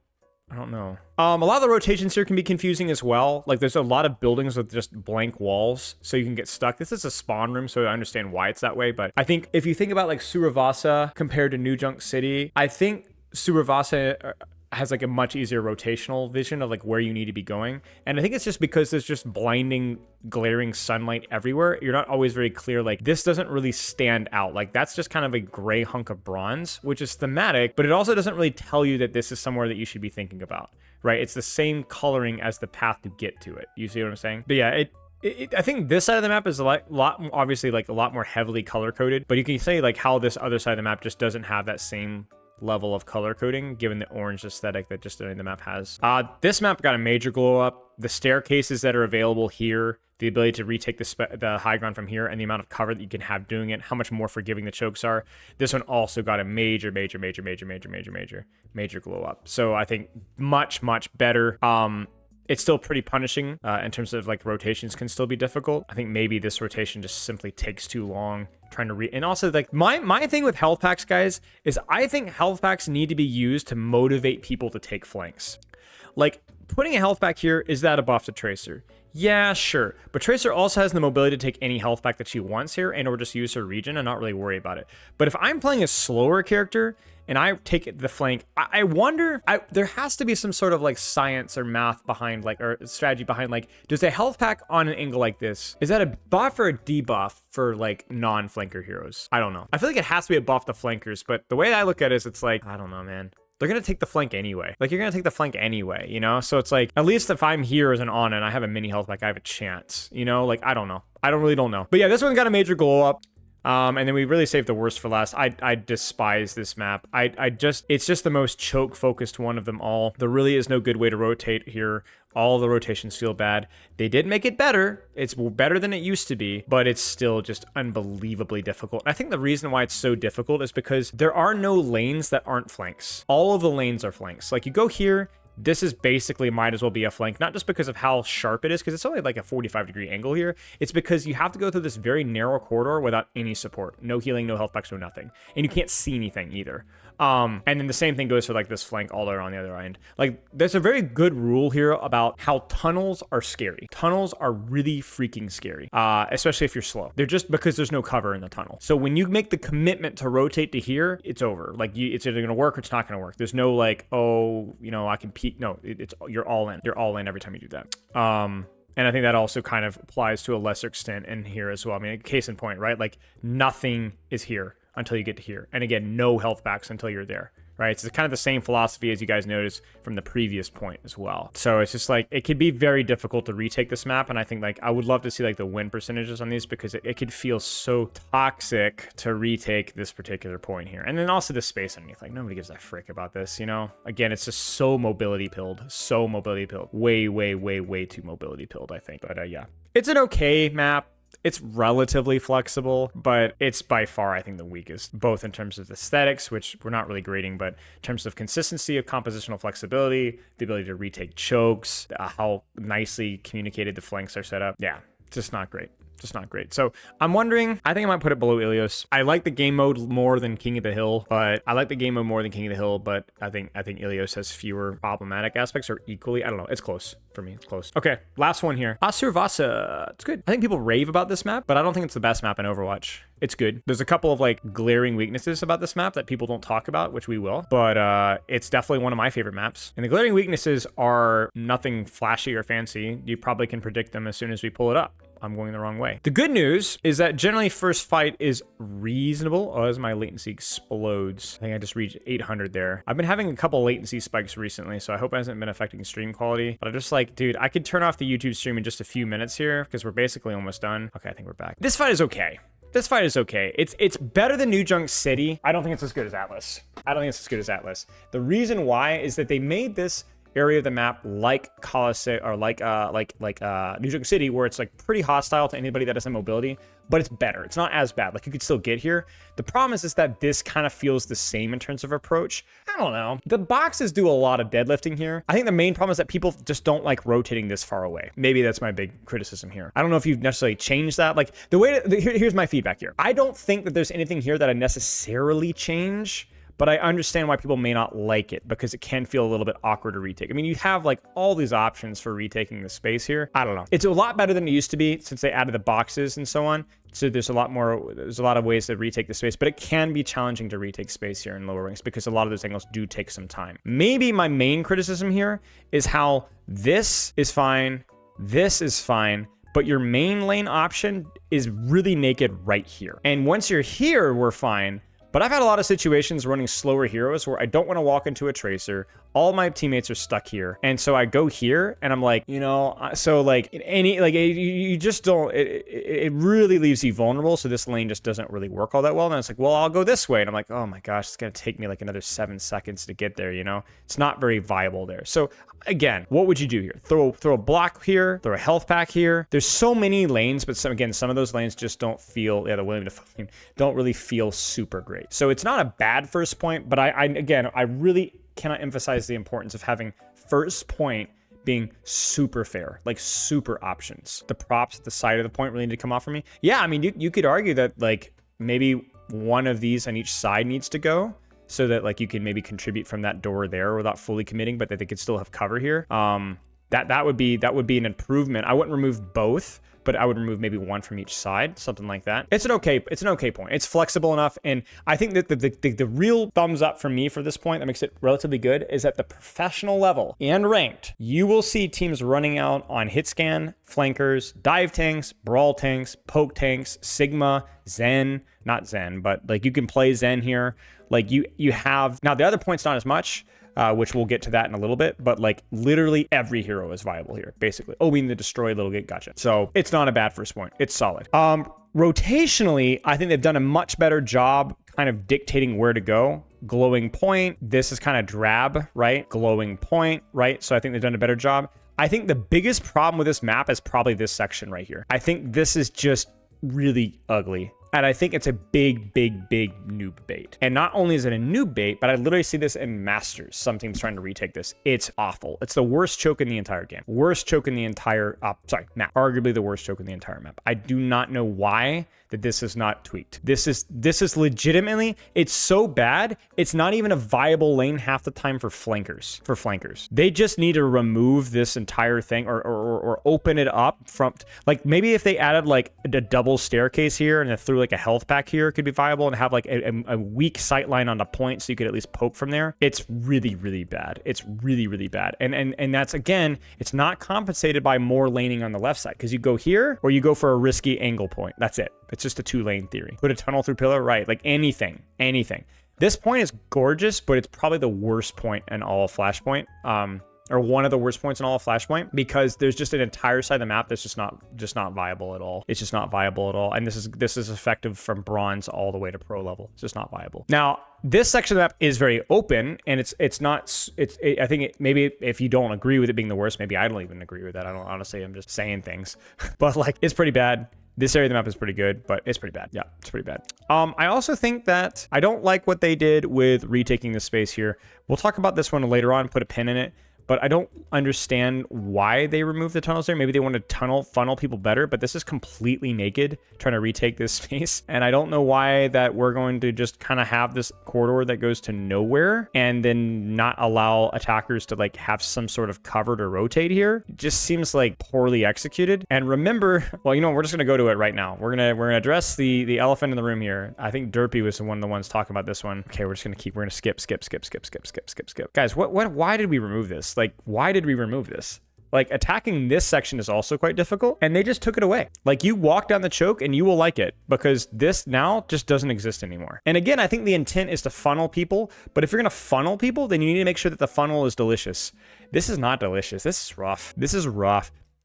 know. A lot of the rotations here can be confusing as well. Like there's a lot of buildings with just blank walls, so you can get stuck. This is a spawn room, so I understand why it's that way. But I think if you think about like Suravasa compared to New Junk City, I think Suravasa has like a much easier rotational vision of like where you need to be going. And I think it's just because there's just blinding, glaring sunlight everywhere. You're not always very clear. Like this doesn't really stand out. Like that's just kind of a gray hunk of bronze, which is thematic, but it also doesn't really tell you that this is somewhere that you should be thinking about, right? It's the same coloring as the path to get to it. You see what I'm saying? But yeah, I think this side of the map is obviously like a lot more heavily color coded, but you can say like how this other side of the map just doesn't have that same level of color coding given the orange aesthetic that just the map has. This map got a major glow up. The staircases that are available here, the ability to retake the high ground from here, and the amount of cover that you can have doing it, how much more forgiving the chokes are. This one also got a major glow up. So I think much better. It's still pretty punishing in terms of like rotations can still be difficult. I think maybe this rotation just simply takes too long trying to and also like my thing with health packs, guys, is I think health packs need to be used to motivate people to take flanks. Like putting a health pack here, is that a buff to Tracer? Yeah, sure. But Tracer also has the mobility to take any health pack that she wants here and or just use her regen and not really worry about it. But if I'm playing a slower character and I take the flank, I wonder, there has to be some sort of like science or math behind like, or strategy behind like, does a health pack on an angle like this, is that a buff or a debuff for like non-flanker heroes? I don't know. I feel like it has to be a buff to flankers, but the way I look at it is it's like, I don't know, man. They're going to take the flank anyway. Like, you're going to take the flank anyway, you know? So it's like, at least if I'm here as an on and I have a mini health pack, I have a chance, you know? Like, I don't know. I really don't know. But yeah, this one got a major glow up. And then we really saved the worst for last. I despise this map. It's just the most choke focused one of them all. There really is no good way to rotate here. All the rotations feel bad. They did make it better. It's better than it used to be, but it's still just unbelievably difficult. And I think the reason why it's so difficult is because there are no lanes that aren't flanks. All of the lanes are flanks. Like you go here, this is basically might as well be a flank, not just because of how sharp it is, because it's only like a 45-degree angle here. It's because you have to go through this very narrow corridor without any support. No healing, no health packs, no nothing. And you can't see anything either. And then the same thing goes for like this flank all around the other end. Like there's a very good rule here about how tunnels are scary. Tunnels are really freaking scary, especially if you're slow. They're just because there's no cover in the tunnel. So when you make the commitment to rotate to here, it's over. Like it's either going to work or it's not going to work. There's no like, oh, you know, I can peek. No, you're all in. You're all in every time you do that. And I think that also kind of applies to a lesser extent in here as well. I mean, case in point, right? Like nothing is here until you get to here. And again, no health backs until you're there, right? So it's kind of the same philosophy as you guys noticed from the previous point as well. So it's just like, it could be very difficult to retake this map. And I think like, I would love to see like the win percentages on these because it could feel so toxic to retake this particular point here. And then also the space underneath, like nobody gives a frick about this, you know? Again, it's just so mobility pilled, way too mobility pilled, I think. But yeah, it's an okay map. It's relatively flexible, but it's by far, I think, the weakest, both in terms of aesthetics, which we're not really grading, but in terms of consistency of compositional flexibility, the ability to retake chokes, how nicely communicated the flanks are set up. Yeah, just not great. Just not great. So I'm wondering, I think I might put it below Ilios. I like the game mode more than King of the Hill, but I think Ilios has fewer problematic aspects or equally. I don't know. It's close for me. It's close. Okay. Last one here. Suravasa. It's good. I think people rave about this map, but I don't think it's the best map in Overwatch. It's good. There's a couple of like glaring weaknesses about this map that people don't talk about, which we will, but it's definitely one of my favorite maps. And the glaring weaknesses are nothing flashy or fancy. You probably can predict them as soon as we pull it up. I'm going the wrong way. The good news is that generally first fight is reasonable. Oh, as my latency explodes. I think I just reached 800 there. I've been having a couple latency spikes recently, so I hope it hasn't been affecting stream quality. But I'm just like, dude, I could turn off the YouTube stream in just a few minutes here because we're basically almost done. Okay, I think we're back. This fight is okay. This fight is okay. It's better than New Junk City. I don't think it's as good as Aatlis. The reason why is that they made this area of the map like Colosseo or like New Junk City, where it's like pretty hostile to anybody that has mobility, but it's better. It's not as bad. Like you could still get here. The problem is that this kind of feels the same in terms of approach. I don't know. The boxes do a lot of deadlifting here. I think the main problem is that people just don't like rotating this far away. Maybe that's my big criticism here. I don't know if you've necessarily changed that. Like the way here's my feedback here. I don't think that there's anything here that I necessarily change, but I understand why people may not like it because it can feel a little bit awkward to retake. I mean, you have like all these options for retaking the space here. I don't know. It's a lot better than it used to be since they added the boxes and so on. So there's a lot of ways to retake the space, but it can be challenging to retake space here in lower ranks because a lot of those angles do take some time. Maybe my main criticism here is how this is fine, but your main lane option is really naked right here. And once you're here, we're fine. But I've had a lot of situations running slower heroes where I don't want to walk into a tracer. All my teammates are stuck here. And so I go here and I'm like, you know, so like you just don't, it really leaves you vulnerable. So this lane just doesn't really work all that well. And it's like, well, I'll go this way. And I'm like, oh my gosh, it's going to take me like another 7 seconds to get there. You know, it's not very viable there. So again, what would you do here? Throw a block here, throw a health pack here. There's so many lanes, but some of those lanes just don't feel, the William Defoe don't really feel super great. So it's not a bad first point, but I really cannot emphasize the importance of having first point being super fair, like super options. The props at the side of the point really need to come off for me. Yeah, I mean, you could argue that like maybe one of these on each side needs to go, so that like you can maybe contribute from that door there without fully committing, but that they could still have cover here. That would be an improvement. I wouldn't remove both, but I would remove maybe one from each side, something like that. It's an okay point. It's flexible enough, and I think that the real thumbs up for me for this point that makes it relatively good is at the professional level and ranked, you will see teams running out on hit scan, flankers, dive tanks, brawl tanks, poke tanks, Sigma, Zen, not Zen, but like you can play Zen here. Like you have, now the other point's not as much, which we'll get to that in a little bit, but like literally every hero is viable here, basically. Oh, we need to destroy little gate, gotcha. So it's not a bad first point. It's solid. Rotationally, I think they've done a much better job kind of dictating where to go. Glowing point, this is kind of drab, right? Glowing point, right? So I think they've done a better job. I think the biggest problem with this map is probably this section right here. I think this is just really ugly. And I think it's a big noob bait. And not only is it a noob bait, but I literally see this in Masters. Some teams trying to retake this. It's awful. It's the worst choke in the entire game. Worst choke in the entire, map. Arguably the worst choke in the entire map. I do not know why that this is not tweaked. This is legitimately, it's so bad, it's not even a viable lane half the time for flankers. They just need to remove this entire thing or open it up from, like maybe if they added like a double staircase here and then threw like a health pack here, it could be viable, and have like a weak sight line on the point so you could at least poke from there. It's really bad. It's really bad. And that's, again, it's not compensated by more laning on the left side, because you go here or you go for a risky angle point. That's it. It's just a 2-lane theory. Put a tunnel through pillar, right? Like anything. This point is gorgeous, but it's probably the worst point in all of Flashpoint. Or one of the worst points in all of Flashpoint, because there's just an entire side of the map that's just not viable at all. It's just not viable at all. And this is effective from bronze all the way to pro level. It's just not viable. Now, this section of the map is very open, and I think maybe if you don't agree with it being the worst, maybe I don't even agree with that. I don't, honestly, I'm just saying things, but like, it's pretty bad. This area of the map is pretty good, but it's pretty bad. Yeah, it's pretty bad. I also think that I don't like what they did with retaking the space here. We'll talk about this one later on, put a pin in it. But I don't understand why they removed the tunnels there. Maybe they wanted to funnel people better, but this is completely naked trying to retake this space. And I don't know why that we're going to just kind of have this corridor that goes to nowhere and then not allow attackers to like have some sort of cover to rotate here. It just seems like poorly executed. And remember, well, you know, we're just going to go to it right now. We're going to address the elephant in the room here. I think Derpy was one of the ones talking about this one. Okay, we're going to skip. Guys, why did we remove this? Like, why did we remove this? Like, attacking this section is also quite difficult, and they just took it away. Like, you walk down the choke and you will like it, because this now just doesn't exist anymore. And again, I think the intent is to funnel people, but if you're gonna funnel people, then you need to make sure that the funnel is delicious. This is not delicious. This is rough.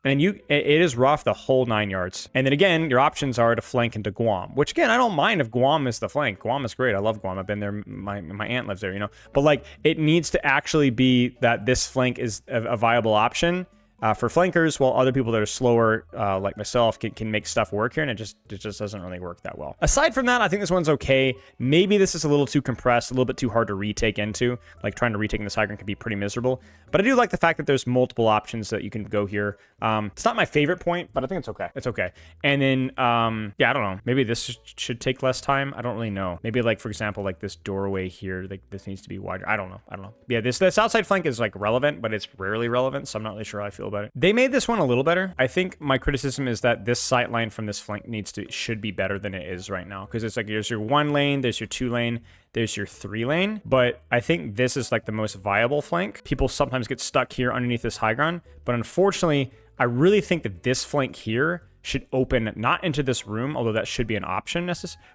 And it is rough the whole 9 yards. And then again, your options are to flank into Guam, which again, I don't mind if Guam is the flank. Guam is great. I love Guam. I've been there. My aunt lives there, you know. But like, it needs to actually be that this flank is a viable option for flankers, while other people that are slower, like myself, can make stuff work here, and it just doesn't really work that well. Aside from that, I think this one's okay. Maybe this is a little too compressed, a little bit too hard to retake into. Like, trying to retake in this high ground can be pretty miserable. But I do like the fact that there's multiple options that you can go here. It's not my favorite point, but I think it's okay. It's okay. And then, yeah, I don't know. Maybe this should take less time. I don't really know. Maybe, like, for example, like this doorway here, like this needs to be wider. I don't know. Yeah, this outside flank is like relevant, but it's rarely relevant, so I'm not really sure how I feel about it. They made this one a little better. I think my criticism is that this sight line from this flank should be better than it is right now, because it's like there's your 1 lane, there's your 2 lane, there's your 3 lane, but I think this is like the most viable flank. People sometimes get stuck here underneath this high ground, but unfortunately, I really think that this flank here should open not into this room, although that should be an option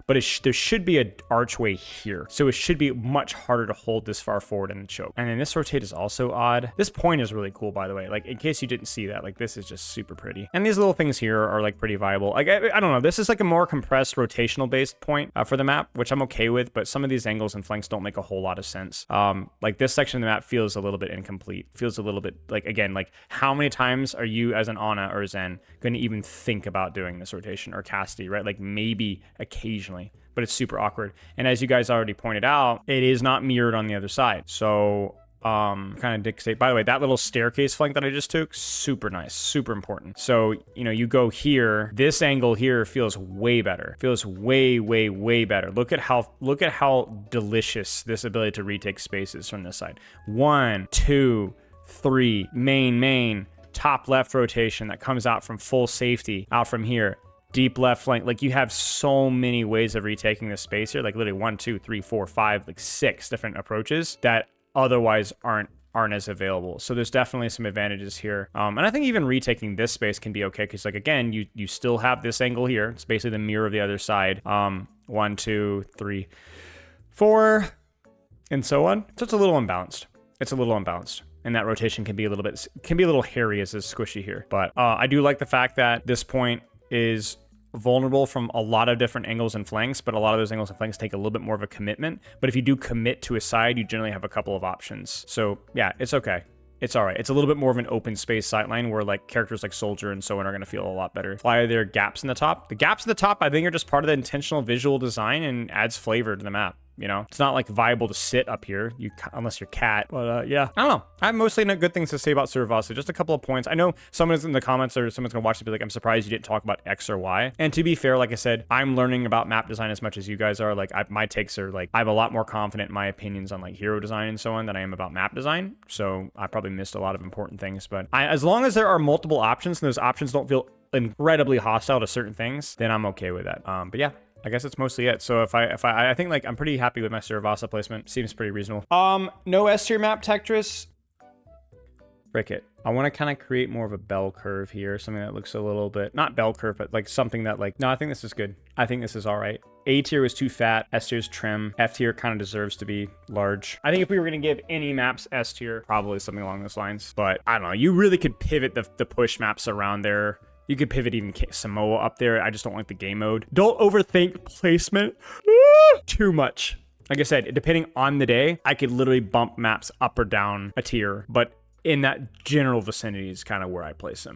but there should be an archway here. So it should be much harder to hold this far forward in the choke. And then this rotate is also odd. This point is really cool, by the way. Like, in case you didn't see that, like, this is just super pretty. And these little things here are like pretty viable. Like, I don't know. This is like a more compressed rotational based point for the map, which I'm okay with, but some of these angles and flanks don't make a whole lot of sense. Like this section of the map feels a little bit incomplete. Feels a little bit like, again, like how many times are you as an Ana or Zen going to even think about doing this rotation or Casti, right? Like maybe occasionally, but it's super awkward. And as you guys already pointed out, it is not mirrored on the other side. So kind of dictate. By the way, that little staircase flank that I just took, super nice, super important. So, you know, you go here, this angle here feels way better. Feels way, way, way better. Look at how delicious this ability to retake space is from this side. 1, 2, 3, main, top left rotation that comes out from full safety, out from here. Deep left flank. Like, you have so many ways of retaking this space here. Like literally 1, 2, 3, 4, 5, like 6 different approaches that otherwise aren't as available. So there's definitely some advantages here. And I think even retaking this space can be okay, because like, again, you still have this angle here. It's basically the mirror of the other side. 1, 2, 3, 4, and so on. So it's a little unbalanced. And that rotation can be a little hairy as is squishy here. But I do like the fact that this point is vulnerable from a lot of different angles and flanks, but a lot of those angles and flanks take a little bit more of a commitment. But if you do commit to a side, you generally have a couple of options. So yeah, it's okay. It's all right. It's a little bit more of an open space sightline where like characters like Soldier and so on are going to feel a lot better. Why are there gaps in the top? The gaps in the top, I think, are just part of the intentional visual design and adds flavor to the map. You know, it's not like viable to sit up here, unless you're cat. But yeah, I don't know. I have mostly no good things to say about Suravasa. Just a couple of points. I know someone's in the comments or someone's gonna watch this and be like, I'm surprised you didn't talk about X or Y. And to be fair, like I said, I'm learning about map design as much as you guys are. Like my takes are like, I'm a lot more confident in my opinions on like hero design and so on than I am about map design. So I probably missed a lot of important things. But as long as there are multiple options and those options don't feel incredibly hostile to certain things, then I'm okay with that. But yeah. I guess that's mostly it. So I think like I'm pretty happy with my Suravasa placement. Seems pretty reasonable. No S tier map, Tectris. Frick it. I want to kind of create more of a bell curve here. Something that looks a little bit, not bell curve, but like something that like, no, I think this is good. I think this is all right. A tier was too fat. S tier is trim. F tier kind of deserves to be large. I think if we were going to give any maps S tier, probably something along those lines. But I don't know. You really could pivot the push maps around there. You could pivot even Samoa up there. I just don't like the game mode. Don't overthink placement too much. Like I said, depending on the day, I could literally bump maps up or down a tier, but in that general vicinity is kind of where I place them.